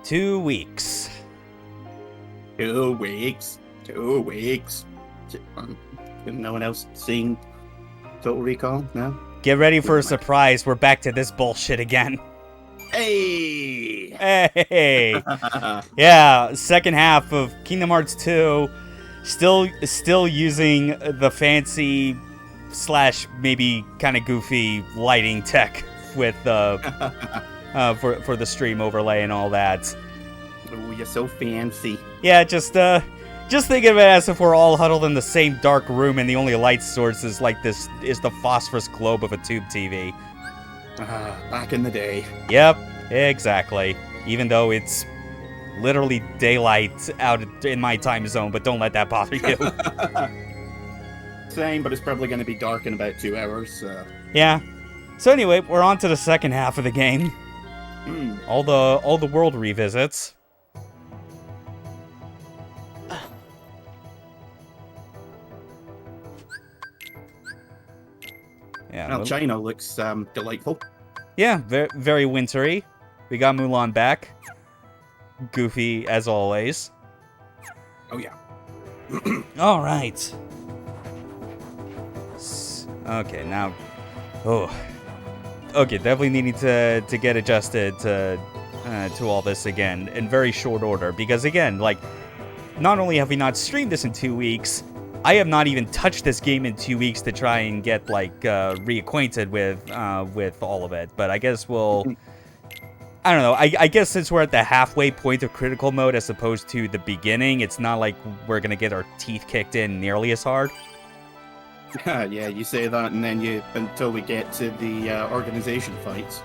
2 weeks. 2 weeks. 2 weeks. No one else seen Total Recall? No? Get ready for a surprise. We're back to this bullshit again. Hey! Hey! Yeah, second half of Kingdom Hearts 2. Still using the fancy / maybe kind of goofy lighting tech with for the stream overlay and all that. Oh, you're so fancy. Yeah, just think of it as if we're all huddled in the same dark room and the only light source is the phosphorus globe of a tube TV. Back in the day. Yep, exactly. Even though it's literally daylight out in my time zone, but don't let that bother you. Same, but it's probably going to be dark in about 2 hours, so... Yeah. So anyway, we're on to the second half of the game. All the world revisits. Yeah. Well, China looks delightful. Yeah, very wintry. We got Mulan back. Goofy as always. Oh yeah. All right. Okay, now. Oh. Okay, definitely needing to get adjusted to all this again in very short order because again, like, not only have we not streamed this in 2 weeks, I have not even touched this game in 2 weeks to try and get like reacquainted with all of it. But I guess we'll. I don't know. I guess since we're at the halfway point of critical mode as opposed to the beginning, it's not like we're gonna get our teeth kicked in nearly as hard. Yeah, you say that, and then until we get to the organization fights.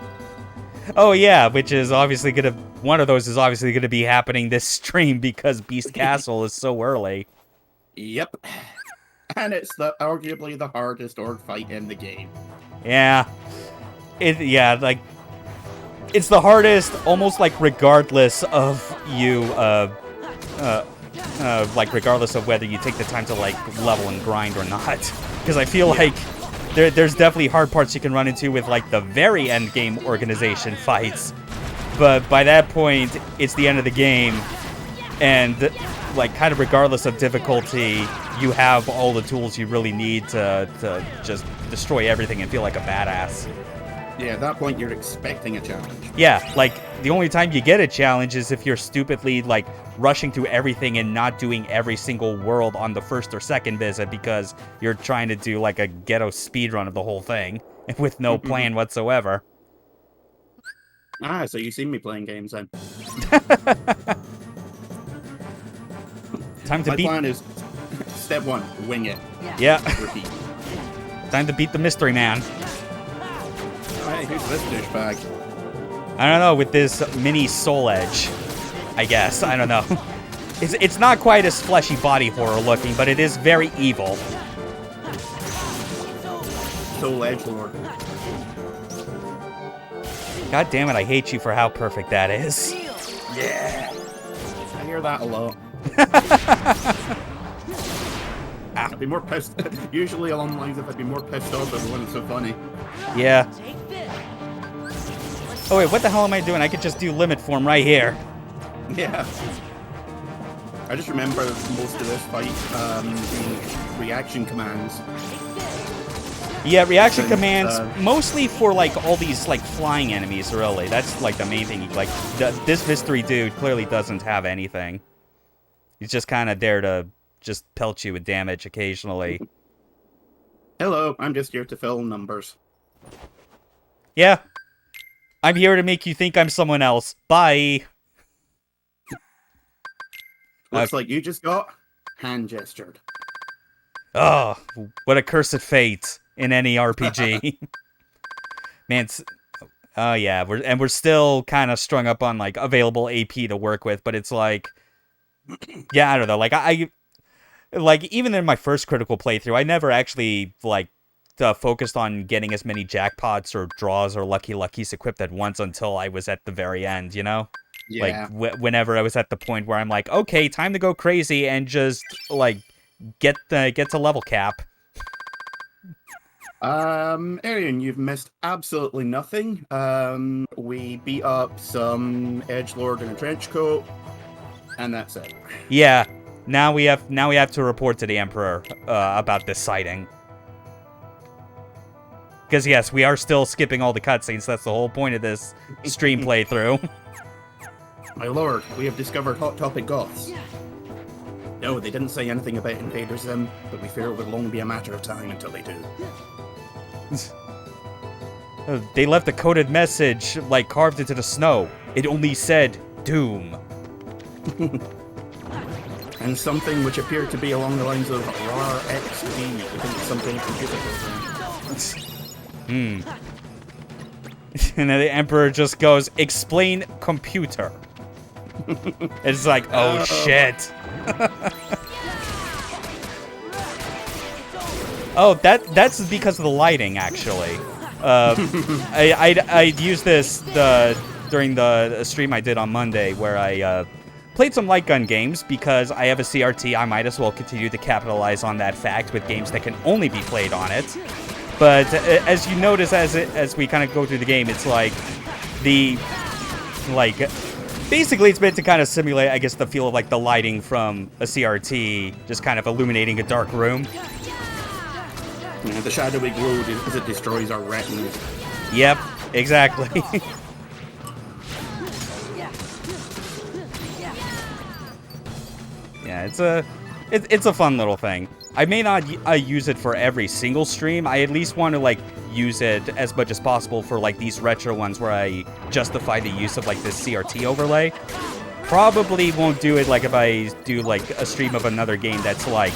Oh yeah, which is obviously one of those is obviously gonna be happening this stream because Beast Castle is so early. Yep, and it's arguably the hardest org fight in the game. Yeah, like it's the hardest, almost like regardless of you, like regardless of whether you take the time to like level and grind or not. Because I feel like there's definitely hard parts you can run into with like the very end game organization fights, but by that point it's the end of the game, and like kind of regardless of difficulty, you have all the tools you really need to just destroy everything and feel like a badass. Yeah, at that point you're expecting a challenge. Yeah, like the only time you get a challenge is if you're stupidly like rushing through everything and not doing every single world on the first or second visit because you're trying to do like a ghetto speedrun of the whole thing with no plan whatsoever. So you've seen me playing games then. Time to beat. My plan is step 1, wing it. Yeah. Repeat. Time to beat the mystery man. Hey, who's this douchebag? I don't know, with this mini soul edge, I guess. I don't know. It's not quite as fleshy body horror looking, but it is very evil. Soul edge lord. God damn it, I hate you for how perfect that is. Yeah. I hear that a lot. I'd be more pissed. Usually along the lines of I'd be more pissed off if it wasn't so funny. Yeah. Oh wait, what the hell am I doing? I could just do limit form right here. Yeah. I just remember most of this fight being reaction commands. Yeah, reaction commands, mostly for like all these like flying enemies, really. That's like the main thing. Like this mystery dude clearly doesn't have anything. He's just kind of there to just pelt you with damage occasionally. Hello, I'm just here to fill numbers. Yeah. I'm here to make you think I'm someone else. Bye. Looks like you just got hand gestured. Oh, what a cursed fate in any RPG. Man, oh yeah, we're still kind of strung up on like available AP to work with, but it's like, yeah, I don't know. Like I like even in my first critical playthrough, I never actually like focused on getting as many jackpots or draws or luckies equipped at once until I was at the very end, you know? Yeah. Like whenever I was at the point where I'm like, okay, time to go crazy and just like get to level cap. Arian, you've missed absolutely nothing. We beat up some edgelord in a trench coat, and that's it. Yeah. Now we have to report to the Emperor about this sighting. Because yes, we are still skipping all the cutscenes. That's the whole point of this stream playthrough. My lord, we have discovered Hot Topic Goths. No, they didn't say anything about Invader Zim, but we fear it will only be a matter of time until they do. They left a coded message, like, carved into the snow. It only said, Doom. And something which appeared to be along the lines of RAR XD. I think it's something computer program. And then the Emperor just goes, explain computer. It's like, oh shit. Oh, that's because of the lighting, actually. I used this during the stream I did on Monday, where I played some light gun games. Because I have a CRT, I might as well continue to capitalize on that fact with games that can only be played on it. But as you notice, as we kind of go through the game, it's like basically it's meant to kind of simulate, I guess, the feel of like the lighting from a CRT, just kind of illuminating a dark room. Yeah, the shadowy glow as it destroys our retinas. Yep, exactly. Yeah, it's a fun little thing. I may not use it for every single stream. I at least want to like use it as much as possible for like these retro ones where I justify the use of like this CRT overlay. Probably won't do it like if I do like a stream of another game that's like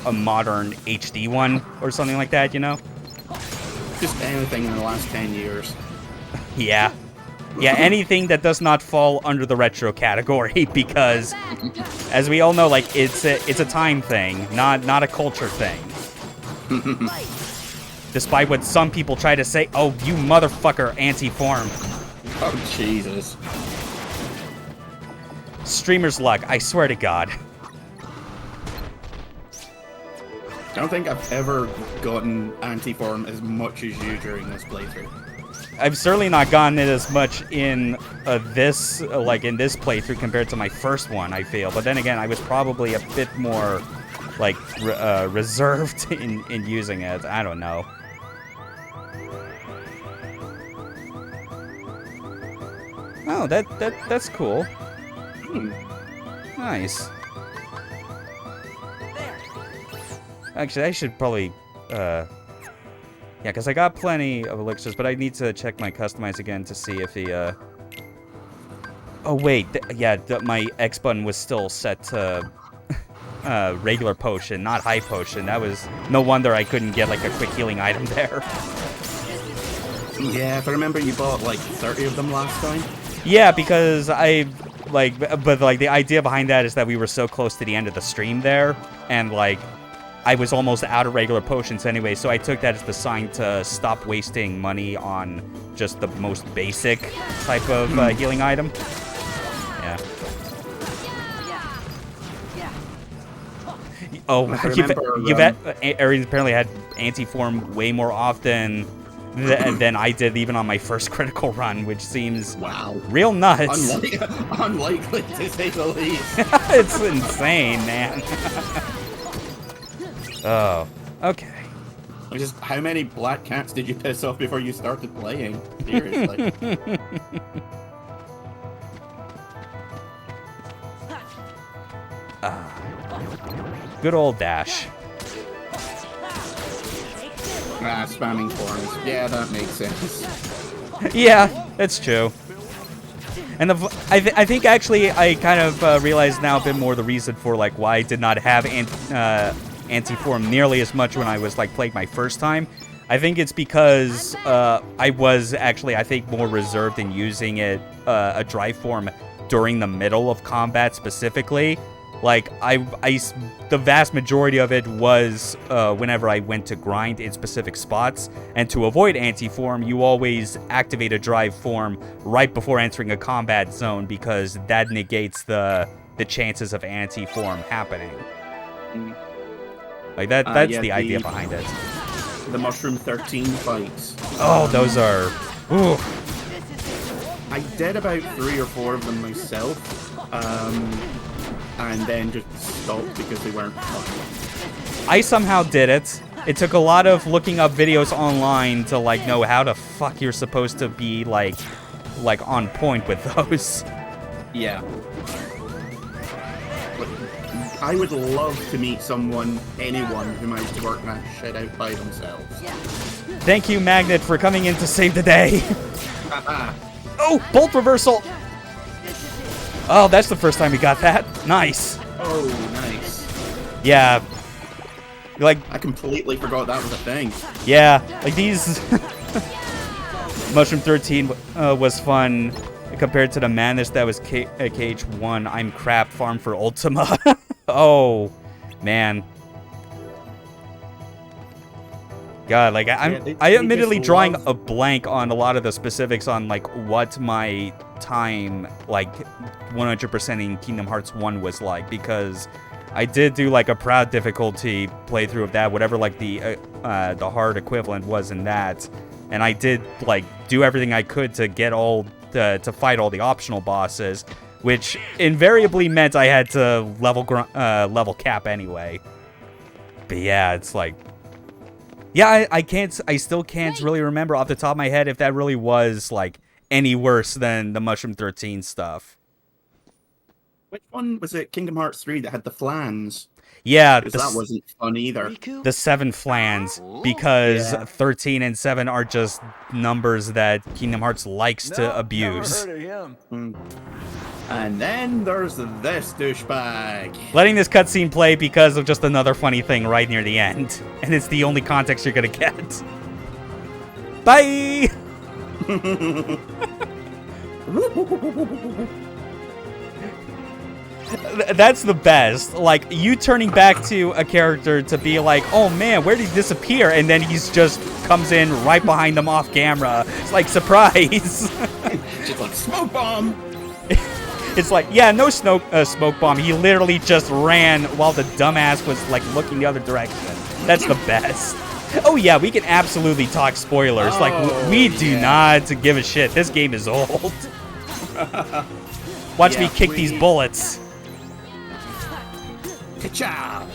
a modern HD one or something like that, you know? Just anything in the last 10 years. Yeah. Yeah, anything that does not fall under the retro category, because, as we all know, like, it's a time thing, not a culture thing. Despite what some people try to say, oh, you motherfucker, anti-form. Oh, Jesus. Streamer's luck, I swear to God. I don't think I've ever gotten anti-form as much as you during this playthrough. I've certainly not gotten it as much in this playthrough compared to my first one, I feel. But then again, I was probably a bit more, like, reserved in using it. I don't know. Oh, that's cool. Nice. Actually, I should probably, yeah, because I got plenty of elixirs, but I need to check my customize again to see if the, oh, wait, my X button was still set to, regular potion, not high potion. That was, no wonder I couldn't get, like, a quick healing item there. Yeah, if I remember, you bought, like, 30 of them last time. Yeah, because but, like, the idea behind that is that we were so close to the end of the stream there, and, like, I was almost out of regular potions anyway, so I took that as the sign to stop wasting money on just the most basic type of healing item. Yeah. Oh, Ares apparently had anti-form way more often than I did even on my first critical run, which seems real nuts. Unlikely to say the least. It's insane, man. Oh, okay. Just how many black cats did you piss off before you started playing? Seriously. Good old dash. Spamming forms. Yeah, that makes sense. Yeah, that's true. And I think actually I kind of realize now a bit more the reason for like why I did not have anti-form nearly as much when I was like playing my first time. I think it's because I was actually, I think, more reserved in using it, a drive form during the middle of combat specifically. Like, the vast majority of it was whenever I went to grind in specific spots. And to avoid anti-form, you always activate a drive form right before entering a combat zone, because that negates the chances of anti-form happening. Like, that's the idea behind it. the Mushroom 13 fights. Oh, those are... Ooh. I did about 3 or 4 of them myself, and then just stopped because they weren't fun. I somehow did it. It took a lot of looking up videos online to, like, know how the fuck you're supposed to be, like on point with those. Yeah. But I would love to meet anyone who managed to work that shit out by themselves. Thank you, Magnet, for coming in to save the day. Oh, bolt reversal! Oh, that's the first time we got that. Nice. Oh, nice. Yeah. Like, I completely forgot that was a thing. Yeah, like these... Mushroom 13 was fun compared to the madness that was KH1. I'm crap, farm for Ultima. Oh, man. God, like, I admittedly drawing a blank on a lot of the specifics on, like, what my time, like, 100%ing Kingdom Hearts 1 was like, because I did do, like, a proud difficulty playthrough of that, whatever, like, the hard equivalent was in that, and I did, like, do everything I could to get to fight all the optional bosses, which invariably meant I had to level cap anyway. But yeah, it's like... Yeah, I still can't really remember off the top of my head if that really was, like, any worse than the Mushroom 13 stuff. Which one was it? Kingdom Hearts 3 that had the flans? Yeah, that wasn't fun either. The 7 flans, because 13 and 7 are just numbers that Kingdom Hearts likes to abuse. Never heard of him. And then there's this douchebag. Letting this cutscene play because of just another funny thing right near the end. And it's the only context you're gonna get. Bye! That's the best. Like, you turning back to a character to be like, oh man, where did he disappear? And then he's just comes in right behind them off camera. It's like, surprise! Just like, smoke bomb! It's like, yeah, no smoke bomb. He literally just ran while the dumbass was, like, looking the other direction. That's the best. Oh, yeah, we can absolutely talk spoilers. Like, we do not give a shit. This game is old. Watch me kick these bullets. Ka-chow!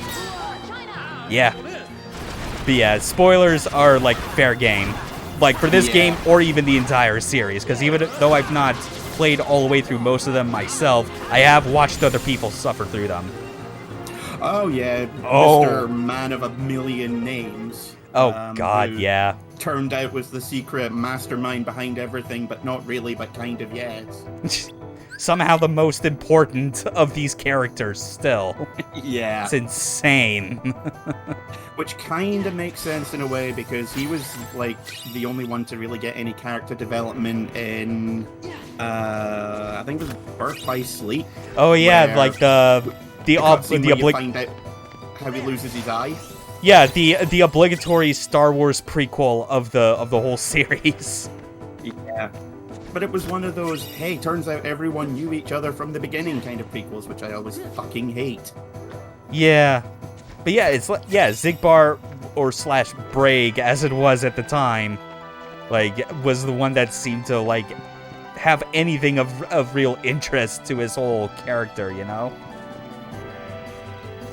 Yeah. But yeah, spoilers are, like, fair game. Like, for this game or even the entire series. Because even though I've not played all the way through most of them myself, I have watched other people suffer through them. Oh, yeah. Mr. Man of a Million Names. Oh, God, yeah. Turned out was the secret mastermind behind everything, but not really, but kind of, yes. Somehow the most important of these characters still. Yeah. It's insane. Which kind of makes sense in a way, because he was, like, the only one to really get any character development in, I think it was Birth by Sleep. Oh, yeah, like the find out how he loses his eye. Yeah, the obligatory Star Wars prequel of the whole series. Yeah. But it was one of those, hey, turns out everyone knew each other from the beginning kind of prequels, which I always fucking hate. Yeah. But yeah, it's like, yeah, Xigbar or slash Braig, as it was at the time, like, was the one that seemed to, like, have anything of real interest to his whole character, you know?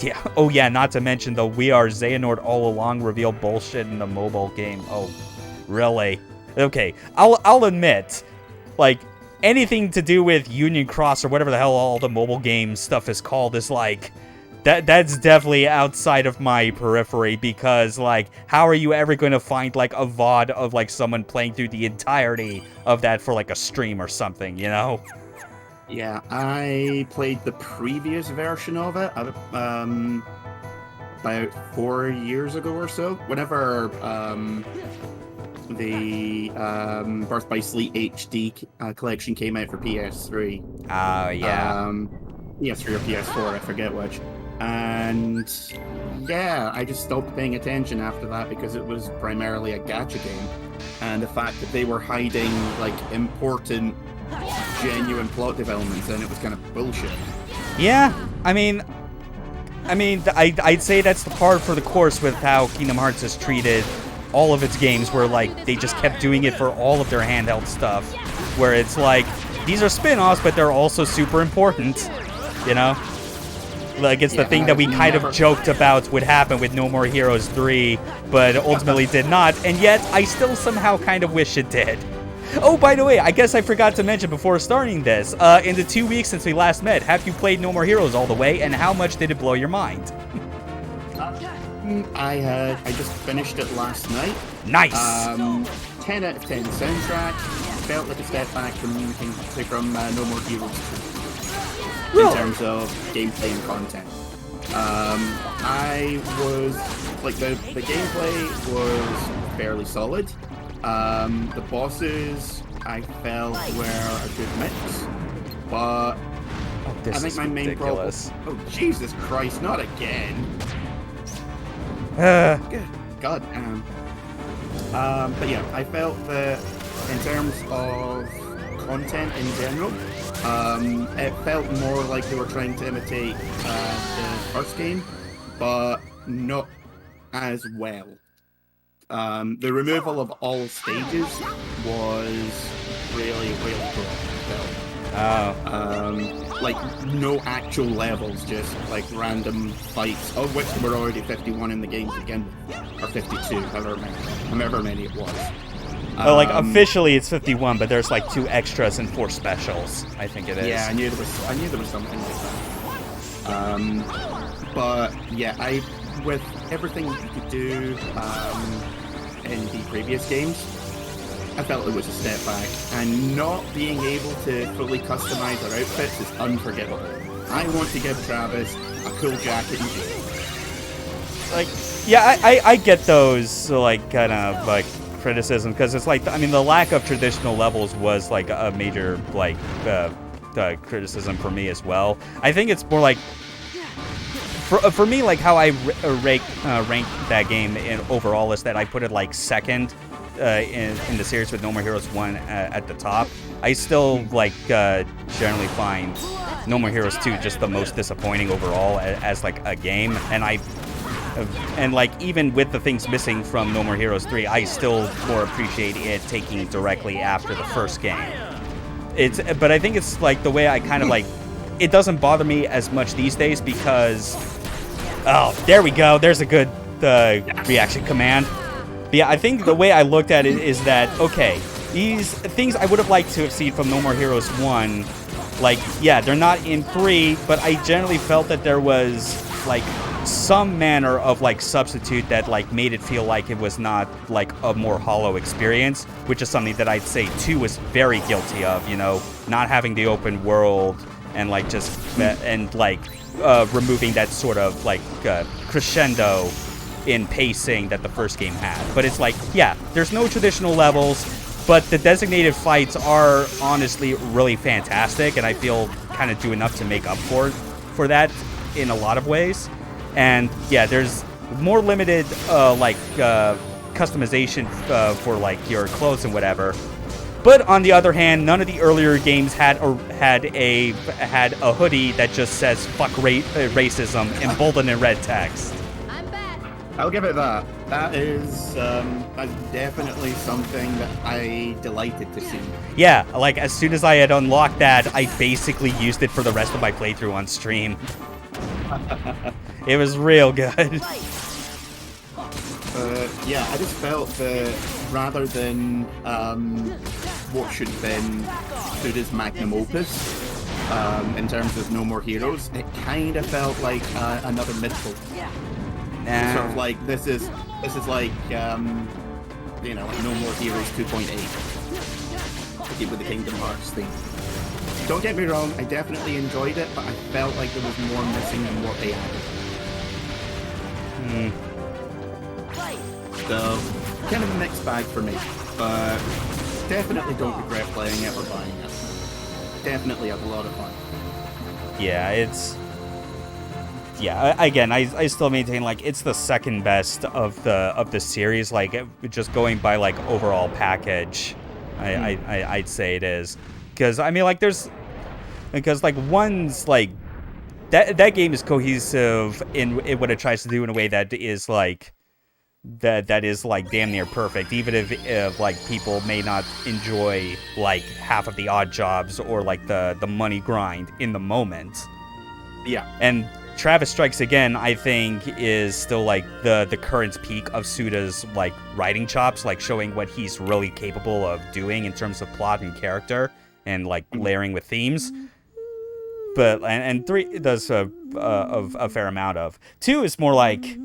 Yeah. Oh, yeah, not to mention the We Are Xehanort All Along reveal bullshit in the mobile game. Oh, really? Okay, I'll admit, like, anything to do with Union Cross or whatever the hell all the mobile game stuff is called is, like, that's definitely outside of my periphery, because, like, how are you ever going to find, like, a VOD of, like, someone playing through the entirety of that for, like, a stream or something, you know? Yeah, I played the previous version of it about 4 years ago or so, whenever the Birth by Sleep HD collection came out for PS3. Oh, yeah. PS3 or PS4, I forget which. And yeah, I just stopped paying attention after that because it was primarily a gacha game. And the fact that they were hiding, like, important, genuine plot developments, and it was kind of bullshit. Yeah, I mean, I'd say that's the par for the course with how Kingdom Hearts has treated all of its games where like they just kept doing it for all of their handheld stuff, where it's like these are spin-offs, but they're also super important, you know? Like, it's the thing that we kind of joked about would happen with No More Heroes 3, but ultimately did not, and yet I still somehow kind of wish it did. Oh, by the way, I guess I forgot to mention before starting this, in the 2 weeks since we last met, have you played No More Heroes all the way, and how much did it blow your mind? I just finished it last night. Nice! 10 out of 10 soundtrack. Felt like a step back from No More Heroes 2 in terms of gameplay and content. I was like the gameplay was fairly solid. The bosses I felt were a good mix, but I think my main problem. Oh Jesus Christ! Not again! God damn. But yeah, I felt that in terms of content in general, it felt more like they were trying to imitate the first game, but not as well. The removal of all stages was really cool. Like no actual levels, just like random fights, of which there were already 51 in the game to begin with, or 52, however many it was. Like officially it's 51, but there's like 2 extras and 4 specials, I think it is. Yeah, I knew there was something like that. But yeah, with everything you could do in the previous games, I felt it was a step back, and not being able to fully customize our outfits is unforgivable. I want to give Travis a cool jacket and jeans. Like, yeah, I get those, like, kind of, like, criticism, because it's like, I mean, the lack of traditional levels was, like, a major, like, criticism for me as well. I think it's more like, for me, like, how I rank that game overall is that I put it, like, second in the series with No More Heroes 1 at the top. I still, like, generally find No More Heroes 2 just the most disappointing overall as like, a game. And like, even with the things missing from No More Heroes 3, I still more appreciate it taking directly after the first game. But I think it's, like, the way I kind of, like, it doesn't bother me as much these days because... Oh, there we go. There's a good reaction command. But yeah, I think the way I looked at it is that, okay, these things I would have liked to have seen from No More Heroes 1, like, yeah, they're not in 3, but I generally felt that there was, like, some manner of, like, substitute that, like, made it feel like it was not, like, a more hollow experience, which is something that I'd say 2 was very guilty of, you know, not having the open world and, like, just, and, like, removing that sort of, like, crescendo in pacing that the first game had. But it's like, yeah, there's no traditional levels, but the designated fights are honestly really fantastic, and I feel kind of do enough to make up for that in a lot of ways. And yeah, there's more limited customization for, like, your clothes and whatever. But on the other hand, none of the earlier games had a hoodie that just says "fuck racism" emboldened in red text. I'll give it that. That is that's definitely something that I delighted to see. Yeah, like, as soon as I had unlocked that, I basically used it for the rest of my playthrough on stream. It was real good. Yeah, I just felt that rather than what should have been Suda's magnum opus in terms of No More Heroes, it kind of felt like another mythical. Nah. Sort of like this is like you know, No More Heroes 2.8 to keep with the Kingdom Hearts theme. Don't get me wrong, I definitely enjoyed it, but I felt like there was more missing than what they added. So, kind of a mixed bag for me, but definitely don't regret playing it or buying it. Definitely have a lot of fun. Yeah, again, I still maintain, like, it's the second best of the series. Like, just going by, like, overall package, I'd say it is. Because I mean, like, one's like that game is cohesive in what it tries to do in a way that is, like, that is like damn near perfect, even if like people may not enjoy like half of the odd jobs or like the money grind in the moment. Yeah. And Travis Strikes Again, I think, is still like the current peak of Suda's like writing chops, like showing what he's really capable of doing in terms of plot and character and like layering with themes. But and 3 does a fair amount of. 2 is more like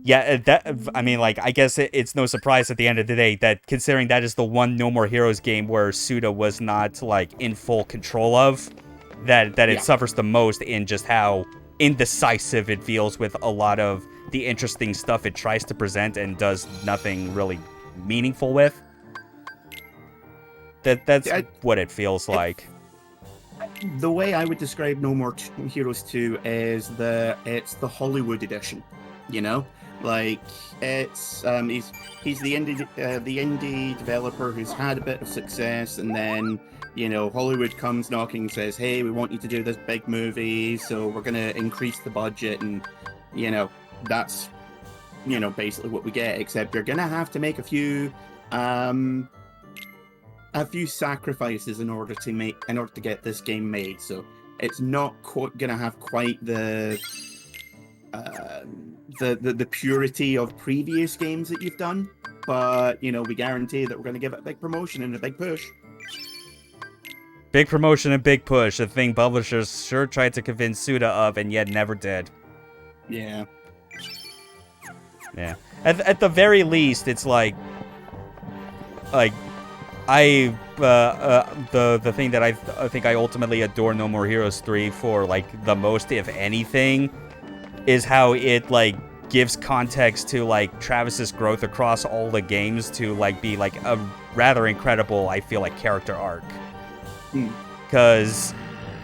yeah, that, I mean, like, I guess it's no surprise at the end of the day that considering that is the one No More Heroes game where Suda was not, like, in full control of, that it suffers the most in just how indecisive it feels with a lot of the interesting stuff it tries to present and does nothing really meaningful with. That's what it feels like. The way I would describe No More Heroes 2 is it's the Hollywood edition, you know? Like, it's he's the indie developer who's had a bit of success, and then, you know, Hollywood comes knocking and says, hey, we want you to do this big movie, so we're gonna increase the budget, and, you know, that's, you know, basically what we get, except you're gonna have to make a few sacrifices in order to get this game made. So it's not gonna have quite the purity of previous games that you've done, but, you know, we guarantee that we're gonna give it a big promotion and a big push. Big promotion and big push, a thing publishers sure tried to convince Suda of and yet never did. Yeah. Yeah. At the very least, it's like the thing that I think I ultimately adore No More Heroes 3 for, like, the most, if anything, is how it, like, gives context to, like, Travis's growth across all the games to, like, be, like, a rather incredible, I feel like, character arc. Because...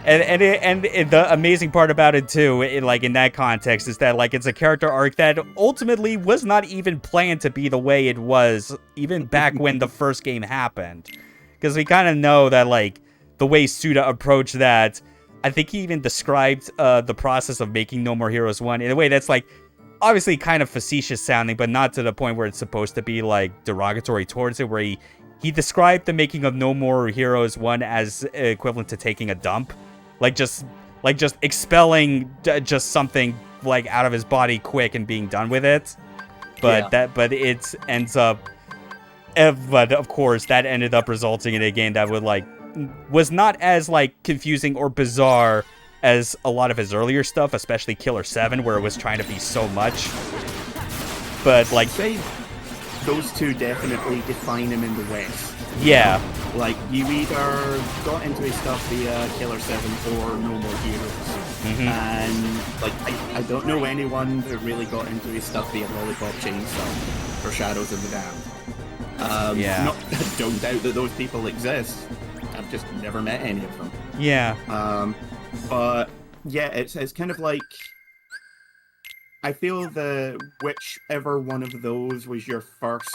And the amazing part about it, too, in that context, is that, like, it's a character arc that ultimately was not even planned to be the way it was, even back when the first game happened. Because we kind of know that, like, the way Suda approached that, I think he even described the process of making No More Heroes 1 in a way that's, like, obviously kind of facetious sounding, but not to the point where it's supposed to be, like, derogatory towards it, where he described the making of No More Heroes 1 as equivalent to taking a dump. Like just expelling just something, like, out of his body quick and being done with it. But it ends up... But, of course, that ended up resulting in a game that was not as, like, confusing or bizarre as a lot of his earlier stuff, especially Killer 7, where it was trying to be so much. But, like... Those two definitely define him in the West. Yeah. Like, you either got into his stuff via Killer 7 or No More Heroes. Mm-hmm. And, like, I don't know anyone that really got into his stuff via Lollipop Chainsaw or Shadows of the Damned. Yeah. Don't doubt that those people exist. I've just never met any of them. Yeah. But, yeah, it's kind of like... I feel whichever one of those was your first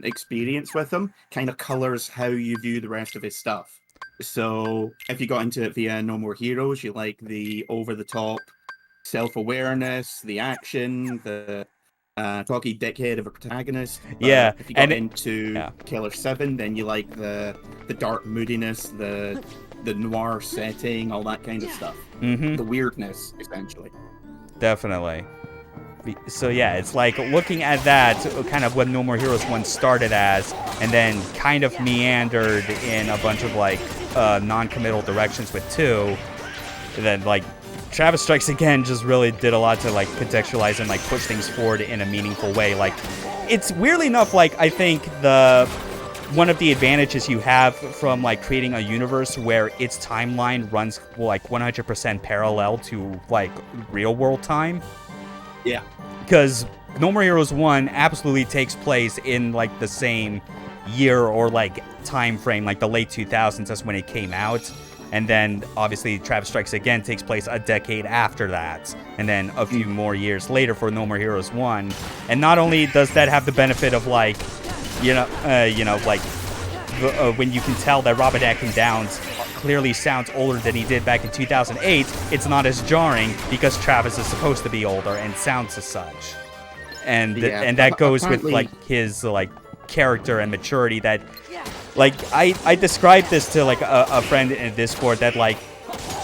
experience with him kind of colors how you view the rest of his stuff. So if you got into it via No More Heroes, you like the over-the-top self-awareness, the action, the talky dickhead of a protagonist. Yeah. If you got into Killer 7, then you like the dark moodiness, the noir setting, all that kind of stuff. Mm-hmm. The weirdness, essentially. Definitely. So yeah, it's like looking at that, kind of what No More Heroes 1 started as, and then kind of meandered in a bunch of, like, non-committal directions with 2. And then, like, Travis Strikes Again just really did a lot to, like, contextualize and, like, push things forward in a meaningful way. Like, it's weirdly enough, like, I think one of the advantages you have from, like, creating a universe where its timeline runs, like, 100% parallel to, like, real-world time. Yeah. Because No More Heroes 1 absolutely takes place in, like, the same year or, like, time frame, like, the late 2000s as when it came out. And then, obviously, Travis Strikes Again takes place a decade after that. And then a few more years later for No More Heroes 1. And not only does that have the benefit of, like, when you can tell that Robert Atkin Downs clearly sounds older than he did back in 2008, it's not as jarring because Travis is supposed to be older and sounds as such. and Yeah, that goes with apparently- like his like character and maturity. That like I described this to like a friend in Discord that like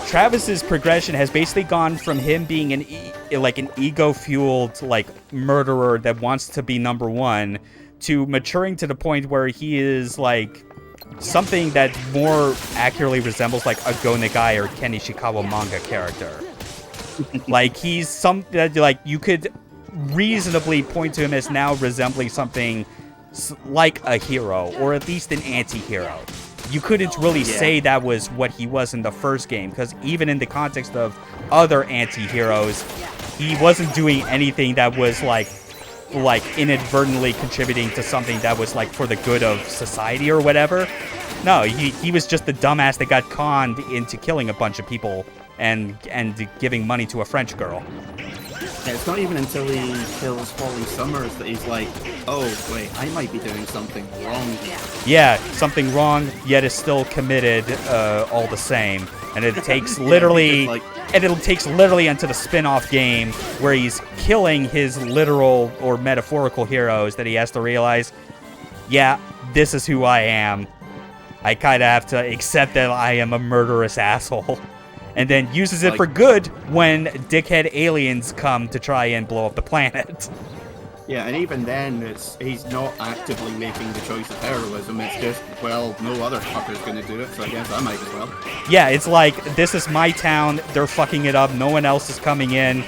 Travis's progression has basically gone from him being an ego-fueled like murderer that wants to be number one to maturing to the point where he is like something that more accurately resembles like a Go Nagai or Ken Ishikawa manga character. Like he's some that like you could reasonably point to him as now resembling something like a hero or at least an anti-hero. You couldn't really say that was what he was in the first game, because even in the context of other anti-heroes, he wasn't doing anything that was like inadvertently contributing to something that was like for the good of society or whatever. No, he was just the dumbass that got conned into killing a bunch of people and giving money to a French girl. Yeah, it's not even until he kills Holly Summers that he's like, oh, wait, I might be doing something wrong here. Yeah, something wrong, yet is still committed all the same. And it takes literally... And it takes literally into the spin-off game where he's killing his literal or metaphorical heroes that he has to realize, yeah, this is who I am. I kind of have to accept that I am a murderous asshole. And then uses it for good when dickhead aliens come to try and blow up the planet. Yeah, and even then, he's not actively making the choice of heroism. It's just, well, no other fucker's gonna do it, so I guess I might as well. Yeah, it's like, this is my town, they're fucking it up, no one else is coming in.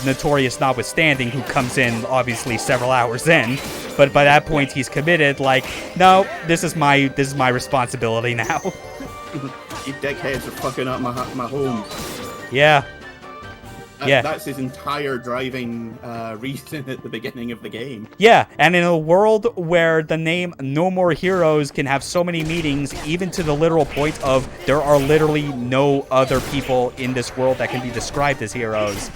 Notorious notwithstanding, who comes in, obviously, several hours in. But by that point, he's committed, like, no, this is my responsibility now. You dickheads are fucking up my home. Yeah. Yeah. That's his entire driving reason at the beginning of the game. Yeah, and in a world where the name No More Heroes can have so many meanings, even to the literal point of there are literally no other people in this world that can be described as heroes,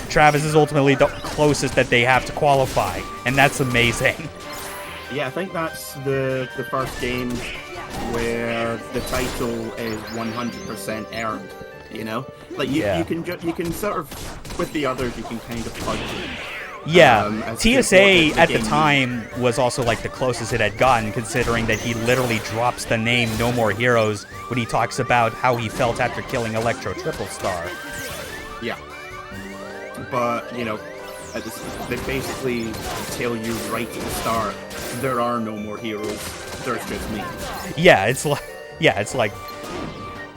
Travis is ultimately the closest that they have to qualify, and that's amazing. Yeah, I think that's the first game where the title is 100% earned. You know, like you can sort of, with the others, you can kind of fudge it. Yeah, TSA at the time was also like the closest it had gotten, considering that he literally drops the name No More Heroes when he talks about how he felt after killing Electro Triple Star. Yeah, but you know, they basically tell you right at the start, there are no more heroes. There's just me. Yeah, it's like.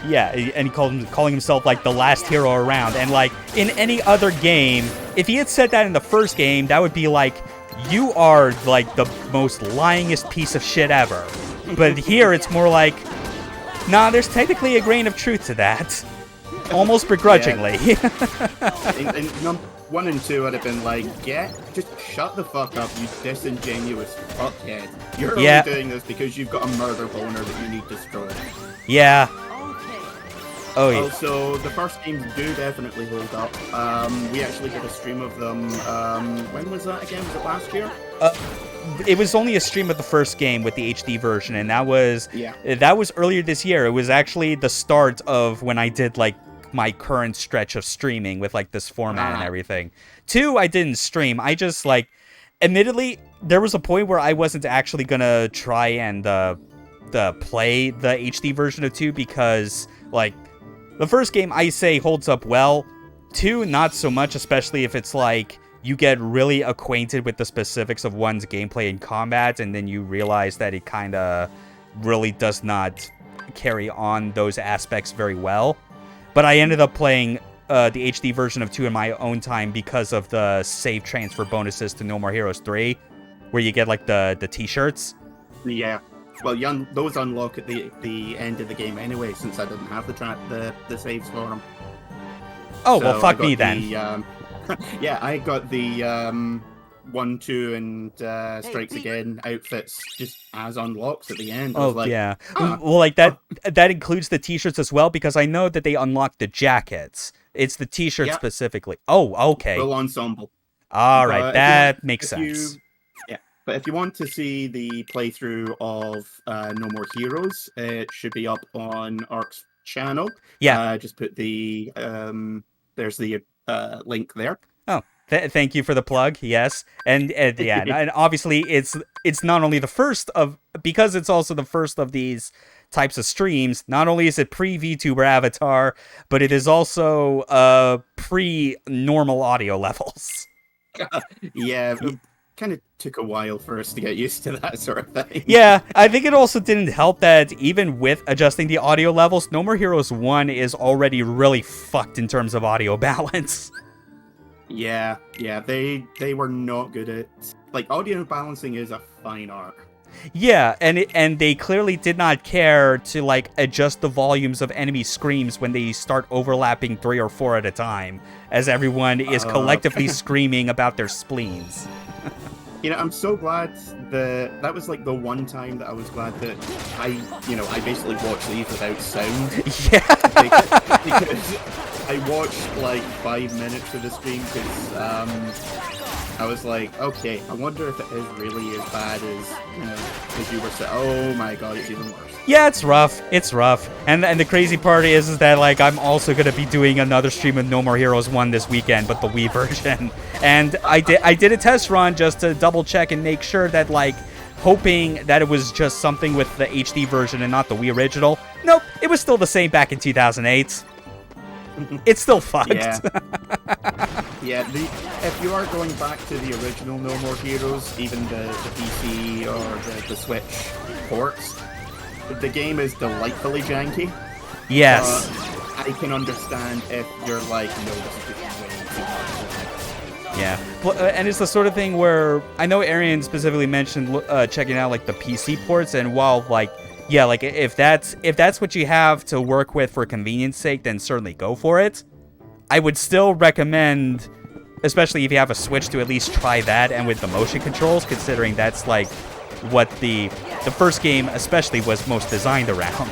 Yeah, and calling himself, like, the last hero around. And, like, in any other game, if he had said that in the first game, that would be like, you are, like, the most lyingest piece of shit ever. But here, it's more like, nah, there's technically a grain of truth to that. Almost begrudgingly. in 1 and 2, I'd have been like, yeah, just shut the fuck up, you disingenuous fuckhead. You're only doing this because you've got a murder boner that you need destroyed. Yeah. Oh, yeah. Also, the first games do definitely hold up. We actually did a stream of them. When was that again? Was it last year? It was only a stream of the first game with the HD version, and that was earlier this year. It was actually the start of when I did like my current stretch of streaming with like this format and everything. 2, I didn't stream. I just like, admittedly, there was a point where I wasn't actually gonna try and play the HD version of 2 because like. The first game, I say, holds up well. 2, not so much, especially if it's like you get really acquainted with the specifics of one's gameplay and combat, and then you realize that it kind of really does not carry on those aspects very well. But I ended up playing the HD version of 2 in my own time because of the save transfer bonuses to No More Heroes 3, where you get like the t-shirts. Yeah. Well, those unlock at the end of the game anyway, since I didn't have the saves for them. Oh, so well, fuck me then. Yeah, I got the 1, 2, and Strikes Again outfits just as unlocks at the end. I was like, yeah. Well, like that includes the t-shirts as well, because I know that they unlock the jackets. It's the t-shirts specifically. Oh, okay. Full ensemble. All right, that makes sense. But if you want to see the playthrough of No More Heroes, it should be up on Ark's channel. Yeah. Just put the there's the link there. Oh, Thank you for the plug. Yes, and yeah, and obviously it's not only the first of, because it's also the first of these types of streams. Not only is it pre-VTuber avatar, but it is also pre-normal audio levels. Yeah, it kind of took a while for us to get used to that sort of thing. Yeah, I think it also didn't help that even with adjusting the audio levels, No More Heroes 1 is already really fucked in terms of audio balance. Yeah, they were not good at, like, audio balancing is a fine art. Yeah, and they clearly did not care to like adjust the volumes of enemy screams when they start overlapping 3 or 4 at a time, as everyone is collectively screaming about their spleens. You know, I'm so glad that was like the one time that I was glad that I basically watched these without sound. Yeah. Because I watched like 5 minutes of the stream because I was like, okay, I wonder if it is really as bad as you were saying. Oh my god, it's even worse. Yeah, it's rough. It's rough. And the crazy part is that like I'm also gonna be doing another stream of No More Heroes 1 this weekend, but the Wii version. And I did a test run just to double check and make sure that like, hoping that it was just something with the HD version and not the Wii original. Nope, it was still the same back in 2008. It's still fucked. Yeah. If you are going back to the original No More Heroes, even the PC or the Switch ports, the game is delightfully janky. Yes. I can understand if you're like, no, this is just way too hard. Yeah. And it's the sort of thing where I know Arian specifically mentioned checking out like the PC ports, and while like, yeah, like if that's what you have to work with for convenience sake, then certainly go for it. I would still recommend, especially if you have a Switch, to at least try that, and with the motion controls, considering that's like what the first game especially was most designed around.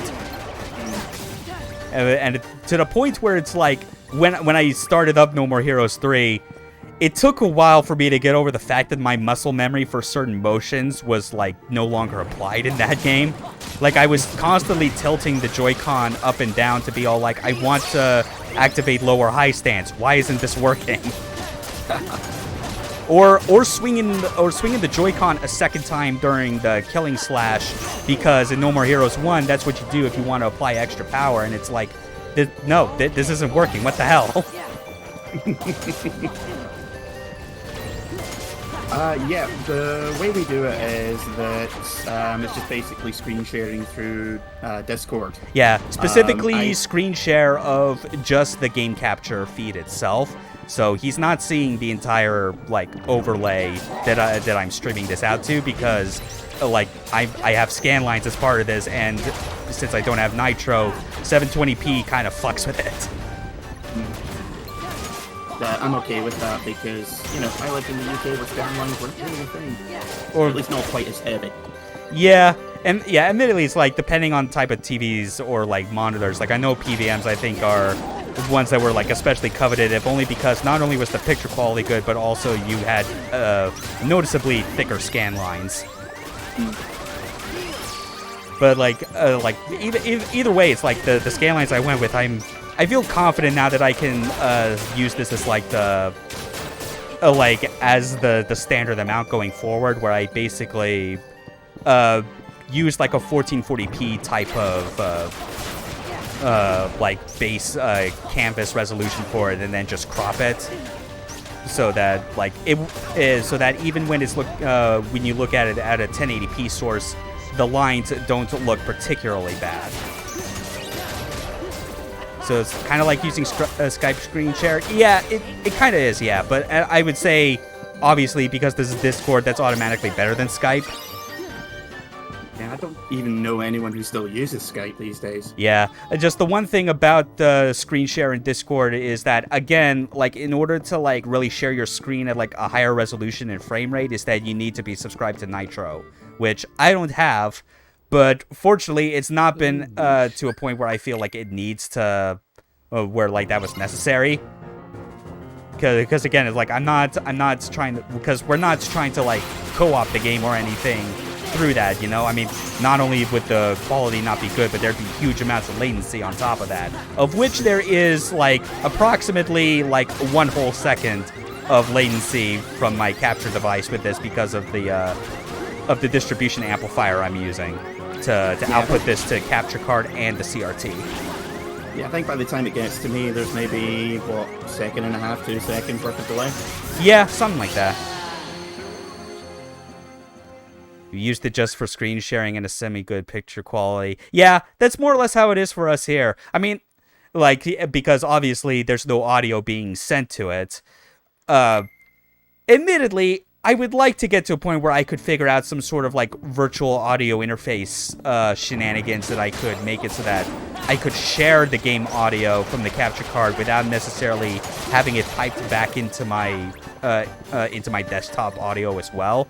And to the point where it's like, when I started up No More Heroes 3, it took a while for me to get over the fact that my muscle memory for certain motions was like no longer applied in that game. Like I was constantly tilting the Joy-Con up and down to be all like, I want to activate lower high stance. Why isn't this working? or swinging the Joy-Con a second time during the killing slash, because in No More Heroes 1, that's what you do if you want to apply extra power, and it's like, no, this isn't working. What the hell? Yeah, the way we do it is that it's just basically screen sharing through Discord. Yeah, specifically screen share of just the game capture feed itself. So he's not seeing the entire like overlay that I'm streaming this out to, because like I have scan lines as part of this, and since I don't have Nitro, 720p kind of fucks with it. I'm okay with that because, I lived in the UK where scan lines weren't really a thing. Or at least not quite as heavy. Yeah, and yeah, admittedly, it's like depending on type of TVs or like monitors. Like I know PVMs, I think, are ones that were like especially coveted, if only because not only was the picture quality good, but also you had noticeably thicker scan lines. But like either way, it's like the scan lines I went with. I feel confident now that I can use this as like the as the standard amount going forward, where I basically use like a 1440p type of like base canvas resolution for it, and then just crop it so that like it is, so that even when it's when you look at it at a 1080p source, the lines don't look particularly bad. So it's kind of like using Skype screen share. Yeah, it kind of is, yeah. But I would say, obviously, because this is Discord, that's automatically better than Skype. Yeah, I don't even know anyone who still uses Skype these days. Yeah, just the one thing about the screen share in Discord is that, again, like in order to like really share your screen at like a higher resolution and frame rate, is that you need to be subscribed to Nitro, which I don't have. But fortunately, it's not been to a point where I feel like it needs to, where like that was necessary. Because again, it's like I'm not trying to, because we're not trying to like co-op the game or anything through that, I mean, not only would the quality not be good, but there'd be huge amounts of latency on top of that, of which there is like approximately like 1 whole second of latency from my capture device with this because of the distribution amplifier I'm using to output this to capture card and the CRT. Yeah, I think by the time it gets to me, there's maybe, second and a half, 2 seconds worth of delay? Yeah, something like that. You used it just for screen sharing and a semi-good picture quality. Yeah, that's more or less how it is for us here. I mean, like, because obviously there's no audio being sent to it. Admittedly, I would like to get to a point where I could figure out some sort of like virtual audio interface shenanigans that I could make it so that I could share the game audio from the capture card without necessarily having it piped back into my desktop audio as well.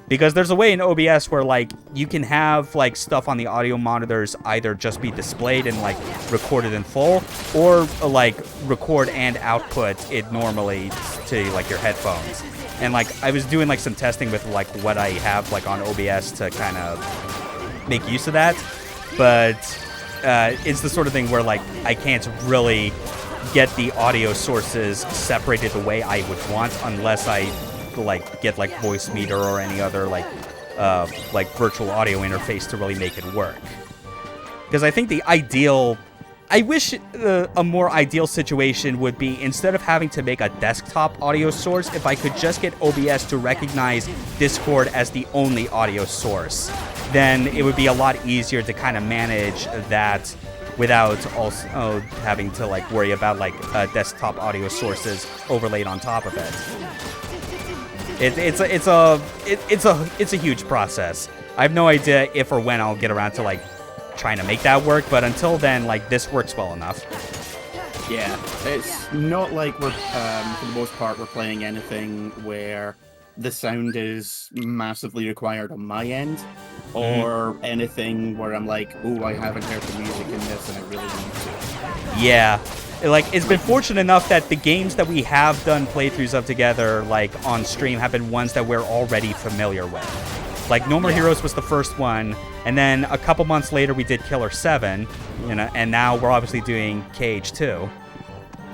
Because there's a way in OBS where like you can have like stuff on the audio monitors either just be displayed and like recorded in full, or like record and output it normally to like your headphones. And like I was doing like some testing with like what I have like on OBS to kind of make use of that, but it's the sort of thing where like I can't really get the audio sources separated the way I would want unless I like get like voice meter or any other like virtual audio interface to really make it work. Because I think I wish a more ideal situation would be, instead of having to make a desktop audio source, if I could just get OBS to recognize Discord as the only audio source, then it would be a lot easier to kind of manage that without also having to like worry about like desktop audio sources overlaid on top of it. It's a huge process. I have no idea if or when I'll get around to like trying to make that work, but until then, like, this works well enough. Yeah, it's not like we're for the most part we're playing anything where the sound is massively required on my end, or anything where I'm like, oh, I haven't heard the music in this and I really need to. Yeah. Like, it's been fortunate enough that the games that we have done playthroughs of together, like, on stream, have been ones that we're already familiar with. Like, No More Heroes was the first one, and then a couple months later we did Killer 7, you know, and now we're obviously doing KH2.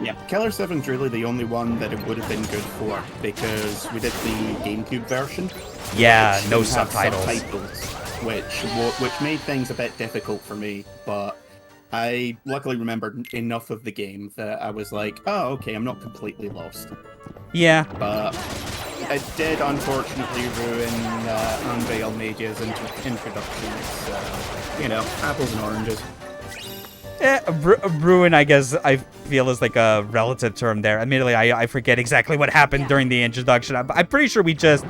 Yeah, Killer 7's really the only one that it would have been good for, because we did the GameCube version. Yeah, no subtitles. Which made things a bit difficult for me, but I luckily remembered enough of the game that I was like, oh, okay, I'm not completely lost. Yeah. But it did unfortunately ruin Unveil Mage's introduction. You know, apples and oranges. Ruin, I guess, I feel is like a relative term there. Admittedly, I forget exactly what happened during the introduction. I'm pretty sure we just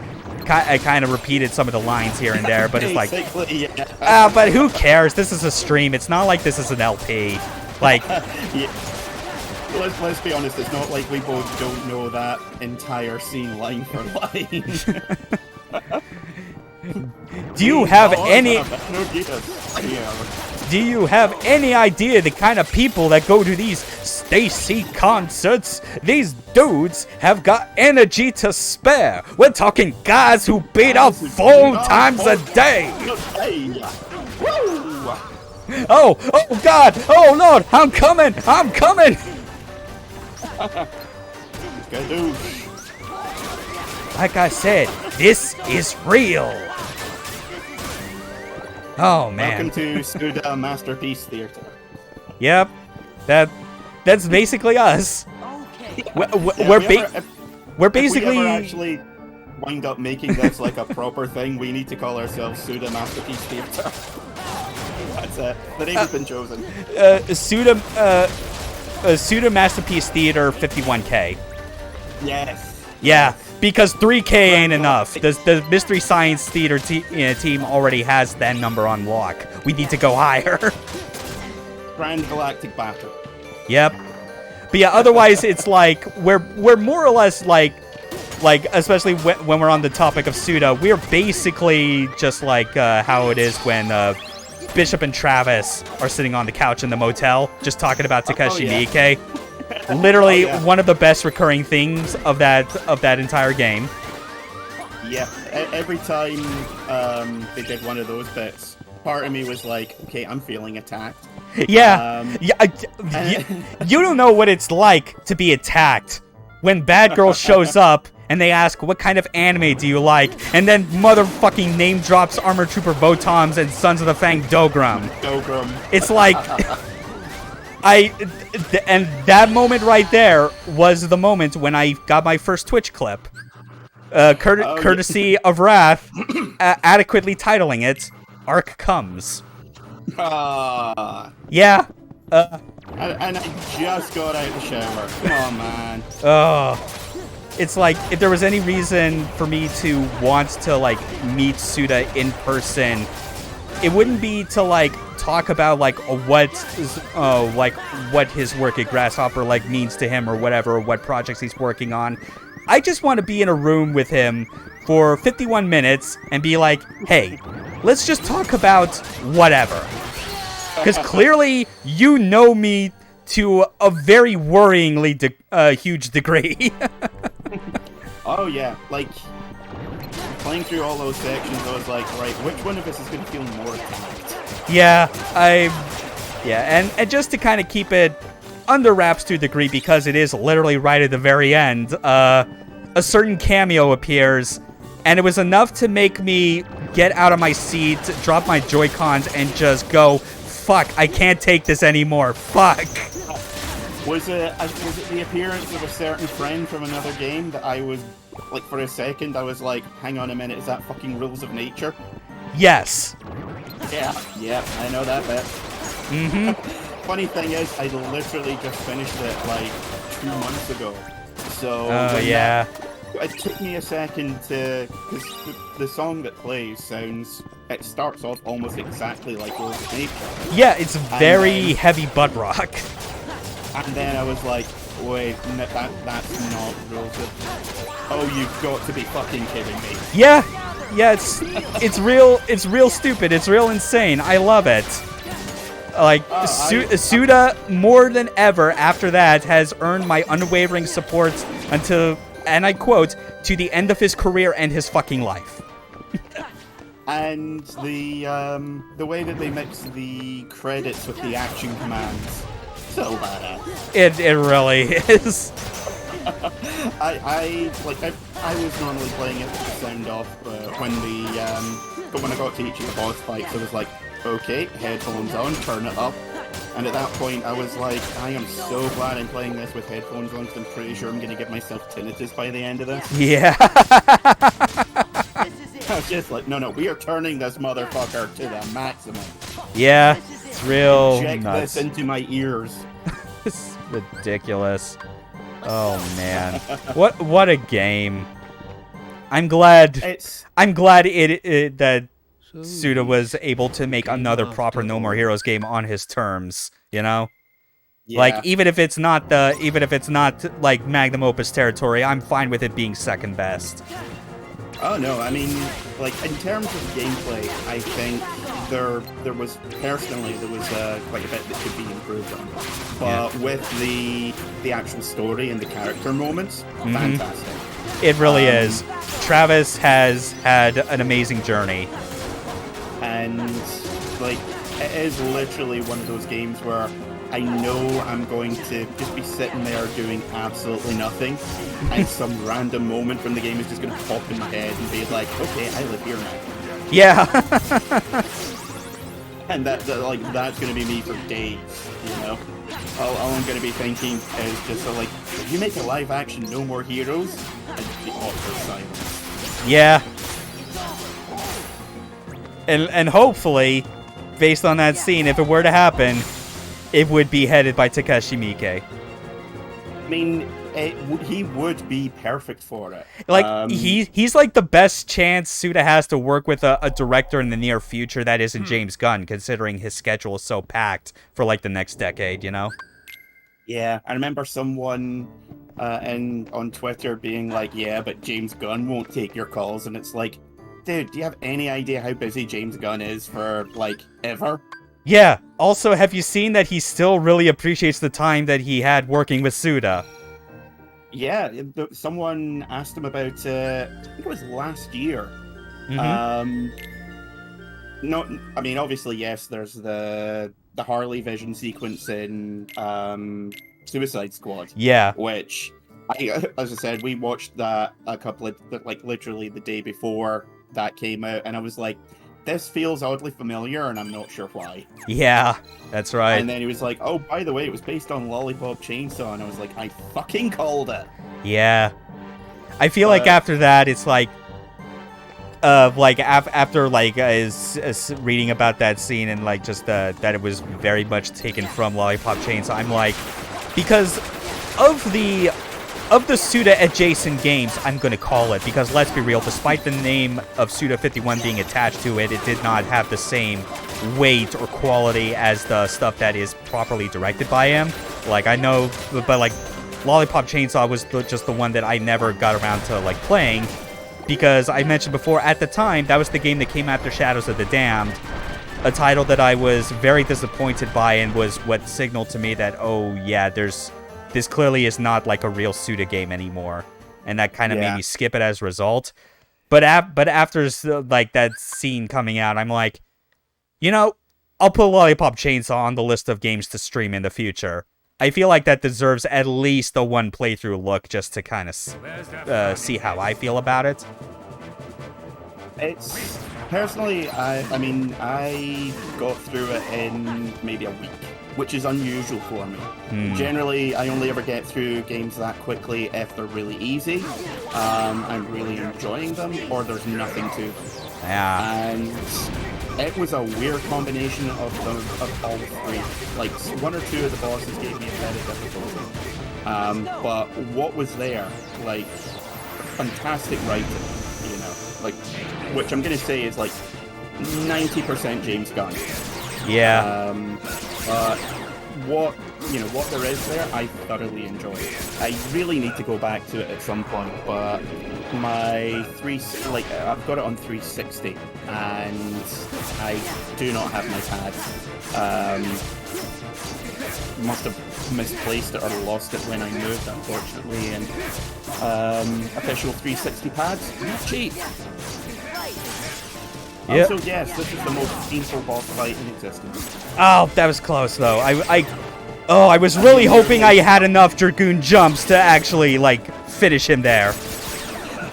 kind of repeated some of the lines here and there, but it's like, yeah. But who cares? This is a stream. It's not like this is an LP. Like, yeah. Let's be honest. It's not like we both don't know that entire scene line for line. Do you have any? Do you have any idea the kind of people that go to these Stacy concerts? These dudes have got energy to spare. We're talking guys who beat up 4 times a day. Oh God! Oh Lord! I'm coming! I'm coming! Like I said, this is real. Oh man! Welcome to Suda Masterpiece Theater. Yep, that's basically us. Okay. We're basically. If we ever actually wind up making this like a proper thing, we need to call ourselves Suda Masterpiece Theater. That's it. The name has been chosen. Suda Masterpiece Theater 51K. Yes. Yeah, because 3K ain't enough. The Mystery Science Theater team already has that number on lock. We need to go higher. Grand Galactic Battle. Yep. But yeah, otherwise it's like we're more or less like especially when we're on the topic of Suda, we're basically just like how it is when Bishop and Travis are sitting on the couch in the motel just talking about Takeshi Miike. Literally one of the best recurring things of that entire game. Yeah, every time they did one of those bits, part of me was like, okay, I'm feeling attacked. Yeah, you don't know what it's like to be attacked. when Bad Girl shows up and they ask, what kind of anime do you like? And then motherfucking name drops Armor Trooper Bottoms and Sons of the Fang Dogram. It's like... And that moment right there was the moment when I got my first Twitch clip. Courtesy of Wrath, adequately titling it, Arc Comes. Yeah. And I just got out of the shower. Come on, man. It's like, if there was any reason for me to want to, like, meet Suda in person, it wouldn't be to, like, talk about, like, what his work at Grasshopper, like, means to him or whatever, or what projects he's working on. I just want to be in a room with him for 51 minutes and be like, hey, let's just talk about whatever. Because clearly you know me to a very worryingly huge degree. Oh, yeah. Like, playing through all those sections, I was like, right, which one of us is going to feel more attacked? Yeah, and just to kind of keep it under wraps to a degree, because it is literally right at the very end, a certain cameo appears, and it was enough to make me get out of my seat, drop my Joy-Cons, and just go, fuck, I can't take this anymore, fuck. Was it the appearance of a certain friend from another game that I was, like, for a second, I was like, hang on a minute, is that fucking Rules of Nature? Yes. Yeah, I know that bit. Mm-hmm. Funny thing is, I literally just finished it, like, 2 months ago. So, yeah. It took me a second to... Because the song that plays it starts off almost exactly like Rules of Nature. Yeah, it's very heavy butt rock. And then I was like, wait, that's not Rules of... Oh, you've got to be fucking kidding me. Yeah, it's real stupid. It's real insane. I love it. Like, Suda, more than ever after that, has earned my unwavering support until, and I quote, to the end of his career and his fucking life. And the way that they mix the credits with the action commands, so badass. It really is. I was normally playing it with the sound off but when I got to each of the boss fights, I was like, okay, headphones on, turn it up. And at that point, I was like, I am so glad I'm playing this with headphones on, because I'm pretty sure I'm going to give myself tinnitus by the end of this. Yeah. I was just like, no, we are turning this motherfucker to the maximum. Yeah, it's real Inject nuts. this into my ears. It's ridiculous. Oh man, what a game! I'm glad that Suda was able to make another proper No More Heroes game on his terms. You know, like even if it's not like magnum opus territory, I'm fine with it being second best. Oh no, I mean, like in terms of gameplay, I think there was personally quite a bit that could be improved on. But with the actual story and the character moments, fantastic. It really is. Travis has had an amazing journey. And like it is literally one of those games where I know I'm going to just be sitting there doing absolutely nothing, and some random moment from the game is just going to pop in my head and be like, okay, I live here now. Yeah. And that's going to be me for days, you know? All I'm going to be thinking is just like, if you make a live action No More Heroes, I'd be awkward silence. Yeah. And hopefully, based on that scene, if it were to happen, it would be headed by Takashi Miike. I mean, he would be perfect for it. Like, he's like the best chance Suda has to work with a director in the near future that isn't James Gunn, considering his schedule is so packed for, like, the next decade, you know? Yeah, I remember someone on Twitter being like, yeah, but James Gunn won't take your calls, and it's like, dude, do you have any idea how busy James Gunn is for, like, ever? Yeah, also, have you seen that he still really appreciates the time that he had working with Suda? Yeah, someone asked him about, I think it was last year. No, I mean, obviously, yes, there's the Harley Vision sequence in Suicide Squad. Yeah. Which As I said, we watched that a couple of, like, literally the day before that came out, and I was like, this feels oddly familiar, and I'm not sure why. Yeah, that's right. And then he was like, oh, by the way, it was based on Lollipop Chainsaw, and I was like, I fucking called it. Yeah. I feel like after that, it's like, after is reading about that scene and like just that it was very much taken from Lollipop Chainsaw, I'm like, because of the Suda adjacent games, I'm gonna call it, because let's be real, despite the name of Suda 51 being attached to it, it did not have the same weight or quality as the stuff that is properly directed by him. Like, I know, but like, Lollipop Chainsaw was just the one that I never got around to like playing, because I mentioned before, at the time, that was the game that came after Shadows of the Damned, a title that I was very disappointed by and was what signaled to me that, oh yeah, this clearly is not like a real Suda game anymore, and that kind of made me skip it as a result. But after like that scene coming out, I'm like, you know, I'll put Lollipop Chainsaw on the list of games to stream in the future. I feel like that deserves at least a one playthrough look just to kind of see how I feel about it. It's personally, I mean, I got through it in maybe a week, which is unusual for me. Generally, I only ever get through games that quickly if they're really easy, I'm really enjoying them, or there's nothing to them. Yeah. And it was a weird combination of all three. Like, one or two of the bosses gave me a very difficulty. But what was there, like, fantastic writing, you know, like, which I'm gonna say is like 90% James Gunn. Yeah. But what there is there, I thoroughly enjoy. I really need to go back to it at some point, but I've got it on 360, and I do not have my pad. Must have misplaced it or lost it when I moved, unfortunately. And official 360 pads, not cheap. Yep. Also, yes, this is the most painful boss fight in existence. Oh, that was close though. I was really hoping I had enough Dragoon jumps to actually like finish him there.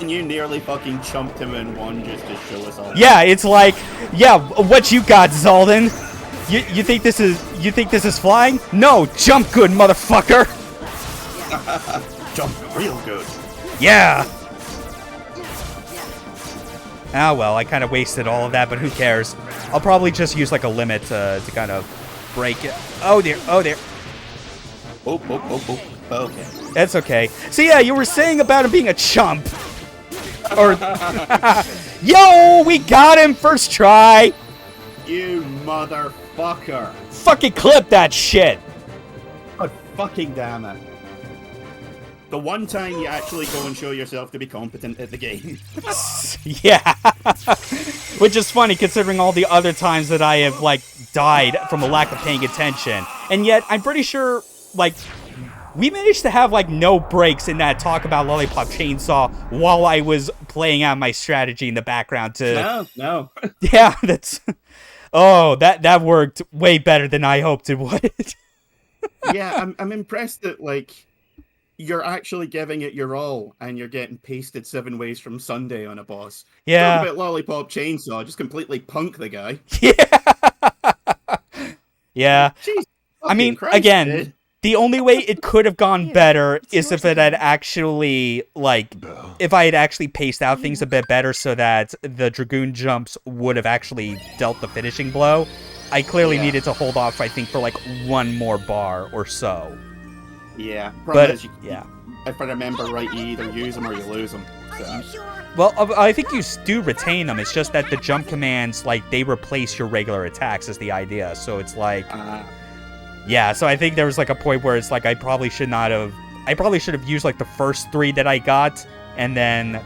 And you nearly fucking chumped him in one just to show us all. Yeah, it's like, yeah, what you got, Xaldin? You think this is flying? No, jump good, motherfucker. Jump real good. Yeah. Ah, well, I kind of wasted all of that, but who cares? I'll probably just use like a limit to kind of break it. Oh dear, oh dear. Oh. Okay. That's okay. So yeah, you were saying about him being a chump. Or, yo, we got him first try. You motherfucker. Fucking clip that shit. God fucking damn it. The one time you actually go and show yourself to be competent at the game. Yeah. Which is funny considering all the other times that I have, like, died from a lack of paying attention. And yet, I'm pretty sure, like, we managed to have, like, no breaks in that talk about Lollipop Chainsaw while I was playing out my strategy in the background to... No. Yeah, that's... Oh, that worked way better than I hoped it would. Yeah, I'm impressed that, like, you're actually giving it your all, and you're getting pasted 7 ways from Sunday on a boss. Yeah. Talk about Lollipop Chainsaw, just completely punk the guy. Yeah. Yeah. Jeez, I mean, Christ, again, dude. the only way it could have gone better is if it had actually, like, if I had actually paced out things a bit better so that the Dragoon jumps would have actually dealt the finishing blow. I clearly needed to hold off, I think, for, like, one more bar or so. Yeah, But, is if I remember right, you either use them or you lose them. So. Well, I think you do retain them. It's just that the jump commands, like, they replace your regular attacks is the idea. So it's like... Yeah, so I think there was, like, a point where it's like I probably should have used, like, the first 3 that I got, and then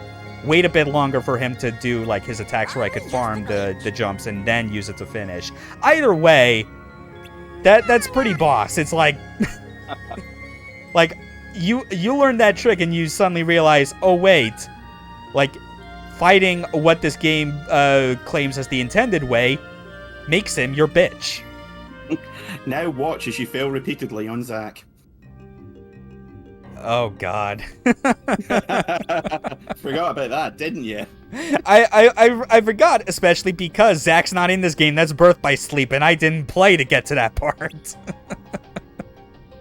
wait a bit longer for him to do, like, his attacks where I could farm the jumps and then use it to finish. Either way, that's pretty boss. It's like... like, you learn that trick and you suddenly realize, oh, wait, like, fighting what this game claims as the intended way makes him your bitch. Now watch as you fail repeatedly on Zack. Oh God. Forgot about that, didn't you? I forgot, especially because Zach's not in this game. That's Birth by Sleep, and I didn't play to get to that part.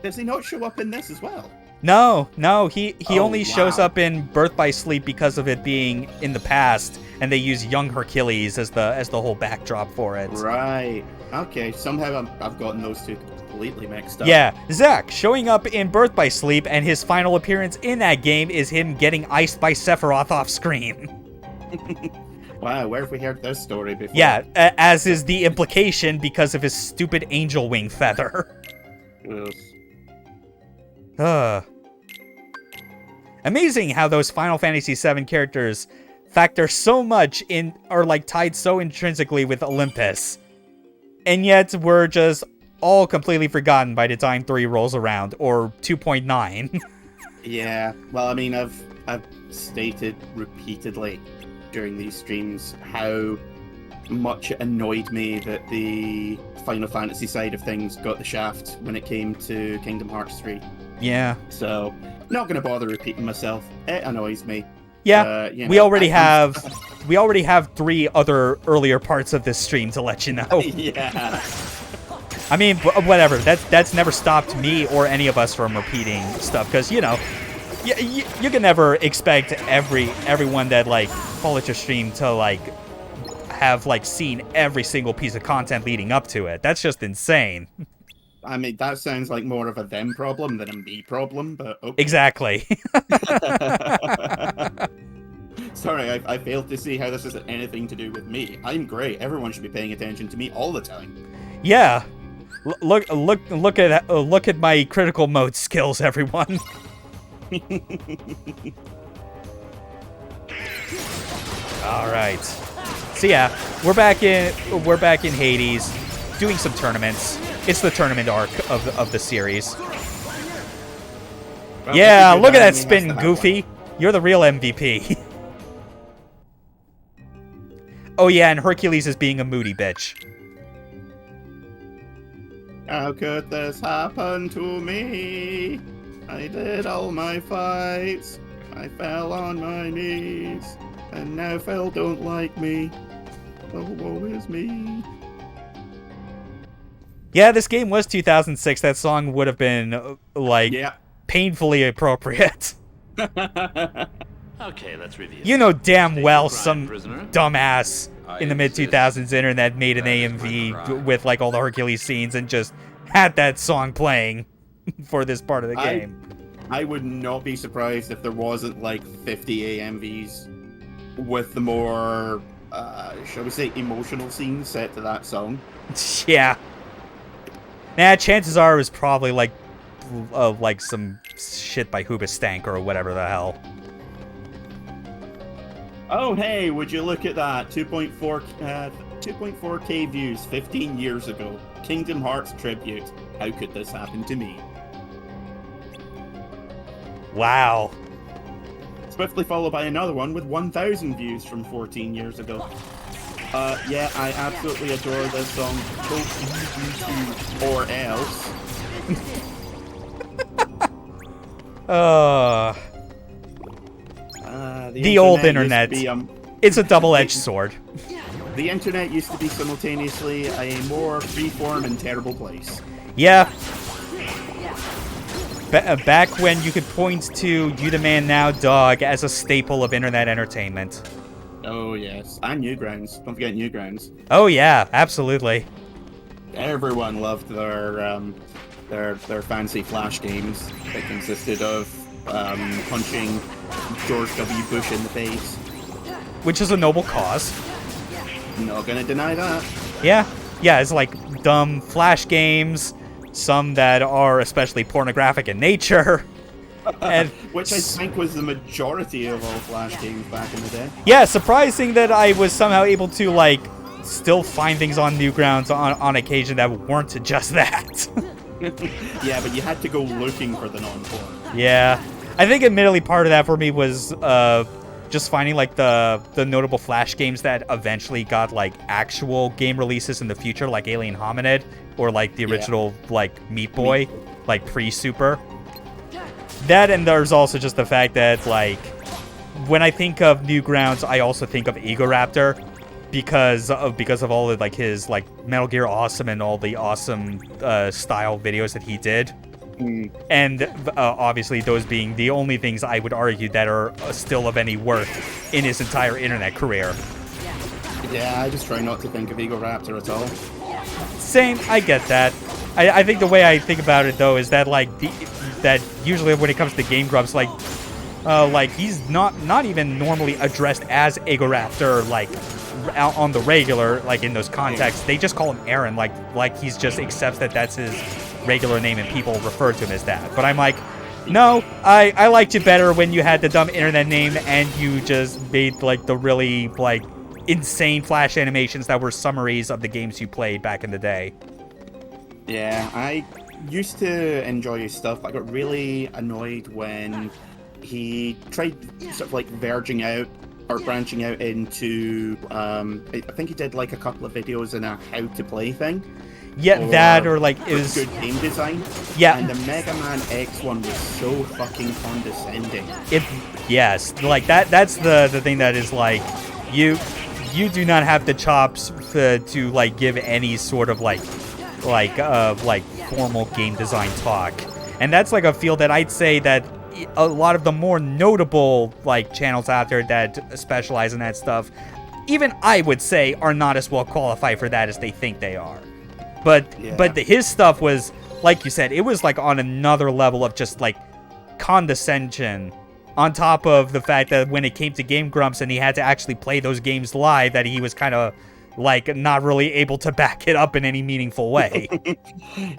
Does he not show up in this as well? No, he only wow. shows up in Birth by Sleep because of it being in the past, and they use young Hercules as the whole backdrop for it. Right. Okay. Somehow I've gotten those two completely mixed up. Yeah, Zach showing up in Birth by Sleep, and his final appearance in that game is him getting iced by Sephiroth off screen. Wow, where have we heard this story before? Yeah, as is the implication because of his stupid angel wing feather. Amazing how those Final Fantasy VII characters factor so much in, are like tied so intrinsically with Olympus. And yet we're just all completely forgotten by the time 3 rolls around, or 2.9. Yeah, well, I mean, I've stated repeatedly during these streams how much it annoyed me that the Final Fantasy side of things got the shaft when it came to Kingdom Hearts 3. Yeah. So, not going to bother repeating myself. It annoys me. Yeah, we already have 3 other earlier parts of this stream to let you know. Yeah. I mean, whatever. That's never stopped me or any of us from repeating stuff, because, you know, you can never expect everyone that, like, follows your stream to, like, have, like, seen every single piece of content leading up to it. That's just insane. I mean, that sounds like more of a them problem than a me problem, but okay. Exactly. Sorry, I failed to see how this has anything to do with me. I'm great. Everyone should be paying attention to me all the time. Yeah. Look at my critical mode skills, everyone. All right. So yeah, we're back in Hades, doing some tournaments. It's the tournament arc of the series. Well, yeah, look at that spin, Goofy. You're the real MVP. Oh yeah, and Hercules is being a moody bitch. How could this happen to me? I did all my fights. I fell on my knees. And now Phil don't like me. Oh, woe is me. Yeah, this game was 2006. That song would have been, like, painfully appropriate. Okay, let's review. You know damn well some dumbass in the mid-2000s internet made an AMV with, like, all the Hercules scenes and just had that song playing for this part of the game. I would not be surprised if there wasn't, like, 50 AMVs with the more, shall we say, emotional scenes set to that song. Yeah. Nah, chances are it was probably, like some shit by Hoobastank or whatever the hell. Oh, hey, would you look at that? 2.4K views 15 years ago. Kingdom Hearts tribute. How could this happen to me? Wow. Swiftly followed by another one with 1,000 views from 14 years ago. Yeah, I absolutely adore this song. Or else. The old internet. It's a double-edged sword. The internet used to be simultaneously a more freeform and terrible place. Yeah. Back when you could point to You the Man Now Dog as a staple of internet entertainment. Oh, yes. And Newgrounds. Don't forget Newgrounds. Oh, yeah. Absolutely. Everyone loved their fancy Flash games that consisted of punching George W. Bush in the face. Which is a noble cause. Not gonna deny that. Yeah. Yeah, it's like dumb Flash games, some that are especially pornographic in nature. And which I think was the majority of all Flash games back in the day. Yeah, surprising that I was somehow able to, like, still find things on Newgrounds on occasion that weren't just that. Yeah, but you had to go looking for the non-porn. Yeah. I think admittedly part of that for me was just finding, like, the notable Flash games that eventually got, like, actual game releases in the future, like Alien Hominid, or, like, the original, like, Meat Boy, like, pre-Super. That, and there's also just the fact that, like, when I think of Newgrounds, I also think of Egoraptor because of all of, like, his, like, Metal Gear Awesome and all the awesome style videos that he did. And obviously those being the only things I would argue that are still of any worth in his entire internet career. Yeah, I just try not to think of Egoraptor at all. Same, I get that. I think the way I think about it, though, is that, like, that usually when it comes to Game Grumps, like he's not even normally addressed as Egoraptor, like, on the regular, like, in those contexts. They just call him Aaron, like he's just accepts that that's his regular name and people refer to him as that. But I'm like, no, I liked you better when you had the dumb internet name and you just made, like, the really, like, insane flash animations that were summaries of the games you played back in the day. Yeah, I used to enjoy his stuff. I got really annoyed when he tried sort of like verging out or branching out into I think he did like a couple of videos in a how to play thing. Yeah, that or like it was good game design. Yeah, and the Mega Man X one was so fucking condescending. Yes, like that's the thing that is like you do not have the chops to like give any sort of like formal game design talk, and that's like a field that I'd say that a lot of the more notable like channels out there that specialize in that stuff, even I would say, are not as well qualified for that as they think they are. But his stuff was, like you said, it was like on another level of just like condescension, on top of the fact that when it came to Game Grumps and he had to actually play those games live, that he was kind of like not really able to back it up in any meaningful way.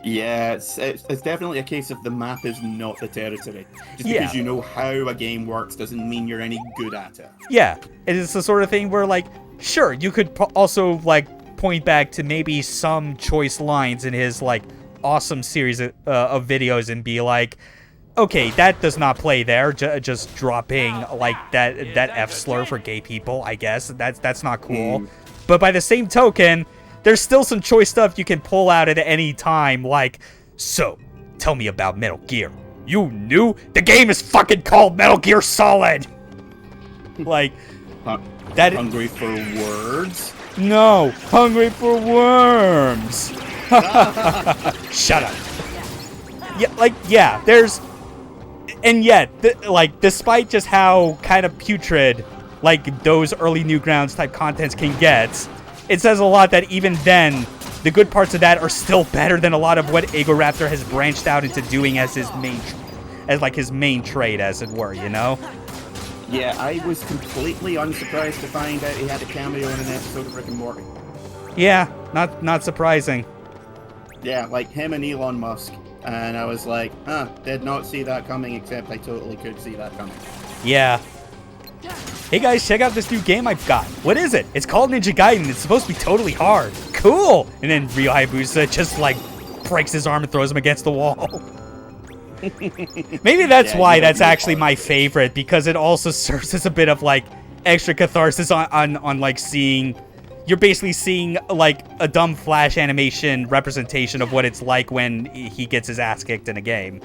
Yeah, it's definitely a case of the map is not the territory. Just because you know how a game works doesn't mean you're any good at it. Yeah, it's the sort of thing where, like, sure, you could also like point back to maybe some choice lines in his like awesome series of videos and be like, okay, that does not play there. Just dropping like that F slur for gay people, I guess that's not cool. But by the same token, there's still some choice stuff you can pull out at any time, like, so, tell me about Metal Gear. You knew? The game is fucking called Metal Gear Solid! Like, that... Hungry for words? No, hungry for worms! Shut up. Yeah, there's... And yet, like, despite just how kind of putrid like those early Newgrounds type contents can get, it says a lot that even then, the good parts of that are still better than a lot of what Egoraptor has branched out into doing as his main trade, as it were, you know? Yeah, I was completely unsurprised to find out he had a cameo in an episode of Rick and Morty. Yeah, not surprising. Yeah, like him and Elon Musk. And I was like, did not see that coming, except I totally could see that coming. Yeah. Hey guys, check out this new game I've got. What is it? It's called Ninja Gaiden. It's supposed to be totally hard. Cool! And then Ryo Hayabusa just like breaks his arm and throws him against the wall. Maybe that's why that's actually my favorite, because it also serves as a bit of like extra catharsis on like seeing... You're basically seeing like a dumb flash animation representation of what it's like when he gets his ass kicked in a game.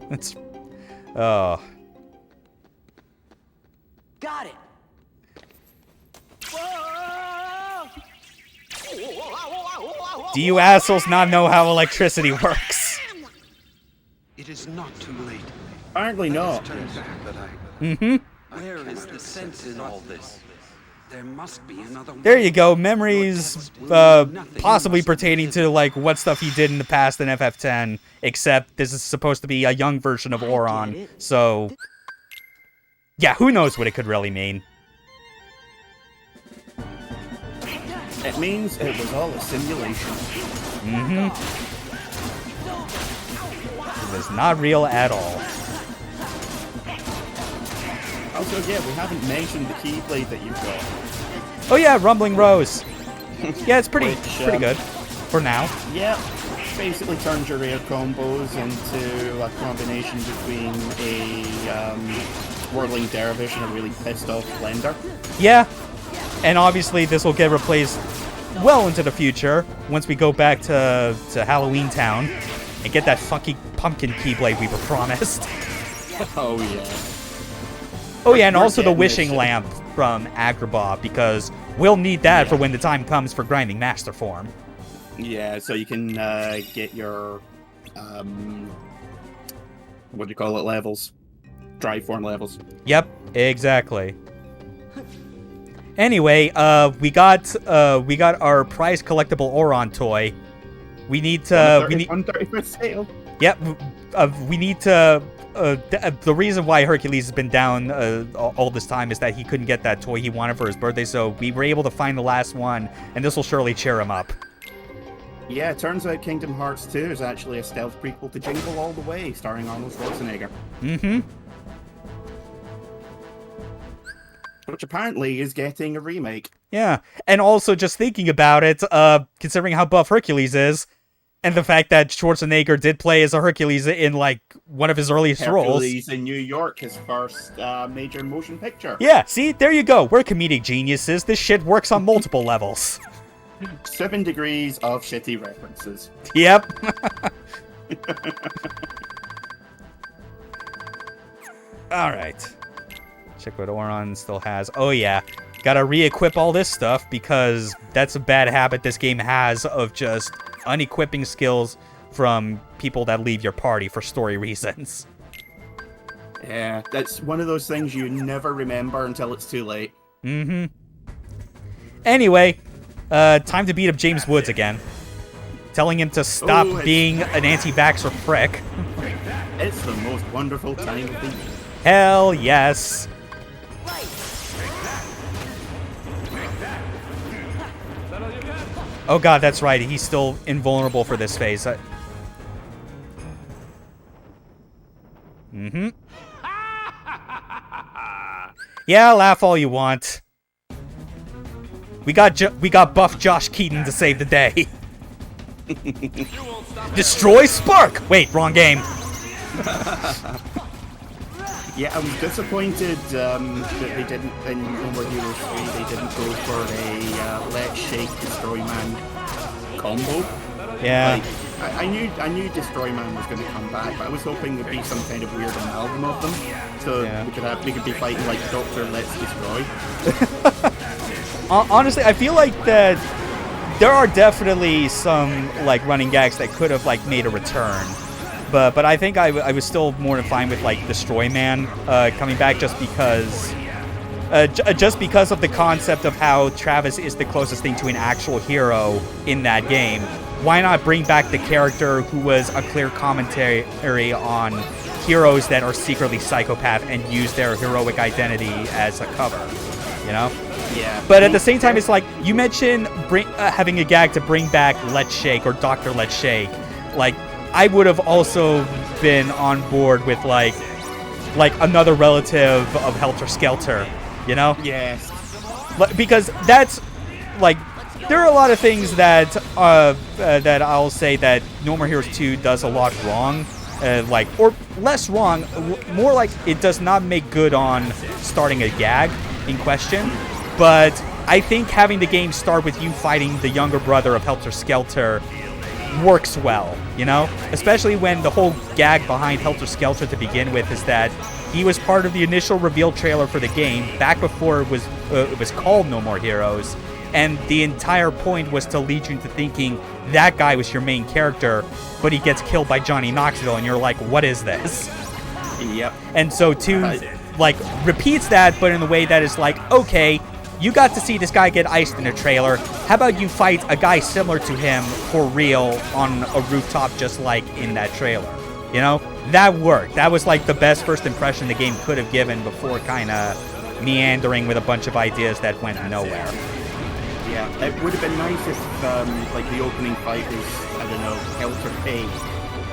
That's... Oh... Got it. Do you assholes not know how electricity works? It is not too late. Apparently not. Where is the sense in all this? There must be another way. There you go. Memories possibly pertaining to like what stuff he did in the past in FF10, except this is supposed to be a young version of Auron. So yeah, who knows what it could really mean. It means it was all a simulation. It was not real at all. Also, yeah, we haven't mentioned the Keyblade that you've got. Oh yeah, Rumbling Rose. Yeah, it's pretty good for now. Yeah, basically turns your air combos into a combination between a Whirling Dervish and a really pissed off Blender. Yeah, and obviously this will get replaced well into the future once we go back to Halloween Town. and get that fucking pumpkin keyblade we were promised. Oh, yeah. Oh yeah, and We're also the getting wishing this shit. lamp from Agrabah, because we'll need that for when the time comes for grinding Master Form. Yeah, so you can get your, what do you call it, levels? Drive form levels. Yep, exactly. Anyway, we got our prize collectible Oron toy. We need to On 30% sale. Yep, we need to. The reason why Hercules has been down all this time is that he couldn't get that toy he wanted for his birthday, so we were able to find the last one, and this will surely cheer him up. Yeah, it turns out Kingdom Hearts 2 is actually a stealth prequel to Jingle All the Way, starring Arnold Schwarzenegger. Mm-hmm. Which apparently is getting a remake. Yeah, and also just thinking about it, considering how buff Hercules is, and the fact that Schwarzenegger did play as a Hercules in, like, one of his earliest roles. Hercules in New York, his first major motion picture. Yeah, see? There you go. We're comedic geniuses. This shit works on multiple levels. 7 degrees of shitty references. Yep. Alright. Check what Oron still has. Oh, yeah. Gotta re-equip all this stuff, because that's a bad habit this game has of just unequipping skills from people that leave your party for story reasons. Yeah, that's one of those things you never remember until it's too late. Mm-hmm. Anyway, time to beat up James Woods again. Telling him to stop being an anti-vaxxer prick. It's the most wonderful time of the year. Hell yes. Oh god, that's right. He's still invulnerable for this phase. Mm-hmm. Yeah, laugh all you want. We got buff Josh Keaton to save the day. Destroy Spark! Wait, wrong game. Yeah, I was disappointed that they didn't, in No More Heroes 3, they didn't go for a Let's Shake Destroy Man combo. Yeah. Like, I knew Destroy Man was going to come back, but I was hoping there'd be some kind of weird amalgam of them, so we could be fighting like Doctor Let's Destroy. Honestly, I feel like that there are definitely some like running gags that could have like made a return. But I think I was still more than fine with like Destroy Man coming back just because of the concept of how Travis is the closest thing to an actual hero in that game. Why not bring back the character who was a clear commentary on heroes that are secretly psychopath and use their heroic identity as a cover, you know? Yeah. But at the same time, it's like you mentioned having a gag to bring back Let's Shake or Dr. Let's Shake. Like, I would have also been on board with like another relative of Helter Skelter, you know? Yes. Because that's like there are a lot of things that that I'll say that No More Heroes 2 does a lot wrong, or less wrong, more like it does not make good on starting a gag in question. But I think having the game start with you fighting the younger brother of Helter Skelter works well, you know? Especially when the whole gag behind Helter Skelter to begin with is that he was part of the initial reveal trailer for the game back before it was called No More Heroes, and the entire point was to lead you into thinking that guy was your main character, but he gets killed by Johnny Knoxville, and you're like, what is this? Yep. And so 2 like repeats that, but in a way that is like, okay, you got to see this guy get iced in a trailer. How about you fight a guy similar to him for real on a rooftop just like in that trailer? You know? That worked. That was like the best first impression the game could have given before kind of meandering with a bunch of ideas that went nowhere. Yeah, it would have been nice if like the opening fight was, I don't know, Helter Page,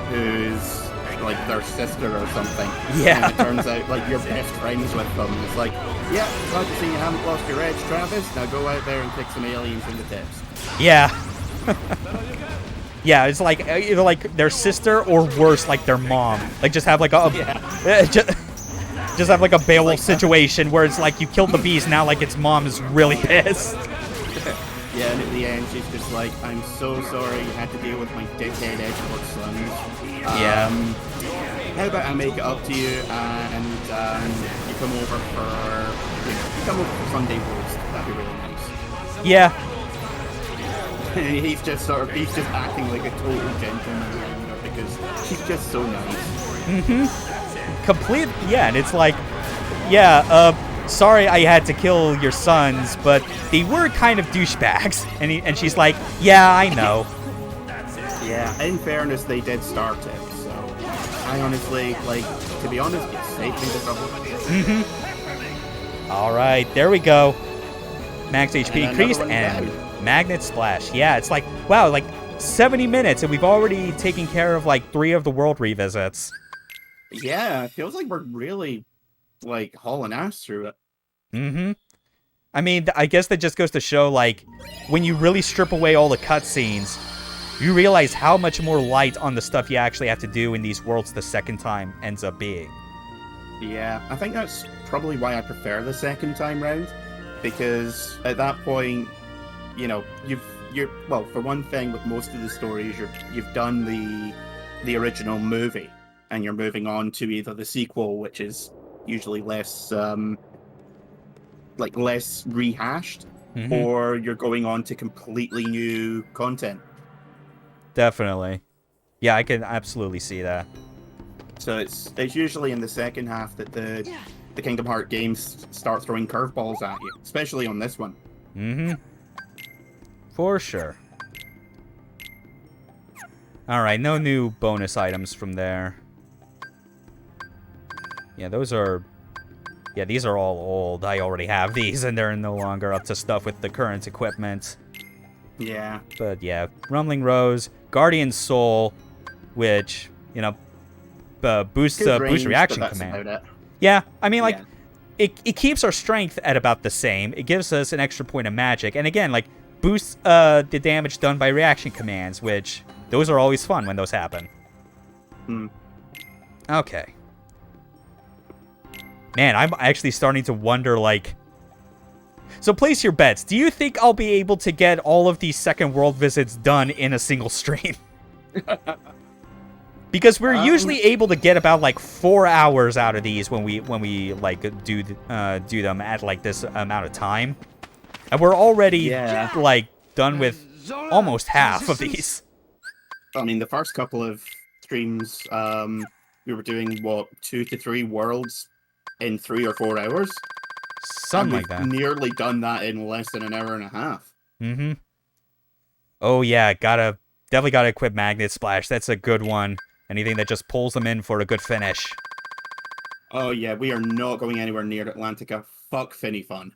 who's like their sister or something. Yeah. And it turns out like you're best friends with them. It's like, yeah, glad to see you haven't lost your edge, Travis. Now go out there and kick some aliens in the tips. Yeah. Yeah, it's like either like their sister or worse, like their mom. Like just have like just have like a Beowulf situation where it's like you killed the beast, now like its mom is really pissed. Yeah, and at the end, she's just like, I'm so sorry you had to deal with my dickhead Edward sons. Yeah. How about I make it up to you and you come over for Sunday roast? That'd be really nice. Yeah. he's just acting like a total gentleman around her because she's just so nice. Complete. Yeah, and it's like, yeah, sorry I had to kill your sons, but they were kind of douchebags. And she's like, yeah, I know. Yeah, in fairness, they did start it, so I honestly, to be honest, it saved me the trouble. All right, there we go. Max HP And increased another and one Magnet Splash. Yeah, it's like, wow, like 70 minutes, and we've already taken care of like 3 of the world revisits. Yeah, it feels like we're really, hauling ass through it. I mean, I guess that just goes to show, like, when you really strip away all the cutscenes, you realize how much more light on the stuff you actually have to do in these worlds the second time ends up being. Yeah, I think that's probably why I prefer the second time round, because at that point, well, for one thing, with most of the stories, you've done the original movie, and you're moving on to either the sequel, which is usually less rehashed, or you're going on to completely new content. Definitely. Yeah, I can absolutely see that. So it's usually in the second half that the Kingdom Hearts games start throwing curveballs at you, especially on this one. For sure. Alright, no new bonus items from there. Yeah, these are all old. I already have these, and they're no longer up to stuff with the current equipment. Yeah. But yeah, Rumbling Rose, Guardian Soul, which, boosts reaction command. Yeah, I mean, it keeps our strength at about the same. It gives us an extra point of magic, and again, boosts the damage done by reaction commands, which those are always fun when those happen. Okay. Man, I'm actually starting to wonder, so place your bets. Do you think I'll be able to get all of these second world visits done in a single stream? Because we're usually able to get about 4 hours out of these when we do them at this amount of time, and we're already done with almost half of these. I mean, the first couple of streams, we were doing 2 to 3 worlds in 3 or 4 hours. Something like that. Nearly done that in less than an hour and a half. Oh yeah, definitely gotta equip Magnet Splash. That's a good one. Anything that just pulls them in for a good finish. Oh yeah, we are not going anywhere near Atlantica. Fuck Finny Fun.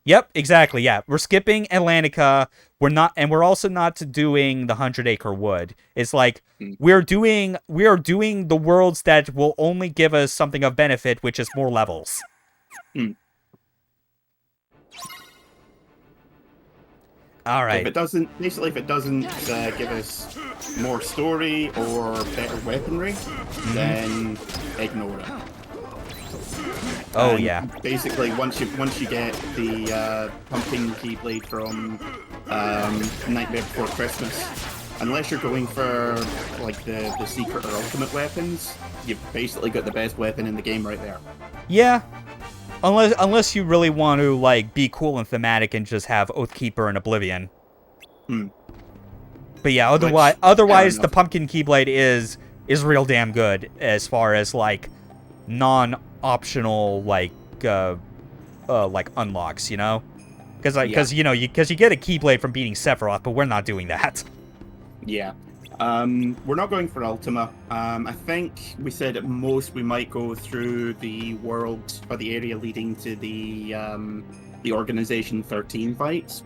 Yep, exactly. Yeah, we're skipping Atlantica. We're also not doing the 100-Acre Wood. It's we are doing the worlds that will only give us something of benefit, which is more levels. All right. If it doesn't give us more story or better weaponry, then ignore it. Oh, and yeah. Basically, once you get the pumpkin keyblade from Nightmare Before Christmas, unless you're going for the secret or ultimate weapons, you've basically got the best weapon in the game right there. Yeah. Unless you really want to be cool and thematic and just have Oathkeeper and Oblivion. But yeah, otherwise the pumpkin keyblade is real damn good as far as non-optional unlocks, because you get a keyblade from beating Sephiroth, but we're not doing that. Yeah. We're not going for Ultima. I think we said at most we might go through the world or the area leading to the Organization 13 fights,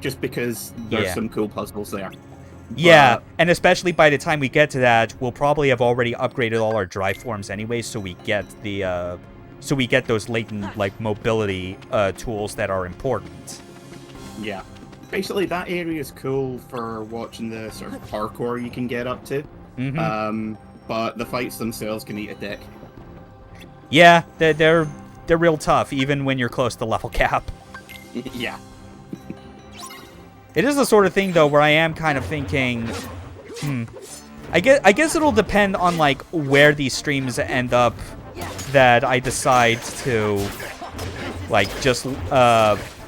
just because there's some cool puzzles there. Yeah, and especially by the time we get to that, we'll probably have already upgraded all our drive forms anyway, so we get those latent mobility tools that are important. Yeah. Basically, that area is cool for watching the sort of parkour you can get up to. But the fights themselves can eat a dick. Yeah, they're real tough, even when you're close to level cap. Yeah. It is the sort of thing, though, where I am kind of thinking, I guess it'll depend on, like, where these streams end up that I decide to, like, just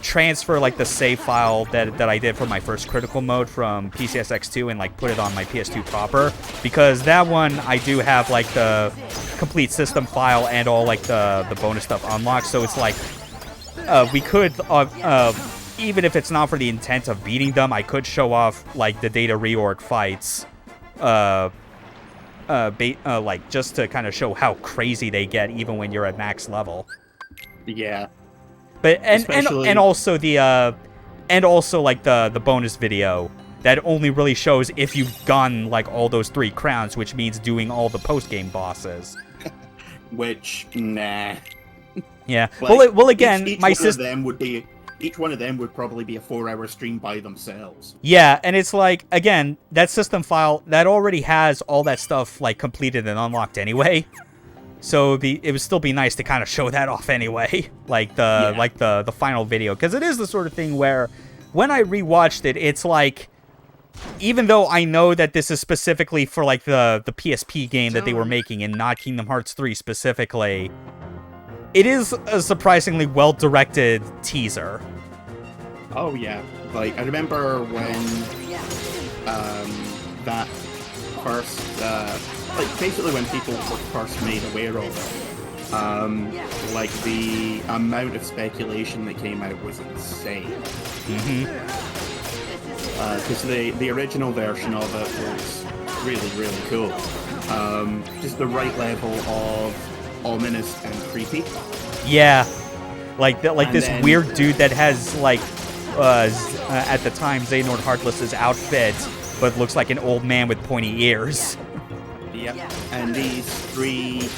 transfer, like, the save file that I did for my first critical mode from PCSX2 and, like, put it on my PS2 proper. Because that one, I do have, like, the complete system file and all, like, the bonus stuff unlocked. So it's like, we could, even if it's not for the intent of beating them, I could show off, like, the data reorg fights, like, just to kind of show how crazy they get even when you're at max level. Yeah. But and also like the bonus video that only really shows if you've gotten like all those 3 crowns, which means doing all the post-game bosses. Which, nah. Yeah. Like, well, again, each one of them would probably be a 4-hour stream by themselves. Yeah, and it's like, again, that system file that already has all that stuff like completed and unlocked anyway. So it would still be nice to kind of show that off anyway, like the final video, because it is the sort of thing where when I rewatched it, it's like, even though I know that this is specifically for like the PSP game that they were making and not Kingdom Hearts 3 specifically, it is a surprisingly well-directed teaser. Oh yeah, like I remember when that first, like basically when people were first made aware of it, like the amount of speculation that came out was insane. Because the original version of it was really, really cool. Just the right level of ominous and creepy. Yeah, like this weird dude that has like at the time Xehanort Heartless's outfit, but looks like an old man with pointy ears. Yep. And these 3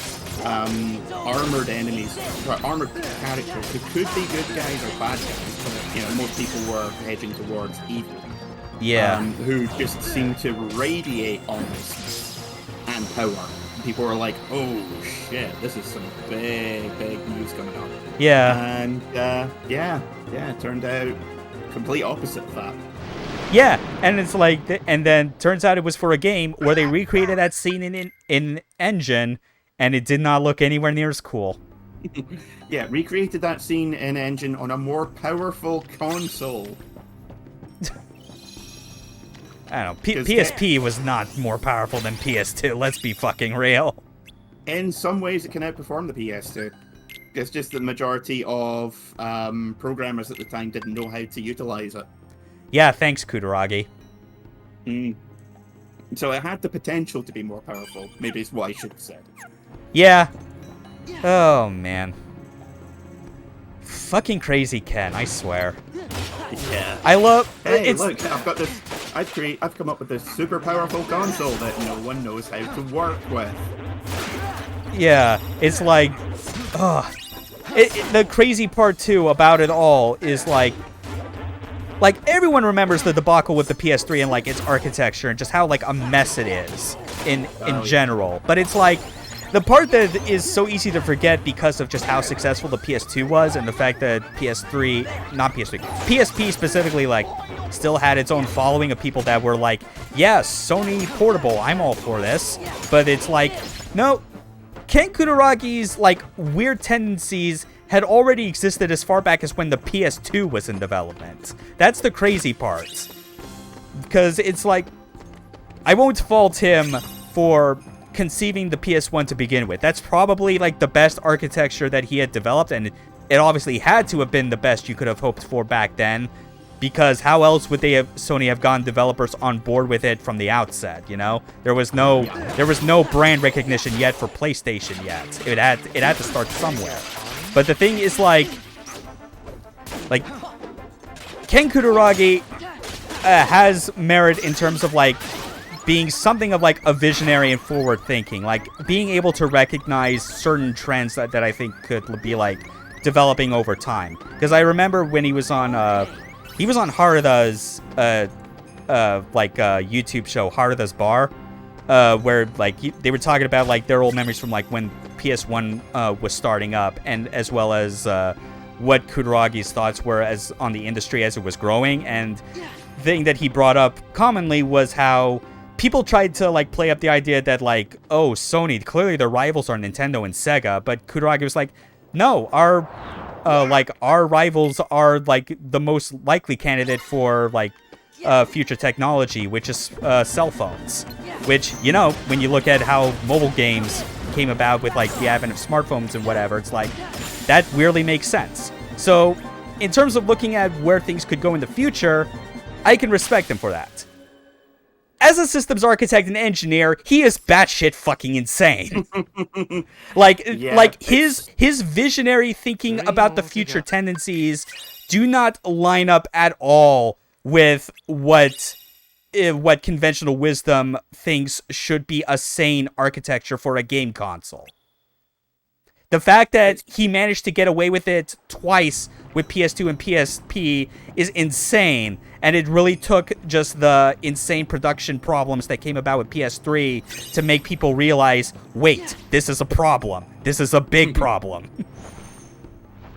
armored enemies, armored characters who could be good guys or bad guys, but you know, most people were hedging towards evil. Yeah. Who just seem to radiate honesty and power. People were like, "Oh shit, this is some big news coming up." Yeah. And it turned out complete opposite of that. Yeah, and it's like, and then turns out it was for a game where they recreated that scene in Engine, and it did not look anywhere near as cool. Yeah, recreated that scene in Engine on a more powerful console. I don't know. PSP was not more powerful than PS2. Let's be fucking real. In some ways, it can outperform the PS2. It's just the majority of programmers at the time didn't know how to utilize it. Yeah, thanks, Kutaragi. So it had the potential to be more powerful. Maybe it's what I should have said. Yeah. Oh, man. Fucking crazy Ken, I swear. Yeah. I love... Hey, look, I've got this... I've come up with this super powerful console that no one knows how to work with. Yeah, it's like... Ugh. The crazy part, too, about it all is, like, everyone remembers the debacle with the PS3 and, like, its architecture and just how, like, a mess it is in general. But it's, like, the part that is so easy to forget because of just how successful the PS2 was and the fact that PSP specifically, like, still had its own following of people that were like, yeah, Sony Portable, I'm all for this. But it's like, no, Ken Kutaragi's, like, weird tendencies had already existed as far back as when the PS2 was in development. That's the crazy part. Because it's like, I won't fault him for conceiving the PS1 to begin with. That's probably, like, the best architecture that he had developed, and it obviously had to have been the best you could have hoped for back then, because how else would Sony have gotten developers on board with it from the outset, you know? There was no brand recognition yet for PlayStation yet. It had to start somewhere. But the thing is, like Ken Kutaragi has merit in terms of, like, being something of, like, a visionary and forward thinking, like being able to recognize certain trends that I think could be, like, developing over time. Because I remember when he was on Haruda's YouTube show, Haruda's Bar, where, like, they were talking about, like, their old memories from, like, when PS1 was starting up, and as well as what Kutaragi's thoughts were on the industry as it was growing. And thing that he brought up commonly was how people tried to like play up the idea that like, oh, Sony, clearly their rivals are Nintendo and Sega, but Kutaragi was like, no, our rivals are like the most likely candidate for like future technology, which is cell phones. Which, you know, when you look at how mobile games came about with like the advent of smartphones and whatever, it's like that weirdly makes sense. So in terms of looking at where things could go in the future, I can respect him for that. As a systems architect and engineer, he is batshit fucking insane. like his visionary thinking about the future tendencies do not line up at all with what conventional wisdom thinks should be a sane architecture for a game console. The fact that he managed to get away with it twice with PS2 and PSP is insane, and it really took just the insane production problems that came about with PS3 to make people realize, wait, this is a problem. This is a big problem.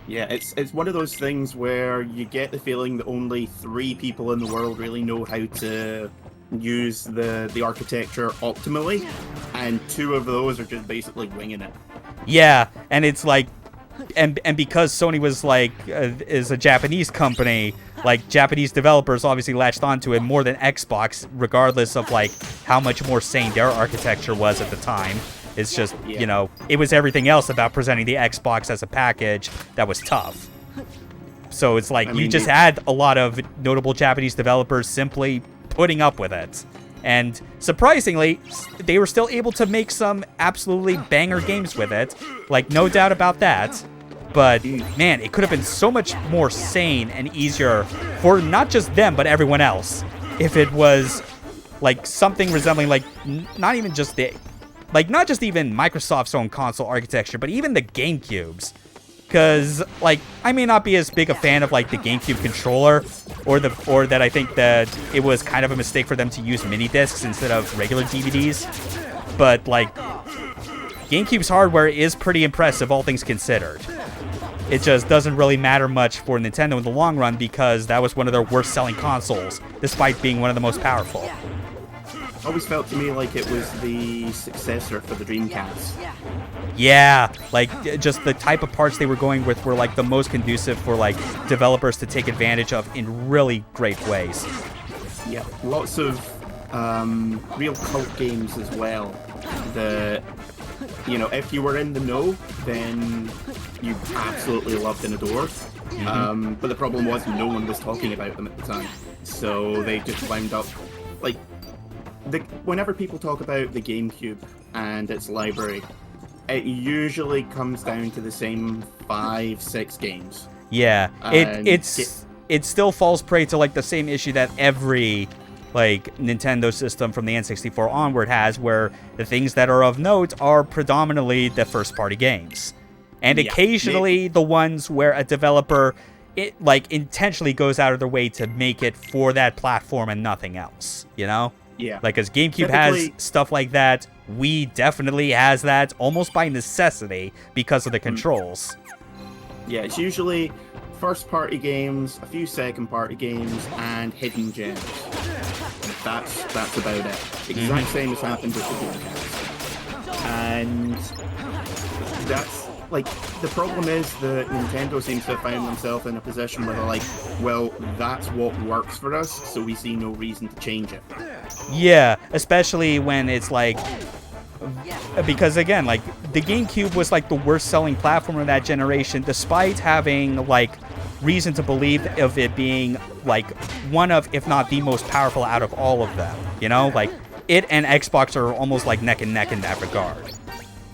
Yeah, it's one of those things where you get the feeling that only 3 people in the world really know how to use the architecture optimally, and 2 of those are just basically winging it. Yeah, and it's like, and because Sony was like is a Japanese company, like Japanese developers obviously latched onto it more than Xbox, regardless of like how much more sane their architecture was at the time. It's just, you know, it was everything else about presenting the Xbox as a package that was tough. So it's like, you just had a lot of notable Japanese developers simply putting up with it. And surprisingly, they were still able to make some absolutely banger games with it. Like, no doubt about that. But, man, it could have been so much more sane and easier for not just them, but everyone else. If it was, like, something resembling, like, not even just the... Like, not just even Microsoft's own console architecture, but even the GameCube's. Because, like, I may not be as big a fan of, like, the GameCube controller, or that I think that it was kind of a mistake for them to use mini discs instead of regular DVDs. But, like, GameCube's hardware is pretty impressive, all things considered. It just doesn't really matter much for Nintendo in the long run because that was one of their worst-selling consoles, despite being one of the most powerful. Always felt to me like it was the successor for the Dreamcast. Yeah, like, just the type of parts they were going with were, like, the most conducive for, like, developers to take advantage of in really great ways. Yeah, lots of real cult games as well. You know, if you were in the know, then you absolutely loved and adored. But the problem was no one was talking about them at the time. So they just wound up, like, whenever people talk about the GameCube and its library, it usually comes down to the same 5-6 games. Yeah, it still falls prey to like the same issue that every like Nintendo system from the N64 onward has, where the things that are of note are predominantly the first-party games, and occasionally the ones where a developer intentionally goes out of their way to make it for that platform and nothing else. You know? Yeah. Like, as GameCube has stuff like that, Wii definitely has that almost by necessity because of the controls. Yeah, it's usually first-party games, a few second-party games, and hidden gems. That's about it. Exact same as happened with the Dreamcast. And that's, like, the problem is that Nintendo seems to have found themselves in a position where they're like, well, that's what works for us, so we see no reason to change it. Yeah, especially when it's like, because again, like, the GameCube was like the worst selling platform of that generation, despite having like reason to believe of it being like one of, if not the most powerful out of all of them. You know, like, it and Xbox are almost like neck and neck in that regard.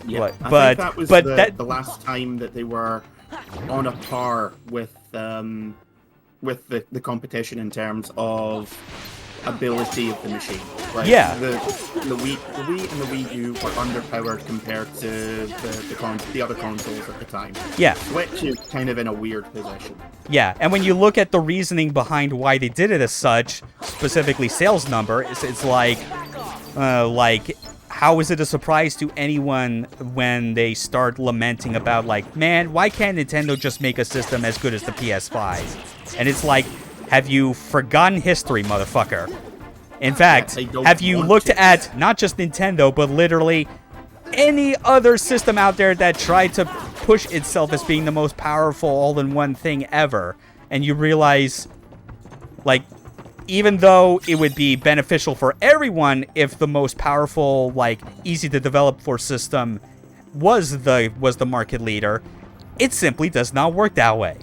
Yeah, I think that was the last time that they were on a par with the competition in terms of ability of the machine. Like, yeah. The Wii and the Wii U were underpowered compared to the other consoles at the time. Yeah. Switch is kind of in a weird position. Yeah, and when you look at the reasoning behind why they did it as such, specifically sales number, it's like, how is it a surprise to anyone when they start lamenting about, like, man, why can't Nintendo just make a system as good as the PS5? And it's like, Have you forgotten history, motherfucker? In fact, I don't have you want looked to. at not just Nintendo, but literally any other system out there that tried to push itself as being the most powerful all-in-one thing ever? And you realize, like, even though it would be beneficial for everyone if the most powerful, like, easy to develop for system was the market leader, it simply does not work that way.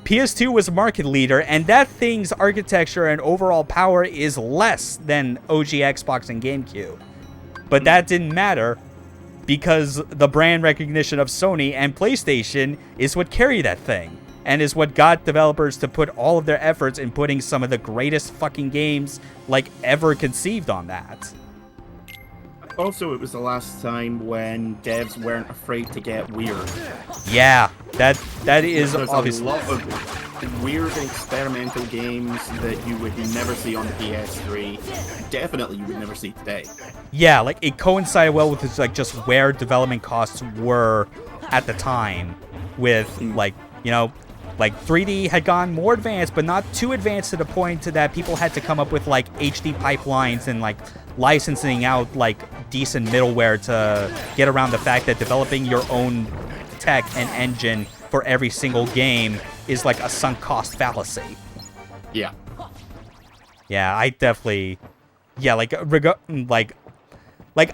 PS2 was a market leader, and that thing's architecture and overall power is less than OG Xbox and GameCube. But that didn't matter, because the brand recognition of Sony and PlayStation is what carried that thing, and is what got developers to put all of their efforts in putting some of the greatest fucking games, like, ever conceived on that. Also, it was the last time when devs weren't afraid to get weird. Yeah, that is There's obviously... a lot of weird experimental games that you would never see on the PS3. Definitely you would never see today. Yeah, like, it coincided well with, like, just where development costs were at the time. With, like, you know, like, 3D had gone more advanced, but not too advanced to the point that people had to come up with, like, HD pipelines and, like, licensing out, like, decent middleware to get around the fact that developing your own tech and engine for every single game is, like, a sunk cost fallacy. Yeah. Yeah, I definitely... Yeah, like,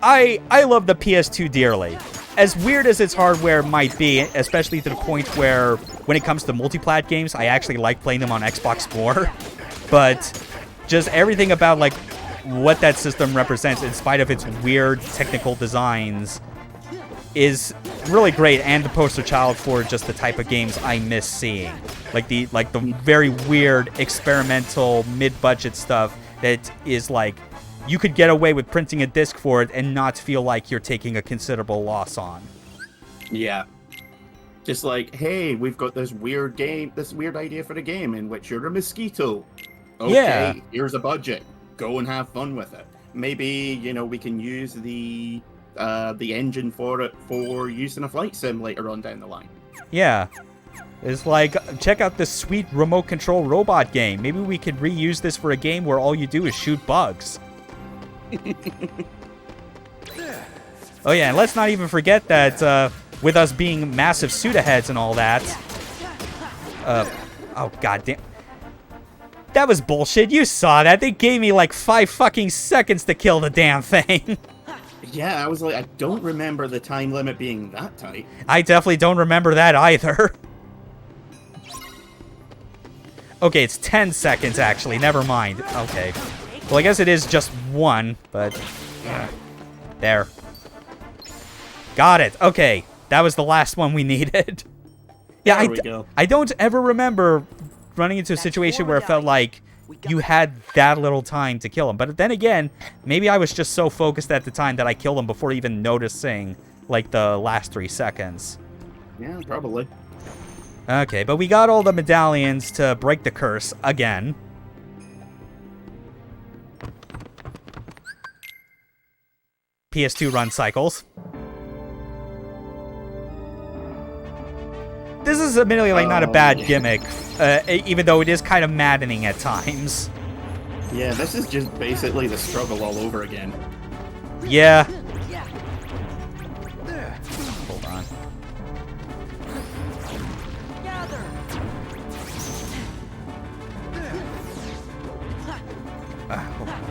I love the PS2 dearly. As weird as its hardware might be, especially to the point where, when it comes to multiplat games, I actually like playing them on Xbox more. But just everything about, like, what that system represents, in spite of its weird technical designs, is really great, and the poster child for just the type of games I miss seeing. Like the very weird, experimental, mid-budget stuff that is like, you could get away with printing a disc for it and not feel like you're taking a considerable loss on. Yeah. Just like, hey, we've got this weird game, this weird idea for the game in which you're a mosquito. Okay, Yeah. Here's a budget. Go and have fun with it. Maybe, you know, we can use the engine for it for use in a flight sim later on down the line. Yeah. It's like, check out this sweet remote control robot game. Maybe we could reuse this for a game where all you do is shoot bugs. Oh yeah, and let's not even forget that with us being massive pseudo-heads and all that... oh goddamn. That was bullshit. You saw that. They gave me like 5 fucking seconds to kill the damn thing. Yeah, I was like, I don't remember the time limit being that tight. I definitely don't remember that either. Okay, it's 10 seconds actually. Never mind. Okay. Well, I guess it is just 1, but... There. Got it. Okay. That was the last one we needed. Yeah, There we go. I don't ever remember running into a situation where it felt like you had that little time to kill him. But then again, maybe I was just so focused at the time that I killed him before even noticing, like, the last 3 seconds. Yeah, probably. Okay, but we got all the medallions to break the curse again. PS2 run cycles. This is admittedly, like, not a bad gimmick, even though it is kind of maddening at times. Yeah, this is just basically the struggle all over again. Yeah. Hold on.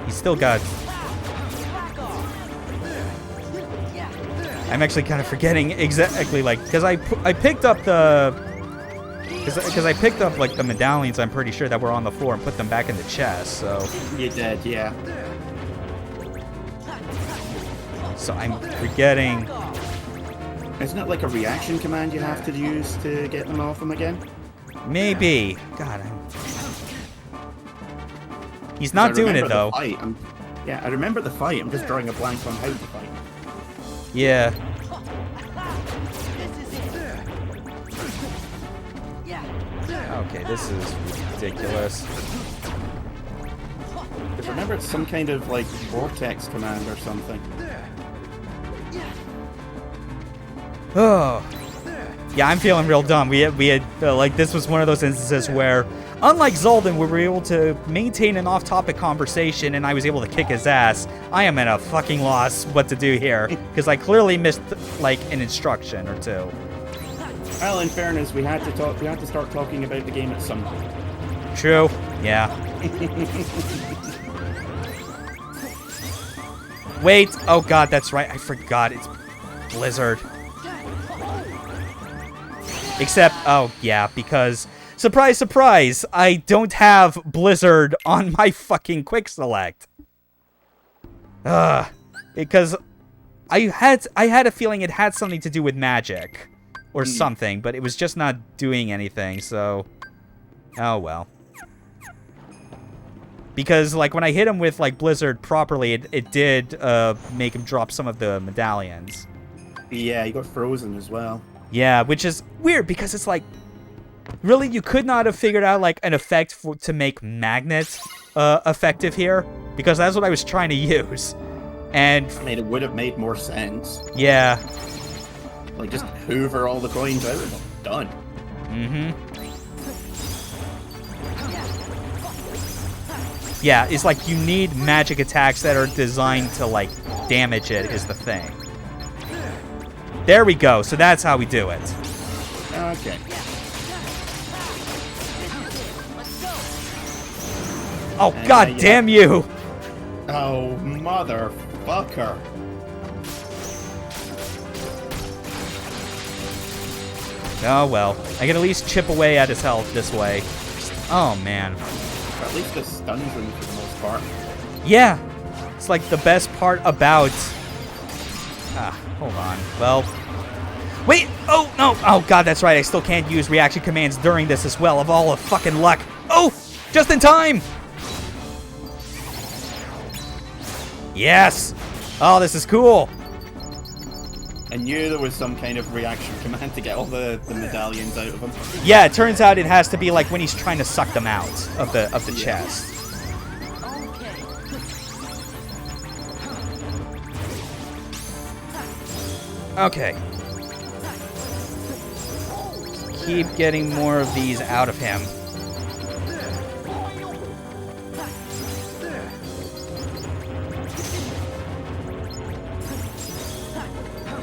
He's still got... I'm actually kind of forgetting exactly, like, because I picked up the... Because I picked up, like, the medallions, I'm pretty sure, that were on the floor and put them back in the chest, so... You did, yeah. So I'm forgetting... Isn't it like a reaction command you have to use to get them off them again? Maybe. God, he's not doing it, though. Yeah, I remember the fight. I'm just drawing a blank on how to fight. Yeah. Okay, this is ridiculous. Because remember, it's some kind of, like, vortex command or something. Oh. Yeah, I'm feeling real dumb. We had like, this was one of those instances where Unlike Xaldin, where we were able to maintain an off-topic conversation and I was able to kick his ass, I am at a fucking loss what to do here, because I clearly missed, like, an instruction or two. Well, in fairness, we had to start talking about the game at some point. True. Yeah. Wait. Oh, God, that's right. I forgot. It's Blizzard. Except, oh, yeah, because... Surprise, surprise, I don't have Blizzard on my fucking quick select. Because I had a feeling it had something to do with magic or something, but it was just not doing anything, so oh well. Because like when I hit him with like Blizzard properly, it did make him drop some of the medallions. Yeah, he got frozen as well. Yeah, which is weird because it's like really, you could not have figured out, like, an effect to make Magnet effective here? Because that's what I was trying to use. And... I mean, it would have made more sense. Yeah. Like, just hoover all the coins out of them. Done. Mm-hmm. Yeah, it's like you need magic attacks that are designed to, like, damage it is the thing. There we go. So that's how we do it. Okay. Oh, god damn you! Oh, motherfucker. Oh, well. I can at least chip away at his health this way. Oh, man. At least it stuns him for the most part. Yeah! It's like the best part about... hold on. Well... Wait! Oh, no! Oh, god, that's right. I still can't use reaction commands during this as well, of all of fucking luck. Oh! Just in time! Yes! Oh, this is cool! I knew there was some kind of reaction command to get all the medallions out of him. Yeah, it turns out it has to be like when he's trying to suck them out of the chest. Okay. Keep getting more of these out of him.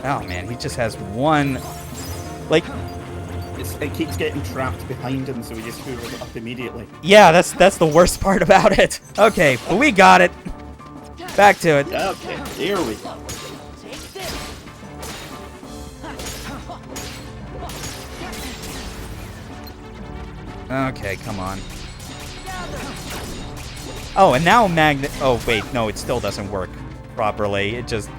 Oh man, he just has one, like... It keeps getting trapped behind him, so he just hoovers it up immediately. Yeah, that's the worst part about it. Okay, but we got it. Back to it. Okay, here we go. Okay, come on. Oh, and now Magnet... Oh, wait, no, it still doesn't work properly. It just...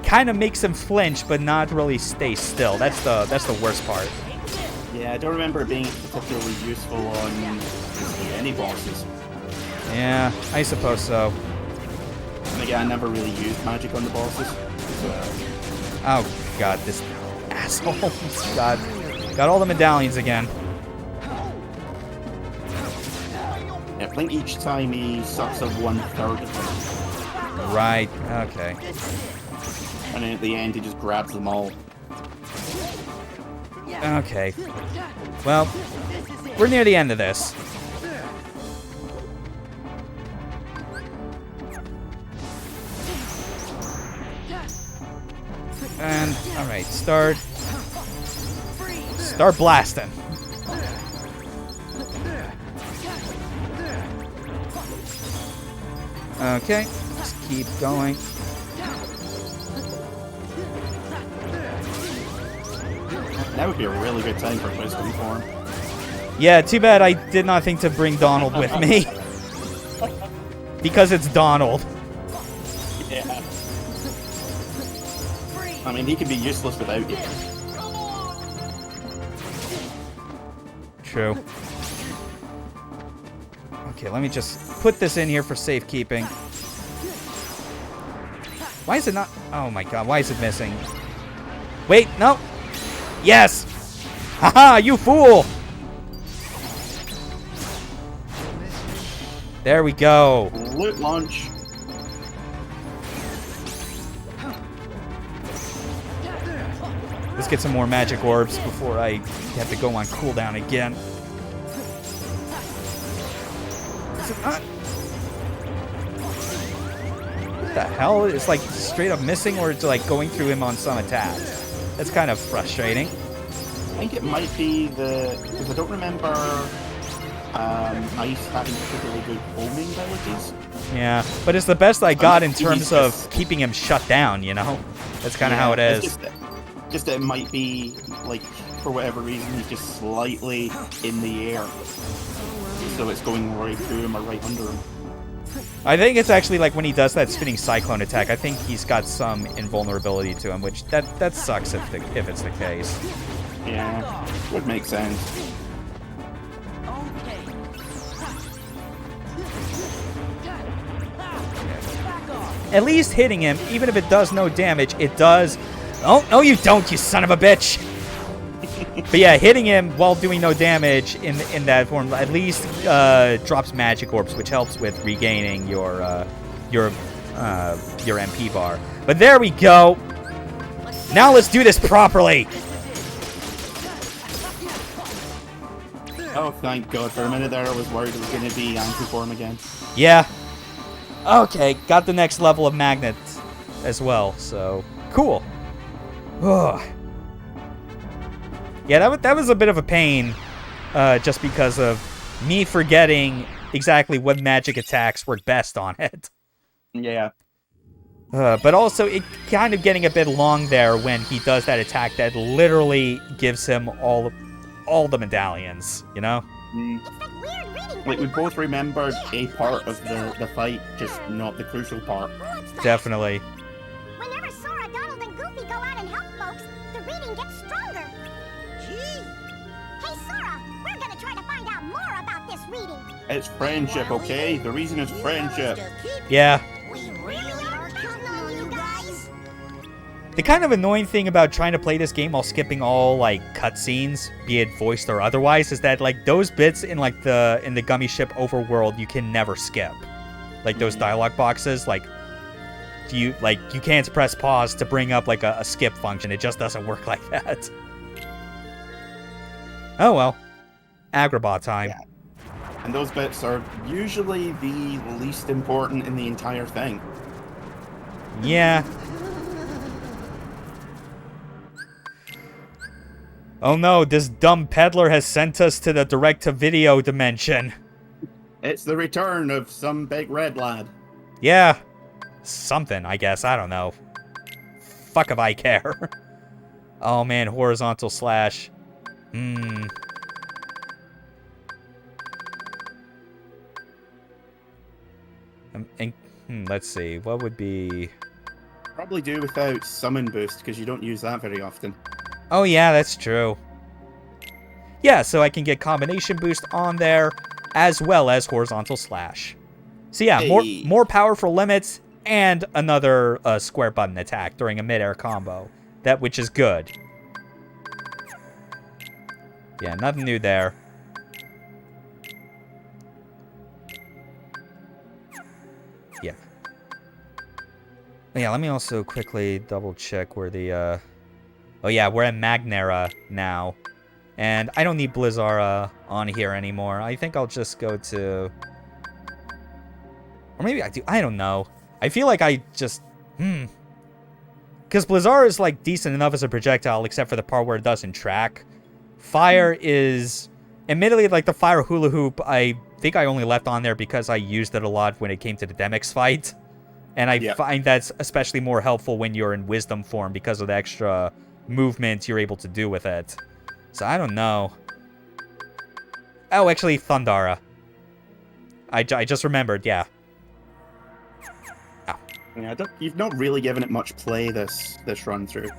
kind of makes him flinch, but not really stay still. That's the worst part. Yeah, I don't remember it being particularly useful on any bosses. Yeah, I suppose so. And again, I never really used magic on the bosses. So. Oh god, this asshole! Got all the medallions again. Yeah, I think each time he sucks up 1/3 of them. Right. Okay. And then at the end, he just grabs them all. Okay. Well, we're near the end of this. And, alright, start blasting. Okay, just keep going. That would be a really good time for wisdom form. Yeah, too bad I did not think to bring Donald with me. Because it's Donald. Yeah. I mean, he could be useless without you. True. Okay, let me just put this in here for safekeeping. Why is it not... Oh my god, why is it missing? Wait, no! Yes! Haha, you fool! There we go. Loot launch. Let's get some more magic orbs before I have to go on cooldown again. What the hell? It's like straight up missing, or it's like going through him on some attacks. That's kind of frustrating. I think it might be because I don't remember Ice having particularly good homing abilities. Yeah, but it's the best I got in terms of keeping him shut down, you know? That's kind of how it is. Just that it might be, like, for whatever reason, he's just slightly in the air. So it's going right through him or right under him. I think it's actually like when he does that spinning cyclone attack, I think he's got some invulnerability to him, which that sucks if it's the case. Yeah, would make sense. At least hitting him, even if it does no damage, it does... Oh, no you don't, you son of a bitch! But yeah, hitting him while doing no damage in that form at least drops magic orbs, which helps with regaining your MP bar. But there we go! Now let's do this properly! Oh, thank God. For a minute there, I was worried it was going to be anti-form again. Yeah. Okay, got the next level of magnet as well, so cool. Ugh. Yeah, that was a bit of a pain, just because of me forgetting exactly what magic attacks work best on it. Yeah. But also, it kind of getting a bit long there when he does that attack that literally gives him all the medallions, you know? Like, we both remembered a part of the fight, just not the crucial part. Definitely. Whenever Sora, Donald, and Goofy go out and help folks, the reading gets stronger. Gee! Hey, Sora, we're gonna try to find out more about this reading. It's friendship, okay? The reason is friendship. Yeah. We really are counting on you guys. The kind of annoying thing about trying to play this game while skipping all, like, cutscenes, be it voiced or otherwise, is that, like, those bits in, like, in the Gummy Ship overworld you can never skip. Like, those dialogue boxes, like, you can't press pause to bring up, like, a skip function. It just doesn't work like that. Oh, well. Agrabah time. Yeah. And those bits are usually the least important in the entire thing. Yeah. Oh no, this dumb peddler has sent us to the direct-to-video dimension. It's the return of some big red lad. Yeah. Something, I guess. I don't know. Fuck if I care. Oh man, horizontal slash. Let's see. What would be... Probably do without summon boost, because you don't use that very often. Oh yeah, that's true. Yeah, so I can get combination boost on there, as well as horizontal slash. So yeah, Hey. more powerful limits, and another square button attack during a mid-air combo. Which is good. Yeah, nothing new there. Yeah. Yeah, let me also quickly double check where the, Oh yeah, we're at Magnera now. And I don't need Blizzara on here anymore. I think I'll just go to... Or maybe I do. I don't know. I feel like I just... Because Blizzara is, like, decent enough as a projectile, except for the part where it doesn't track. Fire is... Admittedly, like, the Fire Hula Hoop, I think I only left on there because I used it a lot when it came to the Demix fight. And I find that's especially more helpful when you're in Wisdom form because of the extra movement you're able to do with it. So I don't know. Oh, actually, Thundara. I just remembered, yeah. Ow. Yeah, you've not really given it much play this run through.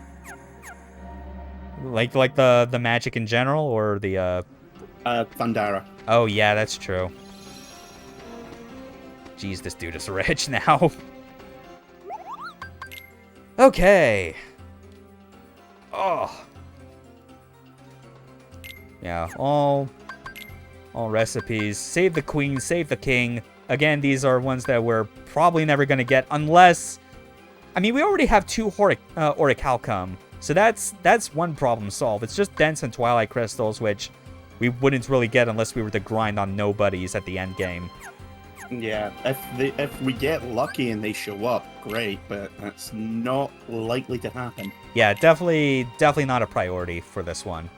Like the magic in general, or the Thundara. Oh yeah, that's true. Jeez, this dude is rich now. Okay. Oh. Yeah, all recipes. Save the queen, save the king. Again, these are ones that we're probably never going to get unless... I mean, we already have 2 Orichalcum, so that's one problem solved. It's just Dense and Twilight Crystals, which we wouldn't really get unless we were to grind on nobodies at the end game. Yeah, if we get lucky and they show up, great, but that's not likely to happen. Yeah, definitely not a priority for this one.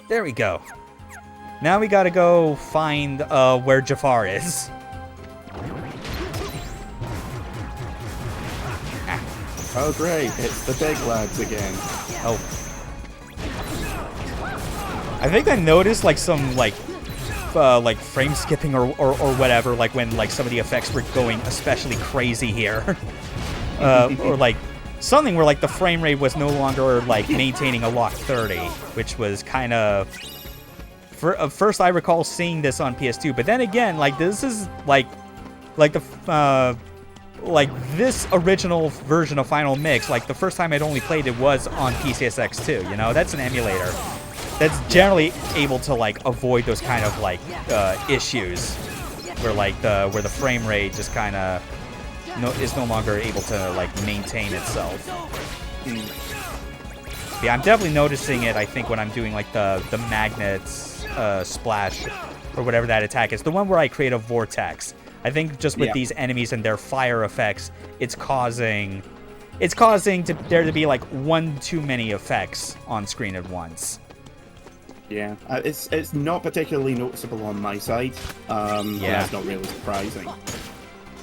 There we go. Now we gotta go find where Jafar is. Oh great, it's the big lads again. Oh. I think I noticed like some like frame skipping or whatever, like when like some of the effects were going especially crazy here. Or like something where like the frame rate was no longer like maintaining a lock 30, which was kind of first I recall seeing this on PS2, but then again, like this is like the like this original version of Final Mix, like the first time I'd only played it was on PCSX2, you know? That's an emulator that's generally able to like avoid those kind of like issues where like the frame rate just kind of is no longer able to like maintain itself. Yeah, I'm definitely noticing it, I think, when I'm doing like the magnets splash or whatever that attack is. The one where I create a vortex. I think just with these enemies and their fire effects, it's causing there to be like one too many effects on screen at once. Yeah, it's not particularly noticeable on my side. That's not really surprising.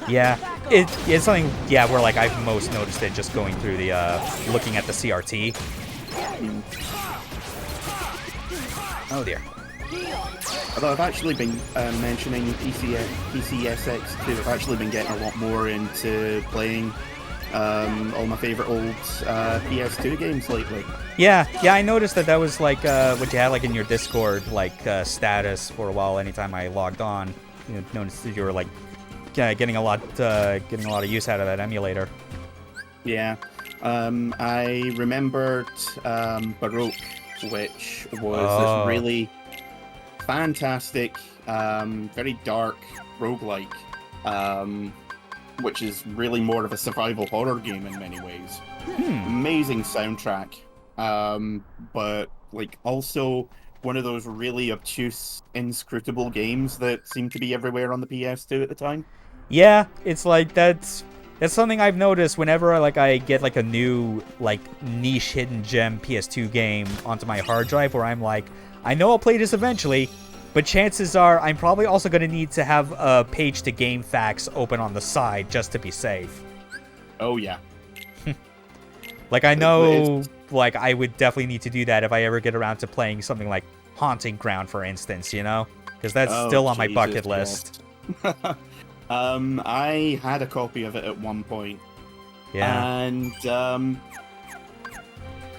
Yeah, it's something, where like I've most noticed it just going through the, looking at the CRT. Oh dear. Although I've actually been mentioning PCSX too, I've actually been getting a lot more into playing all my favorite old PS2 games lately. Yeah, I noticed that was like what you had like in your Discord like status for a while. Anytime I logged on, you noticed that you were like getting a lot of use out of that emulator. Yeah. I remembered Baroque, which was this really fantastic, very dark roguelike, which is really more of a survival horror game in many ways. Amazing soundtrack, but like also one of those really obtuse, inscrutable games that seemed to be everywhere on the PS2 at the time. Yeah, it's like that's something I've noticed whenever I get like a new like niche hidden gem PS2 game onto my hard drive, where I'm like, I know I'll play this eventually, but chances are I'm probably also going to need to have a page to game facts open on the side just to be safe. Oh yeah. Like I know like I would definitely need to do that if I ever get around to playing something like Haunting Ground, for instance, you know? Because that's still on my bucket list. I had a copy of it at one point. Yeah. And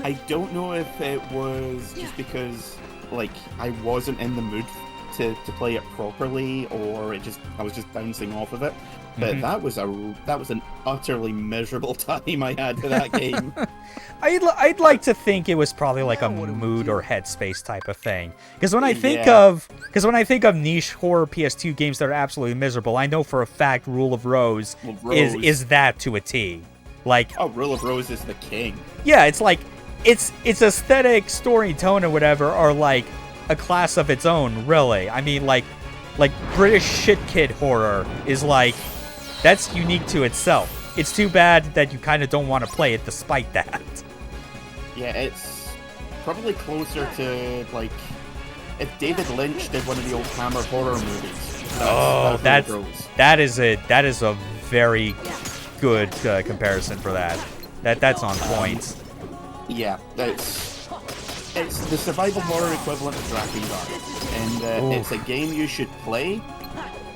I don't know if it was just because like I wasn't in the mood to play it properly, or I was just bouncing off of it. But that was an utterly miserable time I had with that game. I'd like to think it was probably like a mood or headspace type of thing. Because when I think of niche horror PS2 games that are absolutely miserable, I know for a fact Rule of Rose is that to a T. Like, Rule of Rose is the king. Yeah, it's like its aesthetic, story, tone, or whatever are like a class of its own, really. I mean, like British shit kid horror is like, that's unique to itself. It's too bad that you kind of don't want to play it despite that. Yeah, it's probably closer to like if David Lynch did one of the old Hammer horror movies. That is a very good comparison for that. That's on point. Yeah, it's the survival horror equivalent of Dragoon, and it's a game you should play,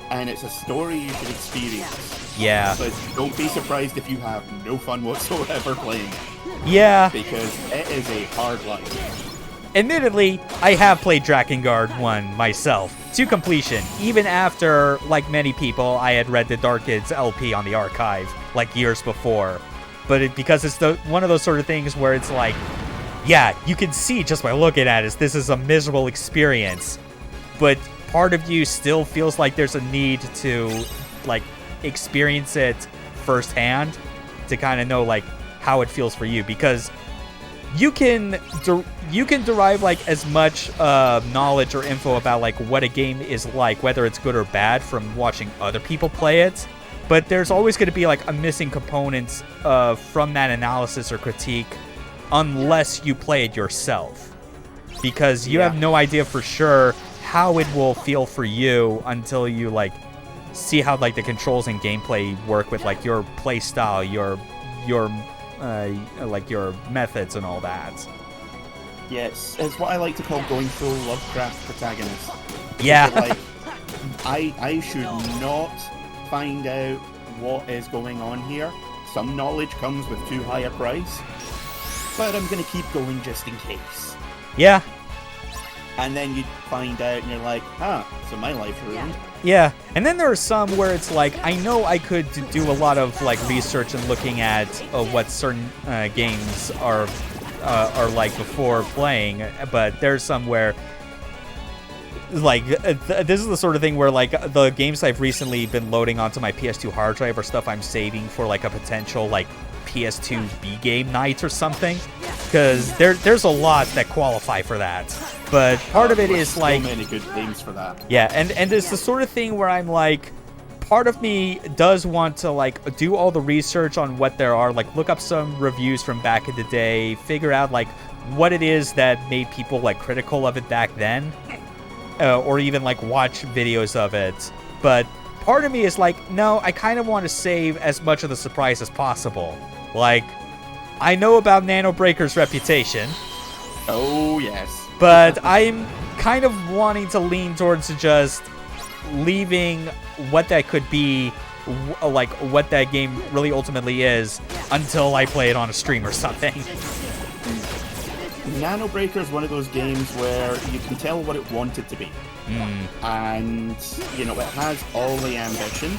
and it's a story you should experience. Yeah. But don't be surprised if you have no fun whatsoever playing it. Yeah. Because it is a hard life. Admittedly, I have played Drakengard 1 myself, to completion, even after, like many people, I had read the Dark Kids LP on the archive, like years before. But because it's one of those sort of things where it's like, yeah, you can see just by looking at it, this is a miserable experience. But part of you still feels like there's a need to, like, experience it firsthand to kind of know, like, how it feels for you. Because you can derive like as much knowledge or info about like what a game is like, whether it's good or bad, from watching other people play it. But there's always going to be like a missing component from that analysis or critique, unless you play it yourself, because you have no idea for sure how it will feel for you until you like see how like the controls and gameplay work with like your play style, your like your methods and all that. Yes, it's what I like to call going full Lovecraft protagonist. Yeah. Like, I should not find out what is going on here. Some knowledge comes with too high a price, but I'm gonna keep going just in case. Yeah. And then you find out and you're like, so my life ruined. Yeah, and then there are some where it's like, I know I could do a lot of like research and looking at what certain games are like before playing, but there's some where like this is the sort of thing where like the games I've recently been loading onto my PS2 hard drive are stuff I'm saving for like a potential like PS2 B-game night or something, because there's a lot that qualify for that. But part of it is like so many good games for that. Yeah, and it's the sort of thing where I'm like, part of me does want to like do all the research on what there are, like look up some reviews from back in the day, figure out like what it is that made people like critical of it back then, or even like watch videos of it. But part of me is like, no, I kind of want to save as much of the surprise as possible. Like, I know about Nano Breaker's reputation. Oh, yes. But I'm kind of wanting to lean towards just leaving what that could be, like what that game really ultimately is, until I play it on a stream or something. Nano Breaker is one of those games where you can tell what it wanted to be. And, you know, it has all the ambition,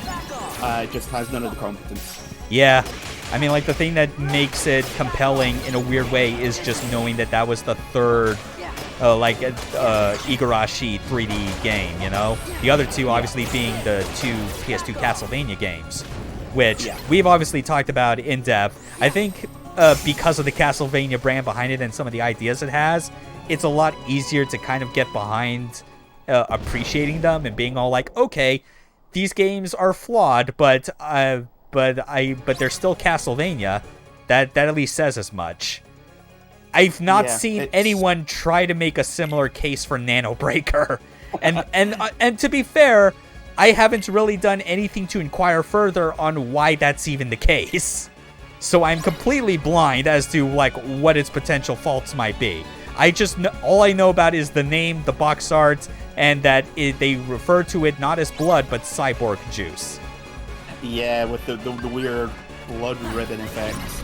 it just has none of the competence. Yeah. I mean, like, the thing that makes it compelling in a weird way is just knowing that that was the third, Igarashi 3D game, you know? The other two obviously being the two PS2 Castlevania games, which we've obviously talked about in depth. I think because of the Castlevania brand behind it and some of the ideas it has, it's a lot easier to kind of get behind appreciating them and being all like, okay, these games are flawed, but they're still Castlevania. That at least says as much. I've not seen anyone try to make a similar case for Nano Breaker, and to be fair, I haven't really done anything to inquire further on why that's even the case. So I'm completely blind as to like what its potential faults might be. I just all I know about is the name, the box art, and that they refer to it not as blood but cyborg juice. Yeah, with the weird blood ribbon effects.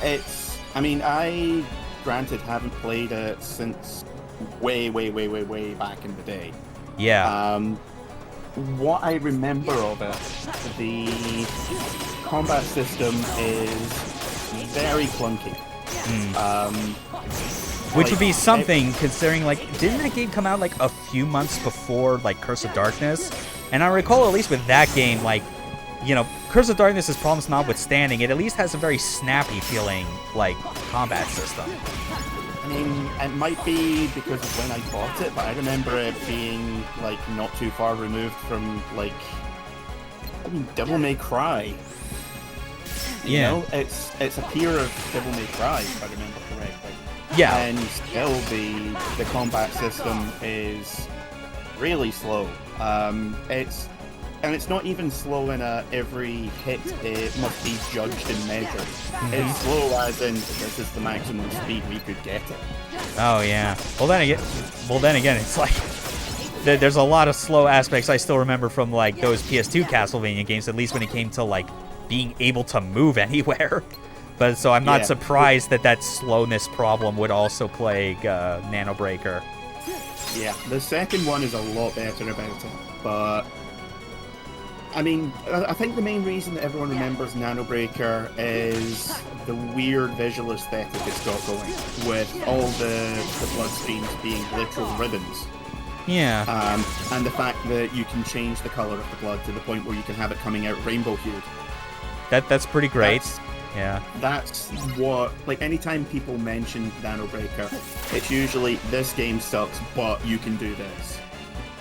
It's, I mean, I, granted, haven't played it since way back in the day. Yeah. What I remember of it, the combat system is very clunky. Which would be something, considering, like, didn't that game come out, like, a few months before, like, Curse of Darkness? And I recall, at least with that game, like, you know, Curse of Darkness's problems notwithstanding, it at least has a very snappy feeling, like, combat system. I mean, it might be because of when I bought it, but I remember it being, like, not too far removed from, like, I mean, Devil May Cry. You know, it's a peer of Devil May Cry, if I remember correctly. Yeah. And still the combat system is really slow. It's not even slow in a every hit it must be judged and measured. It's slow as in this is the maximum speed we could get it. Oh yeah. Well then again, it's like there's a lot of slow aspects I still remember from like those PS2 Castlevania games, at least when it came to like being able to move anywhere. But so I'm not surprised that slowness problem would also plague Nano Breaker. Yeah, the second one is a lot better about it, but I mean, I think the main reason that everyone remembers Nano Breaker is the weird visual aesthetic it's got going, with all the blood streams being literal ribbons. Yeah. And the fact that you can change the color of the blood to the point where you can have it coming out rainbow hued. That's pretty great. Yeah. That's what, like, anytime people mention Nano Breaker, it's usually, this game sucks, but you can do this.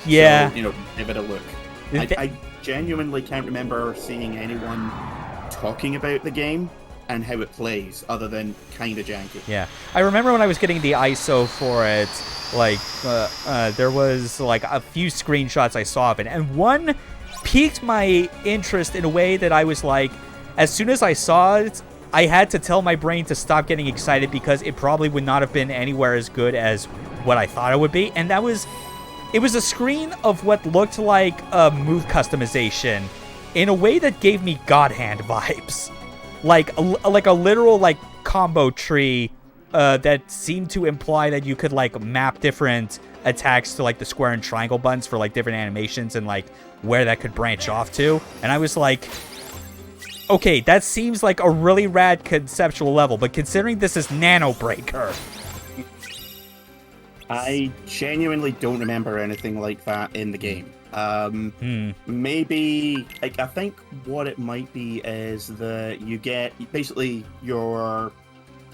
Yeah. So, give it a look. I genuinely can't remember seeing anyone talking about the game and how it plays, other than kind of janky. Yeah. I remember when I was getting the ISO for it, like, there was, like, a few screenshots I saw of it, and one piqued my interest in a way that I was like, as soon as I saw it, I had to tell my brain to stop getting excited because it probably would not have been anywhere as good as what I thought it would be, and that was... It was a screen of what looked like a move customization in a way that gave me God Hand vibes. Like a literal, like, combo tree that seemed to imply that you could, like, map different attacks to, like, the square and triangle buttons for, like, different animations and, like, where that could branch off to. And I was like, okay, that seems like a really rad conceptual level, but considering this is Nano Breaker... I genuinely don't remember anything like that in the game. Maybe, like, I think what it might be is that you get basically your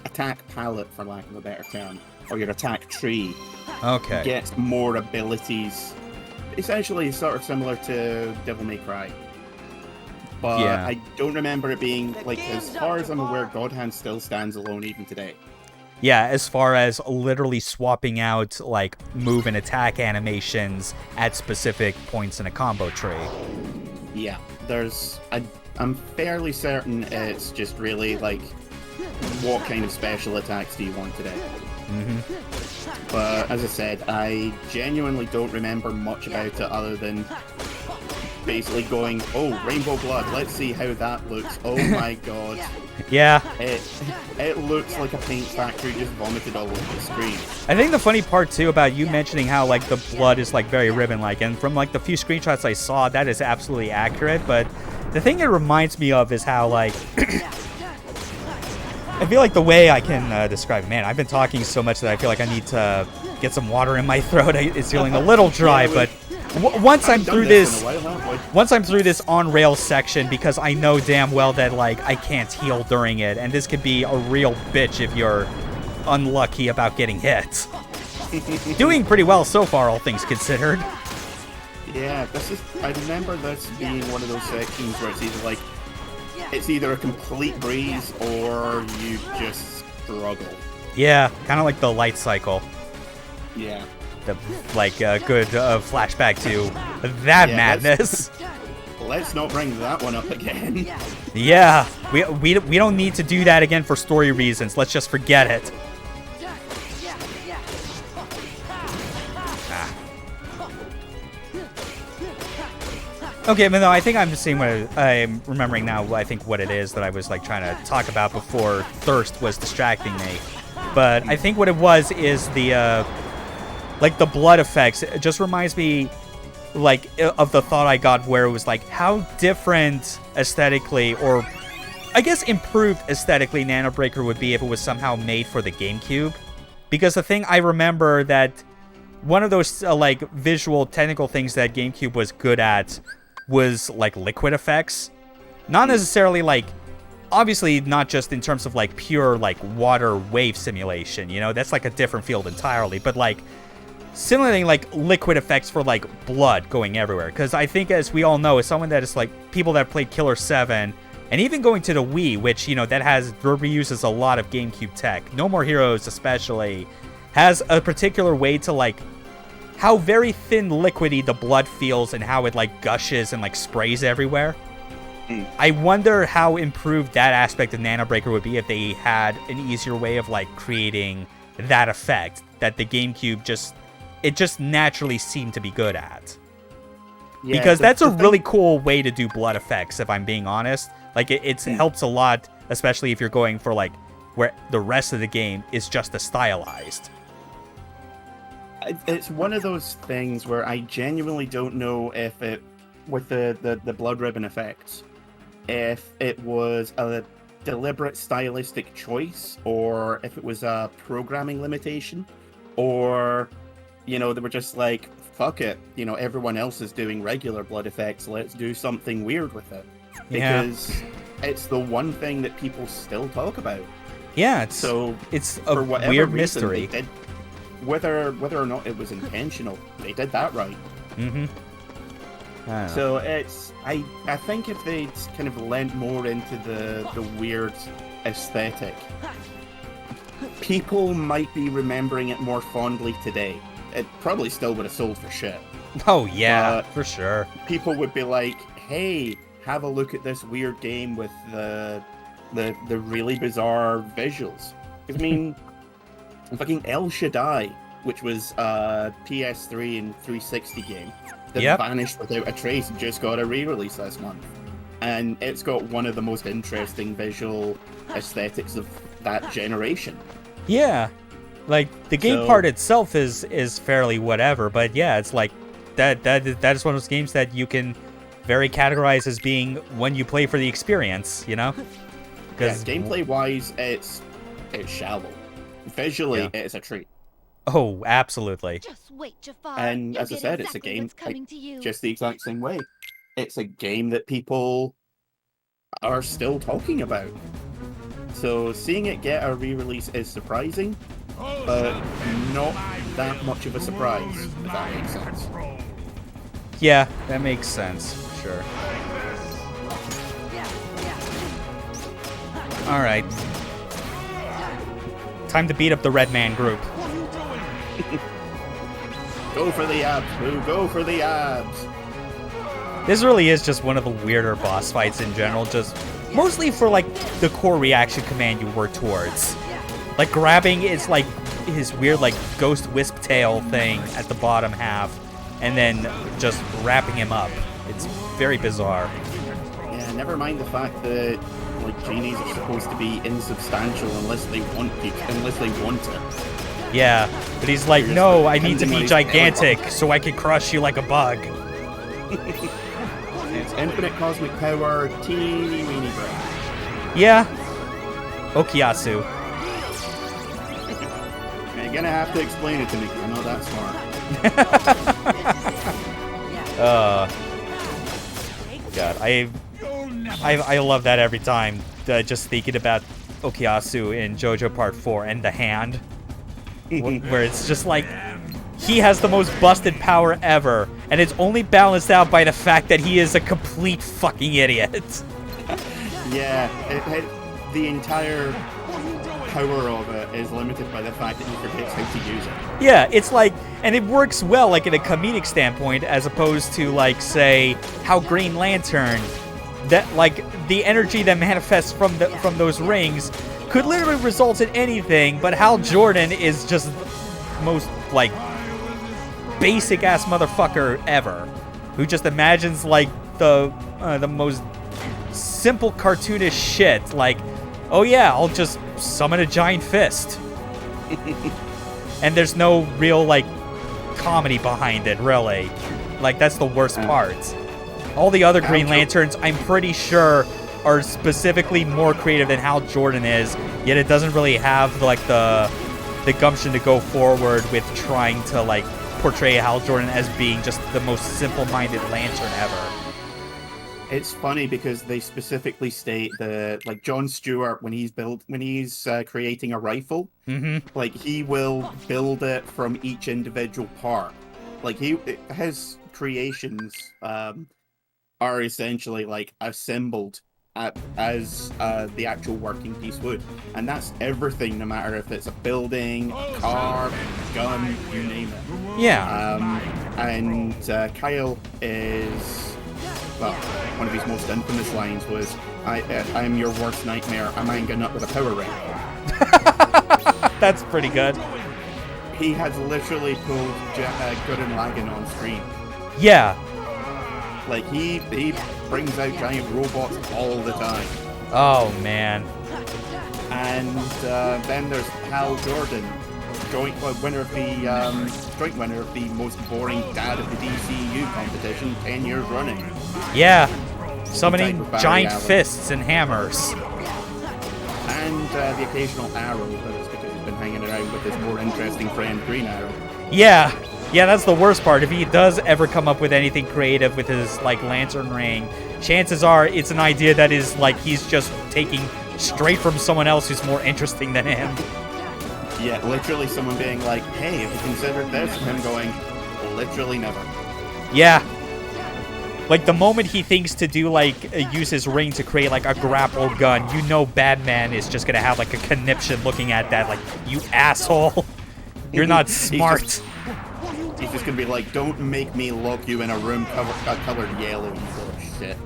attack palette, for lack of a better term, or your attack tree. Okay. Gets more abilities. Essentially, sort of similar to Devil May Cry. But Yeah. I don't remember it being, like, as far as I'm aware, God Hand still stands alone even today. Yeah, as far as literally swapping out, like, move and attack animations at specific points in a combo tree. Yeah, I'm fairly certain it's just really, like, what kind of special attacks do you want today? Mm-hmm. But, as I said, I genuinely don't remember much about it other than basically going, oh, Rainbow Blood, let's see how that looks. Oh my god. Yeah. It looks like a paint factory just vomited all over the screen. I think the funny part, too, about you mentioning how, like, the blood is, like, very ribbon-like, and from, like, the few screenshots I saw, that is absolutely accurate, but the thing it reminds me of is how, like... I feel like the way I can describe... Man, I've been talking so much that I feel like I need to get some water in my throat. It's feeling a little dry, but... Once I'm through this on-rail section, because I know damn well that, like, I can't heal during it, and this could be a real bitch if you're unlucky about getting hit. Doing pretty well so far, all things considered. Yeah, I remember this being one of those sections where it's either a complete breeze or you just struggle. Yeah, kind of like the light cycle. Yeah. The, like, good flashback to that madness. Let's not bring that one up again. Yeah, we don't need to do that again for story reasons. Let's just forget it. Ah. Okay, but no, I think I'm just seeing what I'm remembering now. I think what it is that I was, like, trying to talk about before Thirst was distracting me. But I think what it was is the like, the blood effects. It just reminds me, like, of the thought I got where it was like, how different aesthetically, or I guess improved aesthetically, Nano Breaker would be if it was somehow made for the GameCube. Because the thing I remember that one of those, like, visual technical things that GameCube was good at was, like, liquid effects. Not necessarily, like, obviously not just in terms of, like, pure, like, water wave simulation, you know? That's, like, a different field entirely. But, like, similarly, like, liquid effects for, like, blood going everywhere. Because I think, as we all know, as someone that is, like, people that played Killer 7, and even going to the Wii, which, you know, that reuses a lot of GameCube tech. No More Heroes, especially, has a particular way to, like, how very thin liquidy the blood feels and how it, like, gushes and, like, sprays everywhere. I wonder how improved that aspect of Nano Breaker would be if they had an easier way of, like, creating that effect that the GameCube just naturally seemed to be good at. Yeah, because that's a really cool way to do blood effects, if I'm being honest. Like, it helps a lot, especially if you're going for, like, where the rest of the game is just a stylized. It's one of those things where I genuinely don't know if it, with the blood ribbon effects, if it was a deliberate stylistic choice, or if it was a programming limitation, or, you know, they were just like, fuck it, you know, everyone else is doing regular blood effects, let's do something weird with it. Because it's the one thing that people still talk about. Yeah, it's a for whatever weird reason, mystery. They did, whether or not it was intentional, they did that right. Mm-hmm. So I think if they'd kind of lent more into the weird aesthetic, people might be remembering it more fondly today. It probably still would have sold for shit. Oh yeah, for sure. People would be like, "Hey, have a look at this weird game with the really bizarre visuals." I mean, fucking El Shaddai, which was a PS3 and 360 game that vanished without a trace, just got a re-release this month, and it's got one of the most interesting visual aesthetics of that generation. Yeah, like the game part itself is fairly whatever, but yeah, it's like that is one of those games that you can very categorize as being when you play for the experience, you know? Because gameplay wise, it's shallow. Visually, it's a treat. Oh, absolutely. Just wait, Jafar. And as I said, it's a game just the exact same way. It's a game that people are still talking about. So seeing it get a re-release is surprising, but not that much of a surprise, if that makes sense. Yeah, that makes sense. Sure. All right. Time to beat up the Red Man group. Go for the abs, Boo. Go for the abs. This really is just one of the weirder boss fights in general, just mostly for like the core reaction command you work towards. Like grabbing is like his weird like ghost wisp tail thing at the bottom half, and then just wrapping him up. It's very bizarre. Yeah, never mind the fact that like genies are supposed to be insubstantial unless they want it. Yeah, but he's like, no, I need to be gigantic so I can crush you like a bug. It's infinite cosmic power, teeny weeny brain. Yeah. Okiyasu. You're gonna have to explain it to me because I'm not that smart. God, I love that every time. Just thinking about Okiyasu in JoJo Part 4 and the hand. Where it's just like, he has the most busted power ever, and it's only balanced out by the fact that he is a complete fucking idiot. Yeah, the entire power of it is limited by the fact that he forgets how to use it. Yeah, it's like, and it works well, like in a comedic standpoint, as opposed to like, say, how Green Lantern, that like the energy that manifests from those rings could literally result in anything, but Hal Jordan is just the most like basic ass motherfucker ever, who just imagines like the most simple cartoonish shit, like, oh yeah, I'll just summon a giant fist. And there's no real like comedy behind it, really. Like, that's the worst part. All the other Green Lanterns, I'm pretty sure, are specifically more creative than Hal Jordan is, yet it doesn't really have like the gumption to go forward with trying to like portray Hal Jordan as being just the most simple-minded Lantern ever. It's funny because they specifically state that, like, John Stewart, when he's creating a rifle, like, he will build it from each individual part. Like, his creations are essentially like assembled as the actual working piece would, and that's everything, no matter if it's a building, a car, a gun, you name it. Yeah. And Kyle is, well, one of his most infamous lines was, I'm your worst nightmare, I'm hanging up with a power ring. That's pretty good. He has literally pulled Gurren Lagann on screen. Yeah. Like, he brings out giant robots all the time. Oh, man. And then there's Hal Jordan, joint winner of the most boring dad of the DCU competition 10 years running. Yeah. Summoning giant fists and hammers. And the occasional arrow, but it's because he's been hanging around with his more interesting friend Green Arrow. Yeah. Yeah, that's the worst part. If he does ever come up with anything creative with his, like, lantern ring, chances are it's an idea that is like he's just taking straight from someone else who's more interesting than him. Yeah, literally someone being like, hey, have you considered this? And him going, literally never. Yeah. Like, the moment he thinks to do, like, use his ring to create, like, a grapple gun, you know Batman is just gonna have, like, a conniption looking at that, like, you asshole. You're not smart. He's just gonna be like, don't make me lock you in a room colored yellow, you little shit.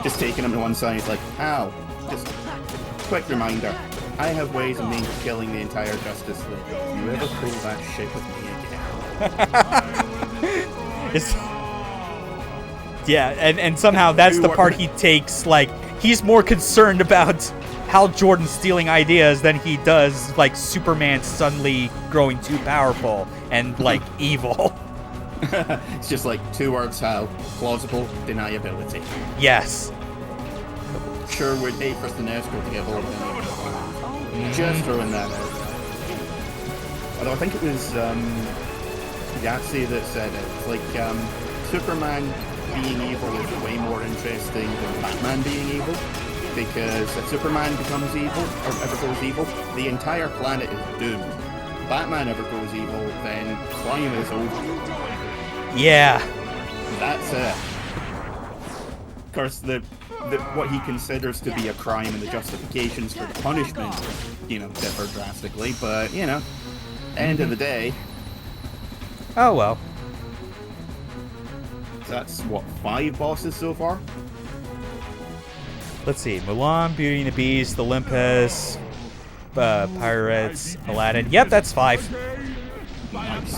Just taking him to one side, he's like, ow. Just quick reminder. I have ways and means of killing the entire Justice League. If you ever pull that shit with me again. Yeah, and somehow that's the part he takes, like, he's more concerned about Hal Jordan stealing ideas than he does, like, Superman suddenly growing too powerful and, like, evil. It's just like 2 words, Hal. Plausible deniability. Yes. Sure would hate for Sinestro to get hold of him. Just throwing that out. Although I think it was, Yahtzee that said it. It's like, Superman being evil is way more interesting than Batman being evil. Because if Superman becomes evil, or ever goes evil, the entire planet is doomed. Batman ever goes evil, then crime is over. Yeah. That's it. Of course, what he considers to be a crime and the justifications for the punishment, differ drastically. But, end of the day... Oh, well. That's, 5 bosses so far? Let's see. Mulan, Beauty and the Beast, Olympus, Pirates, Aladdin. Yep, that's 5. Nice.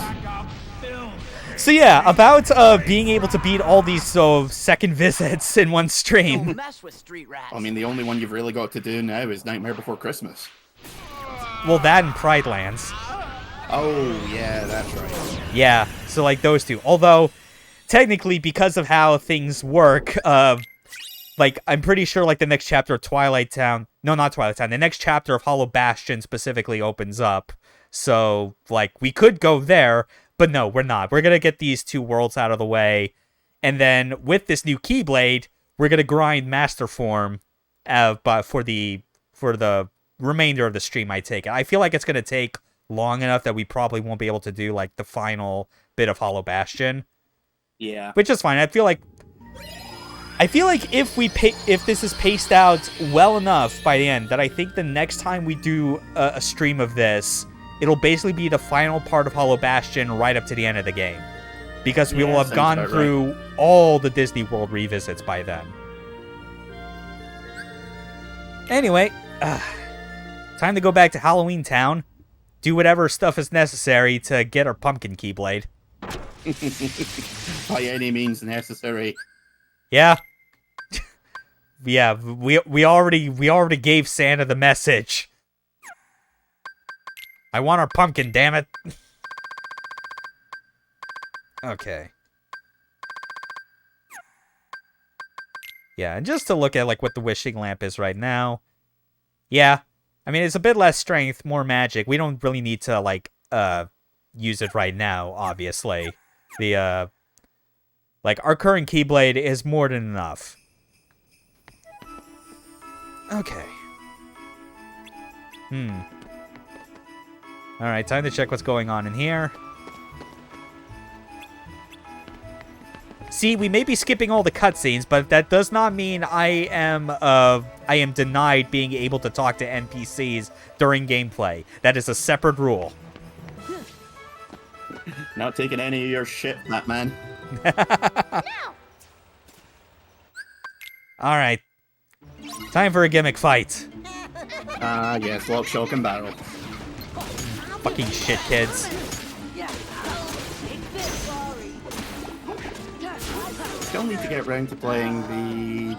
So yeah, about being able to beat all these second visits in one stream. Mess with street rats. I mean, the only one you've really got to do now is Nightmare Before Christmas. Well, that and Pride Lands. Oh, yeah, that's right. Yeah, so like those two. Although, technically, because of how things work, like, I'm pretty sure, like, the next chapter of Twilight Town... No, not Twilight Town. The next chapter of Hollow Bastion specifically opens up. So, like, we could go there, but no, we're not. We're gonna get these 2 worlds out of the way. And then, with this new Keyblade, we're gonna grind Master Form but for the remainder of the stream, I take it. I feel like it's gonna take long enough that we probably won't be able to do, like, the final bit of Hollow Bastion. Yeah. Which is fine. I feel like if this is paced out well enough by the end, that I think the next time we do a stream of this, it'll basically be the final part of Hollow Bastion right up to the end of the game. Because we will have gone through all the Disney World revisits by then. Anyway, time to go back to Halloween Town. Do whatever stuff is necessary to get our pumpkin Keyblade. By any means necessary. Yeah. Yeah, we already gave Santa the message. I want our pumpkin, damn it. Okay. Yeah, and just to look at like what the wishing lamp is right now. Yeah. I mean, it's a bit less strength, more magic. We don't really need to like use it right now, obviously. The like our current Keyblade is more than enough. Okay. Alright, time to check what's going on in here. See, we may be skipping all the cutscenes, but that does not mean I am denied being able to talk to NPCs during gameplay. That is a separate rule. Not taking any of your shit, Batman. Alright. Time for a gimmick fight. Yes, lock, shock, and barrel. Fucking shit, kids. Still need to get around to playing the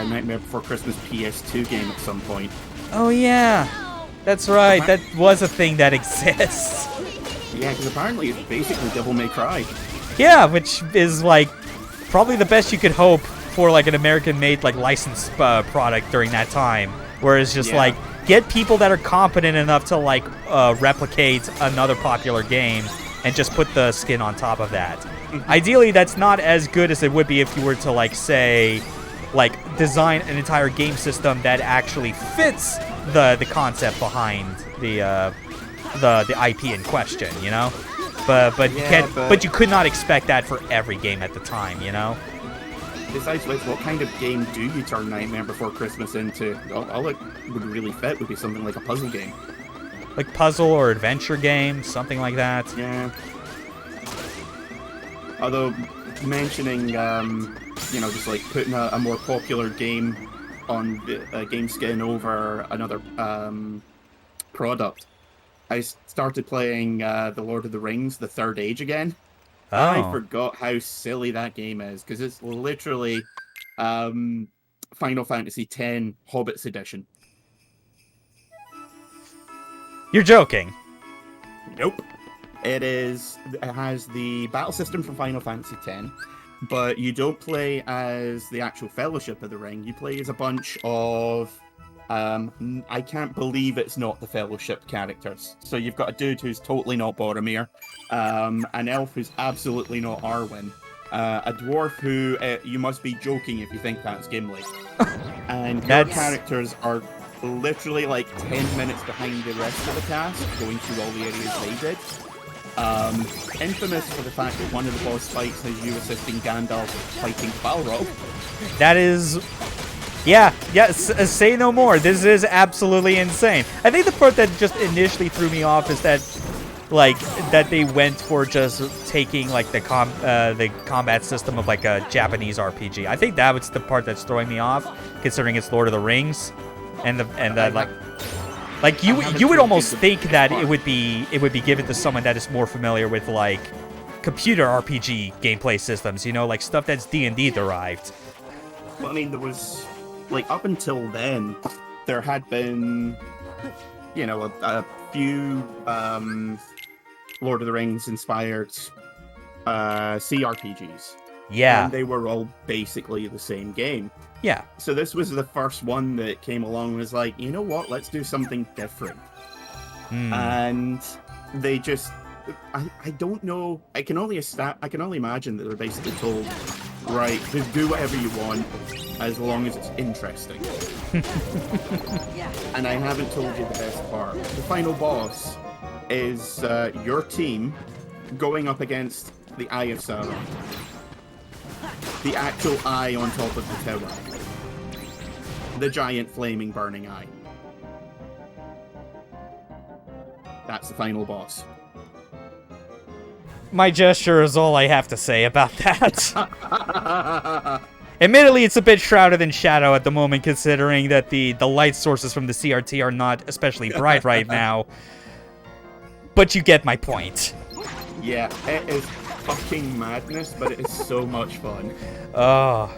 Nightmare Before Christmas PS2 game at some point. Oh yeah, that's right. That was a thing that exists. Yeah, because apparently it's basically Devil May Cry. Yeah, which is like probably the best you could hope for like an American-made like licensed product during that time. Whereas just like get people that are competent enough to like replicate another popular game and just put the skin on top of that. Ideally, that's not as good as it would be if you were to, like, say, like, design an entire game system that actually fits the concept behind the IP in question, you know? But you can't. But you could not expect that for every game at the time, you know. Besides which, what kind of game do you turn Nightmare Before Christmas into? All it would really fit would be something like a puzzle game. Like puzzle or adventure game, something like that. Yeah. Although, mentioning, just like putting a more popular game on the game skin over another product, I started playing The Lord of the Rings, The Third Age again. Oh. I forgot how silly that game is, because it's literally Final Fantasy X Hobbits Edition. You're joking. Nope. It has the battle system from Final Fantasy X, but you don't play as the actual Fellowship of the Ring. You play as a bunch of I can't believe it's not the Fellowship characters. So you've got a dude who's totally not Boromir, an elf who's absolutely not Arwen, a dwarf who you must be joking if you think that's Gimli. And your characters are literally like 10 minutes behind the rest of the cast, going through all the areas they did. Infamous for the fact that one of the boss fights has you assisting Gandalf fighting Balrog. That is... Yeah, say no more. This is absolutely insane. I think the part that just initially threw me off is that, like, that they went for just taking, like, the combat system of, like, a Japanese RPG. I think that was the part that's throwing me off, considering it's Lord of the Rings, and you would almost think that it would be given to someone that is more familiar with, like, computer RPG gameplay systems, you know, like stuff that's D&D derived. Well, I mean, there was, like, up until then, there had been, you know, a few Lord of the Rings inspired CRPGs. Yeah. And they were all basically the same game. Yeah. So this was the first one that came along and was like, you know what, let's do something different. And they just, I don't know, I can only imagine that they're basically told, right, just do whatever you want as long as it's interesting. And I haven't told you the best part. The final boss is your team going up against the Eye of Sauron. The actual eye on top of the tower. The giant flaming burning eye. That's the final boss. My gesture is all I have to say about that. Admittedly, it's a bit shrouded in shadow at the moment, considering that the light sources from the CRT are not especially bright right now. But you get my point. Yeah, it is fucking madness, but it is so much fun. Oh.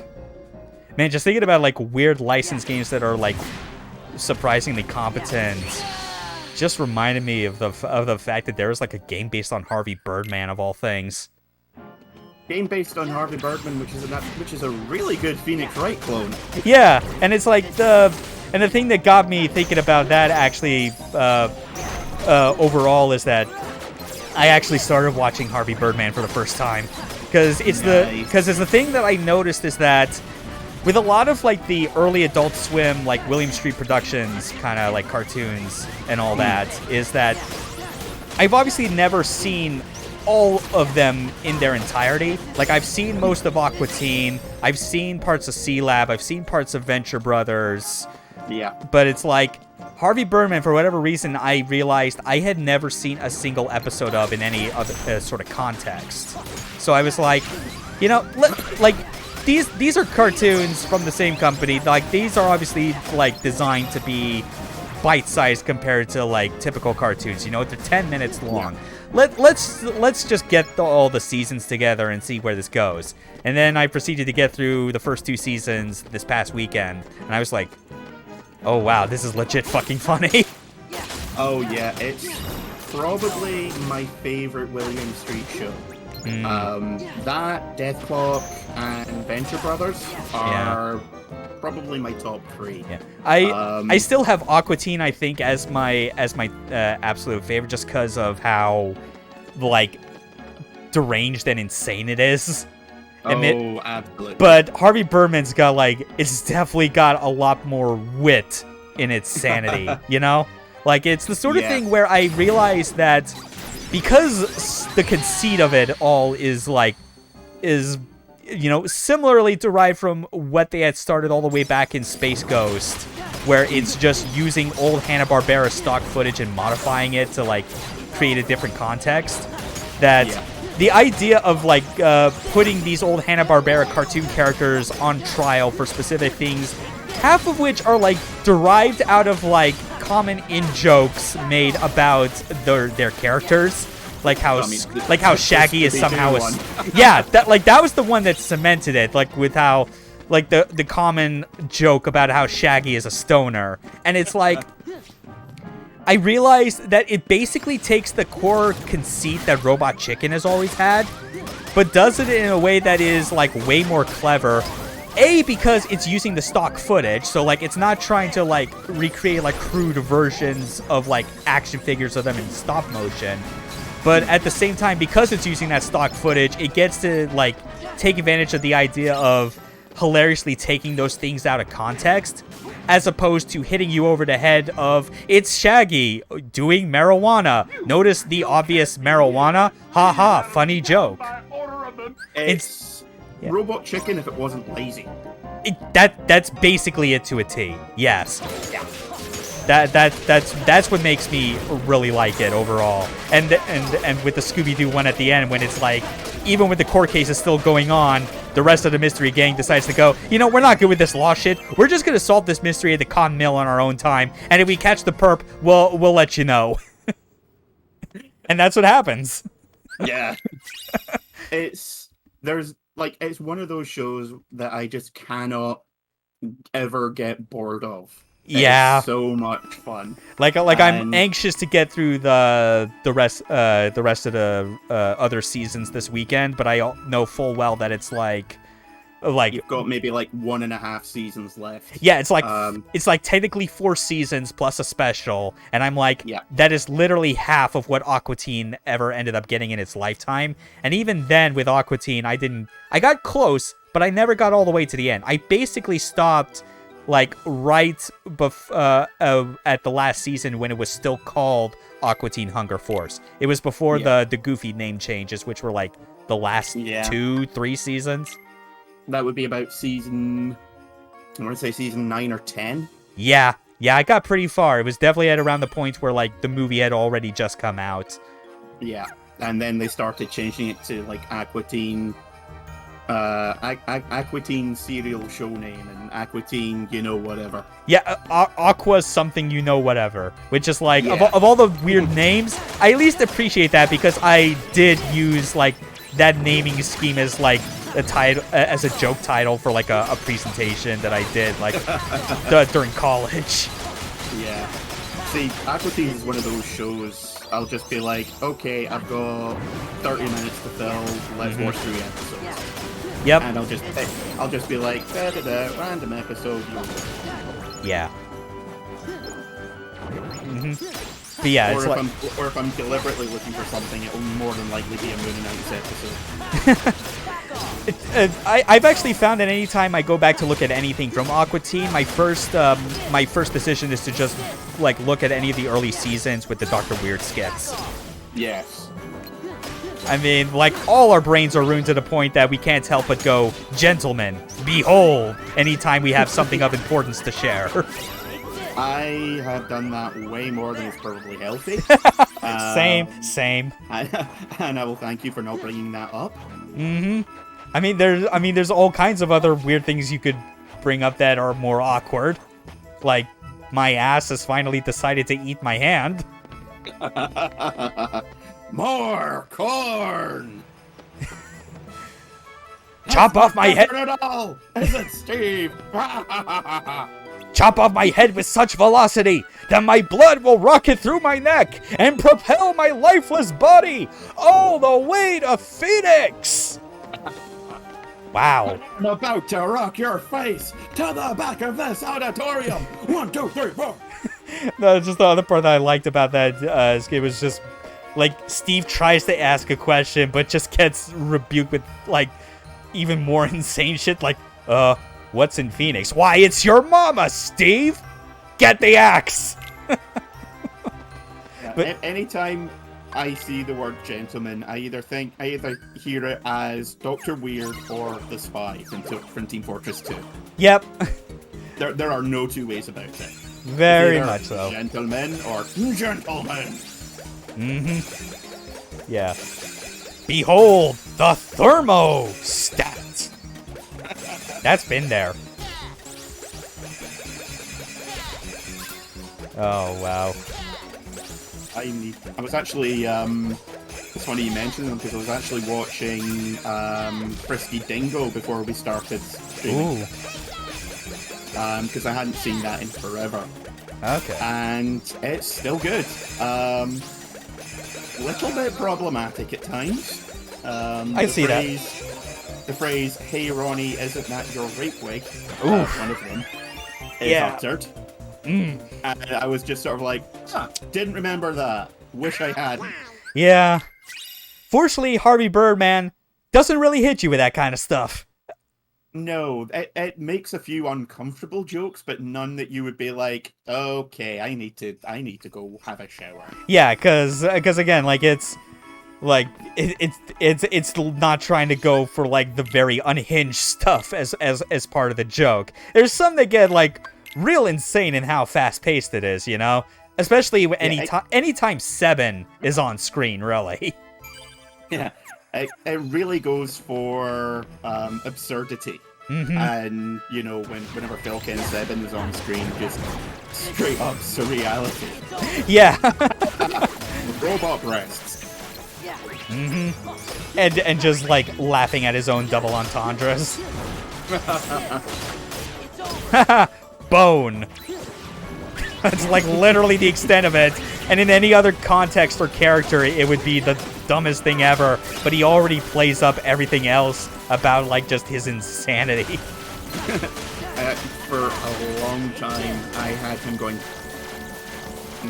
Man, just thinking about, like, weird licensed games that are, like, surprisingly competent just reminded me of the fact that there was, like, a game based on Harvey Birdman, of all things. Game based on Harvey Birdman, which is a really good Phoenix Wright clone. Yeah, and it's like the thing that got me thinking about that actually overall is that I actually started watching Harvey Birdman for the first time because it's the thing that I noticed is that with a lot of, like, the early Adult Swim, like, William Street Productions kind of, like, cartoons and all that, is that I've obviously never seen all of them in their entirety. Like, I've seen most of Aqua Teen, I've seen parts of C-Lab, I've seen parts of Venture Brothers. Yeah. But it's like, Harvey Birdman, for whatever reason, I realized I had never seen a single episode of in any other sort of context. So I was like, you know, these are cartoons from the same company. Like, these are obviously, like, designed to be bite-sized compared to, like, typical cartoons. You know, they're 10 minutes long. Yeah. Let's just get all the seasons together and see where this goes. And then I proceeded to get through the first 2 seasons this past weekend, and I was like, oh wow, this is legit fucking funny. Oh yeah, it's probably my favorite William Street show. That, Death Clock, and Venture Brothers are probably my top 3. Yeah. I still have Aqua Teen, I think, as my absolute favorite, just because of how, like, deranged and insane it is. Oh, absolutely. But Harvey Birdman's got like, it's definitely got a lot more wit in its sanity, you know? Like, it's the sort of thing where I realize that because the conceit of it all is you know, similarly derived from what they had started all the way back in Space Ghost, where it's just using old Hanna-Barbera stock footage and modifying it to, like, create a different context, that the idea of, like, putting these old Hanna-Barbera cartoon characters on trial for specific things, half of which are, like, derived out of, like, common in-jokes made about their characters. Like how Shaggy is somehow that was the one that cemented it, like with how like the common joke about how Shaggy is a stoner. And it's like I realized that it basically takes the core conceit that Robot Chicken has always had, but does it in a way that is like way more clever. A, because it's using the stock footage, so like it's not trying to like recreate like crude versions of like action figures of them in stop motion. But at the same time, because it's using that stock footage, it gets to, like, take advantage of the idea of hilariously taking those things out of context, as opposed to hitting you over the head of, it's Shaggy doing marijuana. Notice the obvious marijuana? Ha ha, funny joke. It's Robot Chicken if it wasn't lazy. That's basically it to a T. Yes. Yeah. That's what makes me really like it overall. And with the Scooby-Doo one at the end, when it's like, even with the court cases still going on, the rest of the mystery gang decides to go, you know, we're not good with this law shit. We're just gonna solve this mystery at the Con Mill on our own time, and if we catch the perp, we'll let you know. And that's what happens. Yeah. It's one of those shows that I just cannot ever get bored of. Yeah, it's so much fun. I'm anxious to get through the rest of the other seasons this weekend, but I know full well that it's like you've got maybe like 1.5 seasons left. Yeah, it's like technically 4 seasons plus a special, and I'm like, that is literally half of what Aqua Teen ever ended up getting in its lifetime. And even then, with Aqua Teen, I got close, but I never got all the way to the end. I basically stopped like right at the last season when it was still called Aqua Teen Hunger Force. It was before the Goofy name changes, which were like the last 2-3 seasons. That would be about season 9 or 10. Yeah, I got pretty far. It was definitely at around the point where like the movie had already just come out. Yeah, and then they started changing it to like Aqua Teen. Aqua Teen serial show name and Aqua Teen, you know, whatever. Yeah, Aqua's something, you know, whatever. Which is like, of all the weird names, I at least appreciate that because I did use like that naming scheme as like a title, as a joke title for like a presentation that I did like during college. Yeah. See, Aqua Teen is one of those shows. I'll just be like, okay, I've got 30 minutes to fill. Let's watch 3 episodes. Yep. And I'll just be like, random episode. Yeah. But yeah, or if I'm deliberately looking for something, it will more than likely be a Moon Knight's episode. I've actually found that anytime I go back to look at anything from Aqua Teen, my first decision is to just like look at any of the early seasons with the Dr. Weird skits. Yes. I mean, like, all our brains are ruined to the point that we can't help but go, gentlemen, behold, anytime we have something of importance to share. I have done that way more than is probably healthy. Same. And I will thank you for not bringing that up. I mean, there's all kinds of other weird things you could bring up that are more awkward. Like, my ass has finally decided to eat my hand. More corn! Chop off my head! Is it Steve? Chop off my head with such velocity that my blood will rocket through my neck and propel my lifeless body all the way to Phoenix! Wow. I'm about to rock your face to the back of this auditorium! 1, 2, 3, 4! No, just the other part that I liked about that, it was just like Steve tries to ask a question, but just gets rebuked with like even more insane shit. Like, what's in Phoenix? Why, it's your mama, Steve. Get the axe. But anytime I see the word gentleman, I either hear it as Dr. Weird or the Spy from Team Fortress 2. Yep. There are no two ways about it. Very much so. Gentlemen or gentlemen. Mm-hmm. Yeah. Behold the thermostat. That's been there. Oh, wow. I was actually, it's funny you mentioned them because I was actually watching Frisky Dingo before we started streaming. Ooh. Because I hadn't seen that in forever. Okay. And it's still good. Little bit problematic at times. I see that. The phrase, "Hey Ronnie, isn't that your rape wig?" One of them is uttered. And I was just sort of like, didn't remember that. Wish I had. Yeah. Fortunately, Harvey Birdman doesn't really hit you with that kind of stuff. No, it makes a few uncomfortable jokes, but none that you would be like, okay, I need to go have a shower. Yeah, because again, like it's not trying to go for like the very unhinged stuff as part of the joke. There's some that get like real insane in how fast paced it is, you know, especially anytime Seven is on screen, really. Yeah. It really goes for absurdity. Mm-hmm. And, you know, whenever Phil Ken Seven is on screen, just straight up surreality. Yeah. Robot breasts. Mm-hmm. And just, like, laughing at his own double entendres. Bone. That's, like, literally the extent of it. And in any other context or character, it would be the dumbest thing ever, but he already plays up everything else about like just his insanity. For a long time, I had him going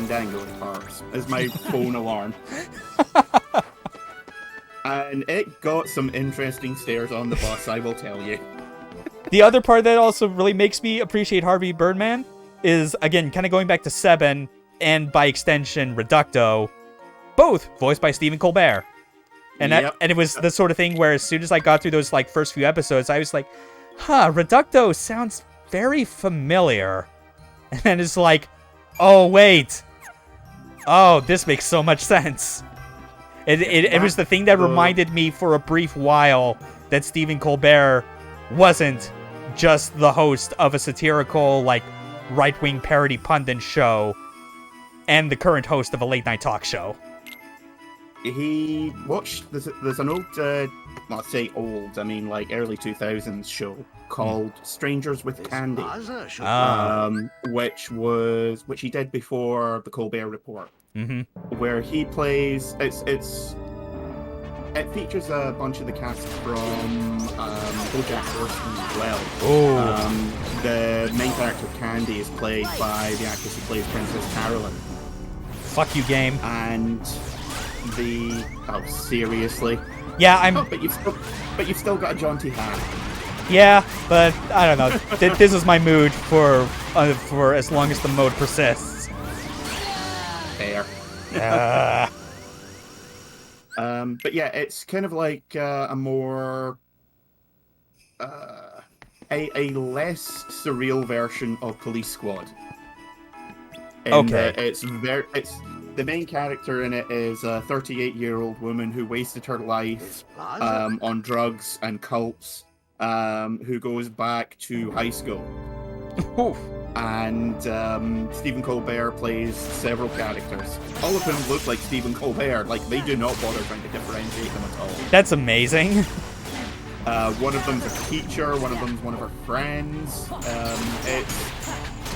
dango cars as my phone alarm, and it got some interesting stares on the bus, I will tell you. The other part that also really makes me appreciate Harvey Birdman is, again, kind of going back to Seven and by extension Reducto, both voiced by Stephen Colbert. And and it was the sort of thing where as soon as I got through those like first few episodes, I was like, Reducto sounds very familiar. And then it's like, oh, wait. Oh, this makes so much sense. It was the thing that reminded me for a brief while that Stephen Colbert wasn't just the host of a satirical, like, right-wing parody pundit show and the current host of a late-night talk show. He watched, there's an old, well, I say old, I mean like early 2000s show called Strangers with Candy, which he did before the Colbert Report, where he plays, it features a bunch of the cast from BoJack Horseman as well. The main character Candy is played by the actress who plays Princess Carolyn. Fuck you, game. And seriously? Yeah, but you've still got a jaunty hat. Yeah, but I don't know. This is my mood for as long as the mode persists. Fair. But yeah, it's kind of like a more a less surreal version of Police Squad. It's the main character in it is a 38-year-old woman who wasted her life on drugs and cults, who goes back to high school. And Stephen Colbert plays several characters. All of whom look like Stephen Colbert. Like, they do not bother trying to differentiate them at all. That's amazing. One of them's a teacher, one of them's one of her friends.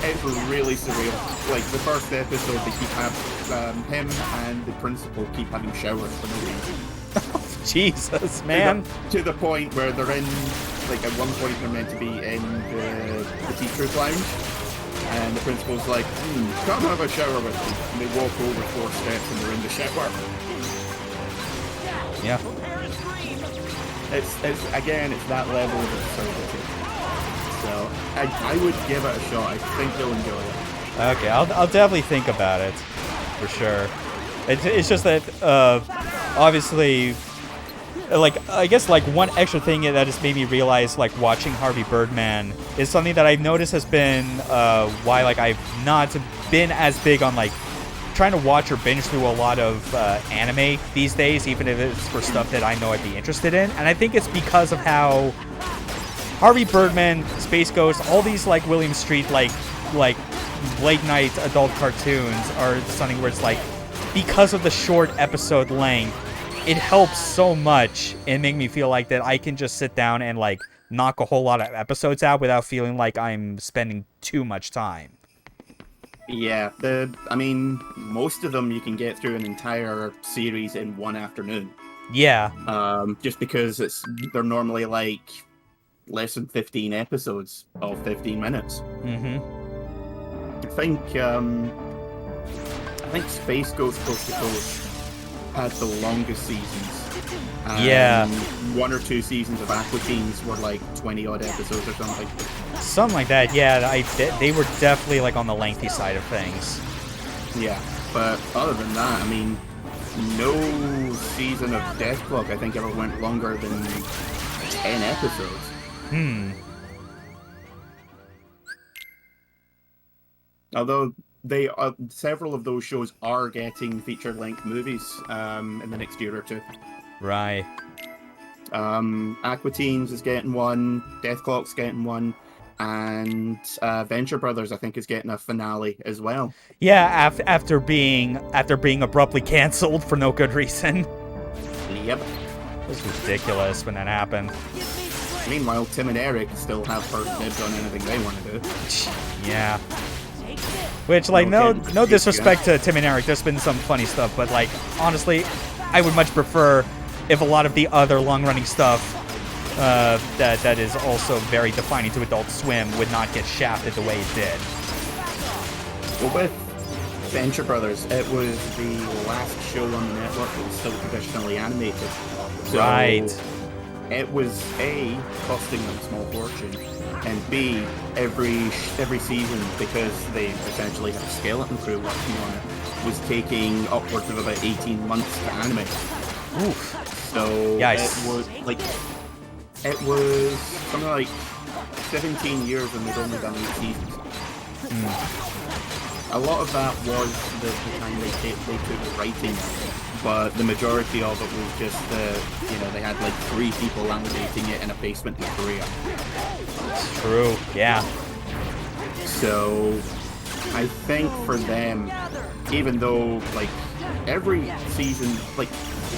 It's really surreal. Like, the first episode, they keep having him and the principal keep having showers for no reason. Jesus, man. To the point where they're in, like, at one point they're meant to be in the teacher's lounge. And the principal's like, come have a shower with me. And they walk over 4 steps and they're in the shower. Yeah. It's that level of absurdity. So I would give it a shot. I think you'll enjoy it. Okay, I'll definitely think about it for sure. It's just that obviously, like, I guess like one extra thing that has made me realize like watching Harvey Birdman is something that I've noticed has been why like I've not been as big on like trying to watch or binge through a lot of anime these days, even if it's for stuff that I know I'd be interested in. And I think it's because of how Harvey Birdman, Space Ghost, all these like William Street like late night adult cartoons are something where it's like, because of the short episode length, it helps so much and make me feel like that I can just sit down and like knock a whole lot of episodes out without feeling like I'm spending too much time. Yeah, I mean, most of them you can get through an entire series in one afternoon. Yeah. Just because they're normally like less than 15 episodes of 15 minutes. Mm-hmm. I think Space Ghost Coast to Coast had the longest seasons. Yeah. One or two seasons of Aqua Teens were like 20-odd episodes or something. Something like that, yeah. They were definitely like on the lengthy side of things. Yeah, but other than that, I mean, no season of Death Clock I think ever went longer than 10 episodes. Although several of those shows are getting feature-length movies in the next year or two. Right. Aqua Teens is getting one, Death Clock's getting one, and Venture Brothers I think is getting a finale as well. Yeah, after being abruptly canceled for no good reason. Yep. It was ridiculous when that happened. Meanwhile, Tim and Eric still have first dibs on anything they want to do. Yeah. Which, like, no disrespect to Tim and Eric, there's been some funny stuff, but, like, honestly, I would much prefer if a lot of the other long-running stuff that is also very defining to Adult Swim would not get shafted the way it did. Well, with Venture Brothers, it was the last show on the network that was still traditionally animated. So Right. It was A, costing them a small fortune, and B, every season, because they essentially had a skeleton crew working on it, was taking upwards of about 18 months to animate. Oof. So Yikes. it was something like 17 years and they'd only done 8 seasons. A lot of that was the time they took writing, but the majority of it was just they had like 3 people animating it in a basement in Korea. It's true. Yeah. So I think for them, even though like every season, like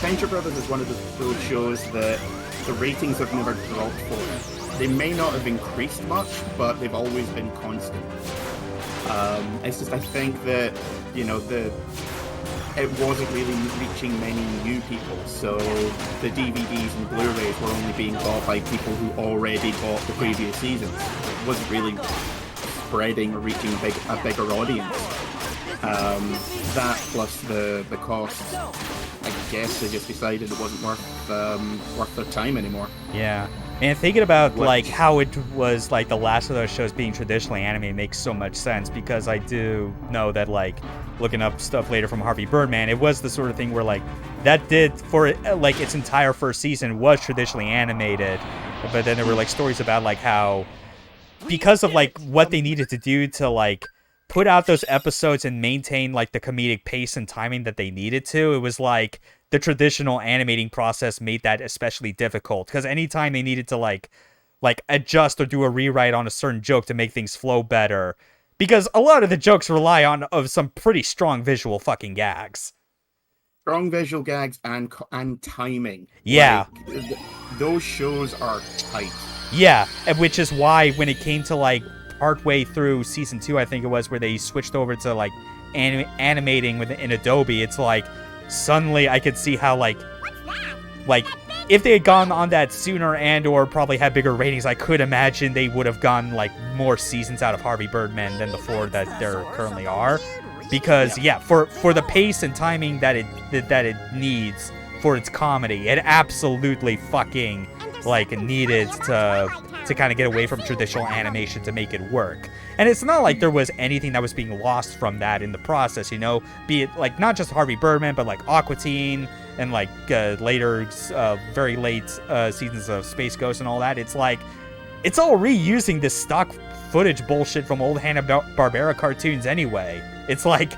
Venture Brothers is one of those shows that the ratings have never dropped for it. They may not have increased much, but they've always been constant. It's just I think that it wasn't really reaching many new people, so the DVDs and Blu-rays were only being bought by people who already bought the previous seasons. It wasn't really spreading or reaching a bigger audience. That plus the cost, I guess they just decided it wasn't worth their time anymore. Yeah. And thinking about like how it was like the last of those shows being traditionally animated makes so much sense, because I do know that like looking up stuff later from Harvey Birdman, it was the sort of thing where like that did for like its entire first season was traditionally animated, but then there were like stories about like how because of like what they needed to do to like put out those episodes and maintain like the comedic pace and timing that they needed to, it was like the traditional animating process made that especially difficult, because anytime they needed to like adjust or do a rewrite on a certain joke to make things flow better, because a lot of the jokes rely on some pretty strong visual fucking gags. Strong visual gags and timing. Yeah. Like, those shows are tight. Yeah, which is why when it came to like partway through season 2, I think it was, where they switched over to like animating in Adobe, it's like suddenly I could see how like if they had gone on that sooner and or probably had bigger ratings, I could imagine they would have gotten like more seasons out of Harvey Birdman than the 4 that there currently are, because for the pace and timing that it needs for its comedy. It absolutely fucking like needed to kind of get away from traditional animation to make it work. And it's not like there was anything that was being lost from that in the process, you know, be it like not just Harvey Birdman, but like Aqua Teen and like later, very late seasons of Space Ghost and all that. It's like, it's all reusing this stock footage bullshit from old Hanna-Barbera cartoons anyway. It's like,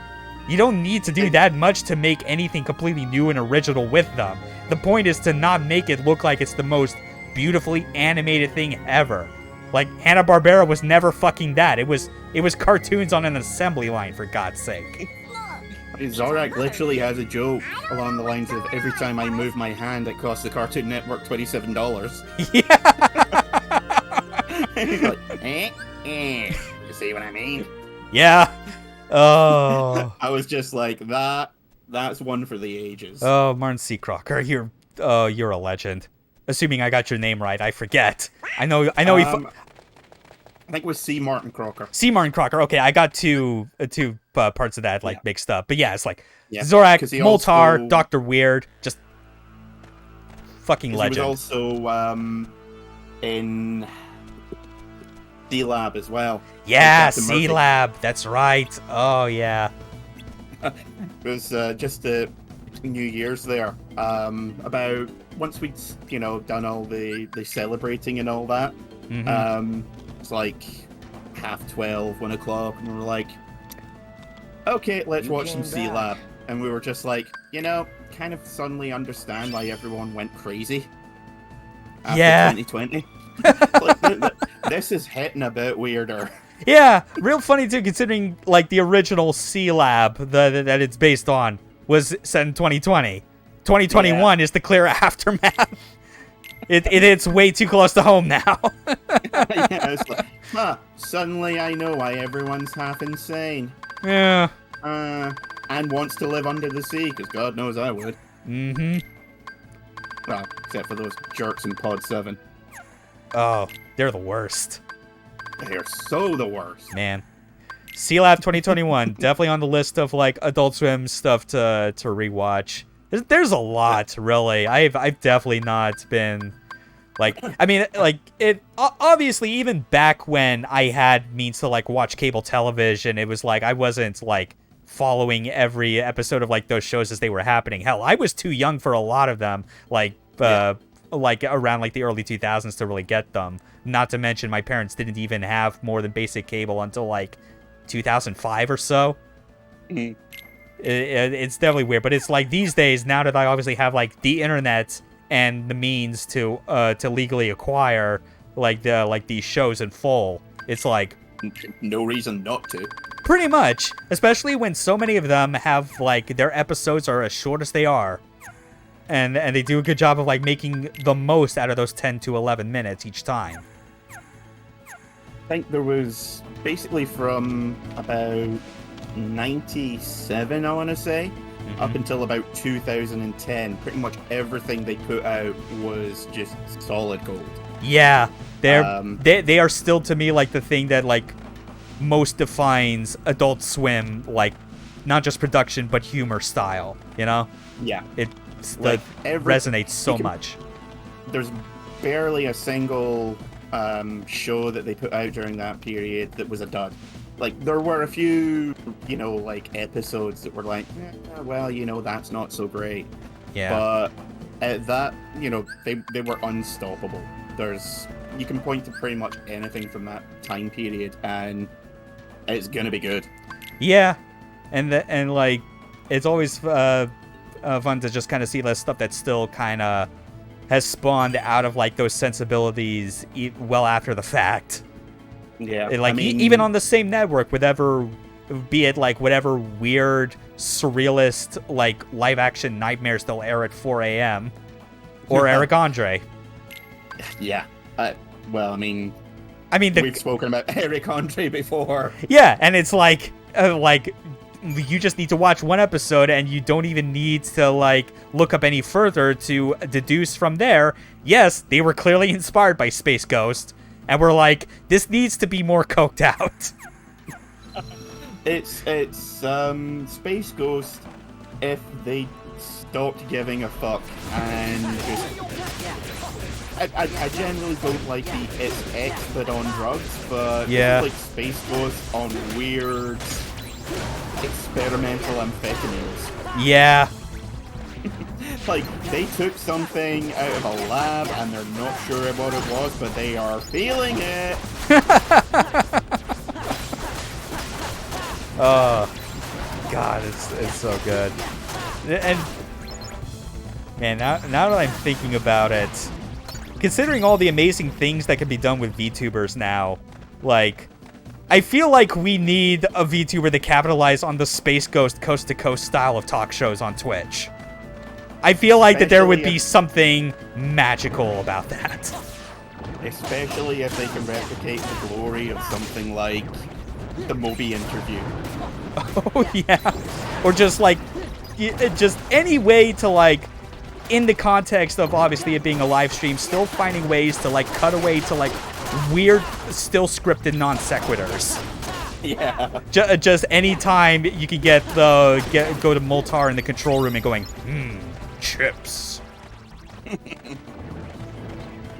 you don't need to do that much to make anything completely new and original with them. The point is to not make it look like it's the most beautifully animated thing ever. Like, Hanna-Barbera was never fucking that. It was cartoons on an assembly line, for God's sake. Zorak literally has a joke along the lines of, every time I move my hand, it costs the Cartoon Network $27. Yeah. He's like, you see what I mean? Yeah. Oh. I was just like, that's one for the ages. Oh, Martin C. Crocker, you're a legend. Assuming I got your name right, I forget. I know. I think it was C. Martin Crocker. C. Martin Crocker. Okay, I got two parts of that mixed up. But yeah, it's like Zorak, 'cause he Moltar, also- Dr. Weird, just fucking legend. He was also in D-Lab as well. Yeah, Captain Murphy. C-Lab. That's right. Oh yeah. It was just the New Year's there. About once we'd done all the celebrating and all that. Mm-hmm. It's like 12:30, 1 o'clock, and we were like, okay, let's watch some C-Lab. And we were just like, kind of suddenly understand why everyone went crazy after 2020. This is hitting a bit weirder. Yeah, real funny too, considering like the original C-Lab that it's based on was set in 2020. 2021 is the clear aftermath. It's way too close to home now. Yeah, it's like, suddenly I know why everyone's half insane. Yeah. And wants to live under the sea, because God knows I would. Mm-hmm. Well, except for those jerks in Pod 7. Oh, they're the worst. They're so the worst. Man. C-Lab 2021, definitely on the list of like Adult Swim stuff to rewatch. There's a lot, really. I've definitely not been like, I mean, like it obviously even back when I had means to like watch cable television, it was like I wasn't like following every episode of like those shows as they were happening. Hell, I was too young for a lot of them, like around like the early 2000s to really get them. Not to mention my parents didn't even have more than basic cable until like 2005 or so. Mm. It's definitely weird, but it's like these days, now that I obviously have like the internet and the means to legally acquire like these shows in full, it's like No reason not to. pretty much, especially when so many of them have like their episodes are as short as they are, and they do a good job of like making the most out of those 10 to 11 minutes each time. I think there was basically from about 97, I want to say, up until about 2010, pretty much everything they put out was just solid gold. Yeah, they are still to me like the thing that like most defines Adult Swim, like not just production but humor style. You know? Yeah, It's like resonates so much. There's barely a single show that they put out during that period that was a dud. Like, there were a few, like, episodes that were like, well, that's not so great. Yeah. But that, they were unstoppable. You can point to pretty much anything from that time period, and it's gonna be good. Yeah, and like, it's always fun to just kind of see that stuff that still kind of has spawned out of like those sensibilities well after the fact. Yeah, Like, I mean, even on the same network, be it like whatever weird, surrealist, like live action nightmares they'll air at 4 a.m. or Eric Andre. Yeah. Well, I mean, we've spoken about Eric Andre before. Yeah, and it's like you just need to watch one episode, and you don't even need to like look up any further to deduce from there. Yes, they were clearly inspired by Space Ghost. And we're like, this needs to be more coked out. It's Space Ghost if they stopped giving a fuck and just... I generally don't like the it's X but on drugs, but yeah, like Space Ghost on weird experimental amphetamines. Yeah. Like, they took something out of a lab and they're not sure what it was, but they are feeling it. Oh, God, it's so good. And man, now that I'm thinking about it, considering all the amazing things that can be done with VTubers now, like, I feel like we need a VTuber to capitalize on the Space Ghost Coast to Coast style of talk shows on Twitch. I feel like that there would be something magical about that. Especially if they can replicate the glory of something like the Moby interview. Oh, yeah. Or just, like, just any way to, like, in the context of obviously it being a live stream, still finding ways to, like, cut away to, like, weird, still scripted non sequiturs. Yeah. Just any time you can go to Moltar in the control room and going, chips.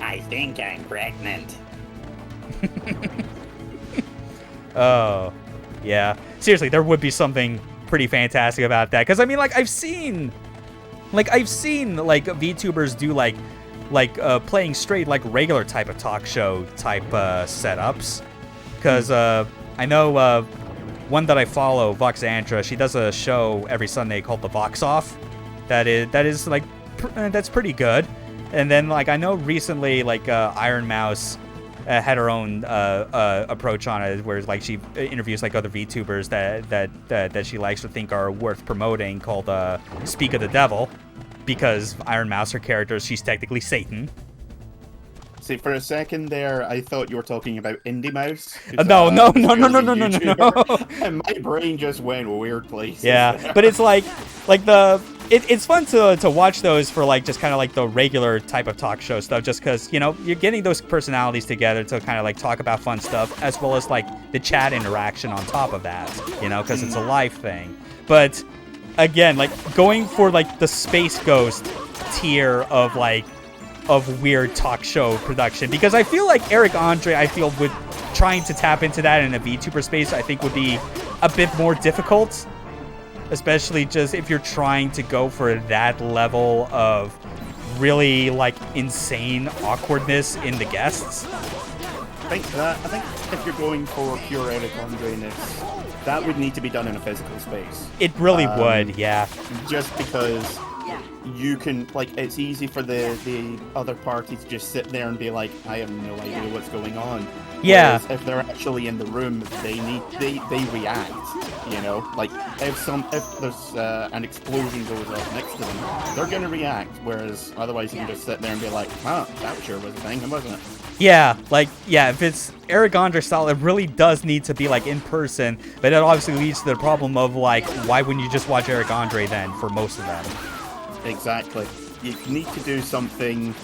I think I'm pregnant. Oh, yeah. Seriously, there would be something pretty fantastic about that. Because, I mean, like, I've seen VTubers do, like, playing straight, like, regular type of talk show type setups. Because I know one that I follow, Voxandra, she does a show every Sunday called The Vox Off. That is like, that's pretty good. And then, like, I know recently, like, Iron Mouse had her own approach on it, where, like, she interviews, like, other VTubers that she likes or think are worth promoting, called Speak of the Devil, because Iron Mouse, her character, she's technically Satan. See, for a second there, I thought you were talking about Indie Mouse. No. And my brain just went weird places. Yeah, but it's like it's fun to watch those for, like, just kind of like the regular type of talk show stuff, just because, you know, you're getting those personalities together to kind of, like, talk about fun stuff, as well as, like, the chat interaction on top of that, you know, because it's a live thing. But again, like, going for, like, the Space Ghost tier of, like, of weird talk show production, because I feel like Eric Andre, I feel, would trying to tap into that in a VTuber space, I think would be a bit more difficult, especially just if you're trying to go for that level of really, like, insane awkwardness in the guests. I think if you're going for pure Eric Andre-ness, that would need to be done in a physical space. It really would, yeah. Just because you can, like, it's easy for the other party to just sit there and be like, I have no idea what's going on. Yeah. Whereas if they're actually in the room, they react, you know? Like, if there's an explosion goes off next to them, they're gonna react, whereas otherwise you can just sit there and be like, huh, that sure was a thing, wasn't it? Yeah, like, yeah, if it's Eric Andre style, it really does need to be, like, in person, but it obviously leads to the problem of, like, why wouldn't you just watch Eric Andre then, for most of them? Exactly. You need to do something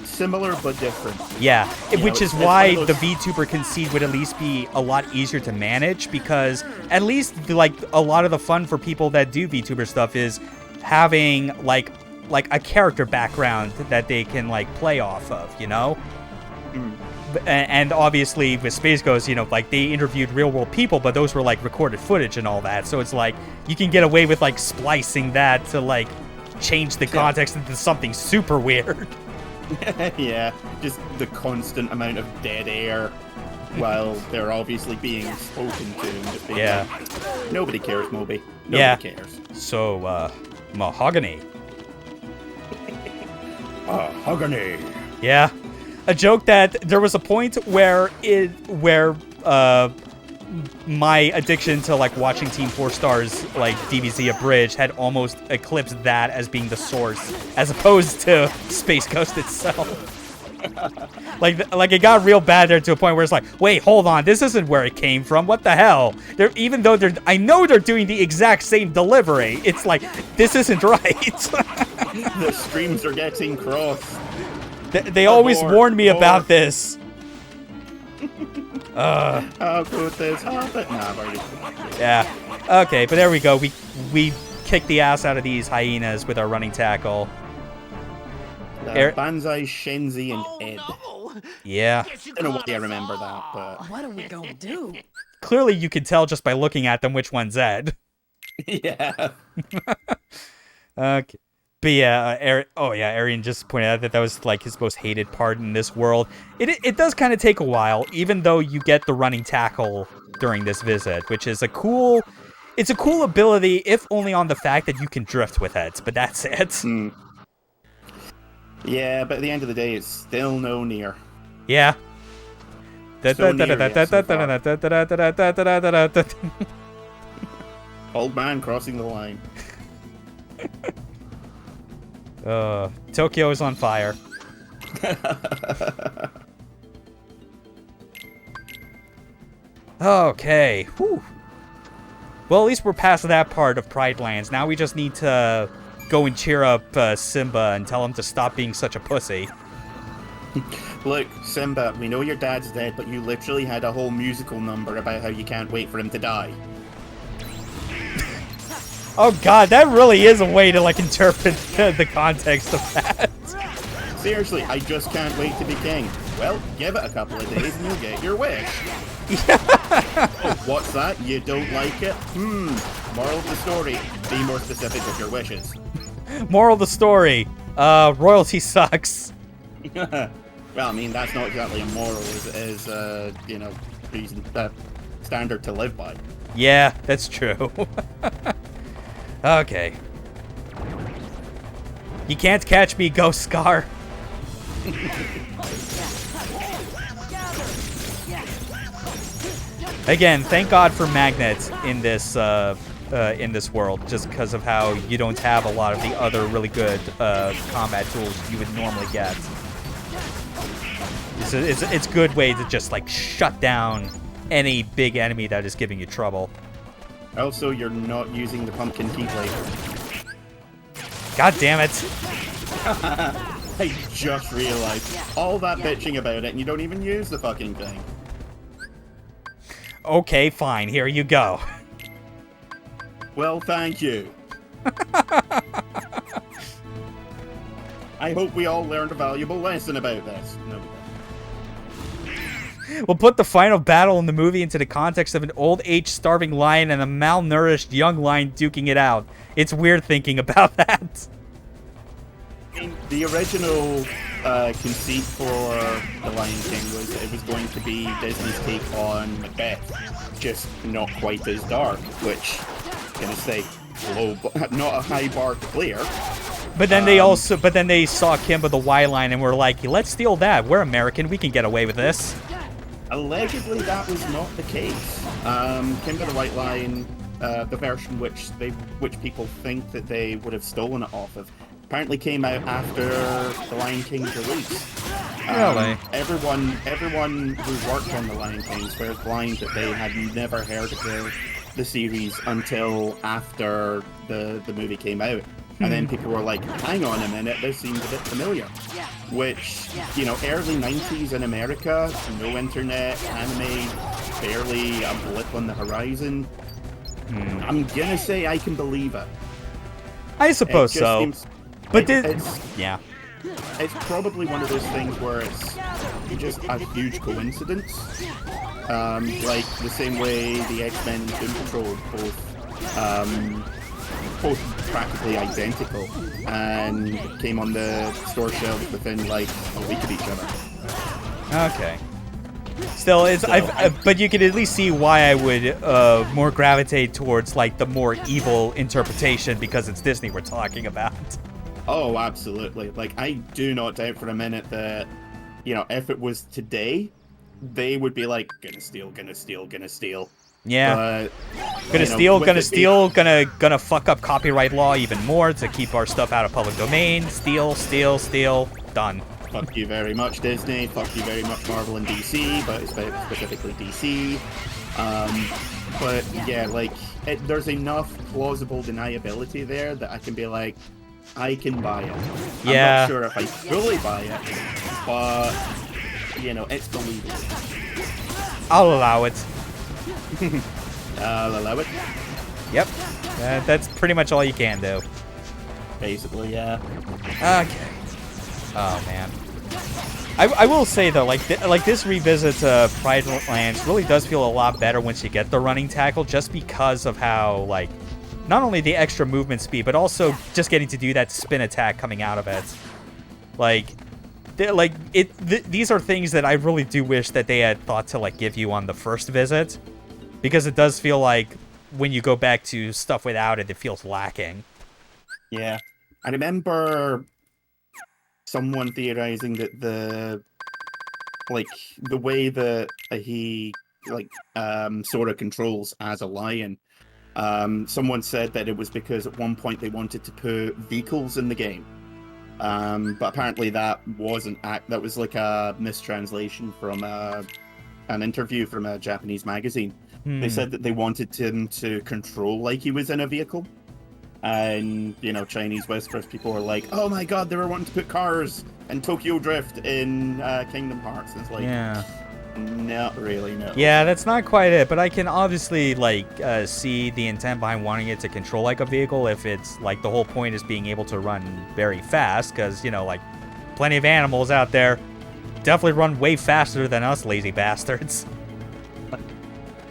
similar but different. Yeah, which know, is why those... the VTuber conceit would at least be a lot easier to manage, because at least, like, a lot of the fun for people that do VTuber stuff is having, like a character background that they can, like, play off of, you know? And obviously with Space Ghost, you know, like, they interviewed real world people, but those were, like, recorded footage and all that, so it's like you can get away with, like, splicing that to, like, change the context into something super weird. Yeah, just the constant amount of dead air while they're obviously being spoken to and just being like, nobody cares, Moby. Nobody cares. So, mahogany. Mahogany. Yeah. A joke that there was a point where my addiction to, like, watching Team 4 Star's, like, DBZ Abridged had almost eclipsed that as being the source, as opposed to Space Ghost itself. like it got real bad there to a point where it's like, wait, hold on, this isn't where it came from. What the hell? Even though I know they're doing the exact same delivery, it's like, this isn't right. The streams are getting crossed. They always warned me about this. How could this happen? Nah, I've already... Yeah. Okay, but there we go. We kick the ass out of these hyenas with our running tackle. Banzai, Shenzi, and Ed. Yeah. I don't know why I remember that, but... What are we gonna do? Clearly you can tell just by looking at them which one's Ed. Yeah. Okay. But yeah, Arian just pointed out that was like his most hated part in this world. It does kind of take a while, even though you get the running tackle during this visit, which is a cool ability, if only on the fact that you can drift with it, but that's it. Mm. Yeah, but at the end of the day, it's still no near. Yeah. Old man crossing the line. Tokyo is on fire. Okay. Whew. Well, at least we're past that part of Pride Lands. Now we just need to go and cheer up Simba and tell him to stop being such a pussy. Look, Simba, we know your dad's dead, but you literally had a whole musical number about how you can't wait for him to die. Oh god, that really is a way to, like, interpret the context of that. Seriously, I just can't wait to be king. Well, give it a couple of days and you'll get your wish. Oh, what's that? You don't like it? Moral of the story, be more specific with your wishes. Moral of the story, royalty sucks. Well, I mean, that's not exactly a moral as reason, standard to live by. Yeah, that's true. Okay. You can't catch me, Ghost Scar. Again, thank God for magnets in this world, just because of how you don't have a lot of the other really good combat tools you would normally get. It's a good way to just, like, shut down any big enemy that is giving you trouble. Also, you're not using the pumpkin key blade. God damn it. I just realized. All that bitching about it and you don't even use the fucking thing. Okay, fine. Here you go. Well, thank you. I hope we all learned a valuable lesson about this. No. We'll put the final battle in the movie into the context of an old-age starving lion and a malnourished young lion duking it out. It's weird thinking about that. I mean, the original conceit for The Lion King was that it was going to be Disney's take on Macbeth, just not quite as dark, which, gonna say, not a high bar to clear. But then they saw Kimba the White Lion and were like, let's steal that. We're American. We can get away with this. Allegedly, that was not the case. Kimba the White Lion, the version which people think that they would have stolen it off of, apparently came out after The Lion King's release. Really? Everyone who worked on The Lion King swears blind that they had never heard of the series until after the movie came out. And then people were like, hang on a minute, this seems a bit familiar. Which, you know, early 90s in America, no internet, anime, barely a blip on the horizon. I'm gonna say I can believe it. I suppose so. Seems, but it's probably one of those things where it's just a huge coincidence. Like the same way the X-Men and Doom Patrol both practically identical and came on the store shelves within like a week of each other. Okay. Still, but you can at least see why I would more gravitate towards like the more evil interpretation because it's Disney we're talking about. Oh, absolutely. Like, I do not doubt for a minute that, you know, if it was today, they would be like, gonna steal. Yeah. But, gonna fuck up copyright law even more to keep our stuff out of public domain. Steal. Done. Fuck you very much, Disney. Fuck you very much, Marvel and DC, but specifically DC. But yeah, like, there's enough plausible deniability there that I can be like, I can buy it. Yeah. I'm not sure if I fully buy it, but, you know, it's believable. I'll allow it. I'll allow it. Yep. That's pretty much all you can do. Basically, yeah. Okay. Oh, man. I will say, though, like this revisit to Pride Lands really does feel a lot better once you get the running tackle, just because of how, like, not only the extra movement speed, but also just getting to do that spin attack coming out of it. These are things that I really do wish that they had thought to, like, give you on the first visit, because it does feel like when you go back to stuff without it, it feels lacking. Yeah. I remember someone theorizing that the way that he Sora controls as a lion, someone said that it was because at one point they wanted to put vehicles in the game, but apparently that wasn't that was like a mistranslation from an interview from a Japanese magazine. They said that they wanted him to control like he was in a vehicle. And, you know, Chinese West Coast people were like, oh my god, they were wanting to put cars and Tokyo Drift in Kingdom Hearts. And it's like, Yeah. Not really, no. Yeah, that's not quite it, but I can obviously, like, see the intent behind wanting it to control like a vehicle if it's, like, the whole point is being able to run very fast, because, you know, like, plenty of animals out there definitely run way faster than us lazy bastards. I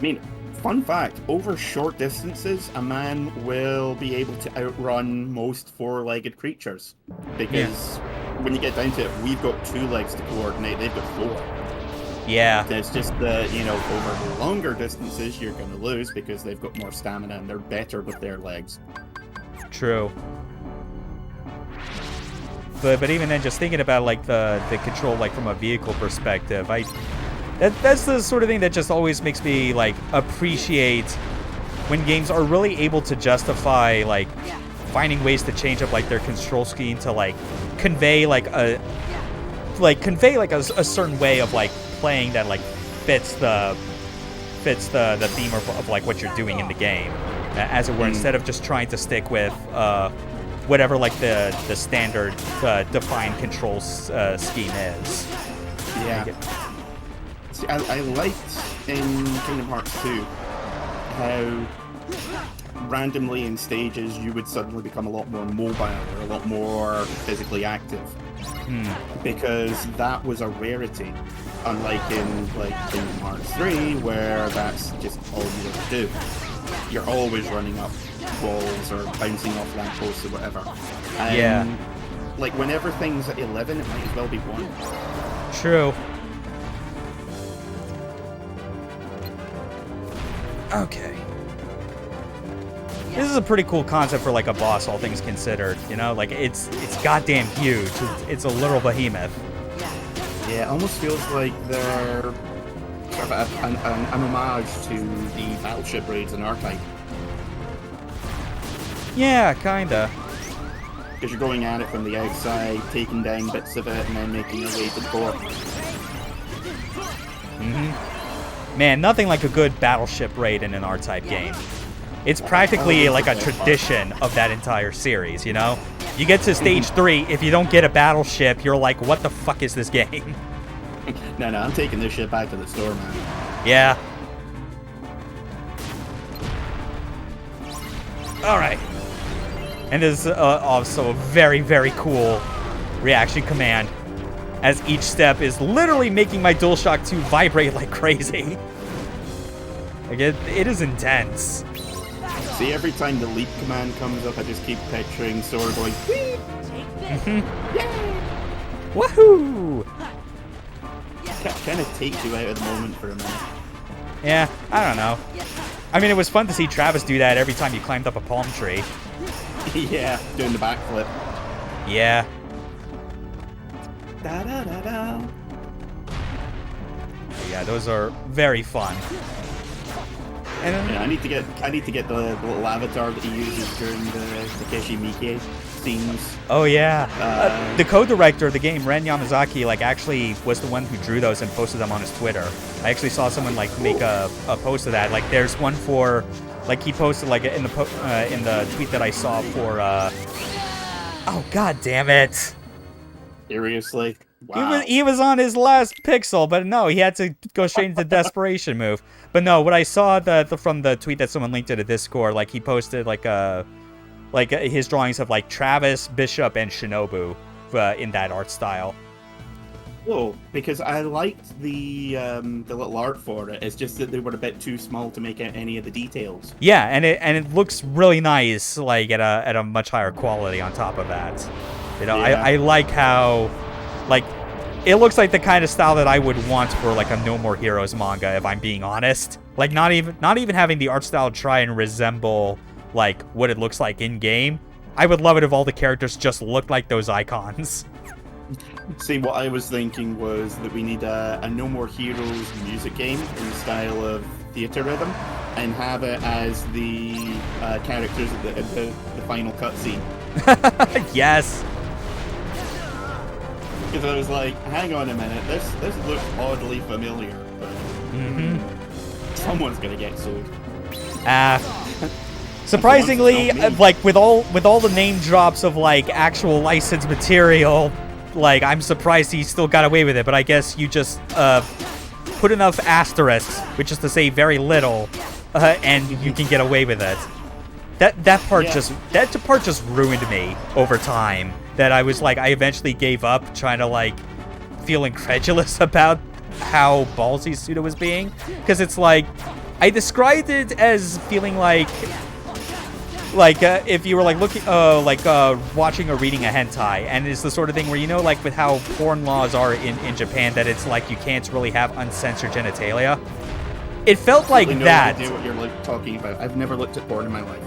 mean, fun fact, over short distances, a man will be able to outrun most four-legged creatures. Because when you get down to it, we've got 2 legs to coordinate, they've got 4. Yeah. It's just that, you know, over longer distances, you're going to lose because they've got more stamina and they're better with their legs. True. But even then, just thinking about, like, the control, like, from a vehicle perspective, that's the sort of thing that just always makes me, like, appreciate when games are really able to justify, like, finding ways to change up, like, their control scheme to, like, convey, a certain way of, like, playing that, like, fits the theme of like, what you're doing in the game, as it were, instead of just trying to stick with, whatever, like, the standard defined control scheme is. Yeah. See, I liked in Kingdom Hearts 2 how randomly in stages you would suddenly become a lot more mobile or a lot more physically active. Because that was a rarity, unlike in, like, Kingdom Hearts 3, where that's just all you ever do. You're always running up walls or bouncing off lampposts or whatever. And, like, whenever things at 11, it might as well be 1. True. Okay. This is a pretty cool concept for, like, a boss, all things considered, you know? Like, it's goddamn huge. It's a literal behemoth. Yeah, it almost feels like they're sort of an homage to the battleship raids in R-Type. Yeah, kinda. Because you're going at it from the outside, taking down bits of it, and then making your way to the core. Man, nothing like a good battleship raid in an R-Type game. It's practically like a tradition of that entire series, you know? You get to stage 3, if you don't get a battleship, you're like, what the fuck is this game? No, I'm taking this shit back to the store, man. Yeah. Alright. And there's also a very, very cool reaction command, as each step is literally making my DualShock 2 vibrate like crazy. Like, it is intense. See, every time the leap command comes up, I just keep picturing Sora going, whee! Woohoo! Kind of takes you out of the moment for a minute. Yeah, I don't know. I mean, it was fun to see Travis do that every time you climbed up a palm tree. Yeah, doing the backflip. Yeah. Da da da da. Yeah, those are very fun. And then, Yeah, I need to get the little avatar that he uses during the Takeshi Miike scenes. oh yeah, the co-director of the game, Ren Yamazaki, like, actually was the one who drew those and posted them on his Twitter. I actually saw someone, like, make a post of that. Like, there's one for, like, he posted, like, in the tweet that I saw for oh god damn it. Seriously? Wow. He was on his last pixel, but no, he had to go straight into desperation move. But no, what I saw from the tweet that someone linked to the Discord, like he posted his drawings of like Travis, Bishop, and Shinobu in that art style. Cool, because I liked the little art for it. It's just that they were a bit too small to make out any of the details. Yeah, and it looks really nice, like at a much higher quality on top of that. You know, Yeah. I like how, like, it looks like the kind of style that I would want for like a No More Heroes manga, if I'm being honest. Like not even having the art style try and resemble like what it looks like in game. I would love it if all the characters just looked like those icons. See, what I was thinking was that we need a No More Heroes music game in the style of theater rhythm, and have it as the characters at the final cutscene. Yes. Because I was like, hang on a minute, this looks oddly familiar, but someone's gonna get sued. Surprisingly, Not me. like with all the name drops of like actual licensed material, like I'm surprised he still got away with it. But I guess you just put enough asterisks, which is to say very little, and you can get away with it. That part just ruined me over time. That I was like, I eventually gave up trying to like feel incredulous about how ballsy Suda was being, because it's like I described it as feeling like if you were like looking watching or reading a hentai, and it's the sort of thing where, you know, like with how porn laws are in Japan, that it's like you can't really have uncensored genitalia. It felt like I that. No idea what you're like talking about. I've never looked at porn in my life.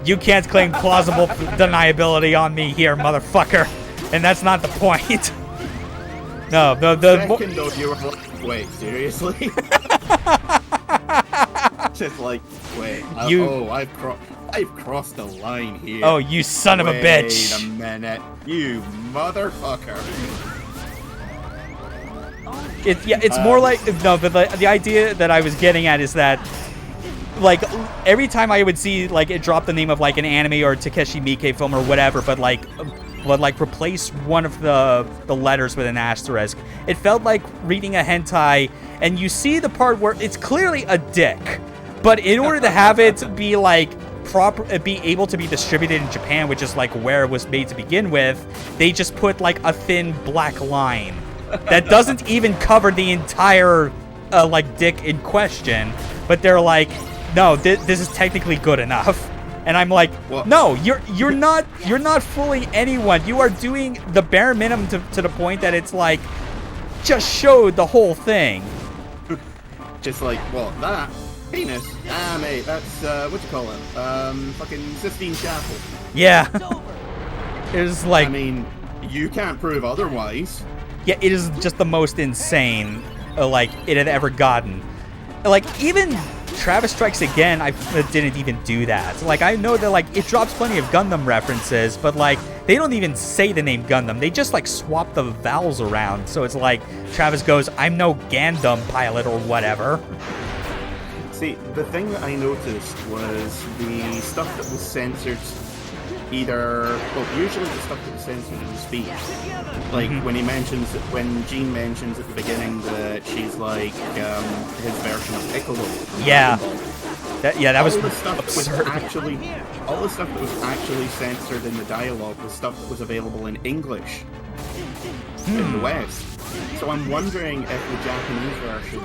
You can't claim plausible deniability on me here, motherfucker. And that's not the point. No, the Second though, you were like, wait, seriously? Just like, wait, I've crossed the line here. Oh, you son of a bitch. Wait a minute, you motherfucker. It's more like, no, but the idea that I was getting at is that, like, every time I would see, like, it drop the name of, like, an anime or Takeshi Miike film or whatever, but replace one of the letters with an asterisk, it felt like reading a hentai, and you see the part where it's clearly a dick, but in order to have it be, like, be able to be distributed in Japan, which is, like, where it was made to begin with, they just put, like, a thin black line that doesn't even cover the entire, like, dick in question, but they're like, no, this is technically good enough. And I'm like, well, no, you're not fooling anyone. You are doing the bare minimum to the point that it's like, just showed the whole thing. Just like, well, that penis, mate, that's what you call it? Fucking Sistine Chapel. Yeah. It was like, I mean, you can't prove otherwise. Yeah, it is just the most insane, like, it had ever gotten. Like, even Travis Strikes Again, I didn't even do that. Like, I know that, like, it drops plenty of Gundam references, but, like, they don't even say the name Gundam. They just, like, swap the vowels around. So it's like, Travis goes, I'm no Gandam pilot or whatever. See, the thing that I noticed was the stuff that was censored usually the stuff that was censored in speech. Like, when Jean mentions at the beginning that she's like, his version of Piccolo. Yeah. That was all the stuff absurd. All the stuff that was actually censored in the dialogue was stuff that was available in English in the West. So I'm wondering if the Japanese version,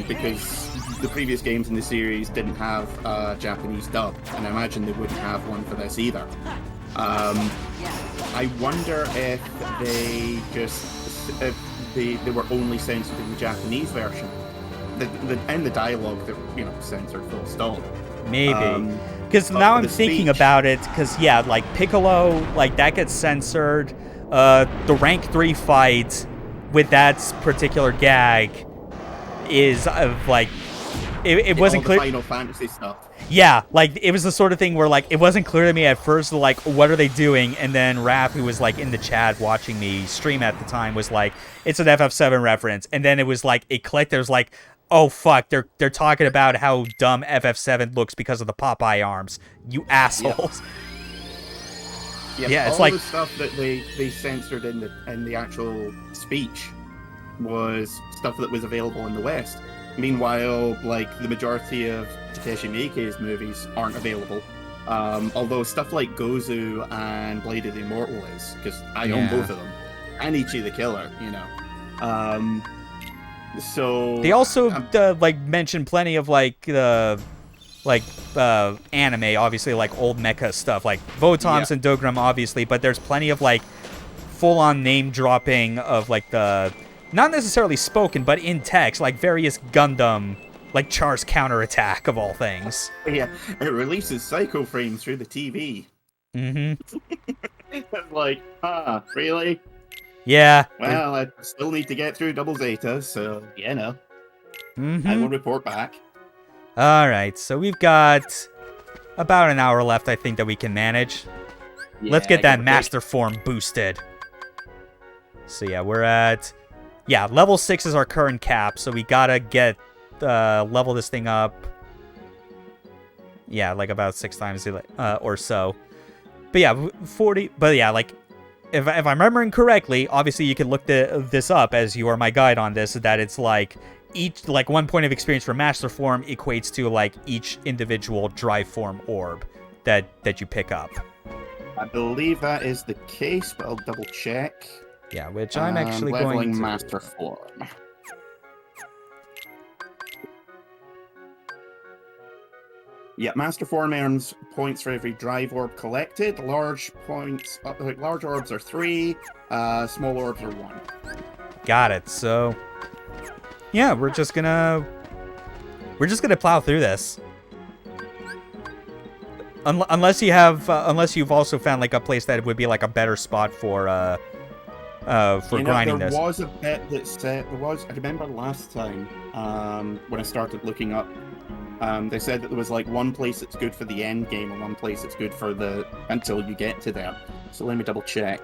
because the previous games in the series didn't have a Japanese dub, and I imagine they wouldn't have one for this either. I wonder if they were only censored in the Japanese version. And the dialogue that, you know, censored full stop. Maybe. Because now I'm thinking about it, because, yeah, like, Piccolo, like, that gets censored. The rank 3 fight with that particular gag is, like, it wasn't clear. Final Fantasy stuff. Yeah, like, it was the sort of thing where, like, it wasn't clear to me at first, like, what are they doing? And then Raph, who was, like, in the chat watching me stream at the time, was like, it's an FF7 reference. And then it was like, it clicked. It was like, oh, fuck, they're talking about how dumb FF7 looks because of the Popeye arms. You assholes. Yeah, it's all like the stuff that they censored in the actual speech was stuff that was available in the West. Meanwhile, like the majority of Takeshi Miike's movies aren't available. Although stuff like Gozu and Blade of the Immortal is, because I own both of them, and Ichi the Killer, you know. So they also like mention plenty of like the anime, obviously, like old mecha stuff, like Votoms and Dogram, obviously, but there's plenty of like full-on name dropping of like the not necessarily spoken, but in text, like various Gundam, like Char's counterattack of all things. Yeah, it releases Psycho Frames through the TV. Mm-hmm. Like, really? Yeah. Well, I still need to get through Double Zeta, so, you know. Mm-hmm. I will report back. Alright, so we've got about an hour left, I think, that we can manage. Yeah, Let's get that master form boosted. So yeah, we're at... Yeah, level 6 is our current cap, so we gotta get... level this thing up... Yeah, like about 6 times or so. But yeah, 40... But yeah, like... If I'm remembering correctly, obviously you can look this up as you are my guide on this, that it's like... Each, like, 1 point of experience for master form equates to, like, each individual drive form orb that you pick up. I believe that is the case, but I'll double check. Yeah, which I'm actually leveling going to... master form. Yeah, master form earns points for every drive orb collected. Large points, large orbs are 3, small orbs are 1. Got it. So, yeah, we're just gonna plow through this. Unless you've also found like a place that would be like a better spot for grinding this. There was a bit that said I remember last time when I started looking up. They said that there was like one place that's good for the end game and one place that's good for until you get to there. So let me double check.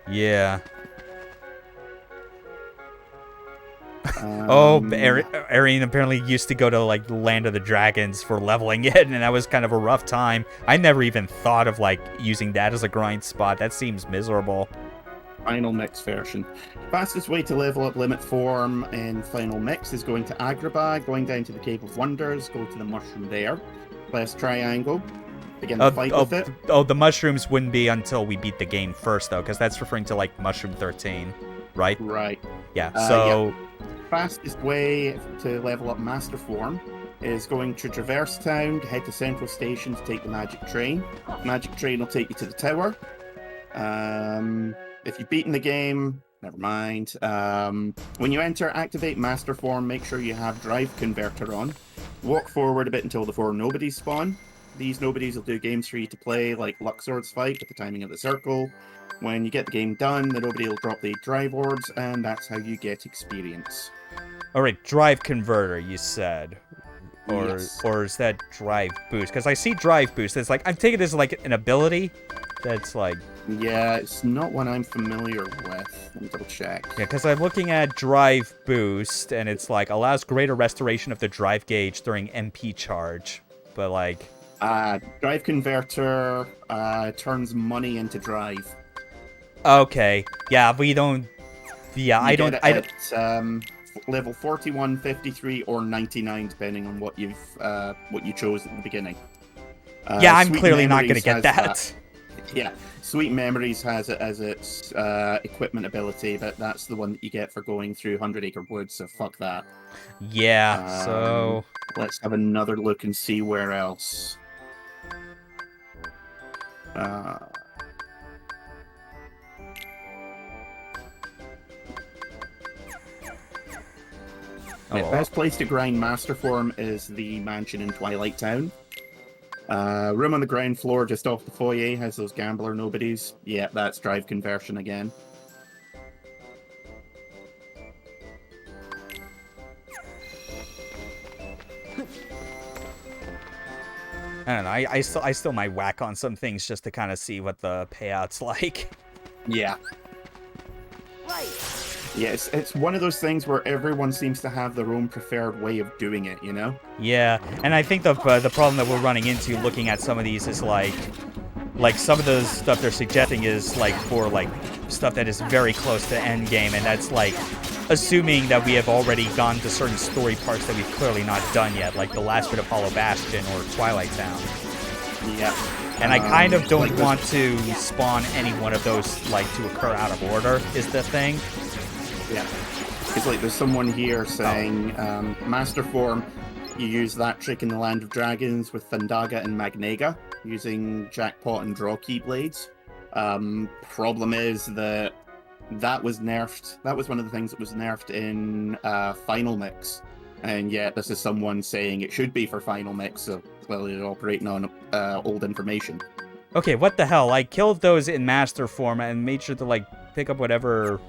Yeah. Arian apparently used to go to like the Land of the Dragons for leveling it, and that was kind of a rough time. I never even thought of like using that as a grind spot. That seems miserable. Final Mix version. Fastest way to level up Limit Form in Final Mix is going to Agrabah, going down to the Cave of Wonders, go to the mushroom there, press triangle, begin the fight with it. Oh, the mushrooms wouldn't be until we beat the game first, though, because that's referring to like Mushroom 13, right? Right. Yeah, so... Yeah. Fastest way to level up Master Form is going to Traverse Town, head to Central Station to take the Magic Train. Magic Train will take you to the tower. If you've beaten the game, never mind. When you enter, activate Master Form, make sure you have Drive Converter on. Walk forward a bit until the 4 nobodies spawn. These nobodies will do games for you to play, like Luxord's Fight with the timing of the circle. When you get the game done, the nobody will drop the drive orbs, and that's how you get experience. Alright, Drive Converter, you said. Yes. Or is that Drive Boost? Because I see Drive Boost. It's like, I'm taking this as like an ability that's like... Yeah, it's not one I'm familiar with. Let me double check. Yeah, because I'm looking at Drive Boost, and it's like, allows greater restoration of the drive gauge during MP charge. But like... Drive Converter turns money into drive. Okay. Yeah, we don't... Yeah, I don't... Level 41, 53, or 99, depending on what you chose at the beginning. Yeah, I'm clearly not going to get that. Yeah, Sweet Memories has it as its equipment ability, but that's the one that you get for going through 100 Acre Woods, so fuck that. Yeah, so... Let's have another look and see where else. The best place to grind Master Form is the mansion in Twilight Town. Room on the ground floor just off the foyer has those gambler nobodies. Yeah, that's drive conversion again. I don't know, I still might whack on some things just to kind of see what the payout's like. Yeah. Yeah, it's one of those things where everyone seems to have their own preferred way of doing it, you know? Yeah, and I think the problem that we're running into looking at some of these is like, like some of the stuff they're suggesting is like for like stuff that is very close to end game, and that's like assuming that we have already gone to certain story parts that we've clearly not done yet, like the last bit of Hollow Bastion or Twilight Town. Yeah. And I kind of don't like want to spawn any one of those like to occur out of order is the thing. Yeah. It's like there's someone here saying, Master Form, you use that trick in the Land of Dragons with Thundaga and Magnaga, using Jackpot and Draw Keyblades. Problem is that was nerfed. That was one of the things that was nerfed in Final Mix. And yet this is someone saying it should be for Final Mix, so clearly they're operating on old information. Okay, what the hell? I killed those in Master Form and made sure to like pick up whatever...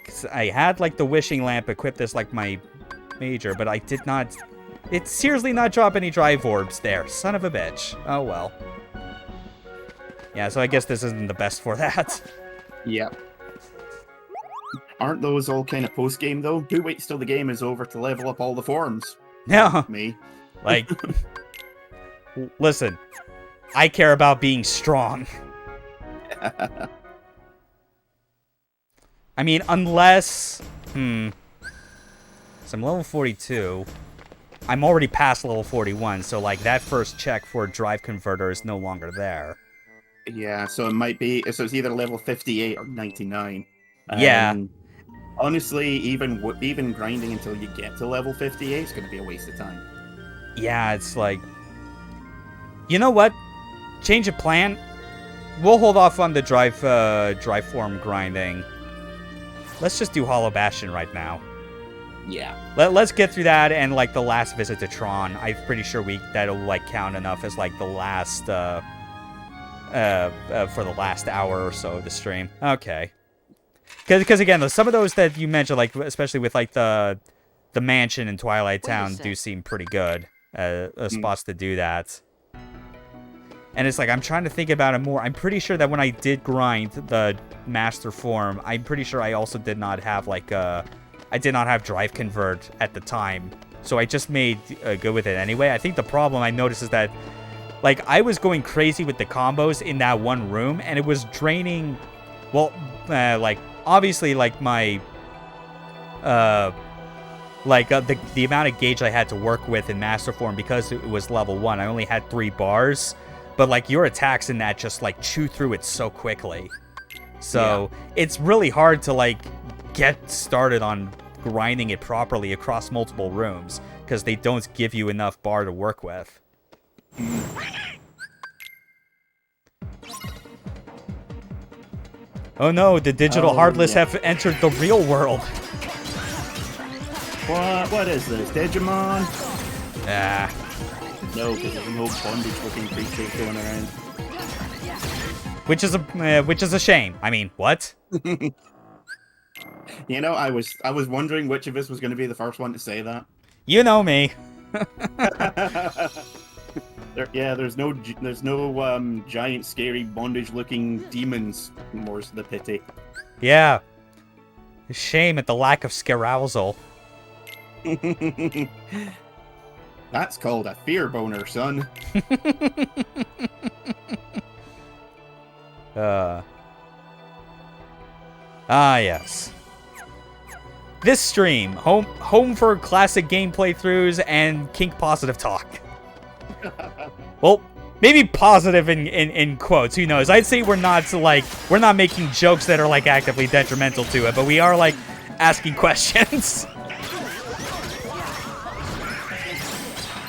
'Cause I had like the Wishing Lamp equipped as like my major, but I did not... It seriously not drop any drive orbs there. Son of a bitch. Oh well. Yeah, so I guess this isn't the best for that. Yeah. Aren't those all kind of post-game, though? Who waits till the game is over to level up all the forms? No. Me. Like, listen, I care about being strong. I mean, unless... So I'm level 42. I'm already past level 41, so, like, that first check for drive converter is no longer there. Yeah, so it might be... So it's either level 58 or 99. Yeah. Honestly, even grinding until you get to level 58 is going to be a waste of time. Yeah, it's like... You know what? Change of plan. We'll hold off on the drive form grinding. Let's just do Hollow Bastion right now. Yeah. Let's get through that and, like, the last visit to Tron. I'm pretty sure that'll, like, count enough as, like, the last, for the last hour or so of the stream. Okay. Because again, some of those that you mentioned, like, especially with, like, the mansion in Twilight Town do seem pretty good spots to do that. And it's like, I'm trying to think about it more. I'm pretty sure that when I did grind the Master Form, I'm pretty sure I also did not have, like, I did not have Drive Convert at the time. So I just made good with it anyway. I think the problem I noticed is that, like, I was going crazy with the combos in that one room, and it was draining, well, like, obviously, like, my, the amount of gauge I had to work with in Master Form, because it was level 1, I only had 3 bars. But, like, your attacks in that just, like, chew through it so quickly. So, it's really hard to, like, get started on grinding it properly across multiple rooms, because they don't give you enough bar to work with. Oh no, the digital Heartless have entered the real world. What is this, Digimon? Ah. No, because there's no bondage-looking creatures going around. Which is a shame. I mean, what? You know, I was wondering which of us was going to be the first one to say that. You know me. There's no giant, scary, bondage-looking demons. More's the pity. Yeah. Shame at the lack of scarousal. That's called a fear boner, son. Yes. This stream, home for classic game playthroughs and kink positive talk. Well, maybe positive in quotes, who knows? I'd say we're not making jokes that are, like, actively detrimental to it, but we are, like, asking questions.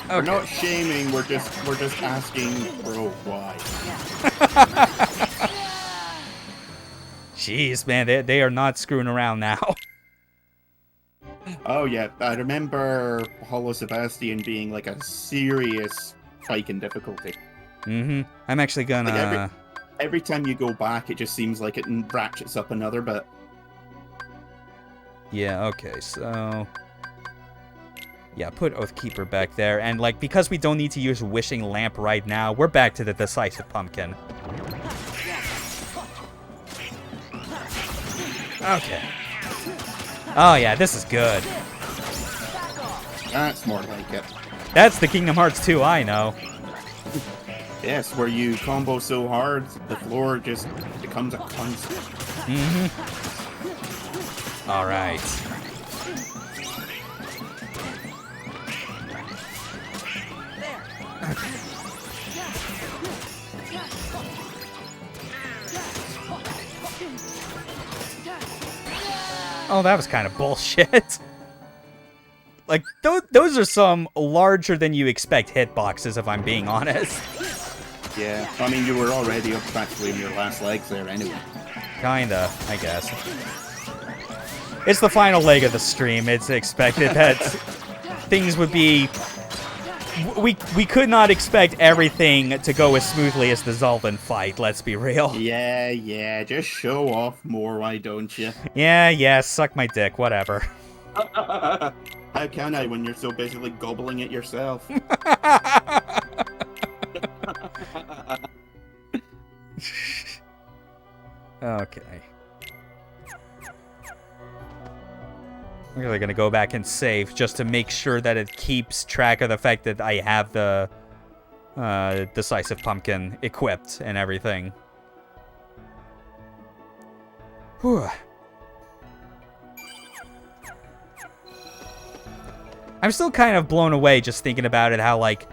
We're not shaming, we're just asking, bro, why? Jeez, man, they are not screwing around now. Oh yeah, I remember Hollow Sebastian being like a serious spike in difficulty. Mm-hmm. I'm actually gonna... Like every time you go back, it just seems like it ratchets up another bit. Yeah, okay, so... Yeah, put Oathkeeper back there, and, like, because we don't need to use Wishing Lamp right now, we're back to the Decisive Pumpkin. Okay. Oh yeah, this is good. That's more like it. That's the Kingdom Hearts 2 I know. Yes, where you combo so hard, the floor just becomes a constant. All right. Oh, that was kind of bullshit. Like, those are some larger than you expect hitboxes, if I'm being honest. Yeah, I mean, you were already up practically in your last legs there anyway. Kinda, I guess. It's the final leg of the stream. It's expected that things would be... We could not expect everything to go as smoothly as the Xaldin fight, let's be real. Yeah, just show off more, why don't you? Yeah, suck my dick, whatever. How can I when you're so busily gobbling it yourself? Okay. I'm really gonna go back and save just to make sure that it keeps track of the fact that I have the decisive pumpkin equipped and everything. Whew. I'm still kind of blown away just thinking about it, how, like,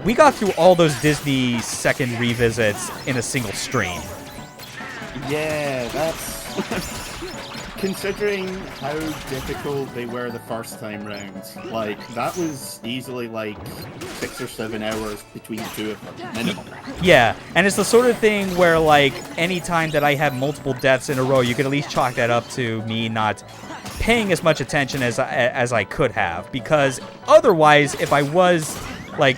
we got through all those Disney second revisits in a single stream. Yeah, that's... Considering how difficult they were the first time round, like, that was easily, like, 6 or 7 hours between the two of them, minimum. Yeah, and it's the sort of thing where, like, any time that I have multiple deaths in a row, you could at least chalk that up to me not paying as much attention as I could have, because otherwise, if I was, like,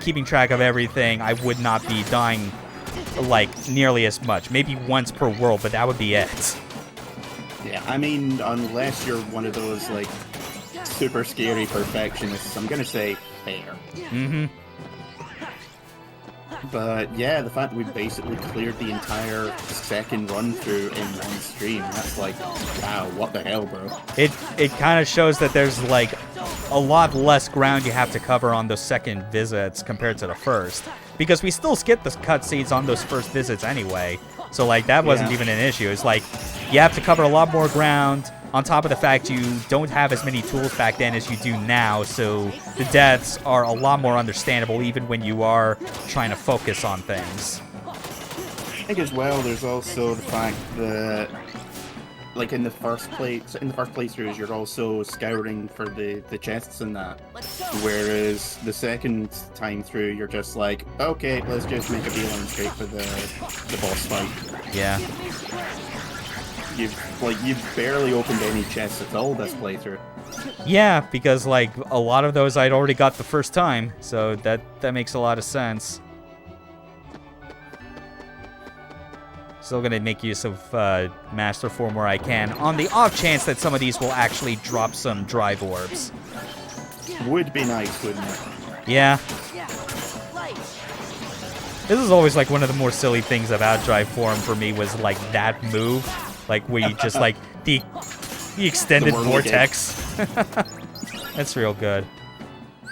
keeping track of everything, I would not be dying, like, nearly as much. Maybe once per world, but that would be it. Yeah, I mean, unless you're one of those, like, super scary perfectionists, I'm gonna say fair. Mm-hmm. But yeah, the fact that we basically cleared the entire second run through in one stream, that's like, wow, what the hell, bro? It kind of shows that there's, like, a lot less ground you have to cover on those second visits compared to the first. Because we still skipped the cutscenes on those first visits anyway. So, like, that wasn't even an issue. It's like, you have to cover a lot more ground, on top of the fact you don't have as many tools back then as you do now, so the deaths are a lot more understandable even when you are trying to focus on things. I think as well, there's also the fact that, like, in the first playthroughs, you're also scouring for the chests and that. Whereas the second time through, you're just like, okay, let's just make a beeline straight for the boss fight. Yeah. You've barely opened any chests at all this playthrough. Yeah, because, like, a lot of those I'd already got the first time, so that makes a lot of sense. Still gonna make use of Master Form where I can, on the off chance that some of these will actually drop some drive orbs. Would be nice, wouldn't it? Yeah. This is always, like, one of the more silly things about drive form for me was, like, that move. Like, where you just, like, the extended vortex. That's real good.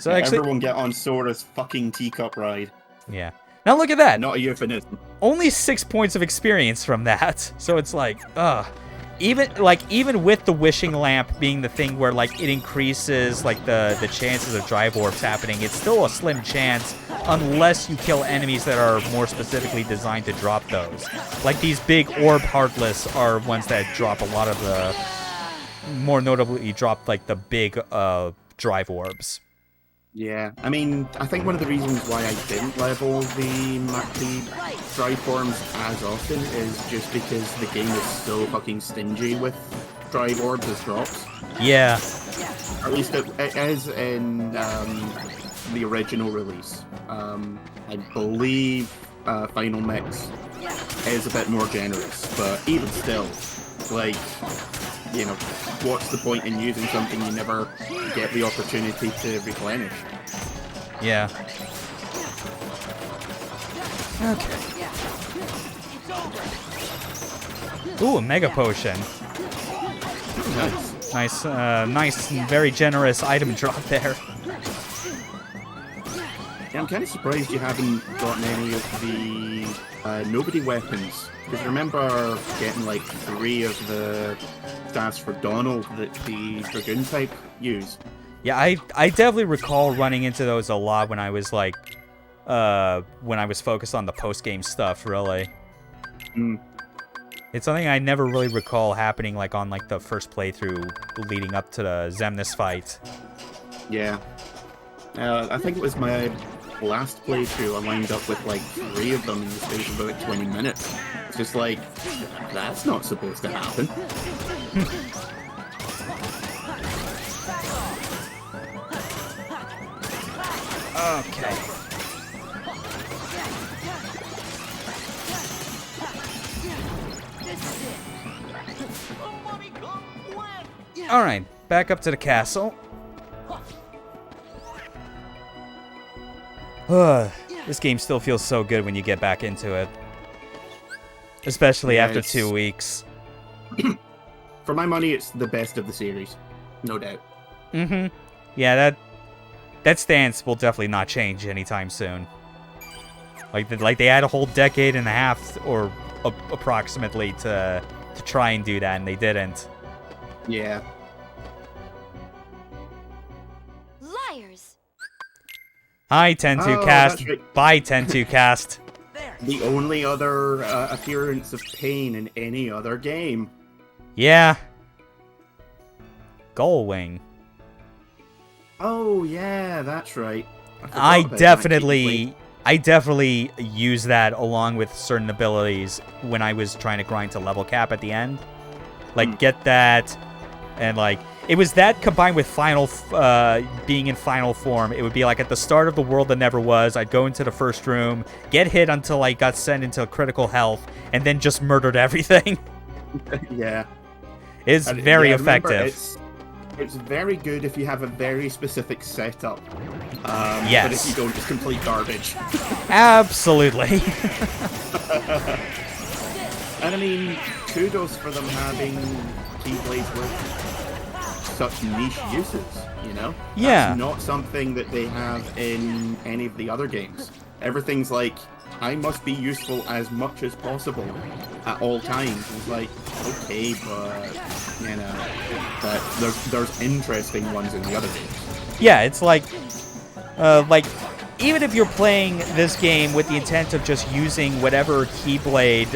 So yeah, actually, everyone get on Sora's fucking teacup ride. Yeah. Now look at that. Not a euphemism. Only 6 points of experience from that. So it's like, even with the wishing lamp being the thing where, like, it increases, like, the chances of drive orbs happening, it's still a slim chance unless you kill enemies that are more specifically designed to drop those. Like, these big orb heartless are ones that drop a lot of the, more notably drop, like, the big drive orbs. Yeah, I mean, I think one of the reasons why I didn't level the drive forms as often is just because the game is so fucking stingy with drive orbs as drops. Yeah. Or at least it is in the original release. I believe Final Mix is a bit more generous, but even still, like, you know, what's the point in using something you never get the opportunity to replenish? Yeah. Okay. Ooh, a Mega Potion. Nice and very generous item drop there. Yeah, I'm kind of surprised you haven't gotten any of the nobody weapons. Because I remember getting like 3 of the staffs for Donald that the Dragoon type use. Yeah, I definitely recall running into those a lot when I was like, when I was focused on the post-game stuff, really. Mm. It's something I never really recall happening like on like the first playthrough leading up to the Xemnas fight. Yeah. I think it was my last playthrough, I lined up with like 3 of them in the space of about 20 minutes. It's just like, that's not supposed to happen. Okay. Alright, back up to the castle. This game still feels so good when you get back into it. Especially after 2 weeks. For my money, it's the best of the series. No doubt. Mm-hmm. Yeah, that stance will definitely not change anytime soon. Like they had a whole decade and a half, or approximately, to try and do that, and they didn't. Yeah. Liars. Hi, 10-2 cast. Right. Bye, 10-2 cast. The only other appearance of pain in any other game. Yeah. Gullwing. Oh, yeah, that's right. I definitely use that along with certain abilities when I was trying to grind to level cap at the end. Like, get that, and like, it was that combined with being in final form. It would be like at the start of the world that never was, I'd go into the first room, get hit until I got sent into critical health, and then just murdered everything. Yeah. It's very effective. It's very good if you have a very specific setup. Yes. But if you don't, it's complete garbage. Absolutely. And I mean, kudos for them having Keyblades with such niche uses, you know? Yeah. That's not something that they have in any of the other games. Everything's like, I must be useful as much as possible at all times. It's like, okay, but, you know, that there's interesting ones in the other games. Yeah, it's like, even if you're playing this game with the intent of just using whatever Keyblade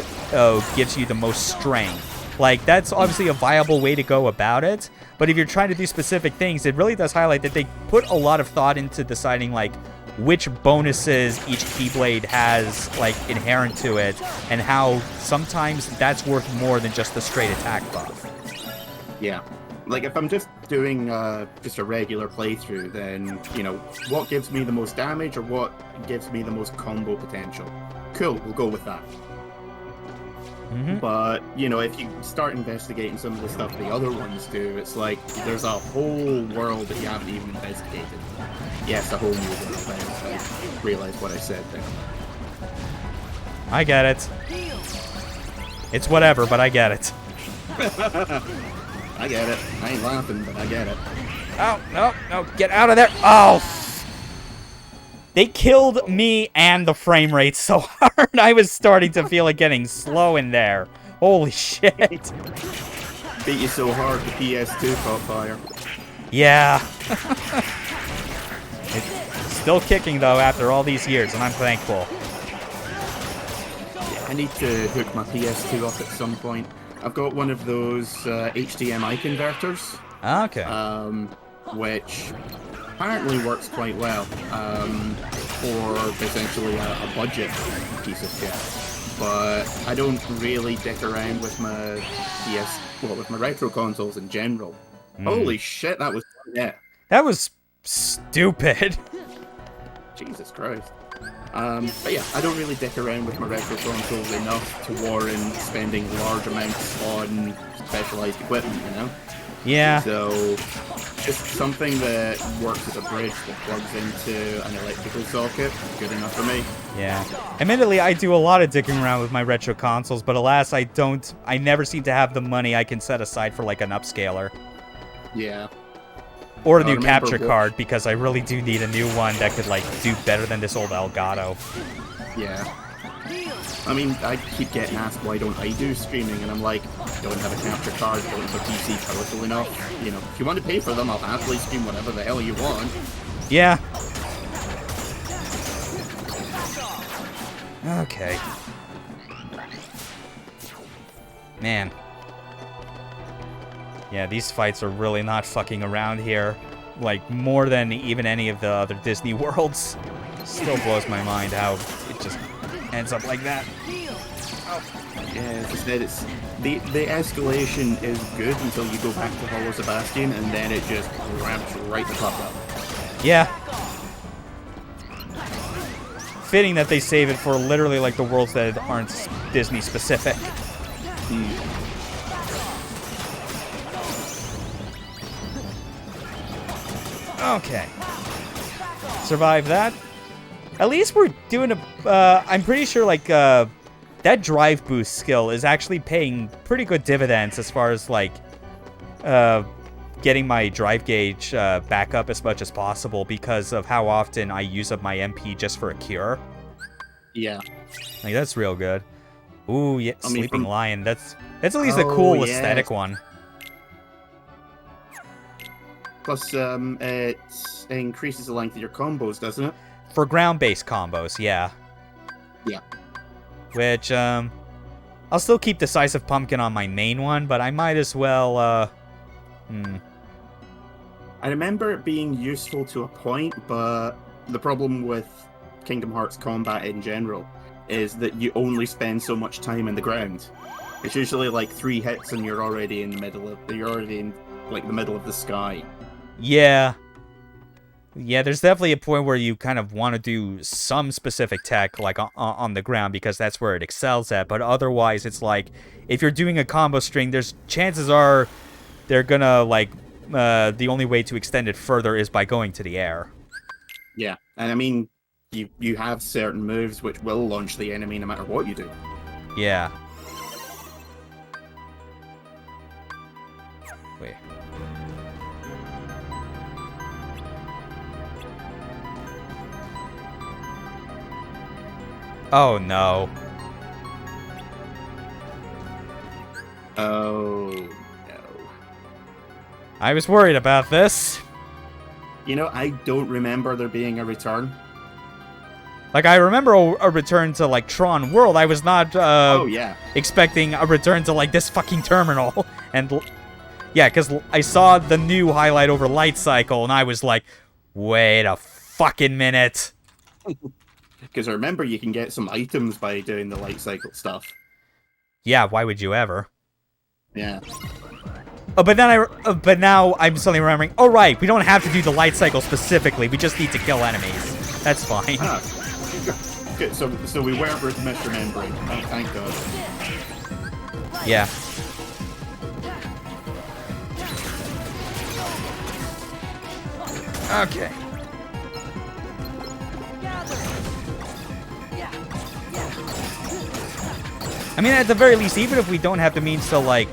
gives you the most strength, like, that's obviously a viable way to go about it. But if you're trying to do specific things, it really does highlight that they put a lot of thought into deciding, like, which bonuses each Keyblade has, like, inherent to it, and how sometimes that's worth more than just the straight attack buff. Yeah. Like, if I'm just doing just a regular playthrough, then, you know, what gives me the most damage or what gives me the most combo potential? Cool, we'll go with that. Mm-hmm. But, you know, if you start investigating some of the stuff the other ones do, it's like, there's a whole world that you haven't even investigated. Yes, a whole new world. I realized what I said there. I get it. It's whatever, but I get it. I get it. I ain't laughing, but I get it. Oh, no, get out of there. Oh! They killed me and the frame rate so hard, I was starting to feel it getting slow in there. Holy shit. Beat you so hard, the PS2 caught fire. Yeah. It's still kicking, though, after all these years, and I'm thankful. Yeah, I need to hook my PS2 up at some point. I've got one of those HDMI converters. Okay. Which apparently works quite well for essentially a budget piece of kit. But I don't really dick around with my with my retro consoles in general. Holy shit, that was That was stupid. Jesus Christ. But yeah, I don't really dick around with my retro consoles enough to warrant spending large amounts on specialized equipment, you know? Yeah. So, just something that works as a bridge that plugs into an electrical socket, good enough for me. Yeah. Admittedly, I do a lot of dicking around with my retro consoles, but alas, I never seem to have the money I can set aside for, like, an upscaler. Yeah. Or a I new remember capture card, because I really do need a new one that could, like, do better than this old Elgato. Yeah. I mean, I keep getting asked why don't I do streaming, and I'm like, don't have a capture card, don't have a PC powerful enough. You know, if you want to pay for them, I'll happily stream whatever the hell you want. Yeah. Okay. Man. Yeah, these fights are really not fucking around here. Like, more than even any of the other Disney worlds. Still blows my mind how it just ends up like that. Yeah, as I said, it's the escalation is good until you go back to Hollow Sebastian, and then it just ramps right the fuck up. Yeah. Fitting that they save it for literally like the worlds that aren't Disney specific. Okay. Survive that. At least we're doing a... I'm pretty sure, like, that drive boost skill is actually paying pretty good dividends as far as, like, getting my drive gauge back up as much as possible because of how often I use up my MP just for a cure. Yeah. Like, that's real good. Ooh, yeah, I mean, Sleeping Lion. That's at least a cool aesthetic one. Plus, it increases the length of your combos, doesn't it? For ground-based combos, yeah. Yeah. Which, I'll still keep Decisive Pumpkin on my main one, but I might as well, I remember it being useful to a point, but the problem with Kingdom Hearts combat in general is that you only spend so much time in the ground. It's usually like 3 hits and you're already in the middle of the sky. Yeah. Yeah, there's definitely a point where you kind of want to do some specific tech, like, on the ground, because that's where it excels at. But otherwise, it's like, if you're doing a combo string, there's chances are they're gonna, like, the only way to extend it further is by going to the air. Yeah, and I mean, you have certain moves which will launch the enemy no matter what you do. Yeah. Wait. Oh, no. Oh, no. I was worried about this. You know, I don't remember there being a return. Like, I remember a return to, like, Tron World. I was not, Oh, yeah. expecting a return to, like, this fucking terminal. And, yeah, because I saw the new highlight over Light Cycle, and I was like, wait a fucking minute. Because I remember you can get some items by doing the light cycle stuff. Yeah, why would you ever? Yeah. Oh, but then but now I'm suddenly remembering, oh, right, we don't have to do the light cycle specifically. We just need to kill enemies. That's fine. Ah. Good. So we weren't misremembering. Thank God. Yeah. Okay. I mean, at the very least, even if we don't have the means to, like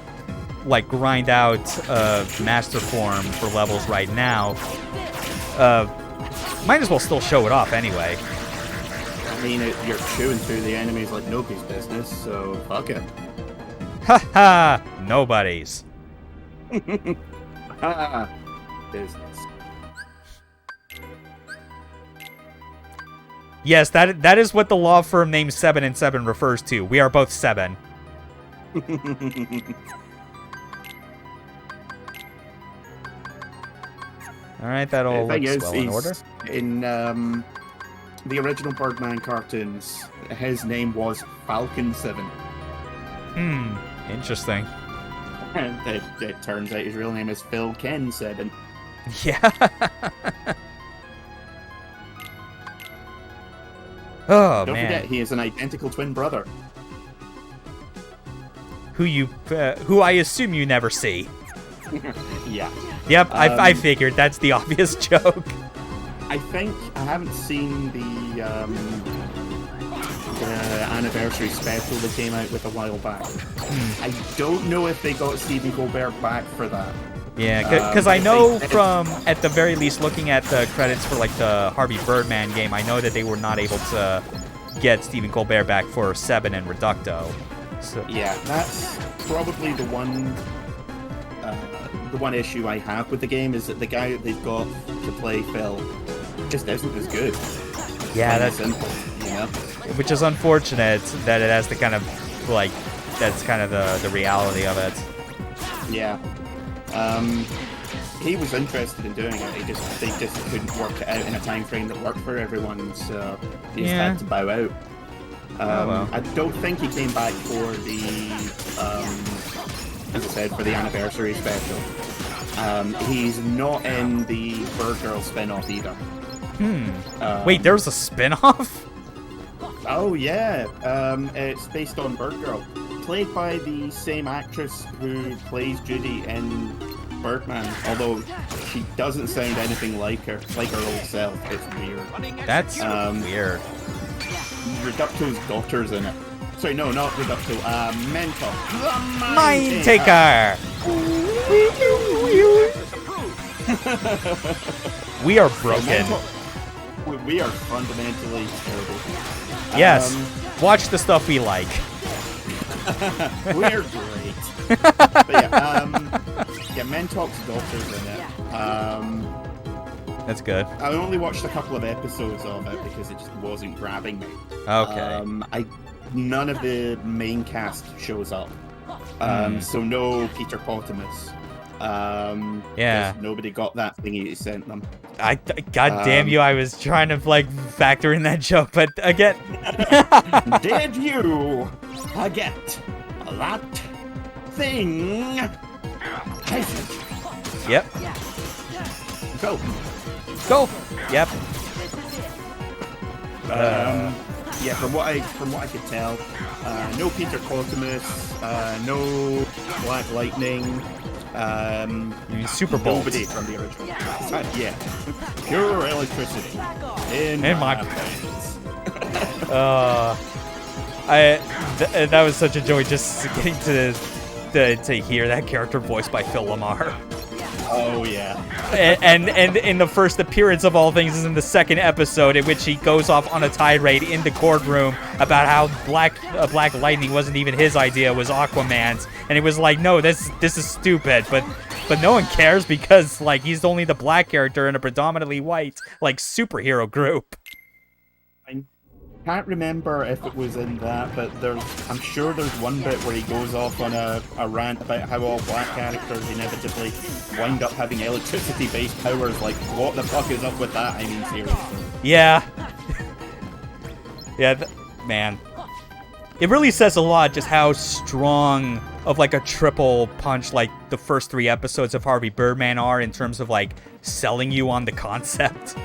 grind out master form for levels right now, might as well still show it off anyway. I mean, you're chewing through the enemies like nobody's business, so fuck it. Haha, nobody's. Business. Yes, that is what the law firm named 7 and 7 refers to. We are both 7. Alright, that all looks well in order. In the original Birdman cartoons, his name was Falcon 7. Interesting. And it turns out his real name is Phil Ken 7. Yeah. Oh, Don't man. forget, he is an identical twin brother. Who I assume you never see. Yeah. Yep, I figured. That's the obvious joke. I think I haven't seen the anniversary special that came out with a while back. I don't know if they got Stephen Colbert back for that. Yeah, because I know from, at the very least, looking at the credits for like the Harvey Birdman game, I know that they were not able to get Stephen Colbert back for 7 and Reducto. So. Yeah, that's probably the one issue I have with the game is that the guy that they've got to play Phil just isn't as good. Yeah, that's simple, you know? Which is unfortunate that it has to kind of like that's kind of the reality of it. Yeah. He was interested in doing it. They just couldn't work it out in a time frame that worked for everyone, so he just had to bow out. Well. I don't think he came back for the, as I said, for the anniversary special. He's not in the Bird Girl spin-off either. Wait, there was a spin-off? Oh yeah, it's based on Bird Girl, played by the same actress who plays Judy in Birdman, although she doesn't sound anything like her old self. It's weird. That's weird. Reducto's daughter's in it. Sorry, no, not Reducto. Mentor. Mind Taker! We are broken. We are fundamentally terrible. Yes. Watch the stuff we like. We're great. But yeah, Mentok's daughter's in it. That's good. I only watched a couple of episodes of it because it just wasn't grabbing me. Okay. None of the main cast shows up. So no Peter Potamus. Yeah. Nobody got that thingy he sent them. God damn you, I was trying to like factor in that joke, but again. Did you forget that thing? Yep. Go. Go. Yep. Yeah, from what I could tell, no Peter Potamus, no Black Lightning, you mean Super Bowl? nobody from the original. Yeah, pure electricity in my veins. That was such a joy just getting to hear that character voiced by Phil Lamar. Oh yeah. and in the first appearance of all things is in the second episode, in which he goes off on a tirade in the courtroom about how Black Lightning wasn't even his idea, it was Aquaman's, and it was like, no, this is stupid, but no one cares because like he's only the black character in a predominantly white like superhero group. I can't remember if it was in that, but I'm sure there's one bit where he goes off on a rant about how all black characters inevitably wind up having electricity-based powers. Like, what the fuck is up with that? I mean, seriously. Yeah. Yeah, man. It really says a lot just how strong of like a triple punch like the first 3 episodes of Harvey Birdman are in terms of like selling you on the concept.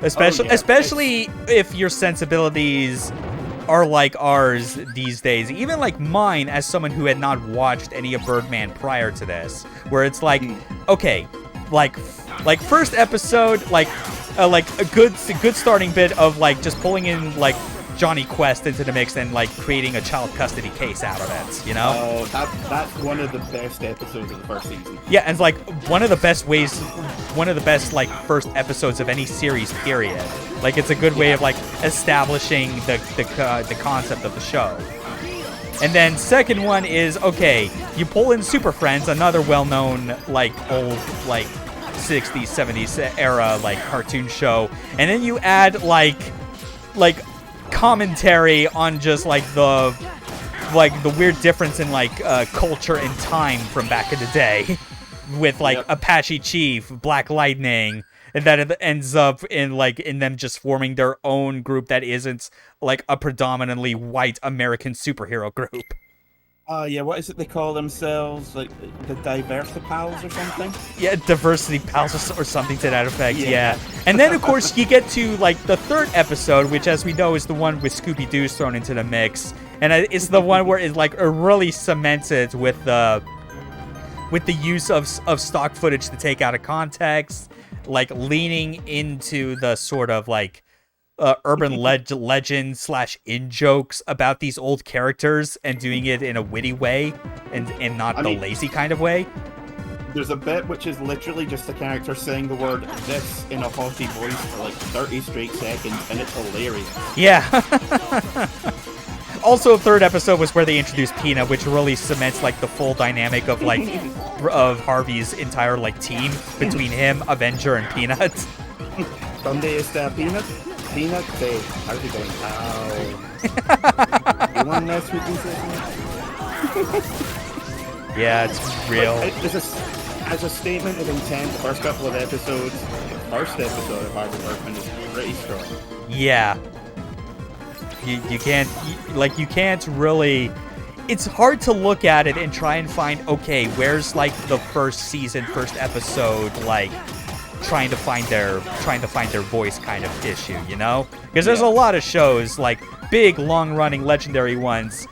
Especially if your sensibilities are like ours these days. Even like mine as someone who had not watched any of Birdman prior to this. Where it's like, okay, like first episode, like a good starting bit of like just pulling in like Johnny Quest into the mix and like creating a child custody case out of it, you know? Oh, that's one of the best episodes of the first season. Yeah, and it's like one of the best like first episodes of any series, period. Like it's a good way of like establishing the concept of the show. And then second one is, okay, you pull in Super Friends, another well-known like old like 60s, 70s era like cartoon show, and then you add like commentary on just like the weird difference in like culture and time from back in the day with like Apache Chief, Black Lightning, and that it ends up in them just forming their own group that isn't like a predominantly white American superhero group. Yeah, what is it they call themselves? Like the Diversipals or something? Yeah, Diversity Pals or something to that effect, yeah. And then, of course, you get to, like, the third episode, which, as we know, is the one with Scooby-Doo's thrown into the mix. And it's the one where it's, like, really cemented with the use of stock footage to take out of context, like, leaning into the sort of, like, urban legend / in-jokes about these old characters and doing it in a witty way and not the lazy kind of way. There's a bit which is literally just a character saying the word "this" in a haughty voice for like 30 straight seconds, and it's hilarious. Yeah. Also, third episode was where they introduced Peanut, which really cements like the full dynamic of like of Harvey's entire like team between him, Avenger, and Peanut. Sunday is Peanut. Peanut say, Harvey going, ow. You want to mess with me? Yeah, it's real. As a statement of intent, the first couple of episodes, the first episode of Harvey Birdman is pretty strong. Yeah. You can't really. It's hard to look at it and try and find, okay, where's like the first episode, like trying to find their voice kind of issue, you know? Because there's a lot of shows, like big, long-running, legendary ones.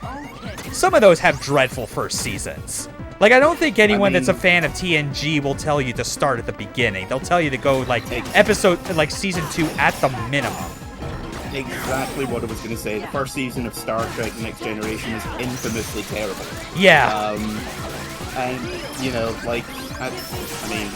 Some of those have dreadful first seasons. Like, I don't think anyone that's a fan of TNG will tell you to start at the beginning. They'll tell you to go like season 2 at the minimum. Exactly what I was going to say. The first season of Star Trek Next Generation is infamously terrible. Yeah. And, you know, like, I mean,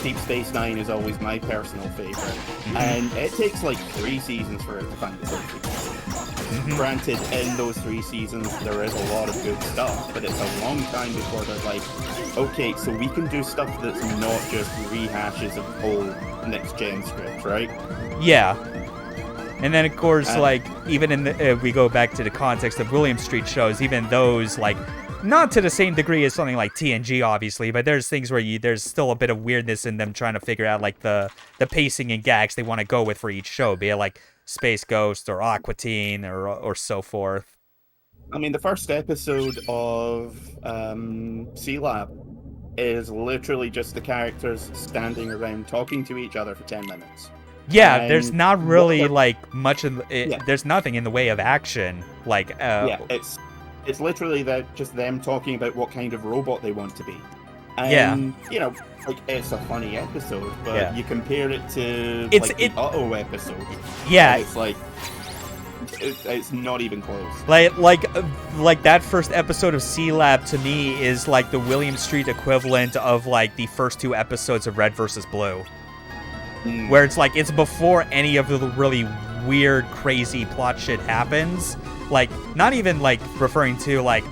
Deep Space Nine is always my personal favorite. Mm-hmm. And it takes like 3 seasons for it to find its own feet. Mm-hmm. Granted, in those 3 seasons, there is a lot of good stuff, but it's a long time before they're like, okay, so we can do stuff that's not just rehashes of old Next Gen scripts, right? Yeah. And then, of course, like, even in the, we go back to the context of William Street shows, even those, like, not to the same degree as something like TNG, obviously, but there's things where there's still a bit of weirdness in them trying to figure out, like, the pacing and gags they want to go with for each show, be it, like, Space Ghost or Aqua Teen or so forth. I mean, the first episode of C-Lab is literally just the characters standing around talking to each other for 10 minutes. Yeah, and there's not really like much in there's nothing in the way of action. Like, it's literally just them talking about what kind of robot they want to be. And, you know, like, it's a funny episode, but you compare it to the Otto episode. Yeah, it's like it's not even close. Like that first episode of C-Lab to me is like the William Street equivalent of like the first 2 episodes of Red vs. Blue. Where it's like, it's before any of the really weird, crazy plot shit happens. Like, not even like referring to like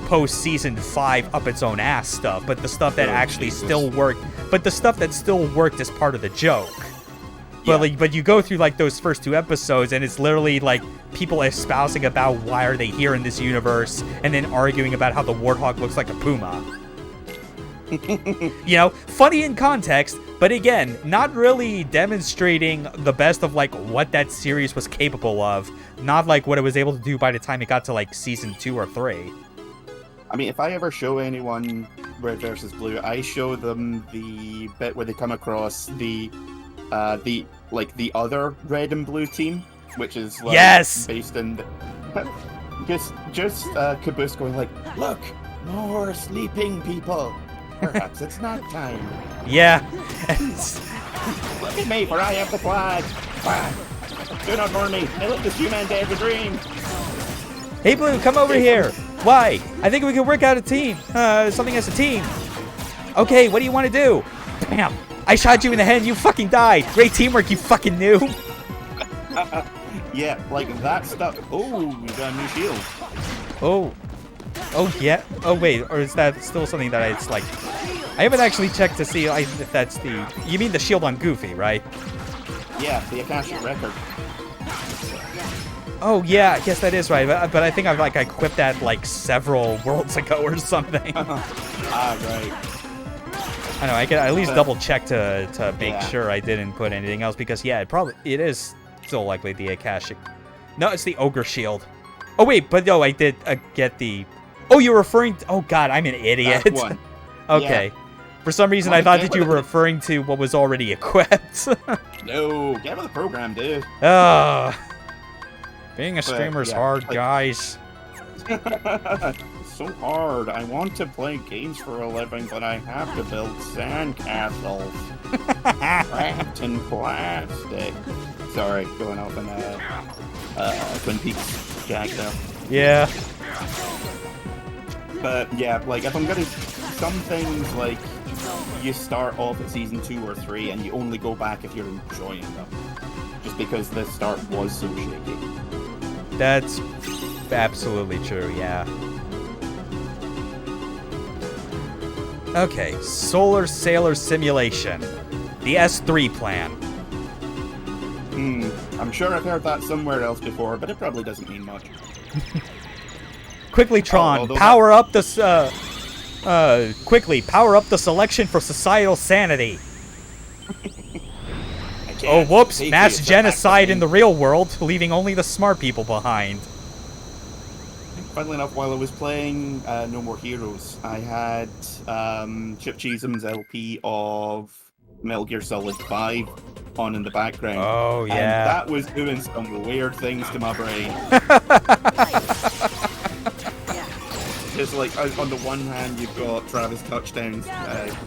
post-season 5 up its own ass stuff, but the stuff that actually still worked. But the stuff that still worked as part of the joke. But you go through like those first 2 episodes, and it's literally like people espousing about why are they here in this universe, and then arguing about how the warthog looks like a puma. You know, funny in context, but again, not really demonstrating the best of like what that series was capable of. Not like what it was able to do by the time it got to like season 2 or 3. I mean, if I ever show anyone Red vs. Blue, I show them the bit where they come across the other red and blue team, which is like based in just Caboose going like, look, more sleeping people. Perhaps it's not time. Yeah. Look at me, for I have the flag. Do not burn me. I let this human dare to dream. Hey, Blue, come over here. Why? I think we can work out a team. Something as a team. Okay, what do you want to do? Bam. I shot you in the head and you fucking died. Great teamwork, you fucking noob. Yeah, like that stuff. Oh, you got a new shield. Oh, yeah. Oh, wait. Or is that still something that it's like... I haven't actually checked to see if that's the... You mean the shield on Goofy, right? Yeah, the Akashic Record. Oh, yeah. I guess that is right. But I think I've like equipped that like several worlds ago or something. Right. I know. I can at least double check to make sure I didn't put anything else, because it is still likely the Akashic. No, it's the Ogre Shield. Oh wait, but no, I did get the. Oh, you're referring to... Oh god, I'm an idiot. That one. Okay. Yeah. For some reason, I thought that you were referring to what was already equipped. No, get with the program, dude. Being a streamer's hard, guys. So hard. I want to play games for a living, but I have to build sandcastles. Wrapped in plastic. Sorry, going off in Twin Peaks jag there. Yeah. But yeah, like if I'm gonna, some things like you start off at season 2 or 3, and you only go back if you're enjoying them. Just because the start was so shaky. That's absolutely true, yeah. Okay, Solar Sailor Simulation. The S3 plan. I'm sure I've heard that somewhere else before, but it probably doesn't mean much. Quickly, Tron, power up the selection for societal sanity. Oh, whoops! Mass genocide in the real world, leaving only the smart people behind. Funnily enough, while I was playing No More Heroes, I had Chip Cheesham's LP of Metal Gear Solid 5 on in the background. Oh, yeah. And that was doing some weird things to my brain. Because, like, on the one hand, you've got Travis Touchdowns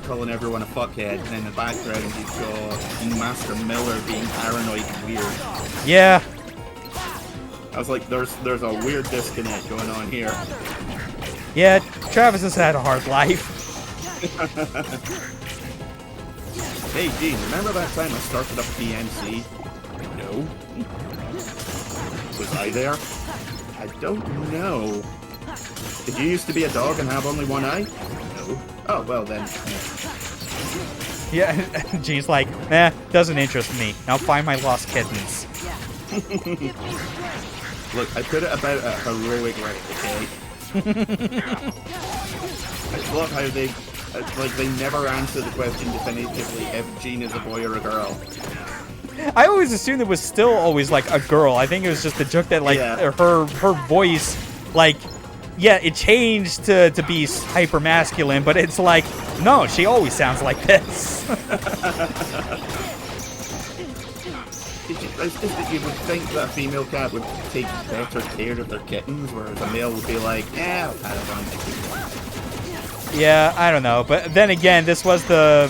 calling everyone a fuckhead, and in the background, you've got Master Miller being paranoid and weird. Yeah. I was like, there's a weird disconnect going on here. Yeah, Travis has had a hard life. Hey, Gene, remember that time I started up PNC? No. Was I there? I don't know. Did you used to be a dog and have only one eye? No. Oh, well then. Yeah, Gene's like, doesn't interest me. Now find my lost kittens. Look, I put it about a heroic rate, okay? I love how they never answer the question definitively if Jean is a boy or a girl. I always assumed it was still always, like, a girl. I think it was just a joke that, like, her voice, like, yeah, it changed to be hyper masculine, but it's like, no, she always sounds like this. It's just that you would think that a female cat would take better care of their kittens, whereas a male would be like, I'll pat it on. Yeah, I don't know. But then again, this was the,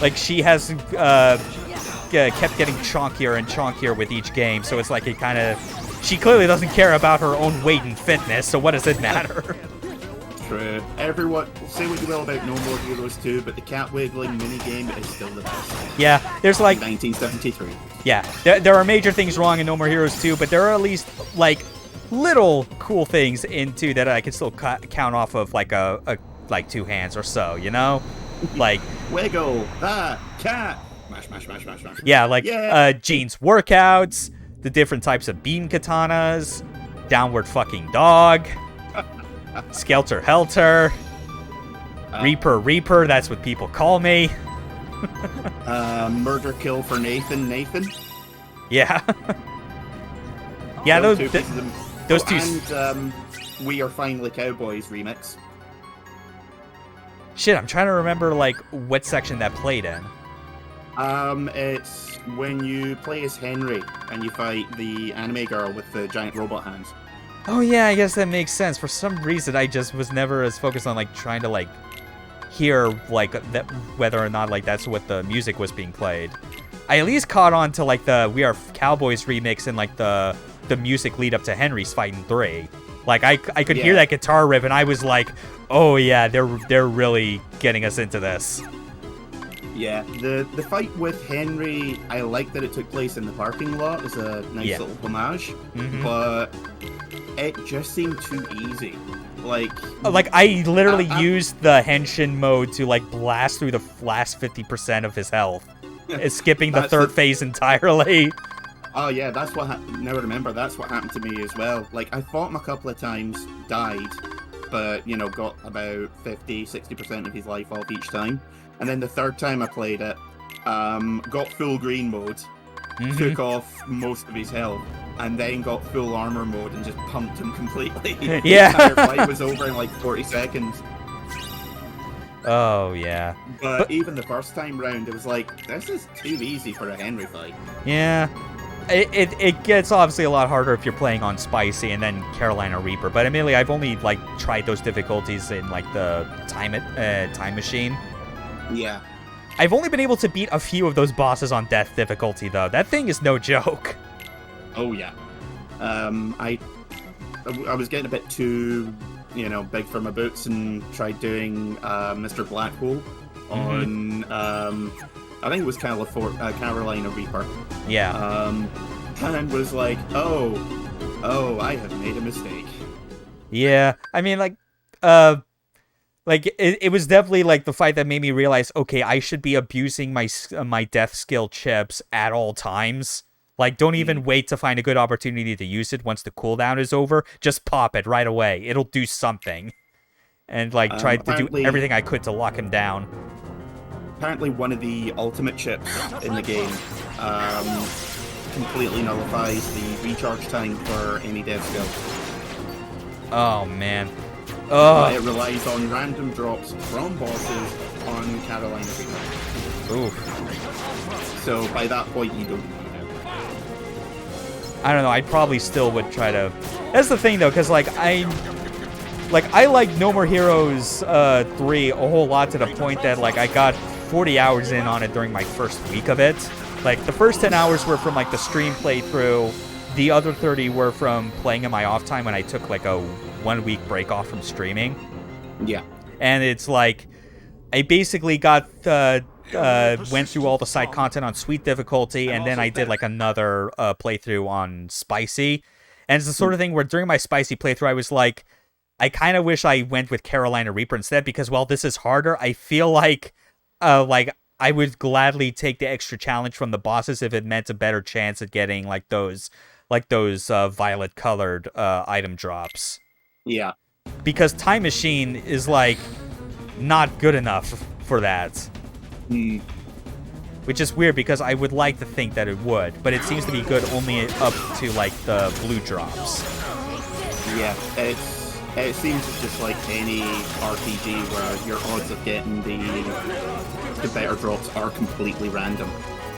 like, she has kept getting chonkier and chonkier with each game, so it's like it kind of, she clearly doesn't care about her own weight and fitness, so what does it matter? True. Everyone, say what you will about No More Heroes 2, but the cat wiggling minigame is still the best. Yeah, there's like... 1973. Yeah, there are major things wrong in No More Heroes 2, but there are at least, like, little cool things in 2 that I can still count off of, like, like 2 hands or so, you know? Like... Wiggle, that cat! Mash, mash, mash, mash, mash. Yeah, like, Jean's workouts, the different types of beam katanas, downward fucking dog... Skelter Helter, Reaper, that's what people call me. Murder Kill for Nathan. Yeah. Yeah, those two. And We Are Finally Cowboys remix. Shit, I'm trying to remember, like, what section that played in. It's when you play as Henry and you fight the anime girl with the giant robot hands. Oh yeah, I guess that makes sense. For some reason, I just was never as focused on, like, trying to, like, hear, like, that whether or not, like, that's what the music was being played. I at least caught on to, like, the We Are Cowboys remix and, like, the music lead up to Henry's fighting 3. Like, I could hear that guitar riff, and I was like, oh yeah, they're really getting us into this. Yeah, the fight with Henry, I like that it took place in the parking lot. It's a nice little homage, but it just seemed too easy. Like I literally used the Henshin mode to, like, blast through the last 50% of his health, skipping the third phase entirely. Oh yeah, that's what now remember, that's what happened to me as well. Like, I fought him a couple of times, died, but, you know, got about 50-60% of his life off each time. And then the third time I played it, got full green mode, took off most of his health, and then got full armor mode and just pumped him completely. Yeah. The entire fight was over in like 40 seconds. Oh, yeah. But even the first time round, it was like, this is too easy for a Henry fight. Yeah. It gets obviously a lot harder if you're playing on Spicy and then Carolina Reaper. But admittedly, I've only, like, tried those difficulties in, like, the time machine. Yeah. I've only been able to beat a few of those bosses on death difficulty, though. That thing is no joke. Oh, yeah. I was getting a bit too, you know, big for my boots and tried doing Mr. Blackhole on, I think it was Carolina Reaper. Yeah. And was like, oh, I have made a mistake. Yeah. I mean, like, it was definitely like the fight that made me realize, okay, I should be abusing my death skill chips at all times. Like, don't even wait to find a good opportunity to use it once the cooldown is over. Just pop it right away. It'll do something. And, like, try to do everything I could to lock him down. Apparently one of the ultimate chips in the game completely nullifies the recharge time for any death skill. Oh, man. It relies on random drops from bosses on Carolina Reaper. Oof. So by that point, you don't need it. I don't know. I probably still would try to. That's the thing, though, because I like No More Heroes 3 a whole lot to the point that like I got 40 hours in on it during my first week of it. Like the first 10 hours were from like the stream playthrough. The other 30 were from playing in my off time when I took like a 1 week break off from streaming. Yeah. And it's like I basically got went through all the side content on sweet difficulty, and then I did like another playthrough on spicy. And it's the sort of thing where during my spicy playthrough I was like, I kind of wish I went with Carolina Reaper instead, because while this is harder, I feel like I would gladly take the extra challenge from the bosses if it meant a better chance at getting like those violet colored item drops. Yeah. Because Time Machine is like not good enough for that. Which is weird because I would like to think that it would, but it seems to be good only up to like the blue drops. Yeah, it seems just like any RPG where your odds of getting the better drops are completely random.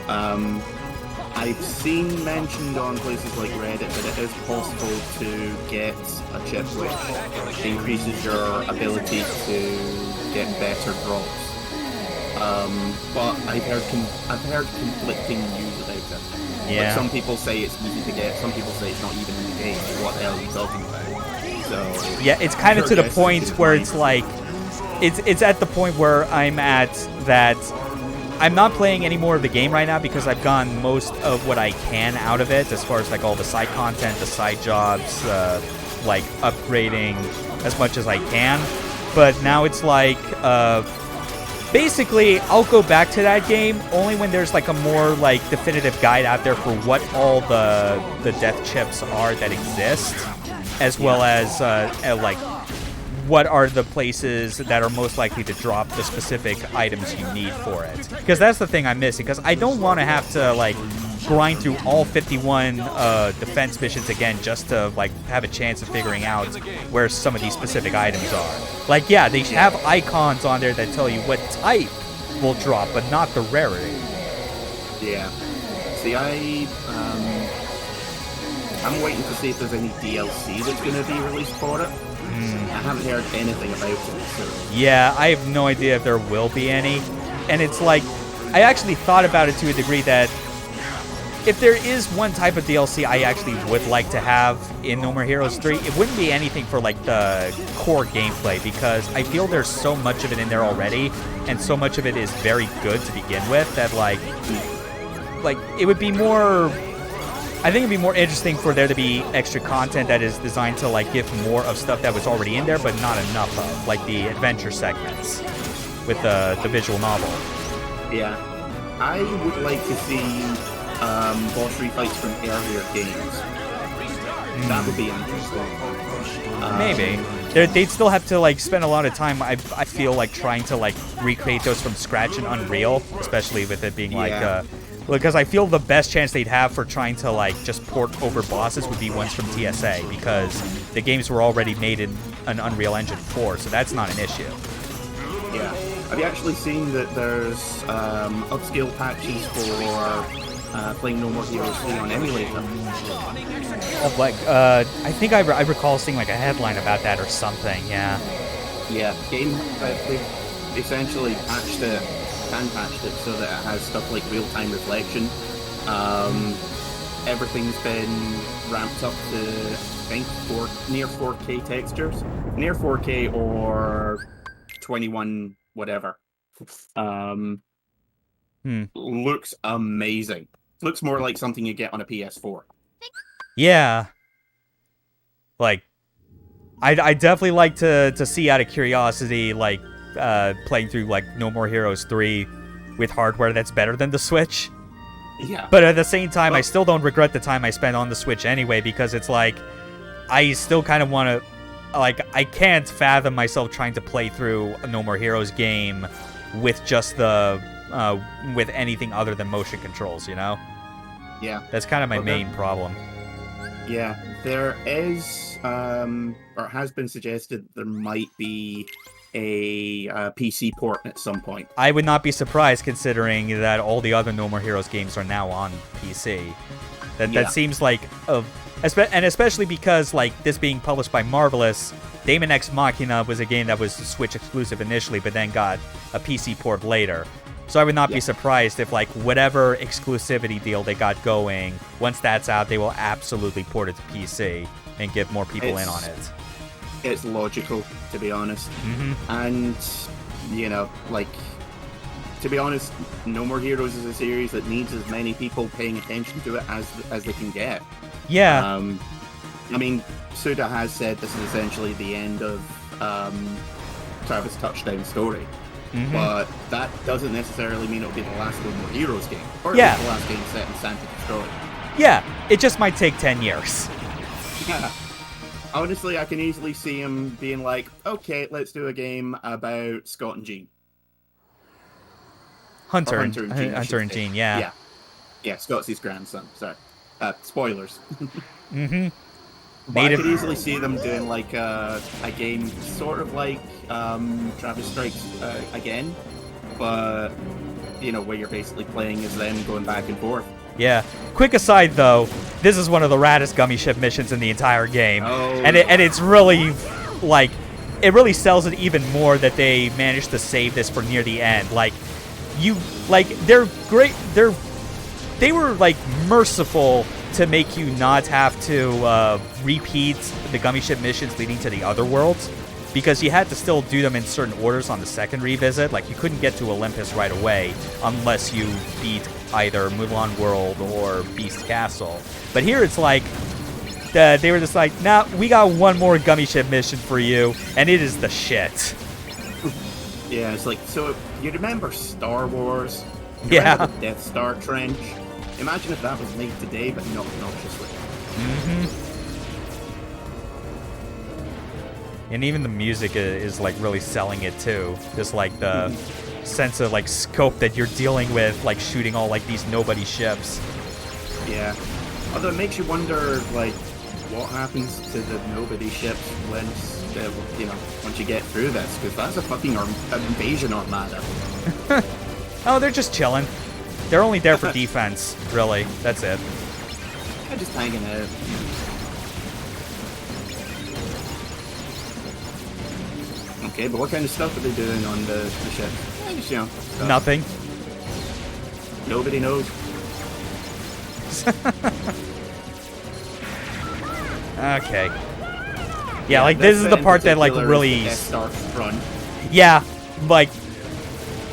I've seen mentioned on places like Reddit that it is possible to get a chip which increases your ability to get better drops. But I've heard conflicting news about it. Yeah. Like some people say it's easy to get, some people say it's not even in the game. Like, what the hell are you talking about? So yeah, it's kind of to the point where it's like, it's at the point where I'm at that I'm not playing any more of the game right now because I've gotten most of what I can out of it as far as like all the side content, the side jobs, like upgrading as much as I can. But now it's like, basically, I'll go back to that game only when there's like a more like definitive guide out there for what all the death chips are that exist, as well as like what are the places that are most likely to drop the specific items you need for it. Because that's the thing I'm missing, because I don't want to have to like grind through all 51 defense missions again just to like have a chance of figuring out where some of these specific items are. Like, yeah, they have icons on there that tell you what type will drop, but not the rarity. Yeah. See, I'm waiting to see if there's any DLC that's going to be released for it. I haven't heard anything about it. So. Yeah, I have no idea if there will be any. And it's like, I actually thought about it to a degree that if there is one type of DLC I actually would like to have in No More Heroes 3, it wouldn't be anything for like the core gameplay, because I feel there's so much of it in there already, and so much of it is very good to begin with that like it would be more, I think it'd be more interesting for there to be extra content that is designed to like give more of stuff that was already in there but not enough of, like the adventure segments with the visual novel. Yeah. I would like to see boss refights from earlier games. That would be interesting. Maybe. They'd still have to like spend a lot of time, I feel like, trying to like recreate those from scratch in Unreal, especially with it being like because I feel the best chance they'd have for trying to like just port over bosses would be ones from TSA, because the games were already made in an Unreal Engine 4, so that's not an issue. Yeah. Have you actually seen that there's upscale patches for playing No More Heroes 3 on emulator? Oh, like, I think I recall seeing like a headline about that or something, yeah. Yeah, game, they've essentially patched it so that it has stuff like real-time reflection. Everything's been ramped up to, I think, near 4K textures. Near 4K or 21 whatever Looks amazing. Looks more like something you get on a PS4. Yeah. Like, I definitely like to see out of curiosity, like, playing through, like, No More Heroes 3 with hardware that's better than the Switch. Yeah. But at the same time, I still don't regret the time I spent on the Switch anyway, because it's like, I still kind of want to, like, I can't fathom myself trying to play through a No More Heroes game with just the, with anything other than motion controls, you know? Yeah. That's kind of my main problem. Yeah, there is, or has been suggested there might be a PC port at some point. I would not be surprised, considering that all the other No More Heroes games are now on PC. That seems like and especially because, like, this being published by Marvelous, Daemon X Machina was a game that was Switch exclusive initially, but then got a PC port later. So I would not be surprised if, like, whatever exclusivity deal they got going, once that's out, they will absolutely port it to PC and get more people in on it. It's logical, to be honest. And, you know, like, to be honest, No More Heroes is a series that needs as many people paying attention to it as they can get. Yeah. I mean, Suda has said this is essentially the end of Travis Touchdown's story. But that doesn't necessarily mean it'll be the last No More Heroes game. Or the last game set in Santa Destroy. Yeah, it just might take 10 years. Yeah. Honestly, I can easily see him being like, okay, let's do a game about Scott and Jean. Hunter and Jean, yeah. Yeah, Scott's his grandson. Sorry. Spoilers. But Native. I could easily see them doing like a game sort of like Travis Strikes Again, but, you know, where you're basically playing as them going back and forth. Yeah. Quick aside, though, this is one of the raddest gummy ship missions in the entire game. And it's really, like, it really sells it even more that they managed to save this for near the end. Like, they're great, they were, like, merciful to make you not have to repeat the gummy ship missions leading to the other worlds, because you had to still do them in certain orders on the second revisit. Like, you couldn't get to Olympus right away unless you beat either Mulan World or Beast Castle. But here it's like, they were just like, nah, we got one more gummy ship mission for you, and it is the shit. Yeah, it's like, so you remember Star Wars? Yeah. The Death Star Trench? Imagine if that was made today, but not obnoxiously. And even the music is like really selling it too. Just like the sense of like scope that you're dealing with, like shooting all like these nobody ships. Yeah. Although it makes you wonder, like, what happens to the nobody ships once, once you get through this, because that's a fucking invasion armada. Oh, they're just chilling. They're only there for defense, really. That's it. They're just hanging out. Okay, but what kind of stuff are they doing on the ship? Just, stuff. Nothing. Nobody knows. Okay. Yeah, like, this is the part that, like, really... Death Star run. Yeah, like,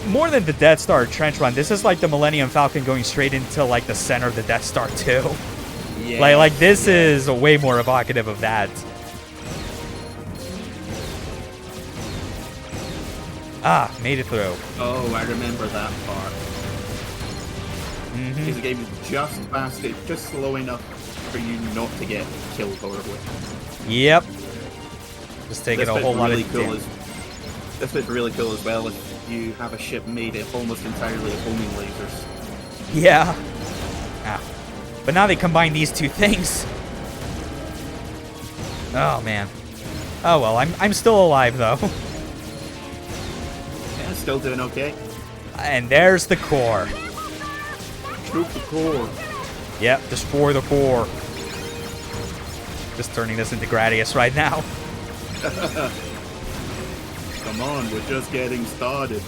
more than the Death Star trench run, this is like the Millennium Falcon going straight into, like, the center of the Death Star 2. Yeah. Like this is way more evocative of that. Ah, made it through. Oh, I remember that part. Because the game is just fast, it's just slow enough for you not to get killed horribly. Yep. Just taking a whole lot of damage. This bit's really cool as well if you have a ship made almost entirely of homing lasers. Yeah. Ah. But now they combine these two things. Oh man. Oh well, I'm still alive though. Yeah, still doing okay. And there's the core. Troop the core. Yep, destroy the core. Just turning this into Gradius right now. Come on, we're just getting started.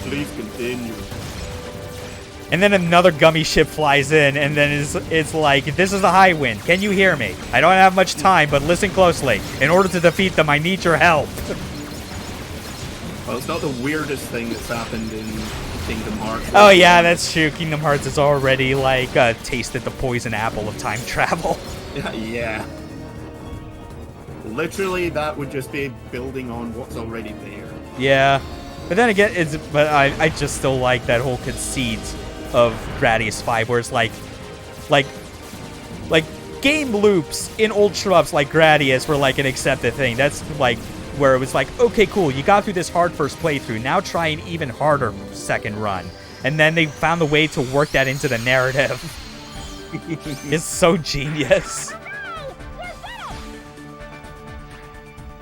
Please continue. And then another gummy ship flies in, and then it's like, this is the high wind. Can you hear me? I don't have much time, but listen closely. In order to defeat them, I need your help. Well, it's not the weirdest thing that's happened in Kingdom Hearts. Oh yeah, that's true. Kingdom Hearts has already, like, tasted the poison apple of time travel. Yeah. Literally, that would just be building on what's already there. Yeah. But then again, I just still like that whole conceit of Gradius 5, where it's like game loops in old shmups like Gradius were like an accepted thing. That's like where it was like, okay, cool, you got through this hard first playthrough, now try an even harder second run. And then they found a way to work that into the narrative. It's so genius.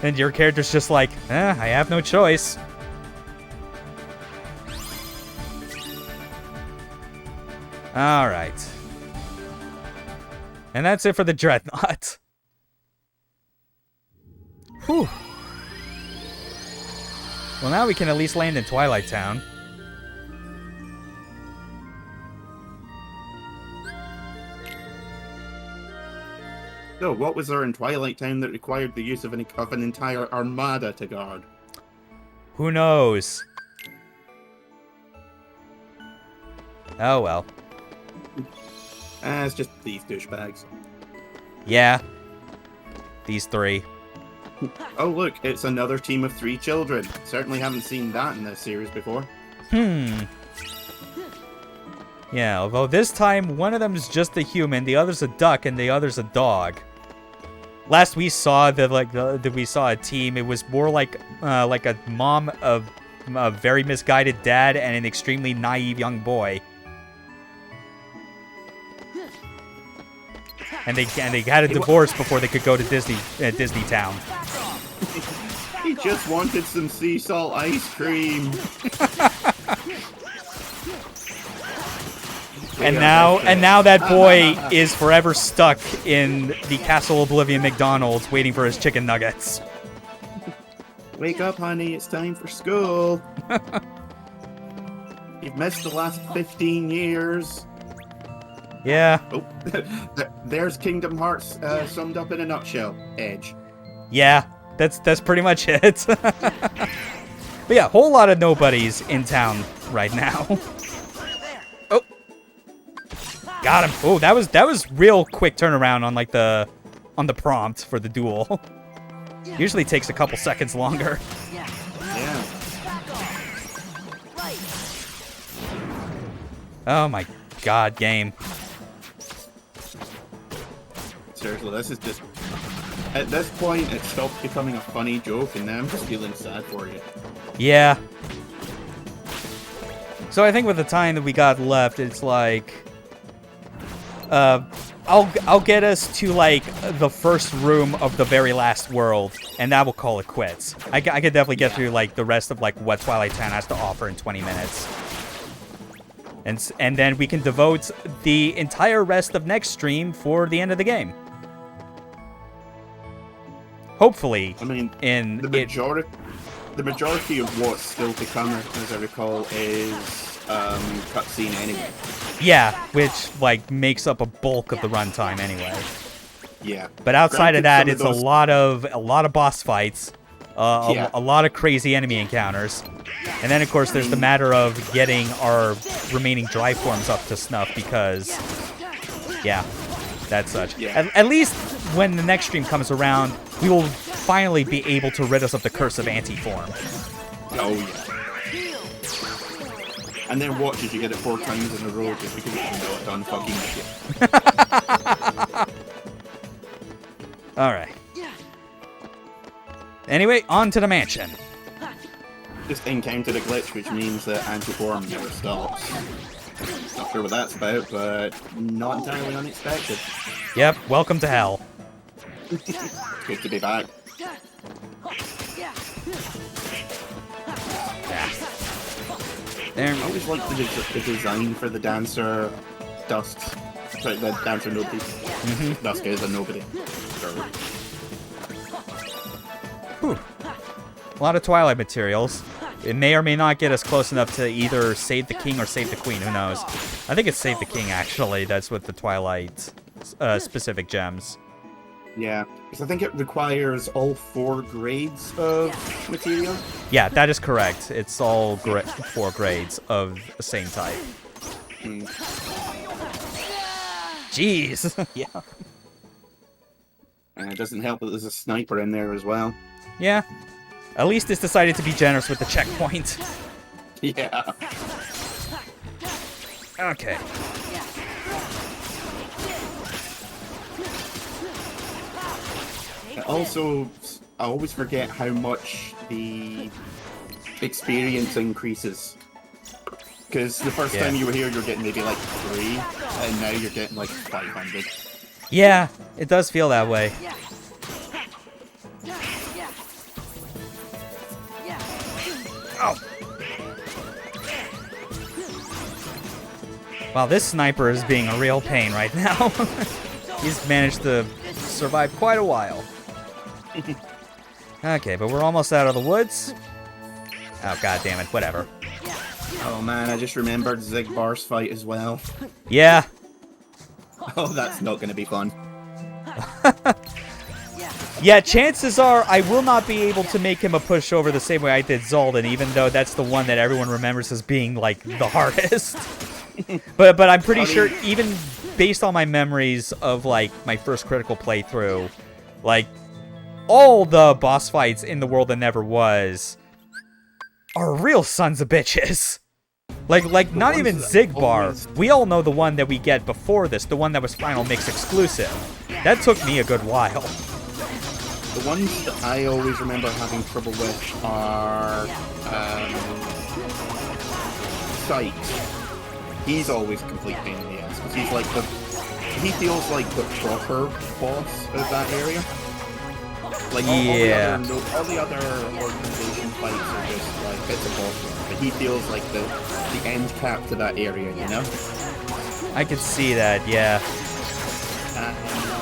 And your character's just like, I have no choice. Alright. And that's it for the Dreadnought. Whew. Well, now we can at least land in Twilight Town. So, what was there in Twilight Town that required the use of an entire armada to guard? Who knows? Oh well. It's just these douchebags. Yeah. These three. Oh look, it's another team of 3 children. Certainly haven't seen that in this series before. Yeah, although this time one of them is just a human, the other's a duck, and the other's a dog. Last we saw we saw a team. It was more like a mom of a very misguided dad and an extremely naive young boy. And they had a divorce before they could go to Disney Town. He just wanted some sea salt ice cream. And now that boy is forever stuck in the Castle Oblivion McDonald's waiting for his chicken nuggets. Wake up, honey, it's time for school. You've missed the last 15 years. Yeah. Oh, there's Kingdom Hearts summed up in a nutshell. Edge. Yeah, that's pretty much it. But yeah, whole lot of nobodies in town right now. Oh, got him. Oh, that was real quick turnaround on like on the prompt for the duel. Usually takes a couple seconds longer. Yeah. Oh my god, game. Seriously, this is just... At this point, it stopped becoming a funny joke, and now I'm just feeling sad for you. Yeah. So I think with the time that we got left, it's like... I'll get us to, like, the first room of the very last world, and that will call it quits. I could definitely get through, like, the rest of, like, what Twilight Town has to offer in 20 minutes. And then we can devote the entire rest of next stream for the end of the game. Hopefully, I mean, the majority of what's still to come, as I recall, is cutscene anyway. Yeah, which like makes up a bulk of the runtime anyway. Yeah. But outside of that, Granted, it's a lot of boss fights, Yeah. a lot of crazy enemy encounters, and then of course there's the matter of getting our remaining drive forms up to snuff because, yeah, that's such. Yeah. At least when the next stream comes around, we will finally be able to rid us of the curse of anti-form. Oh, yeah. And then watch as you get it 4 times in a row just because you're not done fucking shit. Alright. Anyway, on to the mansion. Just encountered a glitch, which means that anti-form never stops. Not sure what that's about, but not entirely unexpected. Yep, welcome to hell. Good to be back. There. I always liked the design for the dancer Dusk. Sorry, the dancer nobody. Dusk is a nobody. Whew. A lot of Twilight materials. It may or may not get us close enough to either save the king or save the queen. Who knows? I think it's save the king, actually. That's with the Twilight specific gems. Yeah, because I think it requires all 4 grades of material. Yeah, that is correct. It's all 4 grades of the same type. Jeez. Yeah. And it doesn't help that there's a sniper in there as well. Yeah. At least it's decided to be generous with the checkpoint. Yeah. Okay. Also, I always forget how much the experience increases. Because the first time you were here, you're getting maybe like 3, and now you're getting like 500. Yeah, it does feel that way. Oh. Wow, this sniper is being a real pain right now. He's managed to survive quite a while. Okay, but we're almost out of the woods. Oh, god damn it, whatever. Oh man, I just remembered Zigbar's fight as well. Yeah. Oh, that's not going to be fun. Yeah, chances are I will not be able to make him a pushover the same way I did Xaldin, even though that's the one that everyone remembers as being, like, the hardest. But I'm pretty sure, even based on my memories of, like, my first critical playthrough, like, all the boss fights in the world that never was are real sons of bitches. Like not even Xigbar. We all know the one that we get before this, the one that was Final Mix exclusive. That took me a good while. The ones that I always remember having trouble with are Sight. He's always a complete pain in the ass because he's like he feels like the proper boss of that area. Like all the other organization fights are just like it's a boss run, but he feels like the end cap to that area, you know? I could see that, yeah.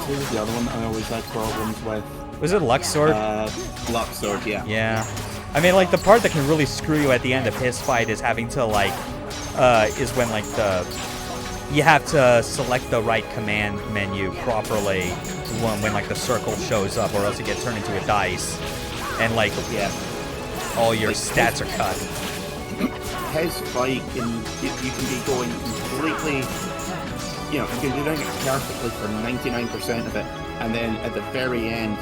Who was the other one that I always had problems with? Was it Luxord? Luxord, yeah. Yeah. I mean, like, the part that can really screw you at the end of his fight is having to, like, is when, like, you have to select the right command menu properly when like, the circle shows up, or else you get turned into a dice. And, like, all your stats are cut. His fight, you can be going completely, you know, you can be doing it perfectly for 99% of it, and then at the very end,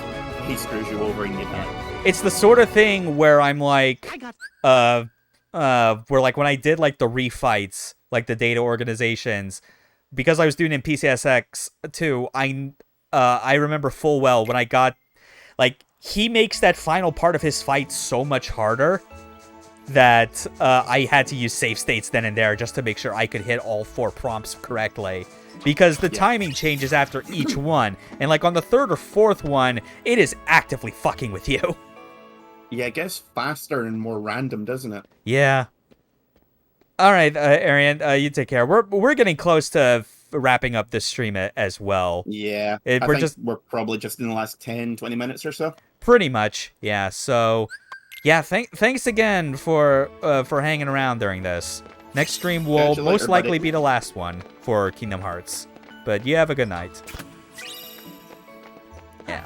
he screws you over and you die. It's the sort of thing where I'm like, where like when I did like the refights, like the data organizations, because I was doing it in PCSX too, I remember full well when I got, like, he makes that final part of his fight so much harder that I had to use save states then and there just to make sure I could hit all 4 prompts correctly. Because the timing changes after each one, and like on the 3rd or 4th one, it is actively fucking with you. Yeah, it gets faster and more random, doesn't it? Yeah. All right, Arian, you take care. We're getting close to wrapping up this stream as well. Yeah, we're probably just in the last 10, 20 minutes or so. Pretty much, yeah. So, yeah, thanks again for hanging around during this. Next stream will most likely be the last one for Kingdom Hearts. But you have a good night. Yeah.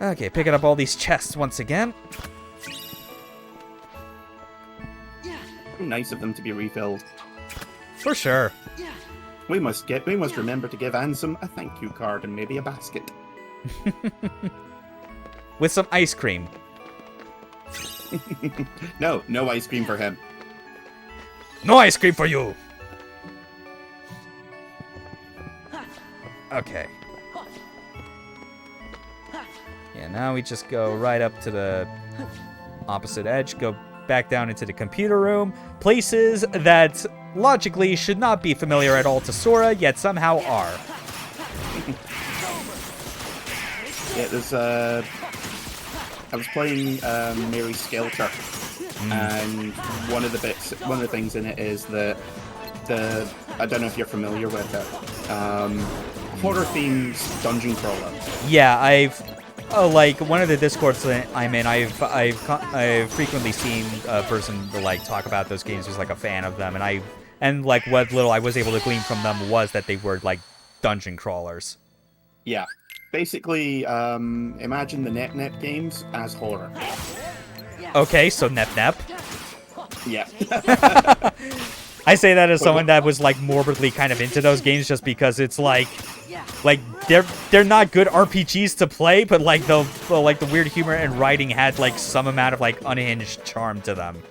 Okay, picking up all these chests once again. Nice of them to be refilled. For sure. We must remember to give Ansem a thank you card and maybe a basket. With some ice cream. No ice cream for him. No ice cream for you! Okay. Yeah, now we just go right up to the opposite edge, go back down into the computer room. Places that logically should not be familiar at all to Sora, yet somehow are. Yeah, there's I was playing Mary Skelter, and one of the things in it is that I don't know if you're familiar with it, horror themes dungeon crawler. Yeah, like one of the discords that I'm in, I've frequently seen a person like talk about those games who's like a fan of them, and like what little I was able to glean from them was that they were like dungeon crawlers. Yeah, Basically, imagine the Nep games as horror. Okay, so Nep. Yeah. I say that as someone that was like morbidly kind of into those games, just because it's like they're not good RPGs to play, but like the weird humor and writing had like some amount of like unhinged charm to them,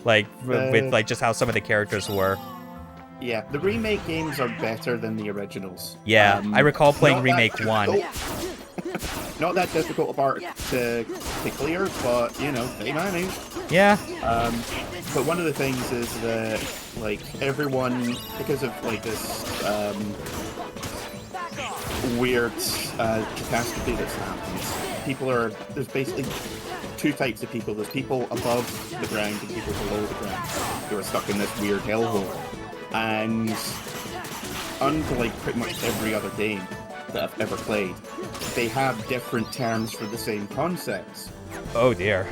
like with like just how some of the characters were. Yeah, the remake games are better than the originals. Yeah, I recall playing Remake 1. Not that difficult a part to clear, but, you know, they managed. Yeah. But one of the things is that, like, everyone, because of, like, this weird catastrophe that's happened, there's basically two types of people. There's people above the ground and people below the ground who are stuck in this weird hellhole. And unlike pretty much every other game that I've ever played, they have different terms for the same concepts. Oh dear.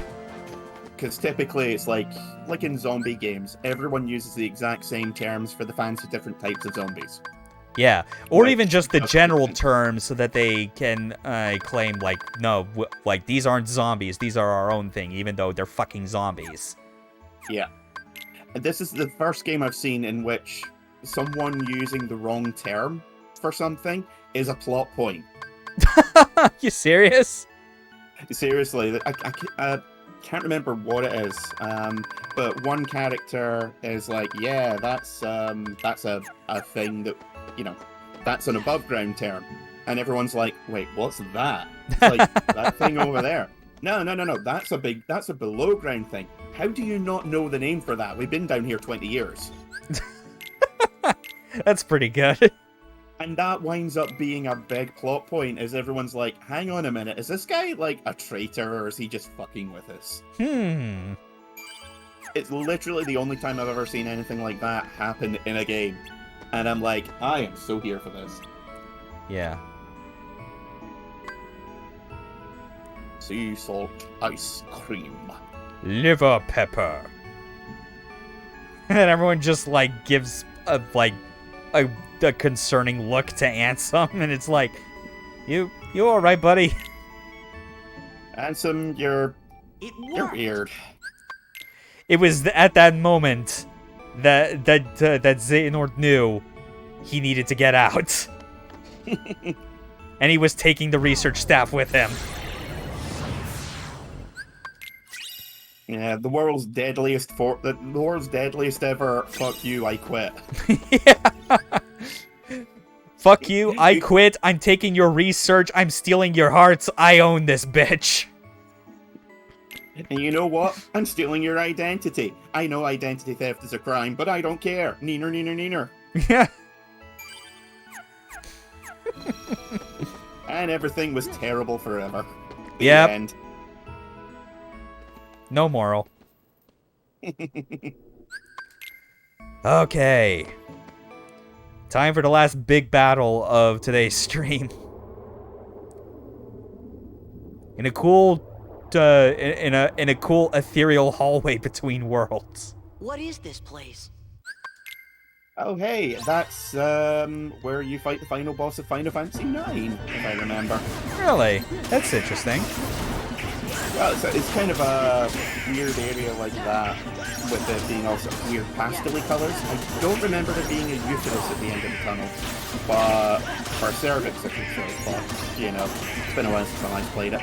Because typically it's like in zombie games, everyone uses the exact same terms for the fancy different types of zombies. Yeah, or even just the general terms so that they can claim, like, no, like, these aren't zombies, these are our own thing, even though they're fucking zombies. Yeah. And this is the first game I've seen in which someone using the wrong term for something is a plot point. You serious? Seriously, I can't remember what it is, but one character is like, yeah, that's a thing that, you know, that's an above ground term. And everyone's like, wait, what's that? It's like, that thing over there. No, that's a below ground thing. How do you not know the name for that? We've been down here 20 years. That's pretty good. And that winds up being a big plot point, as everyone's like, hang on a minute, is this guy like a traitor or is he just fucking with us? It's literally the only time I've ever seen anything like that happen in a game. And I'm like, I am so here for this. Yeah. Sea salt ice cream. Liver pepper. And everyone just, like, gives, a concerning look to Ansem, and it's like, you alright, buddy? Ansem, you're weird. It was at that moment that Xehanort knew he needed to get out. And he was taking the research staff with him. Yeah, the world's deadliest ever. Fuck you, I quit. Yeah. Fuck you, I quit. I'm taking your research. I'm stealing your hearts. I own this bitch. And you know what? I'm stealing your identity. I know identity theft is a crime, but I don't care. Neener. Yeah. And everything was terrible forever. Yep. The end. No moral. Okay. Time for the last big battle of today's stream. In a cool, in a cool ethereal hallway between worlds. What is this place? Oh hey, that's where you fight the final boss of Final Fantasy IX, if I remember. Really? That's interesting. Well, it's kind of a weird area like that, with it being also weird pastel-y colours. I don't remember there being a Euphorus at the end of the tunnel, but or cervix, I should say. But you know, it's been a while since I last played it.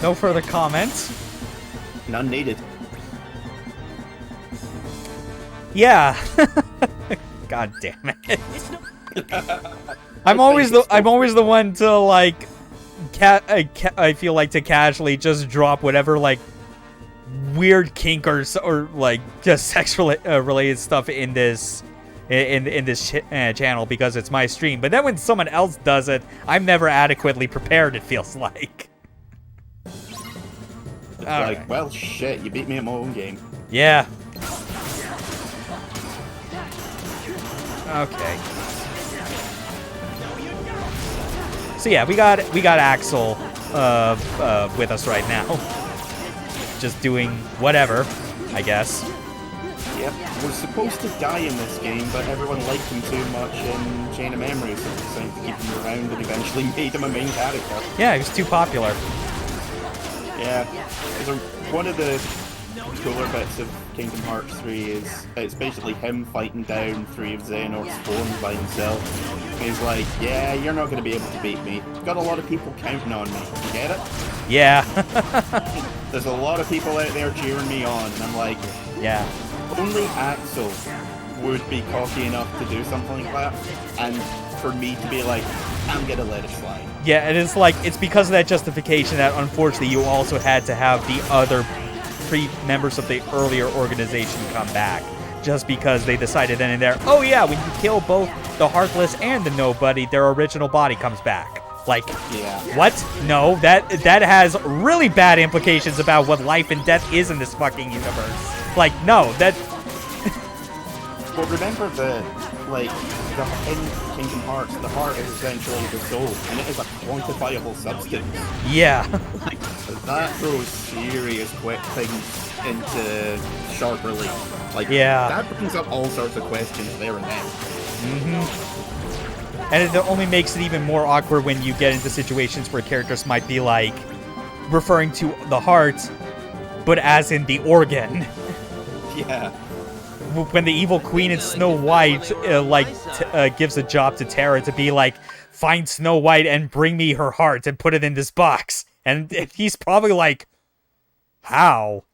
No further comments. None needed. Yeah. God damn it. I'm always the one to like I feel like to casually just drop whatever like weird kink or like just sex related stuff in this channel because it's my stream. But then when someone else does it, I'm never adequately prepared, it feels like. It's like, right. Well, shit, you beat me at my own game. Yeah. Okay. So yeah, we got Axel with us right now. Just doing whatever, I guess. Yeah, Yep, was supposed to die in this game, but everyone liked him too much in Chain of Memories, so they decided to keep him around and eventually made him a main character. Yeah, he was too popular. Yeah, so one of the cooler bits of Kingdom Hearts 3 is it's basically him fighting down 3 of Xehanort's forms by himself. He's like, yeah, you're not going to be able to beat me. Got a lot of people counting on me. You get it? Yeah. There's a lot of people out there cheering me on, and I'm like, Yeah. only Axel would be cocky enough to do something like that, and for me to be like, I'm gonna let it slide. Yeah, and it's like, it's because of that justification that unfortunately you also had to have the other 3 members of the earlier organization come back. Just because they decided then and there, oh yeah, when you kill both the Heartless and the Nobody, their original body comes back. Like, Yeah. what? No, that has really bad implications about what life and death is in this fucking universe. Like, no, that... Well, remember that, like, in Kingdom Hearts, the heart is essentially the soul, and it is a quantifiable substance. Yeah. Like, that throws serious quick things into sharp relief. Like, Yeah. that brings up all sorts of questions there and then. Mm-hmm. And it only makes it even more awkward when you get into situations where characters might be, like, referring to the heart, but as in the organ. Yeah. When the evil queen in Snow White, gives a job to Terra to be like, find Snow White and bring me her heart and put it in this box. And he's probably like, how?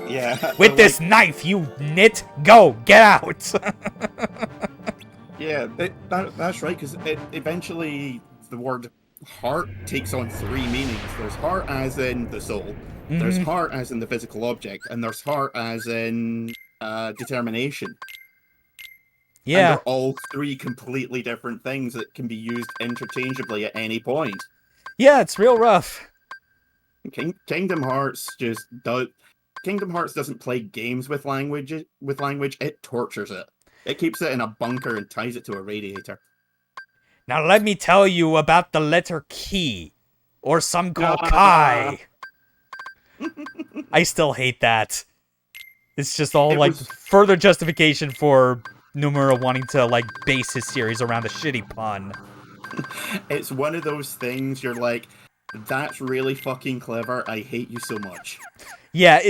Yeah. With this knife, you nit! Go! Get out! Yeah, that's right, because eventually the word heart takes on 3 meanings. There's heart as in the soul, there's heart as in the physical object, and there's heart as in determination. Yeah. And they're all 3 completely different things that can be used interchangeably at any point. Yeah, it's real rough. Kingdom Hearts Kingdom Hearts doesn't play games with language, it tortures it. It keeps it in a bunker and ties it to a radiator. Now let me tell you about the letter Ki, or some call Kai. I still hate that. It's just all, further justification for Nomura wanting to, base his series around a shitty pun. It's one of those things you're like, that's really fucking clever, I hate you so much. Yeah,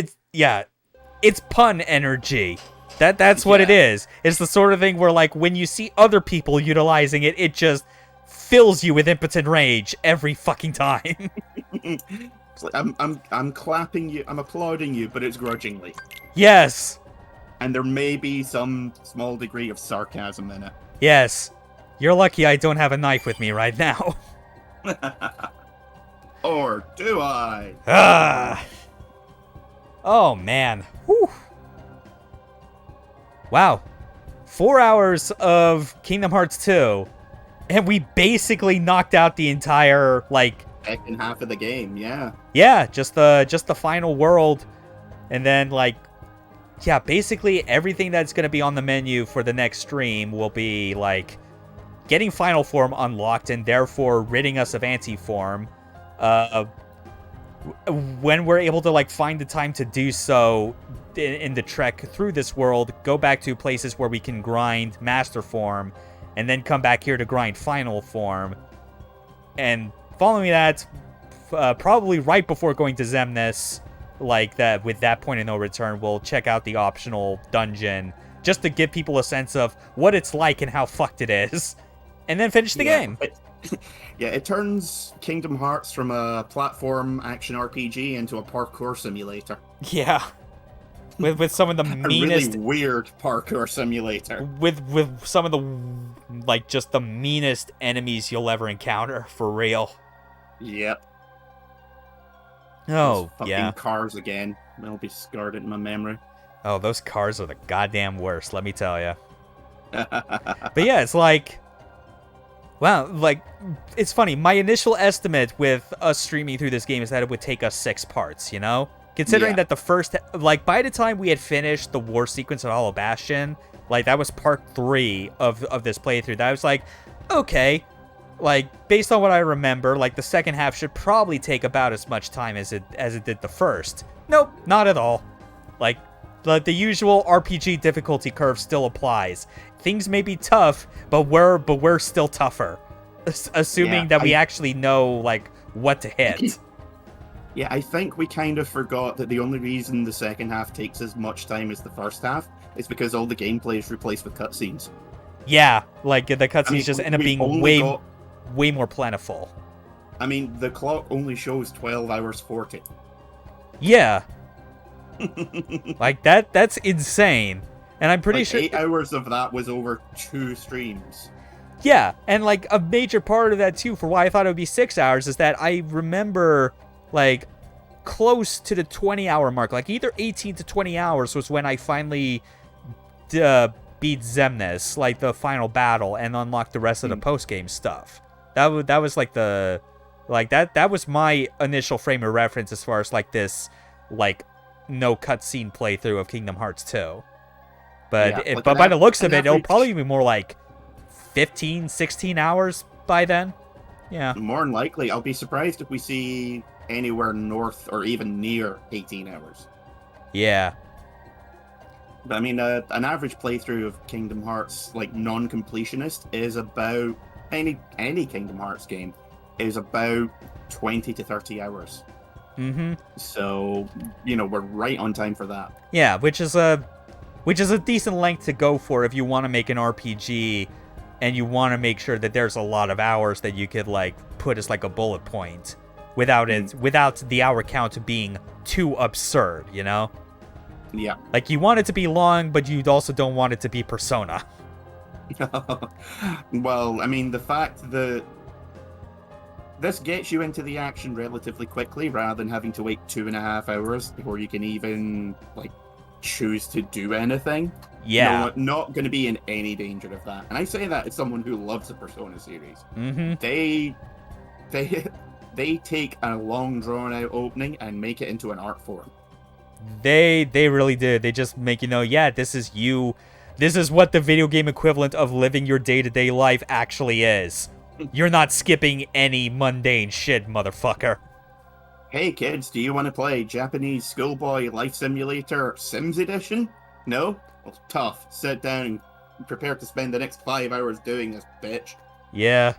it's pun energy. That's what it is. It's the sort of thing where, when you see other people utilizing it, it just fills you with impotent rage every fucking time. It's like, I'm clapping you, I'm applauding you, but it's grudgingly. Yes. And there may be some small degree of sarcasm in it. Yes. You're lucky I don't have a knife with me right now. Or do I? Ah. Oh, man. Whew. Wow. 4 hours of Kingdom Hearts 2, and we basically knocked out the entire, second half of the game, yeah. Yeah, just the final world, and then, basically everything that's going to be on the menu for the next stream will be, getting final form unlocked, and therefore ridding us of anti-form. When we're able to, find the time to do so in the trek through this world, go back to places where we can grind Master Form, and then come back here to grind Final Form. And following that, probably right before going to Xemnas, with that point of no return, we'll check out the optional dungeon, just to give people a sense of what it's like and how fucked it is, and then finish the game. Yeah, it turns Kingdom Hearts from a platform action RPG into a parkour simulator. Yeah. With some of the meanest... A really weird parkour simulator. With some of the, just the meanest enemies you'll ever encounter, for real. Yep. Oh, those fucking cars again. They'll be scarred in my memory. Oh, those cars are the goddamn worst, let me tell you. But yeah, it's wow, it's funny. My initial estimate with us streaming through this game is that it would take us 6 parts, you know? Considering that the first, by the time we had finished the war sequence at Hollow Bastion, that was part 3 of this playthrough, that I was like, okay, based on what I remember, the second half should probably take about as much time as it did the first. Nope, not at all. the usual RPG difficulty curve still applies. Things may be tough, but we're still tougher, assuming that we actually know like what to hit. Yeah, I think we kind of forgot that the only reason the second half takes as much time as the first half is because all the gameplay is replaced with cutscenes. Yeah, like the cutscenes just end up being way more plentiful. I mean, the clock only shows 12 hours 40. Yeah. Like that's insane. And I'm pretty sure 8 hours of that was over 2 streams. Yeah, and like a major part of that too, for why I thought it would be 6 hours, is that I remember like close to the 20-hour mark, like either 18 to 20 hours was when I finally beat Xemnas, like the final battle, and unlocked the rest of the post-game stuff. That was like that was my initial frame of reference as far as like this like no cutscene playthrough of Kingdom Hearts 2. But but by the looks of it, it'll probably be more like 15, 16 hours by then. Yeah. More than likely. I'll be surprised if we see anywhere north or even near 18 hours. Yeah. But I mean, an average playthrough of Kingdom Hearts, like non-completionist, is about any Kingdom Hearts game is about 20 to 30 hours. Mm-hmm. So, we're right on time for that. Yeah, which is a decent length to go for if you want to make an RPG and you want to make sure that there's a lot of hours that you could like put as like a bullet point without the hour count being too absurd, Yeah. Like you want it to be long, but you also don't want it to be Persona. Well, I mean, the fact that this gets you into the action relatively quickly rather than having to wait 2.5 hours before you can even like choose to do anything. Yeah. Not going to be in any danger of that. And I say that as someone who loves the Persona series. Mm-hmm. They take a long drawn out opening and make it into an art form. They really did. They just make this is you. This is what the video game equivalent of living your day-to-day life actually is. You're not skipping any mundane shit, motherfucker. Hey kids, do you want to play Japanese Schoolboy Life Simulator Sims Edition? No? Well, tough. Sit down and prepare to spend the next 5 hours doing this, bitch. Yeah.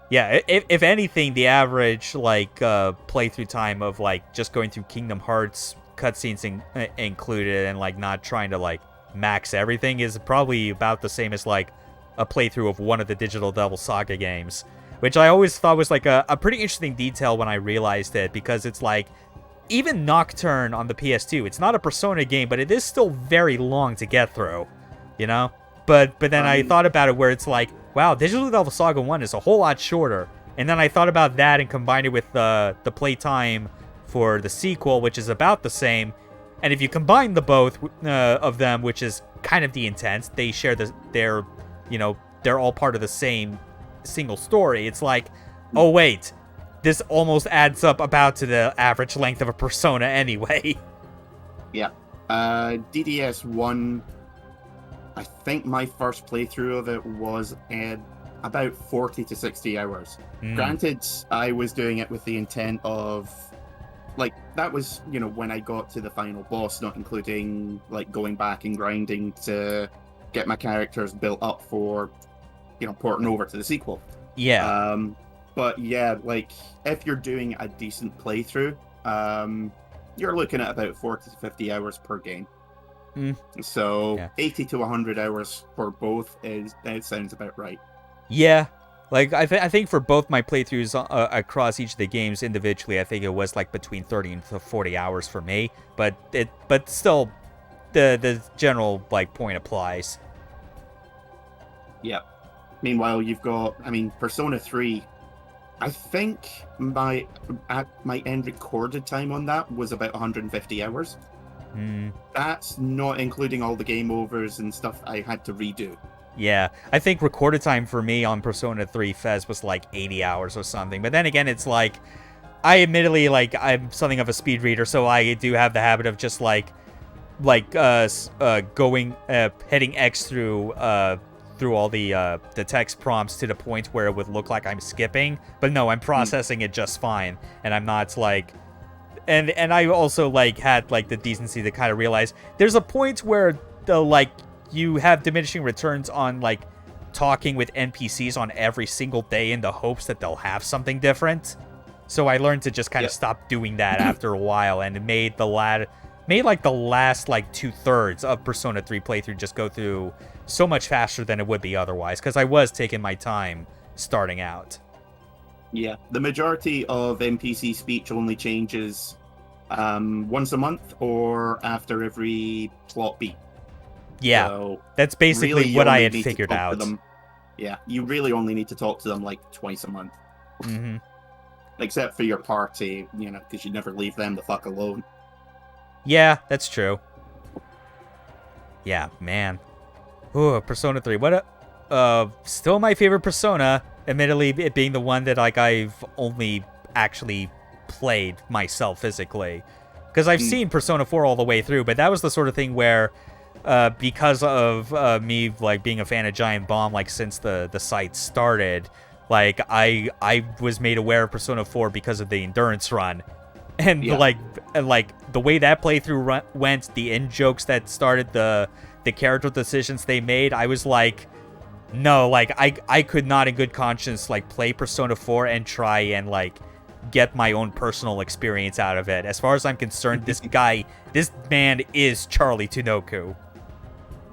Yeah, if anything, the average, like, playthrough time of, like, just going through Kingdom Hearts cutscenes included and, like, not trying to, like, max everything is probably about the same as, like, a playthrough of one of the Digital Devil Saga games. Which I always thought was, like, a pretty interesting detail when I realized it, because it's, like, even Nocturne on the PS2, it's not a Persona game, but it is still very long to get through, But then I thought about it where it's like, wow, Digital Devil Saga 1 is a whole lot shorter. And then I thought about that and combined it with the playtime for the sequel, which is about the same. And if you combine the both of them, which is kind of the intent, they share they're all part of the same single story. It's like, oh wait, this almost adds up about to the average length of a Persona anyway. Yeah. DDS 1, I think my first playthrough of it was about 40 to 60 hours. Granted, I was doing it with the intent of, like, that was, when I got to the final boss, not including, like, going back and grinding to get my characters built up for, porting over to the sequel. Yeah. But yeah, like, if you're doing a decent playthrough, you're looking at about 40 to 50 hours per game. So yeah. 80 to 100 hours for both it sounds about right. Yeah. Like, I think for both my playthroughs across each of the games individually, I think it was like between 30 and 40 hours for me. But still, the general like point applies. Yeah. Meanwhile, you've got, Persona 3. I think my end recorded time on that was about 150 hours. That's not including all the game overs and stuff I had to redo. Yeah, I think recorded time for me on Persona 3 Fez was like 80 hours or something. But then again, it's like, I admittedly, like, I'm something of a speed reader, so I do have the habit of just hitting X through all the text prompts to the point where it would look like I'm skipping. But no, I'm processing it just fine, and I'm not like, and I also like had like the decency to kind of realize there's a point where the like you have diminishing returns on like talking with NPCs on every single day in the hopes that they'll have something different. So I learned to just kind of stop doing that after a while, and it made the last like 2/3 of Persona 3 playthrough just go through so much faster than it would be otherwise, because I was taking my time starting out. Yeah, the majority of NPC speech only changes once a month or after every plot beat. Yeah, so that's basically really what I only had need to figured talk to out. them- Yeah, you really only need to talk to them like twice a month. Hmm. Except for your party, because you never leave them the fuck alone. Yeah, that's true. Yeah, man. Ooh, Persona 3. Still my favorite Persona. Admittedly, it being the one that like I've only actually played myself physically. Because I've seen Persona 4 all the way through, but that was the sort of thing where, because of me like being a fan of Giant Bomb, like since the site started, like I was made aware of Persona 4 because of the endurance run, and like the way that playthrough went, the in jokes that started, the character decisions they made, I was like, no, like I could not in good conscience like play Persona 4 and try and like get my own personal experience out of it. As far as I'm concerned, this man is Charlie Tinoku.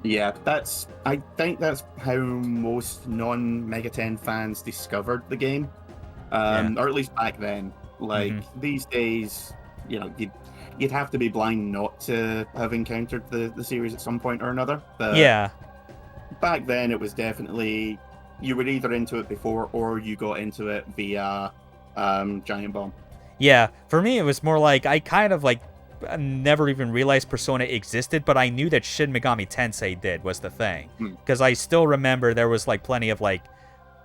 Yeah, I think that's how most non-Mega 10 fans discovered the game. Or at least back then. Like, these days, you'd have to be blind not to have encountered the series at some point or another. But Yeah. back then, it was definitely, you were either into it before or you got into it via Giant Bomb. Yeah, for me, it was more like I kind of like never even realized Persona existed, but I knew that Shin Megami Tensei did, was the thing. Because I still remember there was like plenty of like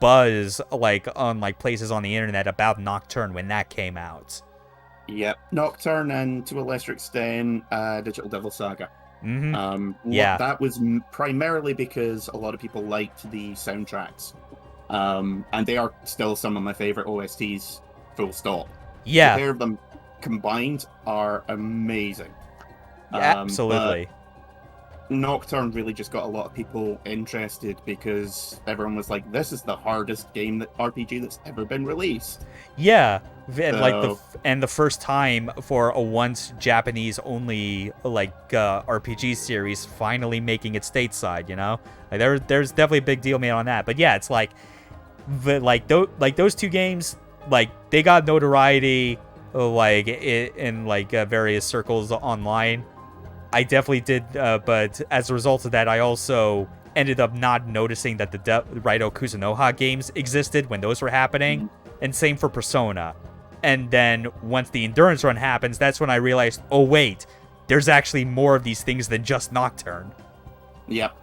buzz like on like places on the internet about Nocturne when that came out. Yep, Nocturne, and to a lesser extent, Digital Devil Saga. Yeah. That was primarily because a lot of people liked the soundtracks. And they are still some of my favorite OSTs, full stop. Yeah. The pair of them combined are amazing. Absolutely. Nocturne really just got a lot of people interested because everyone was like, this is the hardest RPG that's ever been released. Yeah, and the first time for a once Japanese only like RPG series finally making it stateside, like there's definitely a big deal made on that. But yeah, it's like those two games, like they got notoriety like in like various circles online. I definitely did, but as a result of that, I also ended up not noticing that the Raito Kuzunoha games existed when those were happening, and same for Persona. And then once the endurance run happens, that's when I realized, oh wait, there's actually more of these things than just Nocturne. Yep.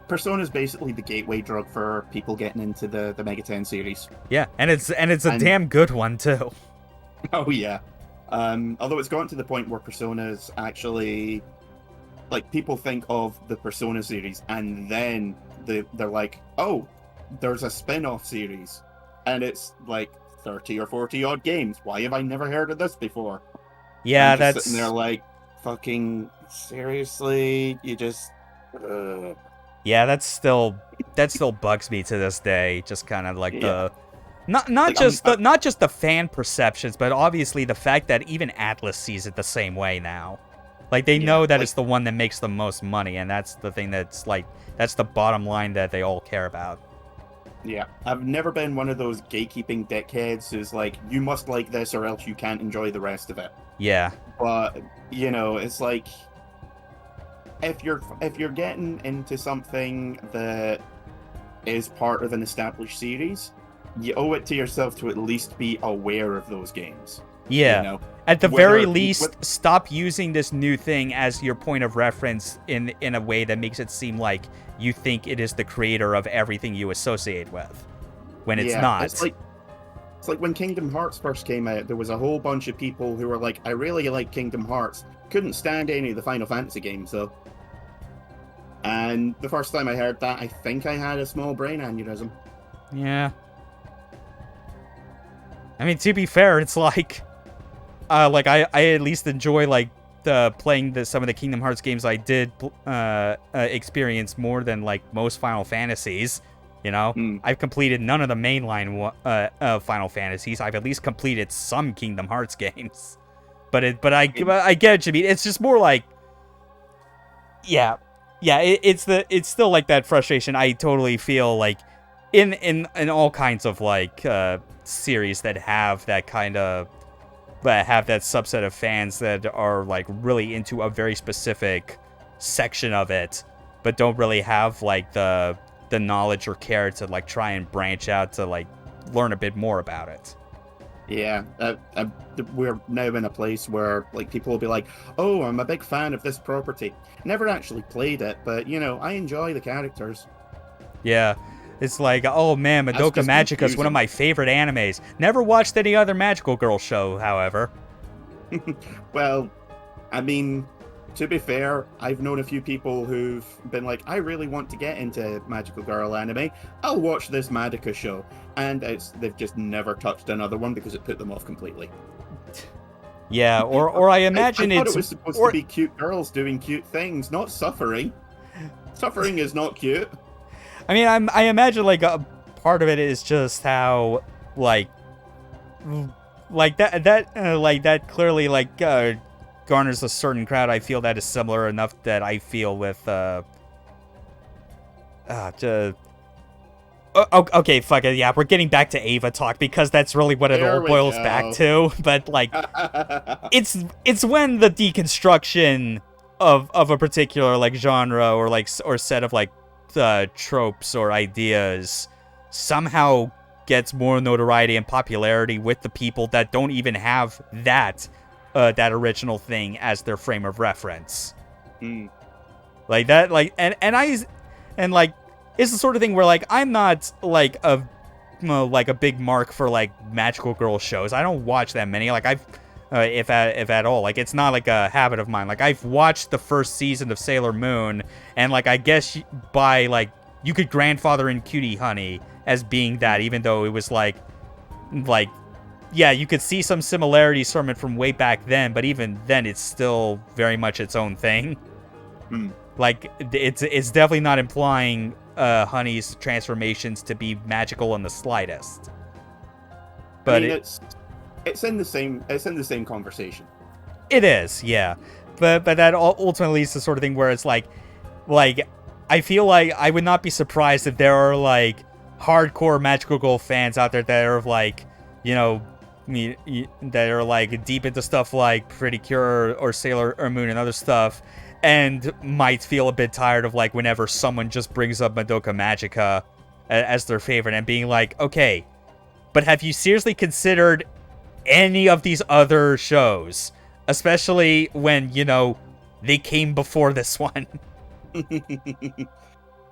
Persona's basically the gateway drug for people getting into the Mega 10 series. Yeah, and it's a damn good one too. Oh yeah. Although it's gotten to the point where Persona's actually, like, people think of the Persona series and then they're like, oh, there's a spin-off series. And it's like 30 or 40 odd games. Why have I never heard of this before? Yeah, that's sitting there like, fucking seriously? You just... Yeah, that still bugs me to this day. Just kind of like the... Not Like, just the fan perceptions, but obviously the fact that even Atlas sees it the same way now. Like they know that it's the one that makes the most money, and that's the thing that's the bottom line that they all care about. Yeah, I've never been one of those gatekeeping dickheads who's like, you must like this or else you can't enjoy the rest of it. Yeah. But it's like, if you're getting into something that is part of an established series, you owe it to yourself to at least be aware of those games. Yeah. At the very least, stop using this new thing as your point of reference in a way that makes it seem like you think it is the creator of everything you associate with, when it's not. It's like when Kingdom Hearts first came out, there was a whole bunch of people who were like, I really like Kingdom Hearts. Couldn't stand any of the Final Fantasy games, though. And the first time I heard that, I think I had a small brain aneurysm. Yeah. I mean, to be fair, it's like I at least enjoy like playing some of the Kingdom Hearts games I did experience more than like most Final Fantasies. You know, I've completed none of the mainline Final Fantasies. I've at least completed some Kingdom Hearts games. But I get what you mean. It's just more like, it's still like that frustration I totally feel like in all kinds of like series that have that kind of have that subset of fans that are like really into a very specific section of it, but don't really have like the knowledge or care to like try and branch out to like learn a bit more about it. Yeah, we're now in a place where like people will be like, "Oh, I'm a big fan of this property. Never actually played it, but you know, I enjoy the characters." Yeah, it's like, oh man, Madoka Magica is one of my favorite animes. Never watched any other Magical Girl show, however. Well, I mean, to be fair, I've known a few people who've been like, I really want to get into Magical Girl anime. I'll watch this Madoka show. And they've just never touched another one because it put them off completely. Yeah, or I imagine I thought it was supposed to be cute girls doing cute things, not suffering. Suffering is not cute. I mean, I imagine like a part of it is just how like that clearly like garners a certain crowd. I feel that is similar enough that I feel with okay, fuck it. Yeah, we're getting back to Ava talk because that's really what it all boils back to. But like, it's when the deconstruction of a particular like genre or set of like tropes or ideas somehow gets more notoriety and popularity with the people that don't even have that original thing as their frame of reference. Like that, like and like. It's the sort of thing where, like, I'm not, like, a big mark for, like, Magical Girl shows. I don't watch that many. Like, I've, if at all. Like, it's not, like, a habit of mine. Like, I've watched the first season of Sailor Moon, and, like, I guess by, like, you could grandfather in Cutie Honey as being that, even though it was, like, yeah, you could see some similarities from it from way back then, but even then, it's still very much its own thing. Like, it's definitely not implying Honey's transformations to be magical in the slightest. But I mean, it's in the same conversation. It is, yeah. But that ultimately is the sort of thing where it's like I feel like I would not be surprised if there are like hardcore Magical Girl fans out there that are like, you know, that are like deep into stuff like Pretty Cure or Sailor Moon and other stuff, and might feel a bit tired of like whenever someone just brings up Madoka Magica as their favorite and being like, okay, but have you seriously considered any of these other shows? Especially when, you know, they came before this one.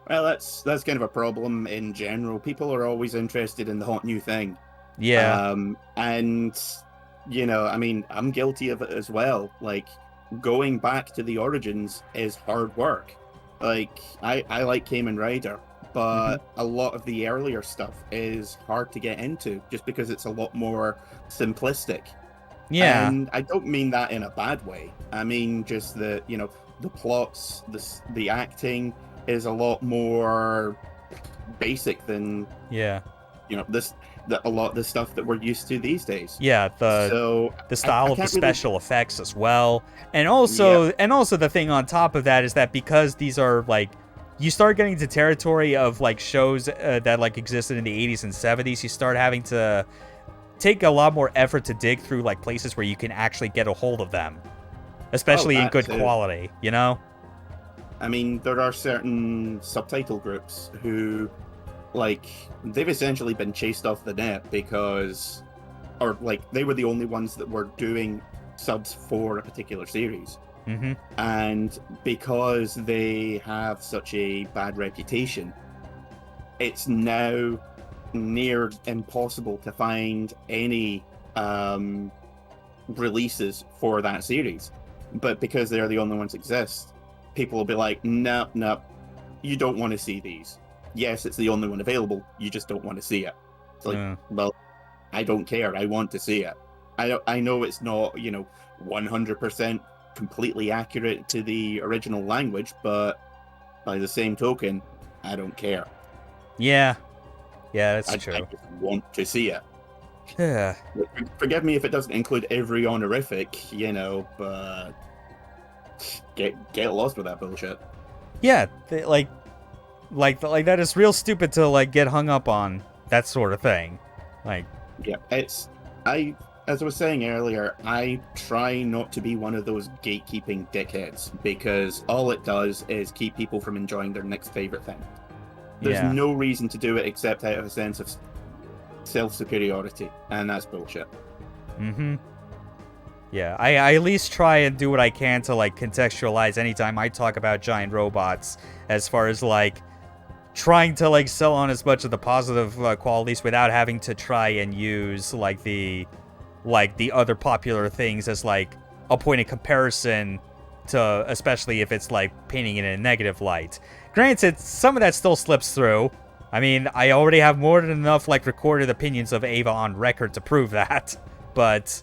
Well, that's kind of a problem in general. People are always interested in the hot new thing. Yeah. And, you know, I mean, I'm guilty of it as well. Like, going back to the origins is hard work. Like, I like Kamen Rider, but a lot of the earlier stuff is hard to get into just because it's a lot more simplistic. Yeah. And I don't mean that in a bad way. I mean just that, you know, the plots, the acting is a lot more basic than, Yeah. you know, a lot of the stuff that we're used to these days. Yeah, the style of the special effects as well. And also the thing on top of that is that because these are like, you start getting into territory of like shows that like existed in the 80s and 70s, you start having to take a lot more effort to dig through like places where you can actually get a hold of them, especially in good quality, you know? I mean, there are certain subtitle groups who, like, they've essentially been chased off the net because, or like, they were the only ones that were doing subs for a particular series. And because they have such a bad reputation, it's now near impossible to find any releases for that series. But because they're the only ones that exist, people will be like, no, you don't want to see these. Yes, it's the only one available, you just don't want to see it. It's like, well, I don't care. I want to see it. I know it's not, 100% completely accurate to the original language, but by the same token, I don't care. Yeah. Yeah, that's I true. just want to see it. Yeah. Forgive me if it doesn't include every honorific, but get lost with that bullshit. Yeah, like that is real stupid to like get hung up on that sort of thing. Like, yeah, as I was saying earlier, I try not to be one of those gatekeeping dickheads, because all it does is keep people from enjoying their next favorite thing. There's no reason to do it except out of a sense of self-superiority, and that's bullshit. Mm-hmm. Yeah, I at least try and do what I can to like contextualize anytime I talk about giant robots, as far as like trying to like sell on as much of the positive qualities without having to try and use like the other popular things as like a point of comparison to, especially if it's like painting it in a negative light. Granted, some of that still slips through. I mean, I already have more than enough like recorded opinions of Ava on record to prove that, but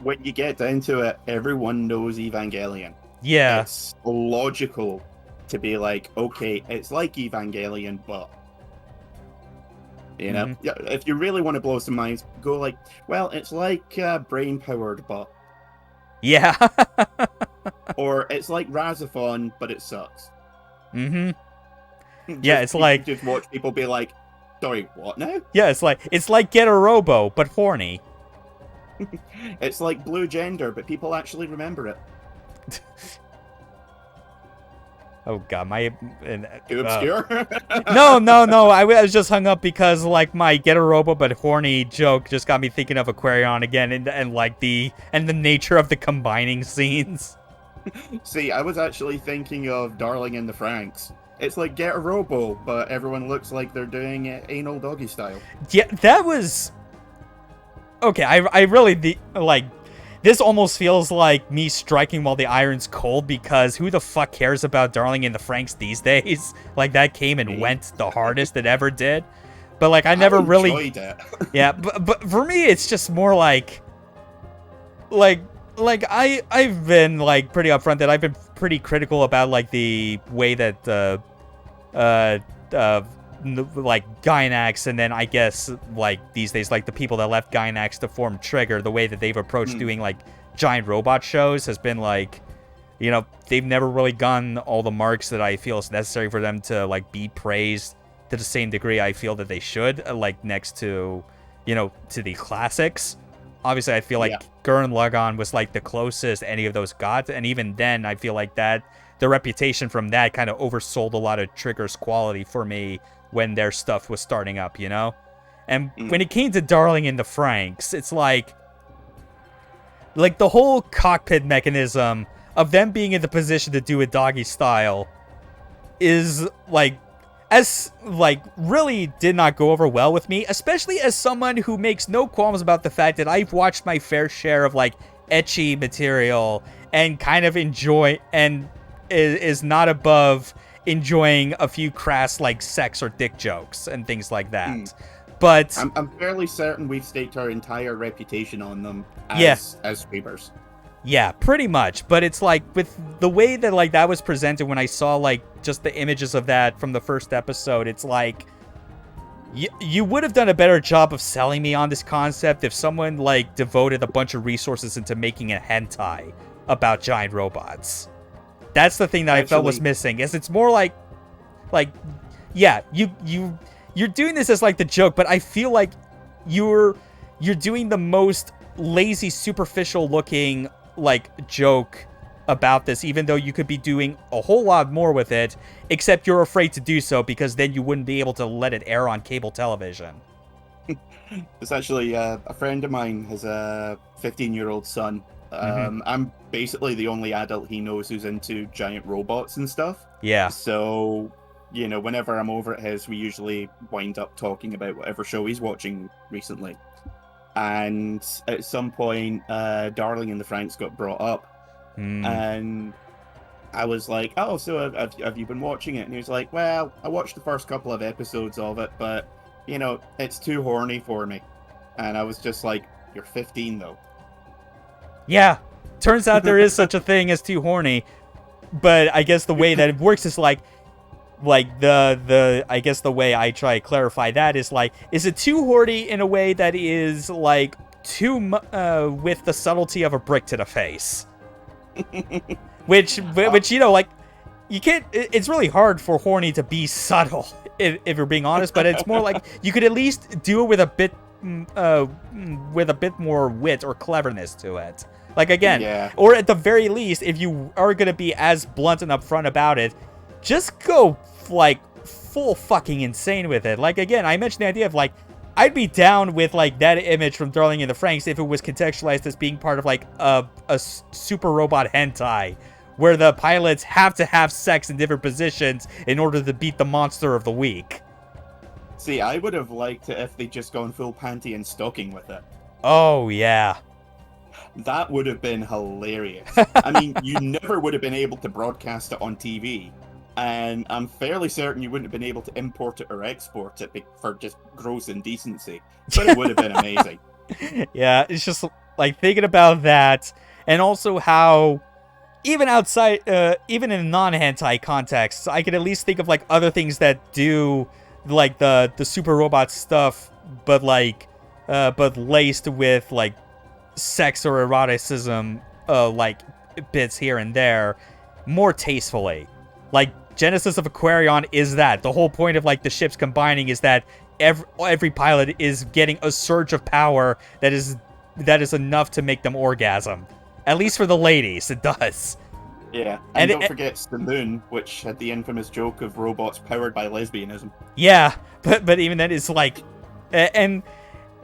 when you get down to it, everyone knows Evangelion. yeah, It's logical to be like, okay, it's like Evangelion, but if you really want to blow some minds, go like, well, it's like brain powered, but yeah. or it's like Razathon, but it sucks. Mm-hmm. Yeah, it's like just watch people be like, sorry, what now? Yeah, it's like Get a Robo, but horny. It's like Blue Gender, but people actually remember it. Oh god, Too obscure? No. I was just hung up because like my Get a Robo but horny joke just got me thinking of Aquarion again, and like the nature of the combining scenes. See, I was actually thinking of Darling in the Franxx. It's like Get a Robo, but everyone looks like they're doing it anal doggy style. Yeah, that was okay. I really like. This almost feels like me striking while the iron's cold, because who the fuck cares about Darling in the Franxx these days? Like, that came and went the hardest it ever did. But, like, I never really... enjoyed it. Yeah, but for me, it's just more like... I've been, like, pretty upfront that I've been pretty critical about, like, the way that, like Gainax, and then I guess like these days like the people that left Gainax to form Trigger, the way that they've approached doing like giant robot shows has been like, they've never really gotten all the marks that I feel is necessary for them to like be praised to the same degree I feel that they should, like next to to the classics. Obviously I feel like Gurren Lagann was like the closest any of those got, and even then I feel like that the reputation from that kind of oversold a lot of Trigger's quality for me when their stuff was starting up, And when it came to Darling in the Franxx, it's like the whole cockpit mechanism of them being in the position to do it doggy style is really did not go over well with me, especially as someone who makes no qualms about the fact that I've watched my fair share of like ecchi material and kind of enjoy and is not above enjoying a few crass like sex or dick jokes and things like that. But I'm fairly certain we've staked our entire reputation on them as streamers. Yeah, pretty much. But it's like with the way that like that was presented when I saw like just the images of that from the first episode, it's like you would have done a better job of selling me on this concept if someone like devoted a bunch of resources into making a hentai about giant robots. That's the thing that I felt was missing. Is it's more like yeah, you're doing this as like the joke, but I feel like you're doing the most lazy, superficial looking like joke about this, even though you could be doing a whole lot more with it, except you're afraid to do so because then you wouldn't be able to let it air on cable television. It's actually a friend of mine has a 15-year-old son. I'm basically the only adult he knows who's into giant robots and stuff. Yeah. So, whenever I'm over at his, we usually wind up talking about whatever show he's watching recently. And at some point, Darling in the Franxx got brought up. And I was like, oh, so have you been watching it? And he was like, well, I watched the first couple of episodes of it, but, it's too horny for me. And I was just like, you're 15 though. Yeah, turns out there is such a thing as too horny, but I guess the way that it works is like the I guess the way I try to clarify that is like, is it too horny in a way that is like with the subtlety of a brick to the face, which you know, like, you can't. It's really hard for horny to be subtle if you're being honest, but it's more like you could at least do it with a bit more wit or cleverness to it. Like, again, or at the very least, if you are gonna be as blunt and upfront about it, just go like full fucking insane with it. Like, again, I mentioned the idea of like, I'd be down with like that image from Darling in the Franxx if it was contextualized as being part of like a super robot hentai, where the pilots have to have sex in different positions in order to beat the monster of the week. See, I would have liked it if they'd just gone full panty and stocking with it. Oh, yeah. That would have been hilarious. I mean, you never would have been able to broadcast it on TV, and I'm fairly certain you wouldn't have been able to import it or export it for just gross indecency, but it would have been amazing. Yeah, it's just like thinking about that, and also how even outside, even in non-hentai contexts, I could at least think of like other things that do like the super robot stuff, but like but laced with like sex or eroticism, like bits here and there, more tastefully. Like Genesis of Aquarion is that the whole point of like the ships combining is that every pilot is getting a surge of power that is enough to make them orgasm. At least for the ladies, it does. Yeah, and don't forget the Moon, which had the infamous joke of robots powered by lesbianism. Yeah, but even then, it's like, and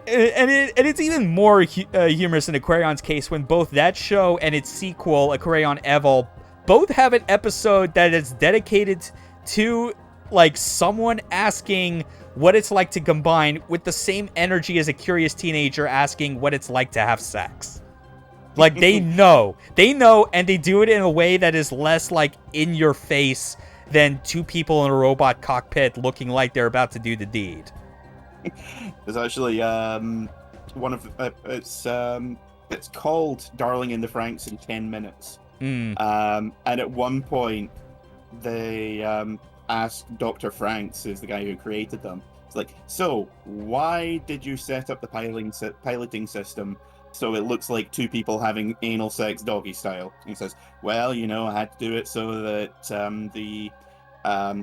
it's even more humorous in Aquarion's case when both that show and its sequel, Aquarion Evol, both have an episode that is dedicated to like someone asking what it's like to combine with the same energy as a curious teenager asking what it's like to have sex. Like, they know, and they do it in a way that is less, like, in your face than two people in a robot cockpit looking like they're about to do the deed. There's actually, it's called Darling in the Franxx in 10 minutes. And at one point, they asked Dr. Franxx, who's the guy who created them, it's like, so, why did you set up the piloting system so it looks like two people having anal sex doggy style? And he says, well, you know, I had to do it so that the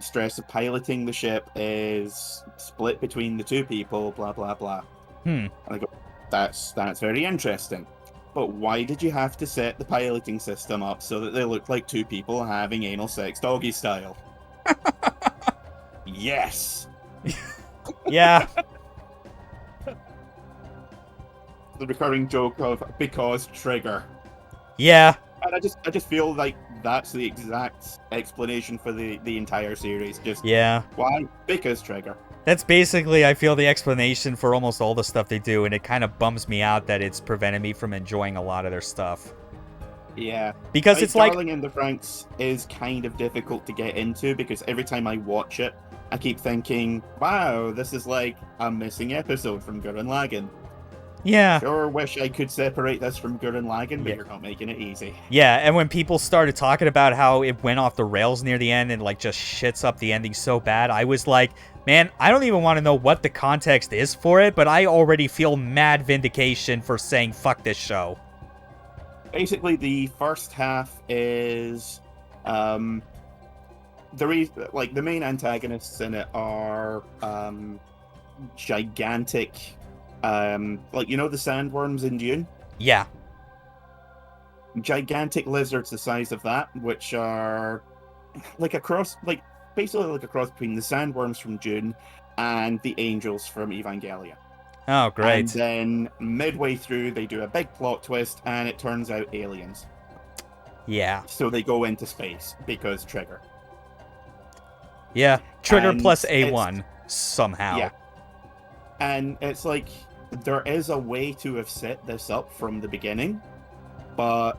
stress of piloting the ship is split between the two people, blah, blah, blah. And I go, that's very interesting. But why did you have to set the piloting system up so that they look like two people having anal sex doggy style? Yes! Yeah. The recurring joke of because trigger. Yeah. And I just feel like that's the exact explanation for the entire series. Just why? Because trigger. That's basically, I feel, the explanation for almost all the stuff they do, and it kind of bums me out that it's prevented me from enjoying a lot of their stuff. Yeah. Because it's like... Darling in the Franxx is kind of difficult to get into, because every time I watch it, I keep thinking, wow, this is like a missing episode from Gurren Lagann. Yeah. Sure wish I could separate this from Gurren Lagann, but you're not making it easy. Yeah, and when people started talking about how it went off the rails near the end and like just shits up the ending so bad, I was like, man, I don't even want to know what the context is for it, but I already feel mad vindication for saying fuck this show. Basically, the first half is the main antagonists in it are gigantic, like, you know, the sandworms in Dune? Yeah. Gigantic lizards the size of that, which are like basically like a cross between the sandworms from Dune and the angels from Evangelion. Oh, great. And then midway through, they do a big plot twist, and it turns out aliens. Yeah. So they go into space, because trigger. Yeah, trigger and plus A1, somehow. Yeah. And it's like, there is a way to have set this up from the beginning, but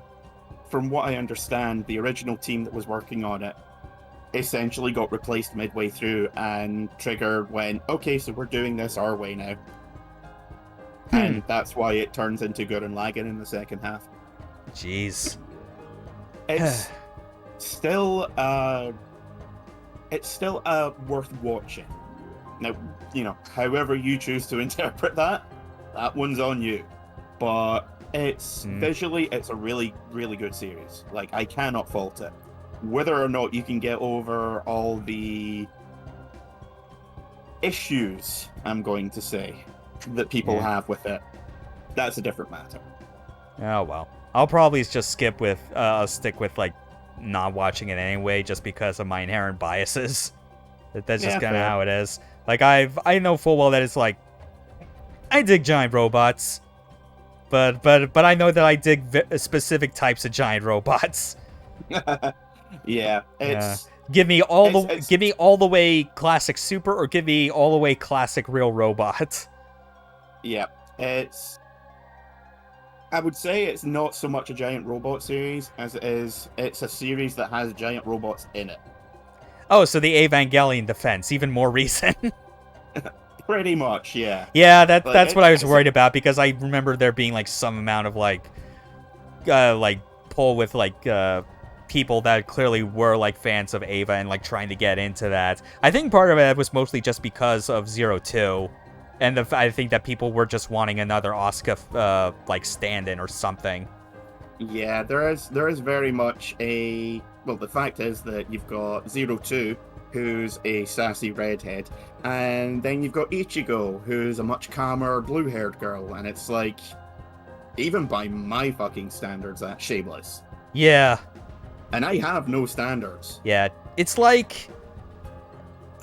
from what I understand, the original team that was working on it essentially got replaced midway through, and Trigger went, okay, so we're doing this our way now. And that's why it turns into Gurren Lagann in the second half. Jeez. It's still worth watching. Now, however you choose to interpret that one's on you. But it's visually, it's a really, really good series. Like, I cannot fault it. Whether or not you can get over all the issues, I'm going to say, that people have with it, that's a different matter. Oh, well. I'll probably just stick with, like, not watching it anyway, just because of my inherent biases. That's just kind of how it is. Like, I know full well that it's like, I dig giant robots, but I know that I dig specific types of giant robots. Give me all the way classic super, or give me all the way classic real robot. Yeah, I would say it's not so much a giant robot series as it's a series that has giant robots in it. Oh, so the Evangelion defense, even more recent. Pretty much, yeah. Yeah, that's what I was worried about, because I remember there being like some amount of like pull with like people that clearly were like fans of Eva and like trying to get into that. I think part of it was mostly just because of 02. And I think that people were just wanting another Asuka like stand-in or something. Yeah, there is very much a... Well, the fact is that you've got 02, who's a sassy redhead, and then you've got Ichigo, who's a much calmer blue-haired girl, and it's like, even by my fucking standards, that's shameless. Yeah. And I have no standards. Yeah, it's like...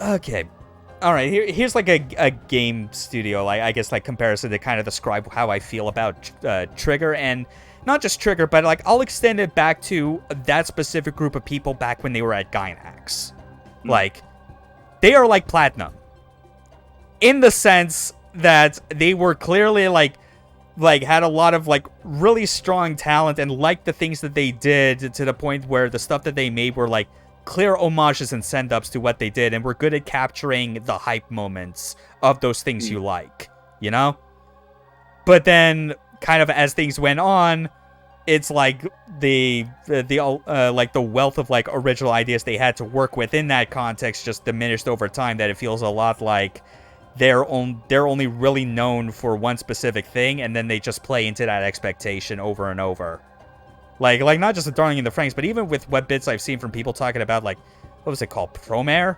Okay. Alright, here's like a game studio, like I guess like comparison to kind of describe how I feel about Trigger, and not just Trigger, but like I'll extend it back to that specific group of people back when they were at Gainax. Like, they are like Platinum. In the sense that they were clearly like had a lot of like really strong talent and liked the things that they did, to the point where the stuff that they made were like clear homages and send-ups to what they did, and we're good at capturing the hype moments of those things you like, you know? But then, kind of as things went on, it's like the wealth of like original ideas they had to work with in that context just diminished over time, that it feels a lot like they're only really known for one specific thing, and then they just play into that expectation over and over. Like not just the Darling in the Franxx, but even with what bits I've seen from people talking about, like, what was it called? Promare?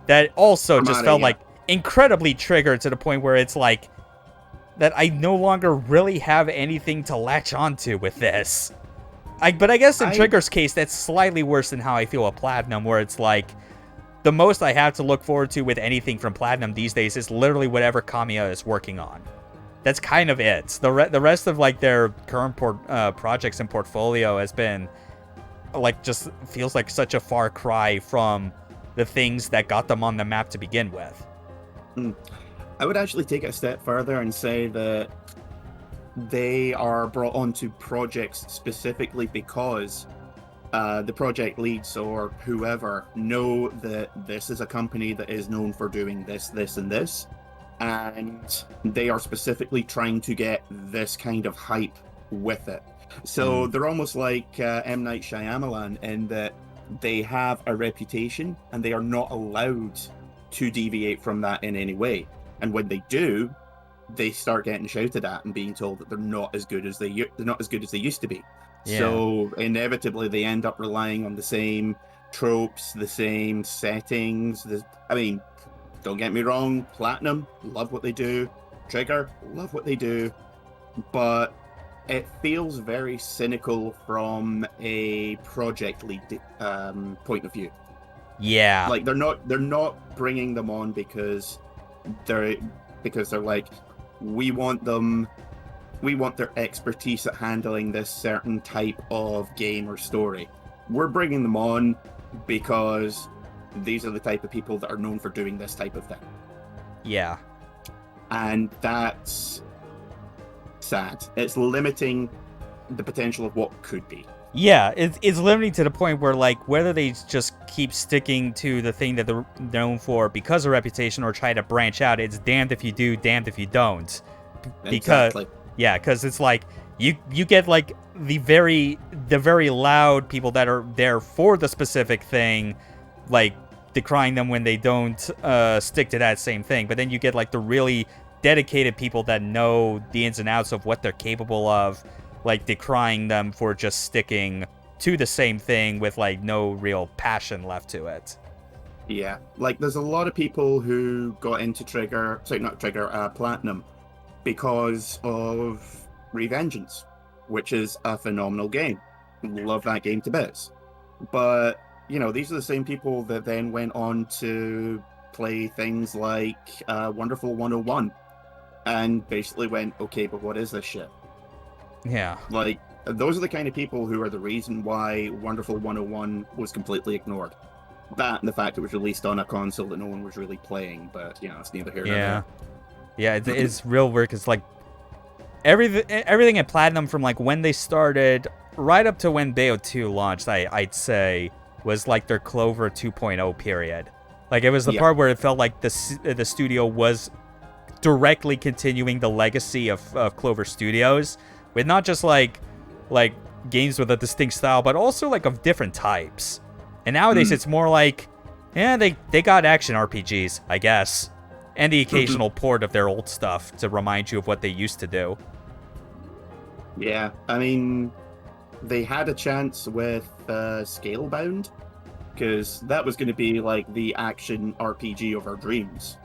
That also just felt like incredibly triggered, to the point where it's like, that I no longer really have anything to latch onto with this. But I guess in Trigger's case, that's slightly worse than how I feel with Platinum, where it's like, the most I have to look forward to with anything from Platinum these days is literally whatever Kamiya is working on. That's kind of it. The rest of like their current projects and portfolio has been like, just feels like such a far cry from the things that got them on the map to begin with. I would actually take it a step further and say that they are brought onto projects specifically because the project leads or whoever know that this is a company that is known for doing this, this, and this. And they are specifically trying to get this kind of hype with it. So they're almost like M. Night Shyamalan, in that they have a reputation and they are not allowed to deviate from that in any way. And when they do, they start getting shouted at and being told that they're not as good as they used to be. Yeah. So inevitably they end up relying on the same tropes, the same settings. Don't get me wrong, Platinum, love what they do. Trigger, love what they do. But it feels very cynical from a project lead point of view. Yeah. Like, they're not bringing them on because they're like, we want their expertise at handling this certain type of game or story. We're bringing them on because these are the type of people that are known for doing this type of thing. Yeah. And that's sad. It's limiting the potential of what could be. Yeah, it's limiting to the point where, like, whether they just keep sticking to the thing that they're known for because of reputation or try to branch out, it's damned if you do, damned if you don't. because Exactly. because it's like you get like the very loud people that are there for the specific thing, like decrying them when they don't stick to that same thing. But then you get like the really dedicated people that know the ins and outs of what they're capable of, like decrying them for just sticking to the same thing with like no real passion left to it. Yeah, like there's a lot of people who got into Platinum because of Revengeance, which is a phenomenal game. Love that game to bits. But, you know, these are the same people that then went on to play things like Wonderful 101 and basically went, okay, but what is this shit? Yeah. Like, those are the kind of people who are the reason why Wonderful 101 was completely ignored. That and the fact it was released on a console that no one was really playing, but, you know, it's neither here nor there. Yeah, it's real weird because, like, everything at Platinum from, like, when they started right up to when Bayo 2 launched, I'd say, was, like, their Clover 2.0 period. Like, it was the part where it felt like the studio was directly continuing the legacy of Clover Studios, with not just, like games with a distinct style, but also, like, of different types. And nowadays, it's more like, they got action RPGs, I guess. And the occasional port of their old stuff to remind you of what they used to do. Yeah, I mean, they had a chance with Scalebound, because that was going to be, like, the action RPG of our dreams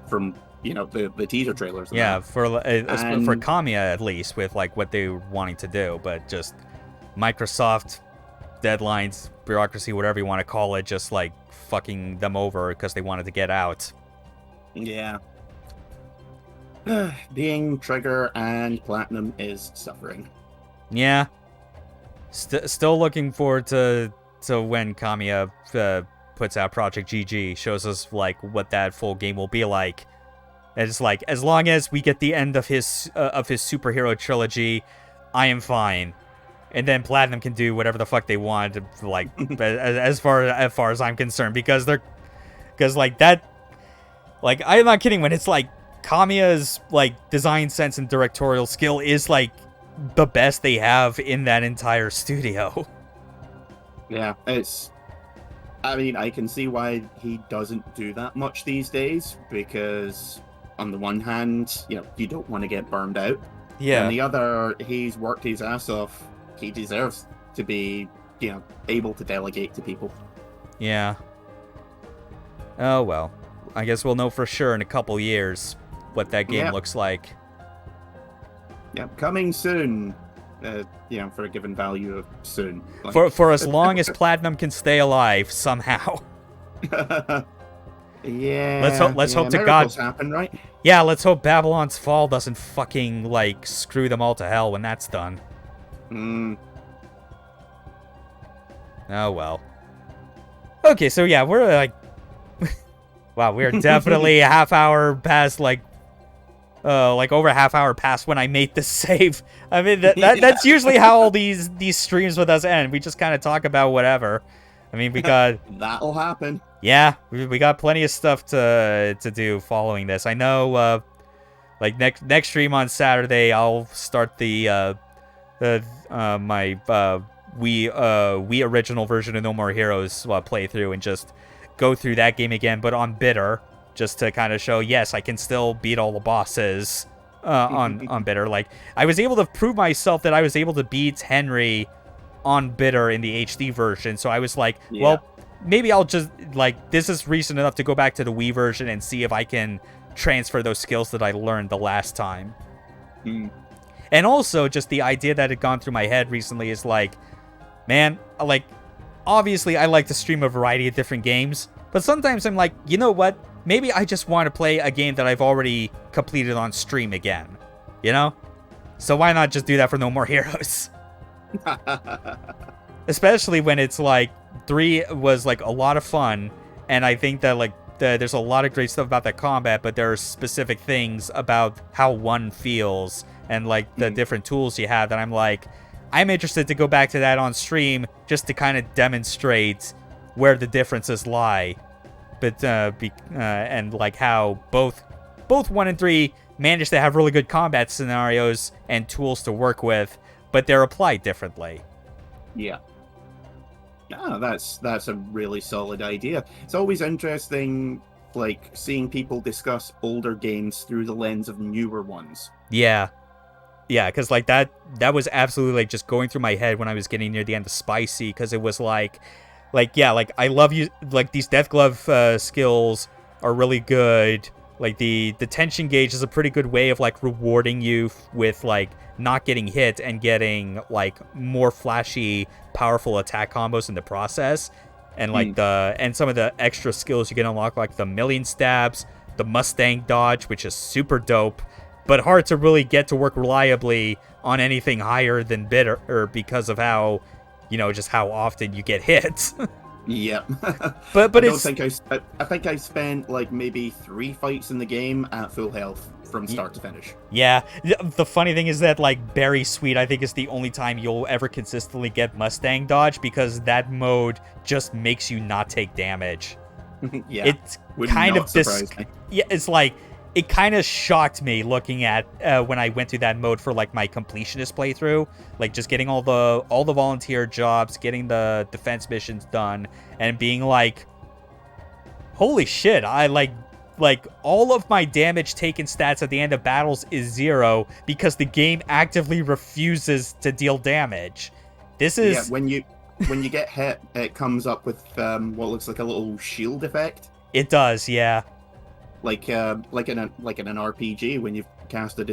from, you know, the teaser trailers. Yeah, for Kamiya, at least, with, like, what they were wanting to do. But just Microsoft deadlines, bureaucracy, whatever you want to call it, just like fucking them over because they wanted to get out. Yeah. Being Trigger and Platinum is suffering. Yeah. Still looking forward to when Kamiya puts out Project GG, shows us like what that full game will be like. And it's like, as long as we get the end of his superhero trilogy, I am fine. And then Platinum can do whatever the fuck they want, like, as far as I'm concerned, because like that, like, I'm not kidding when it's like Kamiya's like design sense and directorial skill is like the best they have in that entire studio. Yeah, I mean, I can see why he doesn't do that much these days, because on the one hand, you know, you don't want to get burned out. Yeah. On the other, he's worked his ass off. He deserves to be, you know, able to delegate to people. Yeah. Oh, well. I guess we'll know for sure in a couple years what that game looks like. Yeah, coming soon. You know, for a given value of soon. Like... For as long as Platinum can stay alive somehow. Yeah. Let's hope to miracles God. Happen, right? Yeah, let's hope Babylon's Fall doesn't fucking like screw them all to hell when that's done. Oh well. Okay, so yeah, we're like, wow, we're definitely a half hour past like over a half hour past when I made this save. I mean that's usually how all these streams with us end. We just kind of talk about whatever. I mean, we got that'll happen. Yeah, we got plenty of stuff to do following this. I know, like next stream on Saturday, I'll start my Wii original version of No More Heroes playthrough and just go through that game again, but on bitter, just to kind of show, yes, I can still beat all the bosses on bitter. Like, I was able to prove myself that I was able to beat Henry on bitter in the HD version, so I was like, well, maybe I'll just, like, this is reason enough to go back to the Wii version and see if I can transfer those skills that I learned the last time. And also, just the idea that had gone through my head recently is like, man, like, obviously I like to stream a variety of different games, but sometimes I'm like, you know what? Maybe I just want to play a game that I've already completed on stream again, you know? So why not just do that for No More Heroes? Especially when it's like 3 was like a lot of fun, and I think that like there's a lot of great stuff about that combat, but there are specific things about how 1 feels and like the different tools you have that I'm like, I'm interested to go back to that on stream just to kind of demonstrate where the differences lie, but and like how both 1 and 3 manage to have really good combat scenarios and tools to work with, but they're applied differently. Yeah. No, that's a really solid idea. It's always interesting, like, seeing people discuss older games through the lens of newer ones. Yeah. Yeah, because, like, that was absolutely, like, just going through my head when I was getting near the end of Spicy, because it was like, yeah, like, I love you, like, these Death Glove skills are really good. Like, the tension gauge is a pretty good way of, like, rewarding you with, like, not getting hit and getting, like, more flashy, powerful attack combos in the process. And, like, and some of the extra skills you can unlock, like the million stabs, the Mustang dodge, which is super dope, but hard to really get to work reliably on anything higher than bitter, because of how, you know, just how often you get hit. Yep. But I think I spent like maybe 3 fights in the game at full health from start to finish. Yeah. The funny thing is that, like, Berry Sweet, I think, is the only time you'll ever consistently get Mustang dodge, because that mode just makes you not take damage. Yeah. It's kind of yeah, it's like, it kind of shocked me looking at when I went through that mode for, like, my completionist playthrough, like, just getting all the volunteer jobs, getting the defense missions done, and being like, holy shit, I like all of my damage taken stats at the end of battles is 0 because the game actively refuses to deal damage. This is... Yeah, when you get hit, it comes up with what looks like a little shield effect. It does, yeah. Like in an RPG when you cast a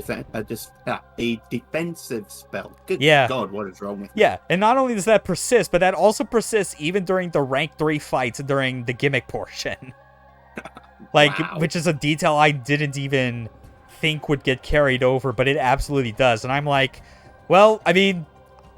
defensive spell. Good God, what is wrong with me? Yeah, and not only does that persist, but that also persists even during the rank 3 fights during the gimmick portion. Like, wow. Which is a detail I didn't even think would get carried over, but it absolutely does. And I'm like, well, I mean,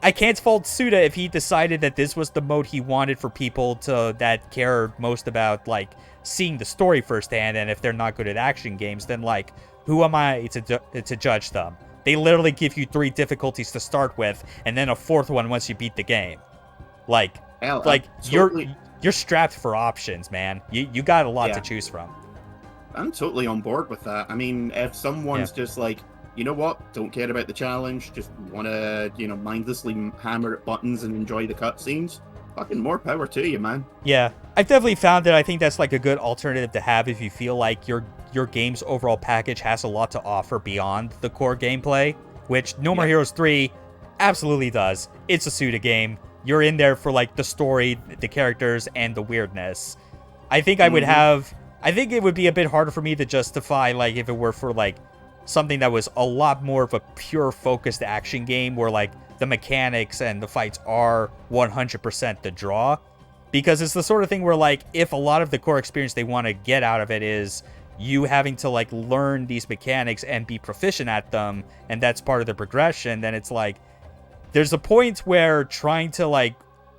I can't fault Suda if he decided that this was the mode he wanted for people that care most about, like, seeing the story firsthand, and if they're not good at action games, then, like, who am I to judge them? They literally give you 3 difficulties to start with, and then a 4th one once you beat the game. Like, you're strapped for options, man. You got a lot to choose from. I'm totally on board with that. I mean, if someone's just like, you know what, don't care about the challenge, just want to, mindlessly hammer at buttons and enjoy the cutscenes, fucking more power to you, man. Yeah, I've definitely found that I think that's, like, a good alternative to have if you feel like your game's overall package has a lot to offer beyond the core gameplay, which No More Heroes 3 absolutely does. It's a Suda game. You're in there for, like, the story, the characters, and the weirdness. I think I think it would be a bit harder for me to justify, like, if it were for, like, something that was a lot more of a pure focused action game where, like, the mechanics and the fights are 100% the draw. Because it's the sort of thing where, like, if a lot of the core experience they want to get out of it is you having to, like, learn these mechanics and be proficient at them, and that's part of the progression, then it's like, there's a point where trying to, like,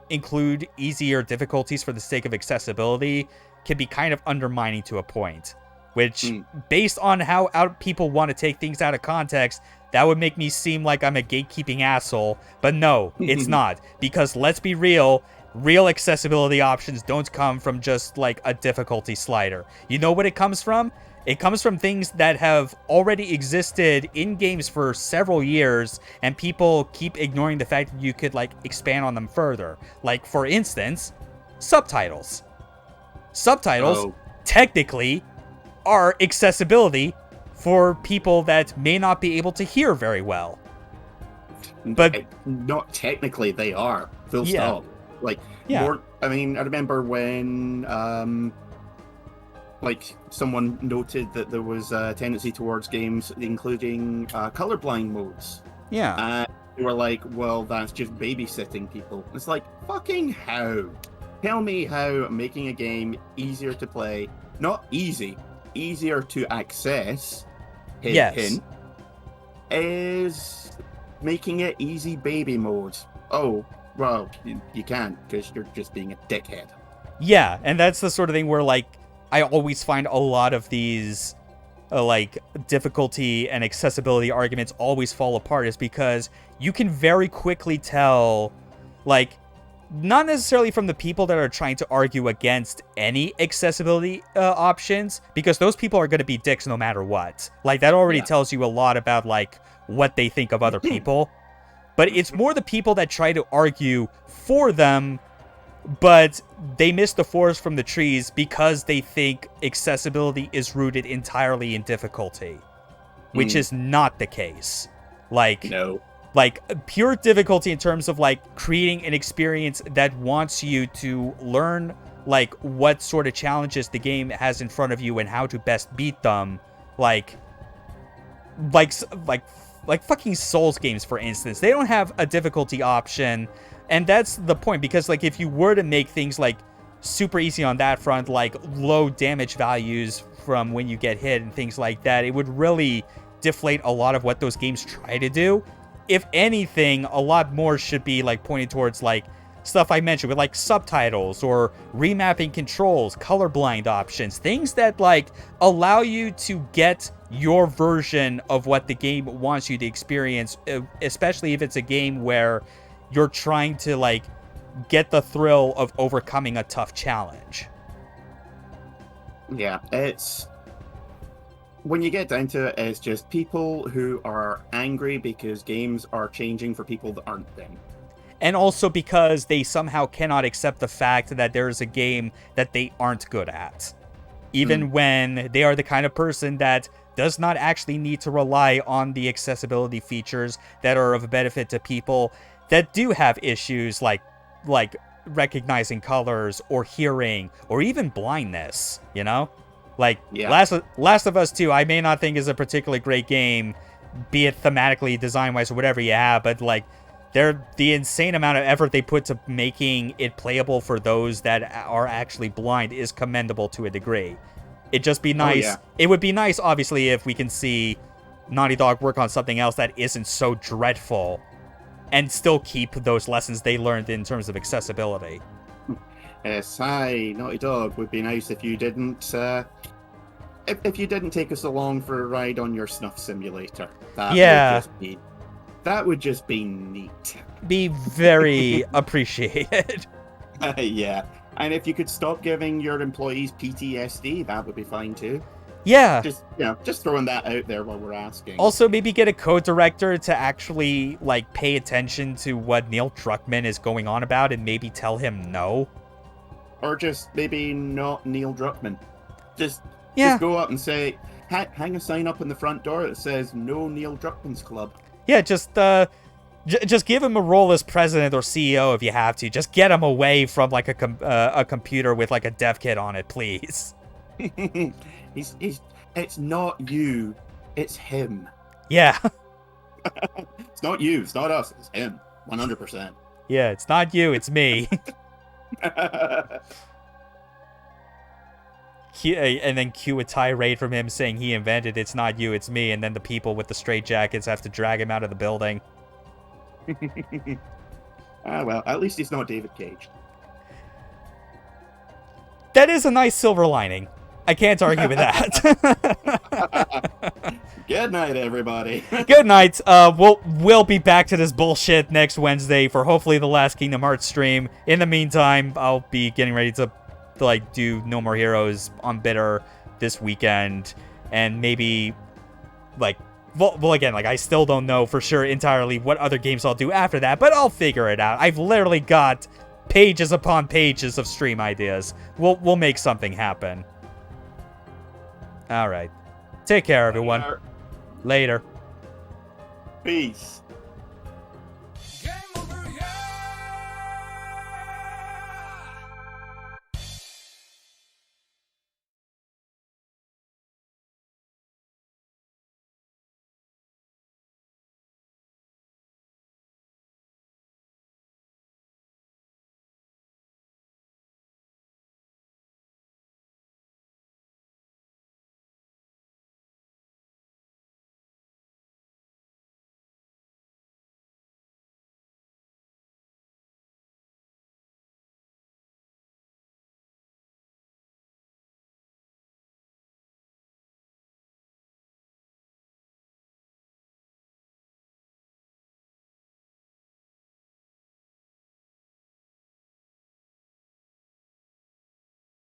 include easier difficulties for the sake of accessibility can be kind of undermining to a point. Which, based on how people want to take things out of context, that would make me seem like I'm a gatekeeping asshole. But no, it's not. Because let's be real accessibility options don't come from just, like, a difficulty slider. You know what it comes from? It comes from things that have already existed in games for several years, and people keep ignoring the fact that you could, like, expand on them further. Like, for instance, subtitles. Subtitles, technically, are accessibility for people that may not be able to hear very well. But not technically, they are. Full stop. Like, more. I mean, I remember when like, someone noted that there was a tendency towards games including colorblind modes. Yeah. And they were like, well, that's just babysitting people. It's like, fucking how? Tell me how making a game easier to play, not easy, easier to access, hint, is making it easy baby mode. Oh, well, you can't, because you're just being a dickhead. Yeah, and that's the sort of thing where, like, I always find a lot of these, like, difficulty and accessibility arguments always fall apart, is because you can very quickly tell, like, not necessarily from the people that are trying to argue against any accessibility options, because those people are going to be dicks no matter what. Like, that already tells you a lot about, like, what they think of other people. But it's more the people that try to argue for them, but they miss the forest from the trees because they think accessibility is rooted entirely in difficulty, which is not the case. Like, No. Like, pure difficulty in terms of, like, creating an experience that wants you to learn, like, what sort of challenges the game has in front of you and how to best beat them. Like fucking Souls games, for instance. They don't have a difficulty option, and that's the point, because, like, if you were to make things, like, super easy on that front, like, low damage values from when you get hit and things like that, it would really deflate a lot of what those games try to do. If anything, a lot more should be, like, pointed towards, like, stuff I mentioned with, like, subtitles or remapping controls, colorblind options, things that, like, allow you to get your version of what the game wants you to experience, especially if it's a game where you're trying to, like, get the thrill of overcoming a tough challenge. Yeah, it's... When you get down to it, it's just people who are angry because games are changing for people that aren't them. And also because they somehow cannot accept the fact that there is a game that they aren't good at. Even when they are the kind of person that does not actually need to rely on the accessibility features that are of benefit to people that do have issues like recognizing colors or hearing or even blindness, you know? Like, Last of Us 2, I may not think is a particularly great game, be it thematically, design-wise, or whatever you have, but, like, the insane amount of effort they put to making it playable for those that are actually blind is commendable to a degree. It'd just be nice. Oh, yeah. It would be nice, obviously, if we can see Naughty Dog work on something else that isn't so dreadful and still keep those lessons they learned in terms of accessibility. Hi, Naughty Dog. Would be nice if you didn't, if you didn't take us along for a ride on your snuff simulator. That would just be neat. Be very appreciated. Yeah, and if you could stop giving your employees PTSD, that would be fine too. Yeah. Just throwing that out there while we're asking. Also, maybe get a code director to actually, like, pay attention to what Neil Druckmann is going on about and maybe tell him no. Or just maybe not Neil Druckmann. Just go up and say, hang a sign up in the front door that says "No Neil Druckmann's Club." Yeah, just give him a role as president or CEO if you have to. Just get him away from, like, a computer with, like, a dev kit on it, please. It's not you, it's him. Yeah. It's not you, it's not us, it's him. 100%. Yeah, it's not you, it's me. And then cue a tirade from him saying he invented "it's not you, it's me," and then the people with the straitjackets have to drag him out of the building. Well, at least he's not David Cage. That is a nice silver lining. I can't argue with that. Good night, everybody. Good night. We'll be back to this bullshit next Wednesday for hopefully the last Kingdom Hearts stream. In the meantime, I'll be getting ready to like do No More Heroes on Bitter this weekend, and maybe like well again, like I still don't know for sure entirely what other games I'll do after that, but I'll figure it out. I've literally got pages upon pages of stream ideas. We'll make something happen. All right. Take care, everyone. Later. Peace.